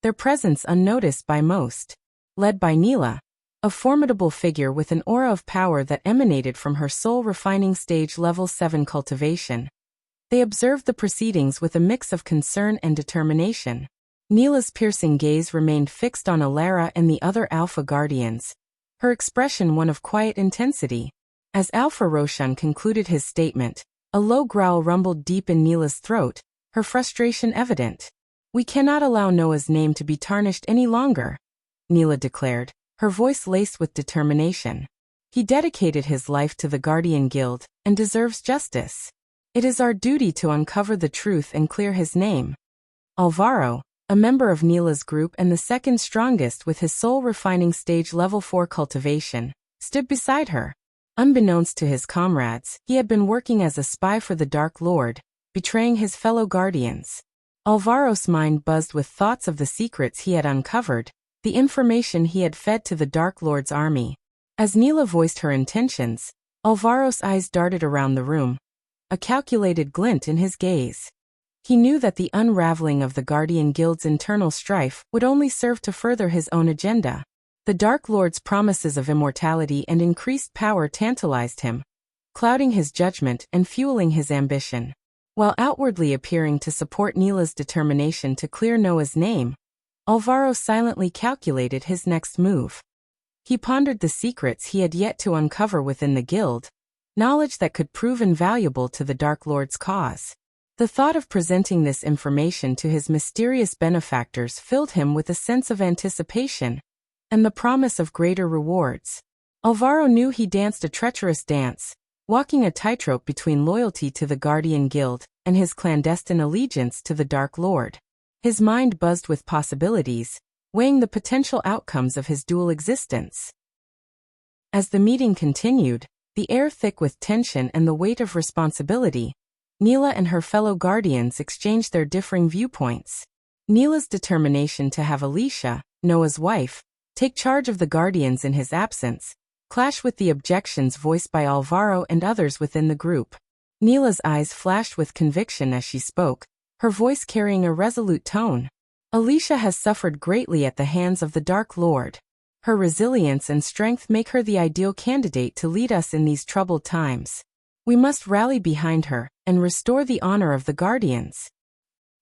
their presence unnoticed by most. Led by Neela, a formidable figure with an aura of power that emanated from her soul-refining stage level 7 cultivation, they observed the proceedings with a mix of concern and determination. Neela's piercing gaze remained fixed on Alara and the other Alpha Guardians, her expression one of quiet intensity. As Alpha Roshan concluded his statement, a low growl rumbled deep in Neela's throat, her frustration evident. "We cannot allow Noah's name to be tarnished any longer," Neela declared, her voice laced with determination. "He dedicated his life to the Guardian Guild and deserves justice. It is our duty to uncover the truth and clear his name." Alvaro, a member of Neela's group and the second strongest with his soul refining stage level 4 cultivation, stood beside her. Unbeknownst to his comrades, he had been working as a spy for the Dark Lord, betraying his fellow guardians. Alvaro's mind buzzed with thoughts of the secrets he had uncovered, the information he had fed to the Dark Lord's army. As Neela voiced her intentions, Alvaro's eyes darted around the room, a calculated glint in his gaze. He knew that the unraveling of the Guardian Guild's internal strife would only serve to further his own agenda. The Dark Lord's promises of immortality and increased power tantalized him, clouding his judgment and fueling his ambition. While outwardly appearing to support Neela's determination to clear Noah's name, Alvaro silently calculated his next move. He pondered the secrets he had yet to uncover within the guild, knowledge that could prove invaluable to the Dark Lord's cause. The thought of presenting this information to his mysterious benefactors filled him with a sense of anticipation and the promise of greater rewards. Alvaro knew he danced a treacherous dance, walking a tightrope between loyalty to the Guardian Guild and his clandestine allegiance to the Dark Lord. His mind buzzed with possibilities, weighing the potential outcomes of his dual existence. As the meeting continued, the air thick with tension and the weight of responsibility, Neela and her fellow guardians exchanged their differing viewpoints. Neela's determination to have Alicia, Noah's wife, take charge of the guardians in his absence, clashed with the objections voiced by Alvaro and others within the group. Neela's eyes flashed with conviction as she spoke, her voice carrying a resolute tone. "Alicia has suffered greatly at the hands of the Dark Lord. Her resilience and strength make her the ideal candidate to lead us in these troubled times. We must rally behind her and restore the honor of the Guardians."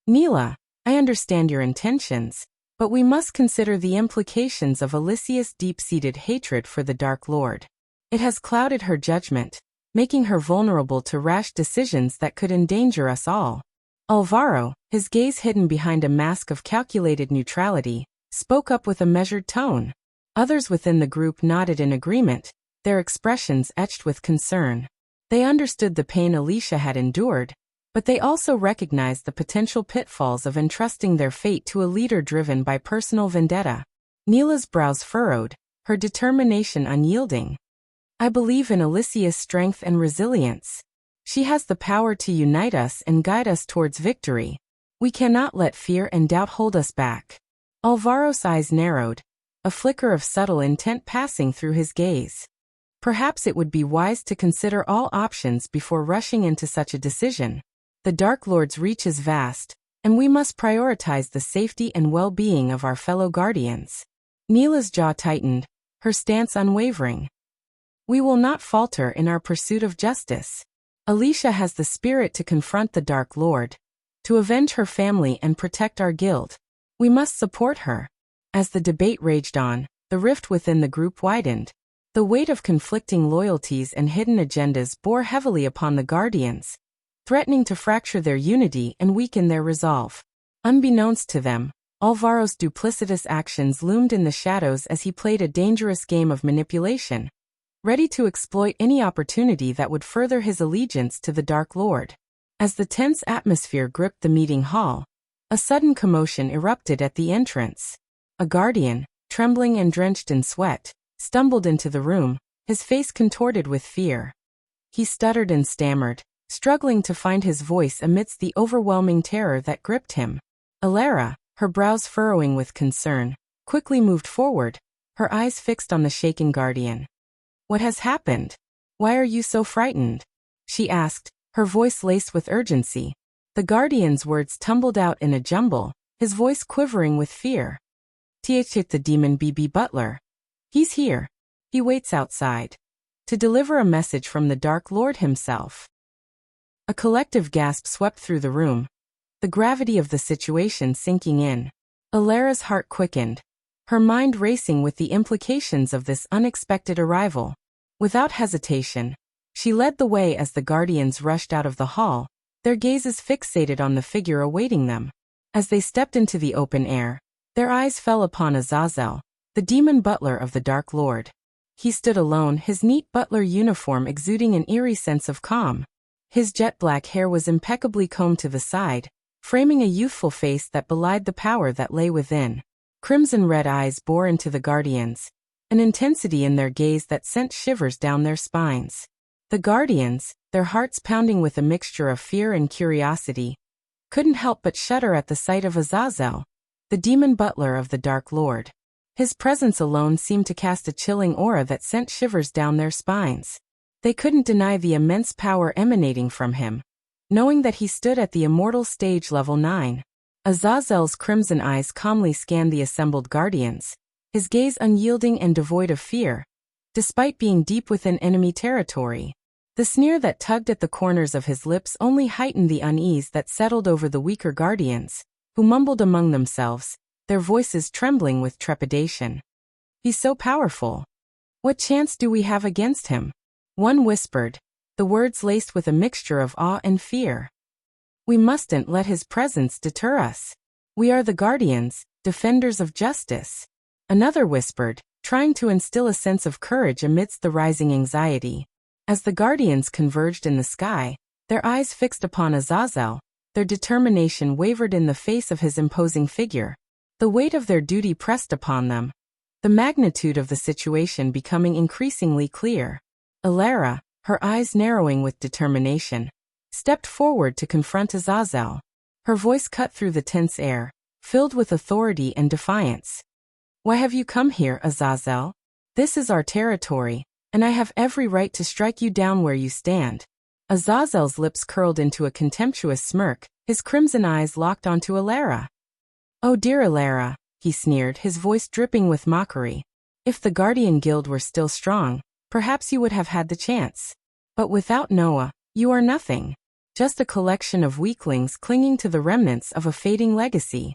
"Neela, I understand your intentions, but we must consider the implications of Alicia's deep-seated hatred for the Dark Lord. It has clouded her judgment, making her vulnerable to rash decisions that could endanger us all." Alvaro, his gaze hidden behind a mask of calculated neutrality, spoke up with a measured tone. Others within the group nodded in agreement, their expressions etched with concern. They understood the pain Alicia had endured, but they also recognized the potential pitfalls of entrusting their fate to a leader driven by personal vendetta. Neela's brows furrowed, her determination unyielding. "I believe in Alicia's strength and resilience. She has the power to unite us and guide us towards victory. We cannot let fear and doubt hold us back." Alvaro's eyes narrowed, a flicker of subtle intent passing through his gaze. Perhaps it would be wise to consider all options before rushing into such a decision. The Dark Lord's reach is vast, and we must prioritize the safety and well-being of our fellow guardians. Neela's jaw tightened, her stance unwavering. "We will not falter in our pursuit of justice. Alicia has the spirit to confront the Dark Lord, to avenge her family and protect our guild. We must support her." As the debate raged on, the rift within the group widened. The weight of conflicting loyalties and hidden agendas bore heavily upon the Guardians, threatening to fracture their unity and weaken their resolve. Unbeknownst to them, Alvaro's duplicitous actions loomed in the shadows as he played a dangerous game of manipulation, ready to exploit any opportunity that would further his allegiance to the Dark Lord. As the tense atmosphere gripped the meeting hall, a sudden commotion erupted at the entrance. A guardian, trembling and drenched in sweat, stumbled into the room, his face contorted with fear. He stuttered and stammered, struggling to find his voice amidst the overwhelming terror that gripped him. Alara, her brows furrowing with concern, quickly moved forward, her eyes fixed on the shaken guardian. "What has happened? Why are you so frightened?" she asked, her voice laced with urgency. The guardian's words tumbled out in a jumble, his voice quivering with fear. "The demon BB Butler. He's here. He waits outside to deliver a message from the Dark Lord himself." A collective gasp swept through the room, the gravity of the situation sinking in. Alara's heart quickened, her mind racing with the implications of this unexpected arrival. Without hesitation, she led the way as the guardians rushed out of the hall, their gazes fixated on the figure awaiting them. As they stepped into the open air, their eyes fell upon Azazel, the demon butler of the Dark Lord. He stood alone, his neat butler uniform exuding an eerie sense of calm. His jet-black hair was impeccably combed to the side, framing a youthful face that belied the power that lay within. Crimson-red eyes bore into the guardians, an intensity in their gaze that sent shivers down their spines. The guardians, their hearts pounding with a mixture of fear and curiosity, couldn't help but shudder at the sight of Azazel, the demon butler of the Dark Lord. His presence alone seemed to cast a chilling aura that sent shivers down their spines. They couldn't deny the immense power emanating from him, knowing that he stood at the immortal stage level 9. Azazel's crimson eyes calmly scanned the assembled guardians, his gaze unyielding and devoid of fear, despite being deep within enemy territory. The sneer that tugged at the corners of his lips only heightened the unease that settled over the weaker guardians, who mumbled among themselves, their voices trembling with trepidation. "He's so powerful. What chance do we have against him?" One whispered, the words laced with a mixture of awe and fear. "We mustn't let his presence deter us. We are the guardians, defenders of justice." Another whispered, trying to instill a sense of courage amidst the rising anxiety. As the guardians converged in the sky, their eyes fixed upon Azazel, their determination wavered in the face of his imposing figure. The weight of their duty pressed upon them, the magnitude of the situation becoming increasingly clear. Alara, her eyes narrowing with determination, stepped forward to confront Azazel. Her voice cut through the tense air, filled with authority and defiance. "Why have you come here, Azazel? This is our territory, and I have every right to strike you down where you stand." Azazel's lips curled into a contemptuous smirk, his crimson eyes locked onto Alara. "Oh dear Alara," he sneered, his voice dripping with mockery. "If the Guardian Guild were still strong, perhaps you would have had the chance. But without Noah, you are nothing. Just a collection of weaklings clinging to the remnants of a fading legacy."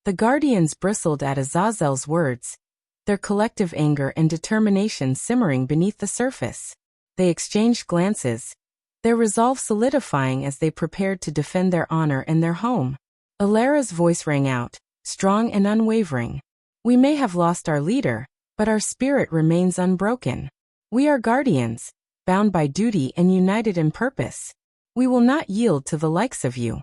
The Guardians bristled at Azazel's words, their collective anger and determination simmering beneath the surface. They exchanged glances, their resolve solidifying as they prepared to defend their honor and their home. Alara's voice rang out, strong and unwavering. "We may have lost our leader, but our spirit remains unbroken. We are guardians, bound by duty and united in purpose. We will not yield to the likes of you."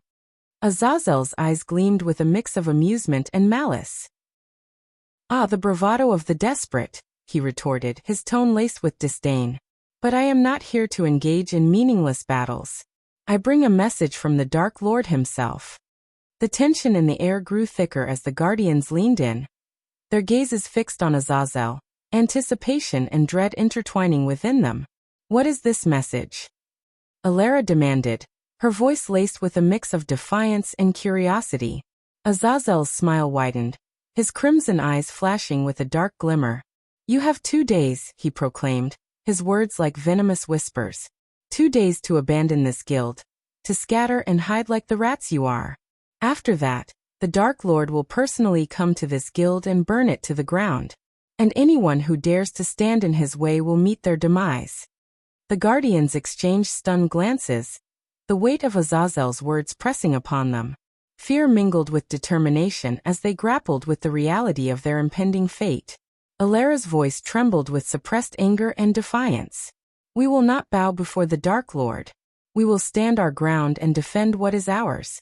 Azazel's eyes gleamed with a mix of amusement and malice. "Ah, the bravado of the desperate," he retorted, his tone laced with disdain. "But I am not here to engage in meaningless battles. I bring a message from the Dark Lord himself." The tension in the air grew thicker as the guardians leaned in, their gazes fixed on Azazel, anticipation and dread intertwining within them. "What is this message?" Alara demanded, her voice laced with a mix of defiance and curiosity. Azazel's smile widened, his crimson eyes flashing with a dark glimmer. "You have 2 days, he proclaimed, his words like venomous whispers. 2 days to abandon this guild, to scatter and hide like the rats you are. After that, the Dark Lord will personally come to this guild and burn it to the ground. And anyone who dares to stand in his way will meet their demise." The guardians exchanged stunned glances, the weight of Azazel's words pressing upon them. Fear mingled with determination as they grappled with the reality of their impending fate. Alara's voice trembled with suppressed anger and defiance. "We will not bow before the Dark Lord. We will stand our ground and defend what is ours."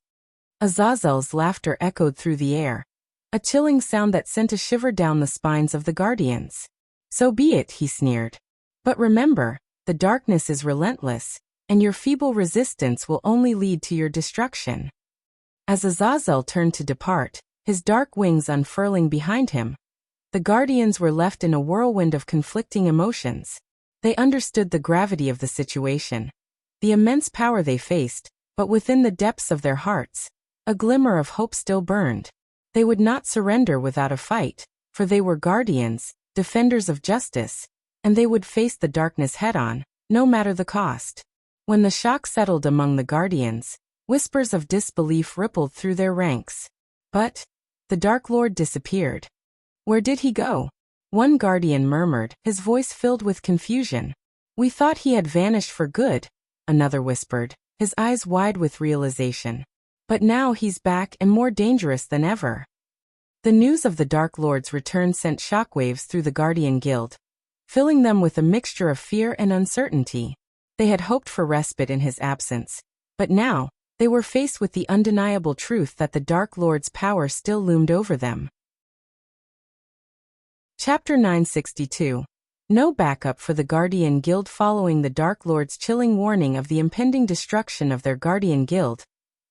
Azazel's laughter echoed through the air, a chilling sound that sent a shiver down the spines of the guardians. "So be it," he sneered. "But remember, the darkness is relentless, and your feeble resistance will only lead to your destruction." As Azazel turned to depart, his dark wings unfurling behind him, the guardians were left in a whirlwind of conflicting emotions. They understood the gravity of the situation, the immense power they faced, but within the depths of their hearts, a glimmer of hope still burned. They would not surrender without a fight, for they were guardians, defenders of justice, and they would face the darkness head-on, no matter the cost. When the shock settled among the guardians, whispers of disbelief rippled through their ranks. But the Dark Lord disappeared. Where did he go? One guardian murmured, his voice filled with confusion. We thought he had vanished for good, another whispered, his eyes wide with realization. But now he's back and more dangerous than ever. The news of the Dark Lord's return sent shockwaves through the Guardian Guild, filling them with a mixture of fear and uncertainty. They had hoped for respite in his absence, but now, they were faced with the undeniable truth that the Dark Lord's power still loomed over them. Chapter 962. No backup for the Guardian Guild. Following the Dark Lord's chilling warning of the impending destruction of their Guardian Guild,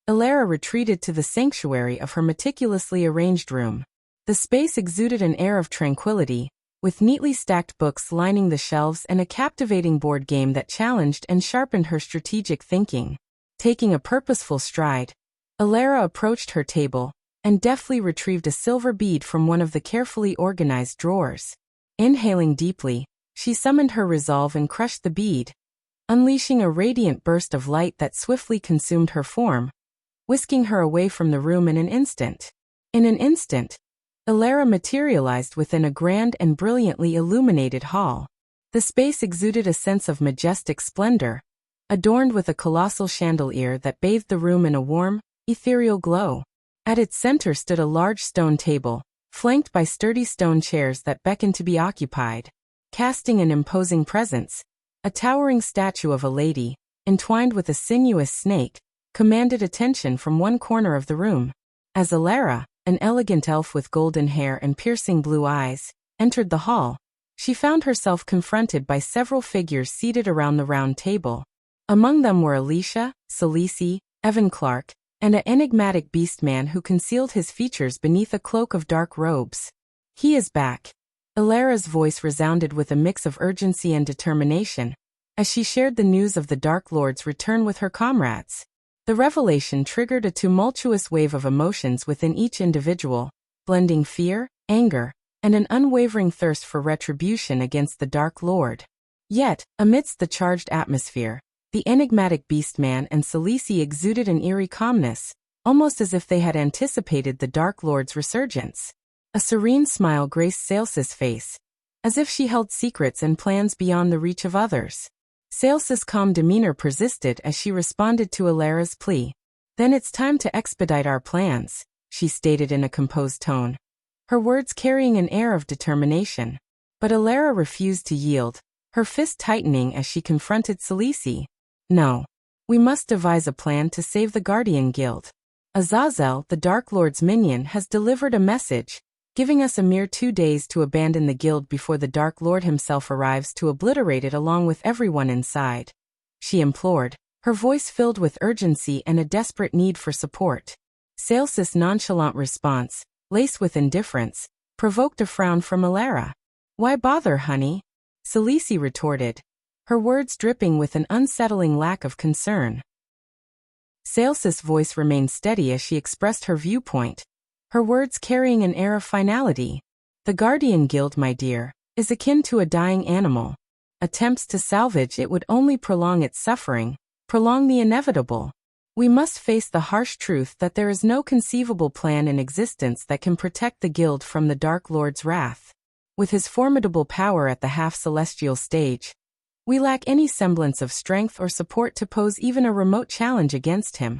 Elara retreated to the sanctuary of her meticulously arranged room. The space exuded an air of tranquility, with neatly stacked books lining the shelves and a captivating board game that challenged and sharpened her strategic thinking. Taking a purposeful stride, Elara approached her table and deftly retrieved a silver bead from one of the carefully organized drawers. Inhaling deeply, she summoned her resolve and crushed the bead, unleashing a radiant burst of light that swiftly consumed her form, whisking her away from the room in an instant. In an instant, Elara materialized within a grand and brilliantly illuminated hall. The space exuded a sense of majestic splendor, adorned with a colossal chandelier that bathed the room in a warm, ethereal glow. At its center stood a large stone table, flanked by sturdy stone chairs that beckoned to be occupied. Casting an imposing presence, a towering statue of a lady, entwined with a sinuous snake, commanded attention from one corner of the room. As Elara, an elegant elf with golden hair and piercing blue eyes, entered the hall, she found herself confronted by several figures seated around the round table. Among them were Alicia, Celici, Evan Clark, and an enigmatic beastman who concealed his features beneath a cloak of dark robes. He is back. Elara's voice resounded with a mix of urgency and determination, as she shared the news of the Dark Lord's return with her comrades. The revelation triggered a tumultuous wave of emotions within each individual, blending fear, anger, and an unwavering thirst for retribution against the Dark Lord. Yet, amidst the charged atmosphere, the enigmatic beastman and Celici exuded an eerie calmness, almost as if they had anticipated the Dark Lord's resurgence. A serene smile graced Celsis' face, as if she held secrets and plans beyond the reach of others. Celsis' calm demeanor persisted as she responded to Elara's plea. Then it's time to expedite our plans, she stated in a composed tone, her words carrying an air of determination. But Elara refused to yield, her fist tightening as she confronted Celici. No. We must devise a plan to save the Guardian Guild. Azazel, the Dark Lord's minion, has delivered a message, giving us a mere 2 days to abandon the guild before the Dark Lord himself arrives to obliterate it along with everyone inside. She implored, her voice filled with urgency and a desperate need for support. Celsis' nonchalant response, laced with indifference, provoked a frown from Elara. Why bother, honey? Celici retorted, her words dripping with an unsettling lack of concern. Celsis' voice remained steady as she expressed her viewpoint, her words carrying an air of finality. The Guardian Guild, my dear, is akin to a dying animal. Attempts to salvage it would only prolong its suffering, prolong the inevitable. We must face the harsh truth that there is no conceivable plan in existence that can protect the guild from the Dark Lord's wrath. With his formidable power at the half-celestial stage, we lack any semblance of strength or support to pose even a remote challenge against him.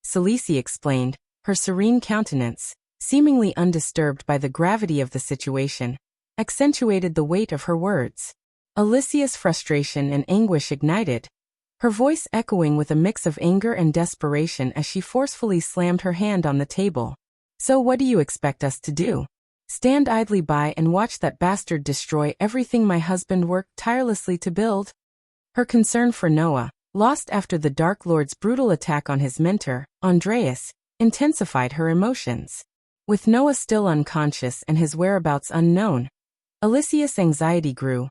Celici explained, her serene countenance, seemingly undisturbed by the gravity of the situation, accentuated the weight of her words. Alicia's frustration and anguish ignited, her voice echoing with a mix of anger and desperation as she forcefully slammed her hand on the table. So what do you expect us to do? Stand idly by and watch that bastard destroy everything my husband worked tirelessly to build? Her concern for Noah, lost after the Dark Lord's brutal attack on his mentor, Andreas, intensified her emotions. With Noah still unconscious and his whereabouts unknown, Alicia's anxiety grew,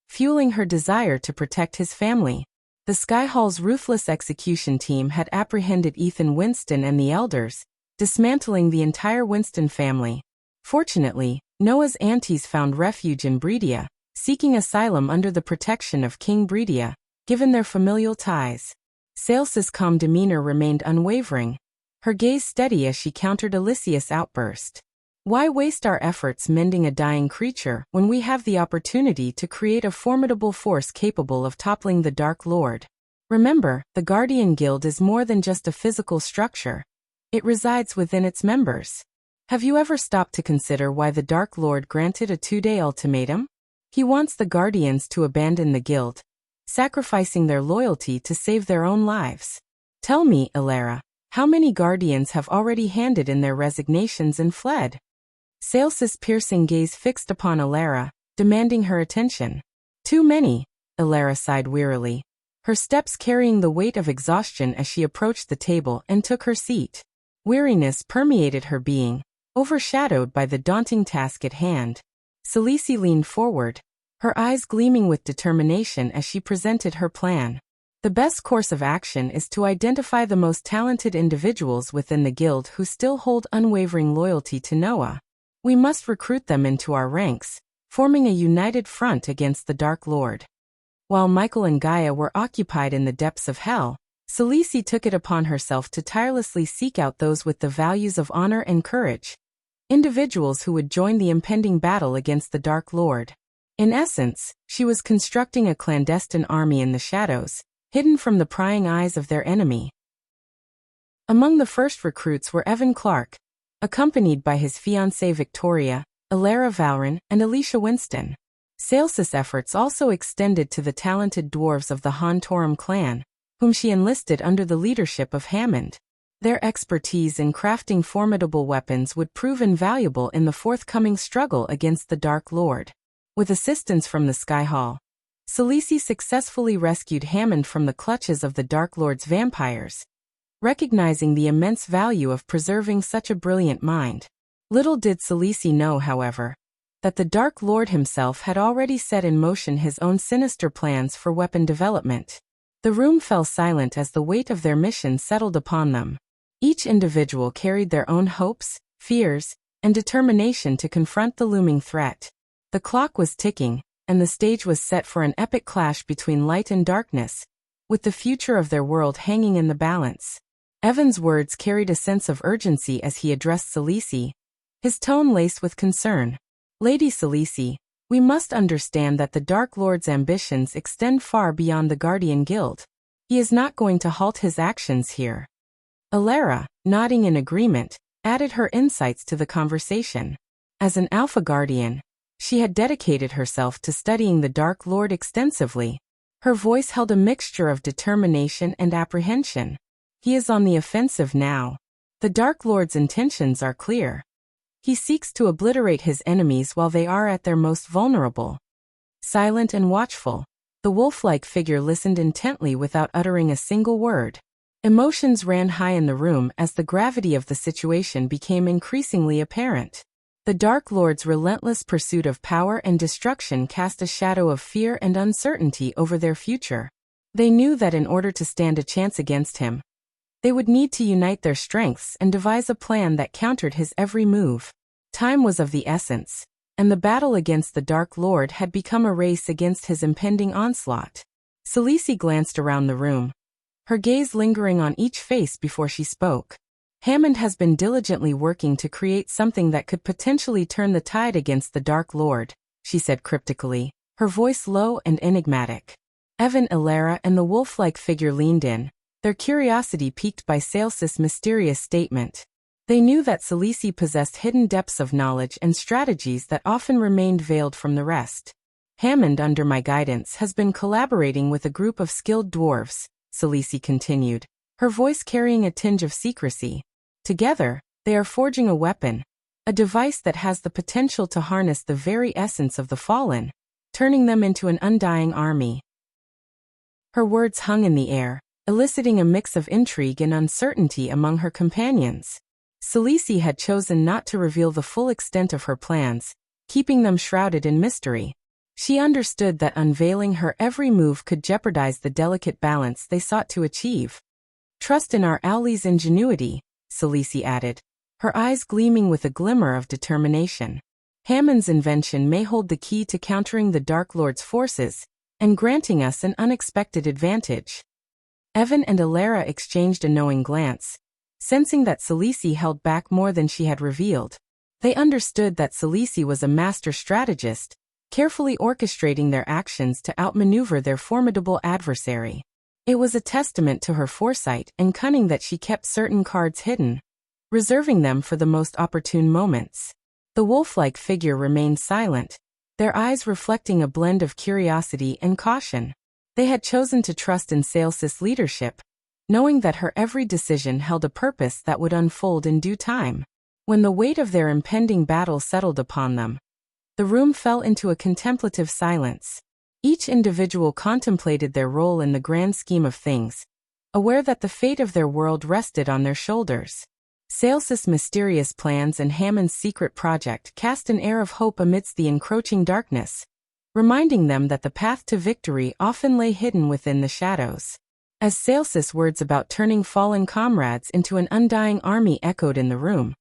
fueling her desire to protect his family. The Sky Hall's ruthless execution team had apprehended Ethan Winston and the elders, dismantling the entire Winston family. Fortunately, Noah's aunties found refuge in Bredia, seeking asylum under the protection of King Bredia, given their familial ties. Celsis' calm demeanor remained unwavering, her gaze steady as she countered Alicia's outburst. Why waste our efforts mending a dying creature when we have the opportunity to create a formidable force capable of toppling the Dark Lord? Remember, the Guardian Guild is more than just a physical structure. It resides within its members. Have you ever stopped to consider why the Dark Lord granted a 2-day ultimatum? He wants the Guardians to abandon the Guild, sacrificing their loyalty to save their own lives. Tell me, Elara, how many Guardians have already handed in their resignations and fled? Sales's piercing gaze fixed upon Elara, demanding her attention. Too many, Elara sighed wearily, her steps carrying the weight of exhaustion as she approached the table and took her seat. Weariness permeated her being, overshadowed by the daunting task at hand. Selisi leaned forward, her eyes gleaming with determination as she presented her plan. The best course of action is to identify the most talented individuals within the guild who still hold unwavering loyalty to Noah. We must recruit them into our ranks, forming a united front against the Dark Lord. While Michael and Gaia were occupied in the depths of hell, Selisi took it upon herself to tirelessly seek out those with the values of honor and courage, individuals who would join the impending battle against the Dark Lord. In essence, she was constructing a clandestine army in the shadows, hidden from the prying eyes of their enemy. Among the first recruits were Evan Clark, accompanied by his fiancée Victoria, Elara Valrin, and Alicia Winston. Sales's efforts also extended to the talented dwarves of the Hontorum clan, whom she enlisted under the leadership of Hammond. Their expertise in crafting formidable weapons would prove invaluable in the forthcoming struggle against the Dark Lord. With assistance from the Sky Hall, Selisi successfully rescued Hammond from the clutches of the Dark Lord's vampires, recognizing the immense value of preserving such a brilliant mind. Little did Selisi know, however, that the Dark Lord himself had already set in motion his own sinister plans for weapon development. The room fell silent as the weight of their mission settled upon them. Each individual carried their own hopes, fears, and determination to confront the looming threat. The clock was ticking, and the stage was set for an epic clash between light and darkness, with the future of their world hanging in the balance. Evan's words carried a sense of urgency as he addressed Selisi, his tone laced with concern. Lady Selisi, we must understand that the Dark Lord's ambitions extend far beyond the Guardian Guild. He is not going to halt his actions here. Elara, nodding in agreement, added her insights to the conversation. As an Alpha Guardian, she had dedicated herself to studying the Dark Lord extensively. Her voice held a mixture of determination and apprehension. He is on the offensive now. The Dark Lord's intentions are clear. He seeks to obliterate his enemies while they are at their most vulnerable. Silent and watchful, the wolf-like figure listened intently without uttering a single word. Emotions ran high in the room as the gravity of the situation became increasingly apparent. The Dark Lord's relentless pursuit of power and destruction cast a shadow of fear and uncertainty over their future. They knew that in order to stand a chance against him, they would need to unite their strengths and devise a plan that countered his every move. Time was of the essence, and the battle against the Dark Lord had become a race against his impending onslaught. Selisi glanced around the room, her gaze lingering on each face before she spoke. Hammond has been diligently working to create something that could potentially turn the tide against the Dark Lord, she said cryptically, her voice low and enigmatic. Evan, Elara, and the wolf-like figure leaned in, their curiosity piqued by Sales's mysterious statement. They knew that Selisi possessed hidden depths of knowledge and strategies that often remained veiled from the rest. Hammond, under my guidance, has been collaborating with a group of skilled dwarves, Selisi continued, her voice carrying a tinge of secrecy. Together, they are forging a weapon, a device that has the potential to harness the very essence of the fallen, turning them into an undying army. Her words hung in the air, eliciting a mix of intrigue and uncertainty among her companions. Selisi had chosen not to reveal the full extent of her plans, keeping them shrouded in mystery. She understood that unveiling her every move could jeopardize the delicate balance they sought to achieve. Trust in our Owlie's ingenuity, Selisi added, her eyes gleaming with a glimmer of determination. Hammond's invention may hold the key to countering the Dark Lord's forces and granting us an unexpected advantage. Evan and Elara exchanged a knowing glance, sensing that Selisi held back more than she had revealed. They understood that Selisi was a master strategist, carefully orchestrating their actions to outmaneuver their formidable adversary. It was a testament to her foresight and cunning that she kept certain cards hidden, reserving them for the most opportune moments. The wolf-like figure remained silent, their eyes reflecting a blend of curiosity and caution. They had chosen to trust in Sales's leadership, knowing that her every decision held a purpose that would unfold in due time. When the weight of their impending battle settled upon them, the room fell into a contemplative silence. Each individual contemplated their role in the grand scheme of things, aware that the fate of their world rested on their shoulders. Sales's mysterious plans and Hammond's secret project cast an air of hope amidst the encroaching darkness, reminding them that the path to victory often lay hidden within the shadows. As Sales's words about turning fallen comrades into an undying army echoed in the room,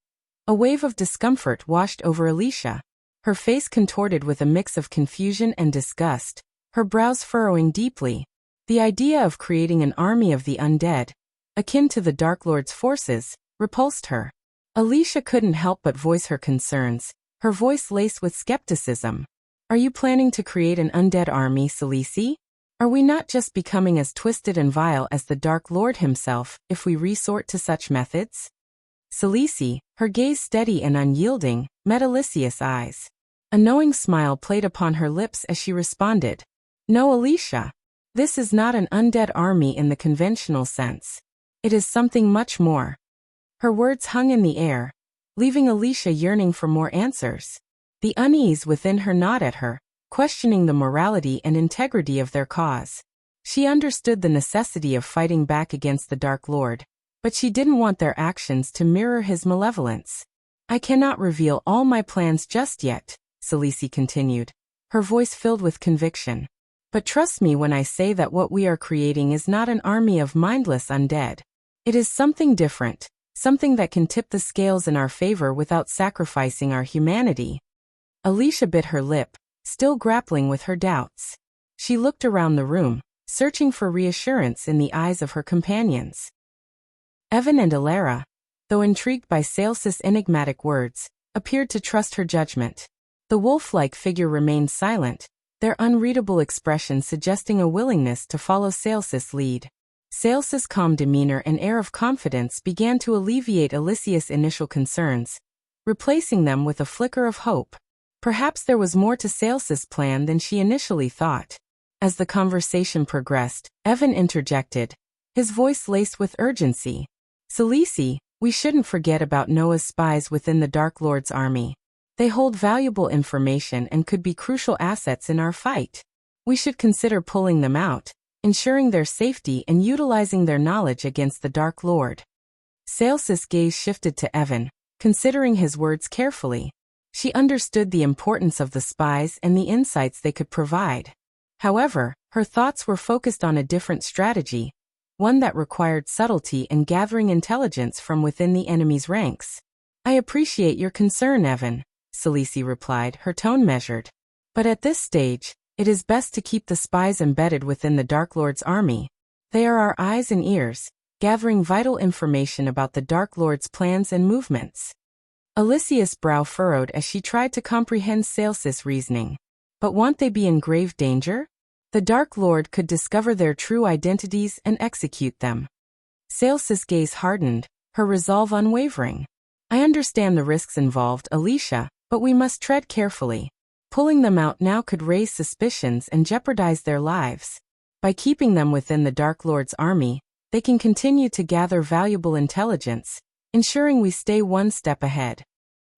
a wave of discomfort washed over Alicia. Her face contorted with a mix of confusion and disgust, her brows furrowing deeply. The idea of creating an army of the undead, akin to the Dark Lord's forces, repulsed her. Alicia couldn't help but voice her concerns, her voice laced with skepticism. Are you planning to create an undead army, Selisi? Are we not just becoming as twisted and vile as the Dark Lord himself if we resort to such methods? Selisi, her gaze steady and unyielding, met Alicia's eyes. A knowing smile played upon her lips as she responded. No, Alicia. This is not an undead army in the conventional sense. It is something much more. Her words hung in the air, leaving Alicia yearning for more answers. The unease within her gnawed at her, questioning the morality and integrity of their cause. She understood the necessity of fighting back against the Dark Lord, but she didn't want their actions to mirror his malevolence. I cannot reveal all my plans just yet, Selisi continued, her voice filled with conviction. But trust me when I say that what we are creating is not an army of mindless undead. It is something different, something that can tip the scales in our favor without sacrificing our humanity. Alicia bit her lip, still grappling with her doubts. She looked around the room, searching for reassurance in the eyes of her companions. Evan and Alara, though intrigued by Sales's enigmatic words, appeared to trust her judgment. The wolf-like figure remained silent, their unreadable expression suggesting a willingness to follow Sales's lead. Sales's calm demeanor and air of confidence began to alleviate Alicia's initial concerns, replacing them with a flicker of hope. Perhaps there was more to Sales's plan than she initially thought. As the conversation progressed, Evan interjected, his voice laced with urgency. Selisi, we shouldn't forget about Noah's spies within the Dark Lord's army. They hold valuable information and could be crucial assets in our fight. We should consider pulling them out, ensuring their safety and utilizing their knowledge against the Dark Lord. Sales's gaze shifted to Evan, considering his words carefully. She understood the importance of the spies and the insights they could provide. However, her thoughts were focused on a different strategy, one that required subtlety and gathering intelligence from within the enemy's ranks. I appreciate your concern, Evan, Selisi replied, her tone measured. But at this stage, it is best to keep the spies embedded within the Dark Lord's army. They are our eyes and ears, gathering vital information about the Dark Lord's plans and movements. Alicia's brow furrowed as she tried to comprehend Sales's reasoning. But won't they be in grave danger? The Dark Lord could discover their true identities and execute them. Sales's gaze hardened, her resolve unwavering. I understand the risks involved, Alicia, but we must tread carefully. Pulling them out now could raise suspicions and jeopardize their lives. By keeping them within the Dark Lord's army, they can continue to gather valuable intelligence, ensuring we stay one step ahead.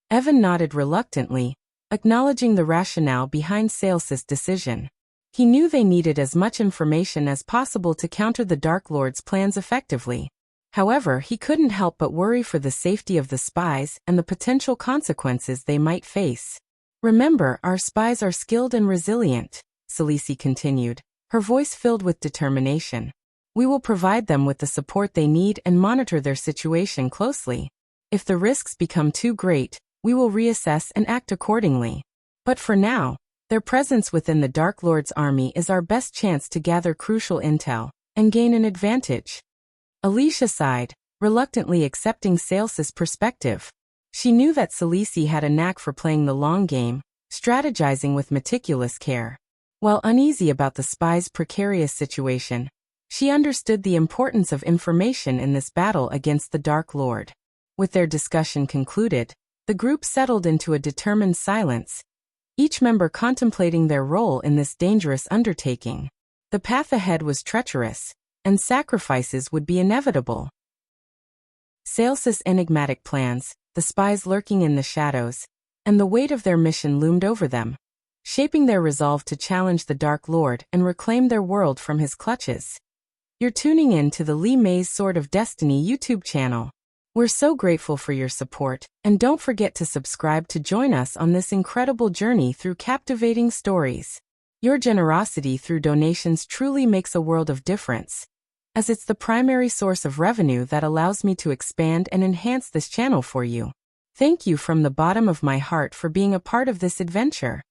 Evan nodded reluctantly, acknowledging the rationale behind Sales's decision. He knew they needed as much information as possible to counter the Dark Lord's plans effectively. However, he couldn't help but worry for the safety of the spies and the potential consequences they might face. Remember, our spies are skilled and resilient, Selisi continued, her voice filled with determination. We will provide them with the support they need and monitor their situation closely. If the risks become too great, we will reassess and act accordingly. But for now, their presence within the Dark Lord's army is our best chance to gather crucial intel and gain an advantage. Alicia sighed, reluctantly accepting Sales's perspective. She knew that Celici had a knack for playing the long game, strategizing with meticulous care. While uneasy about the spy's precarious situation, she understood the importance of information in this battle against the Dark Lord. With their discussion concluded, the group settled into a determined silence, each member contemplating their role in this dangerous undertaking. The path ahead was treacherous, and sacrifices would be inevitable. Sales's enigmatic plans, the spies lurking in the shadows, and the weight of their mission loomed over them, shaping their resolve to challenge the Dark Lord and reclaim their world from his clutches. You're tuning in to the Lee May's Sword of Destiny YouTube channel. We're so grateful for your support, and don't forget to subscribe to join us on this incredible journey through captivating stories. Your generosity through donations truly makes a world of difference, as it's the primary source of revenue that allows me to expand and enhance this channel for you. Thank you from the bottom of my heart for being a part of this adventure.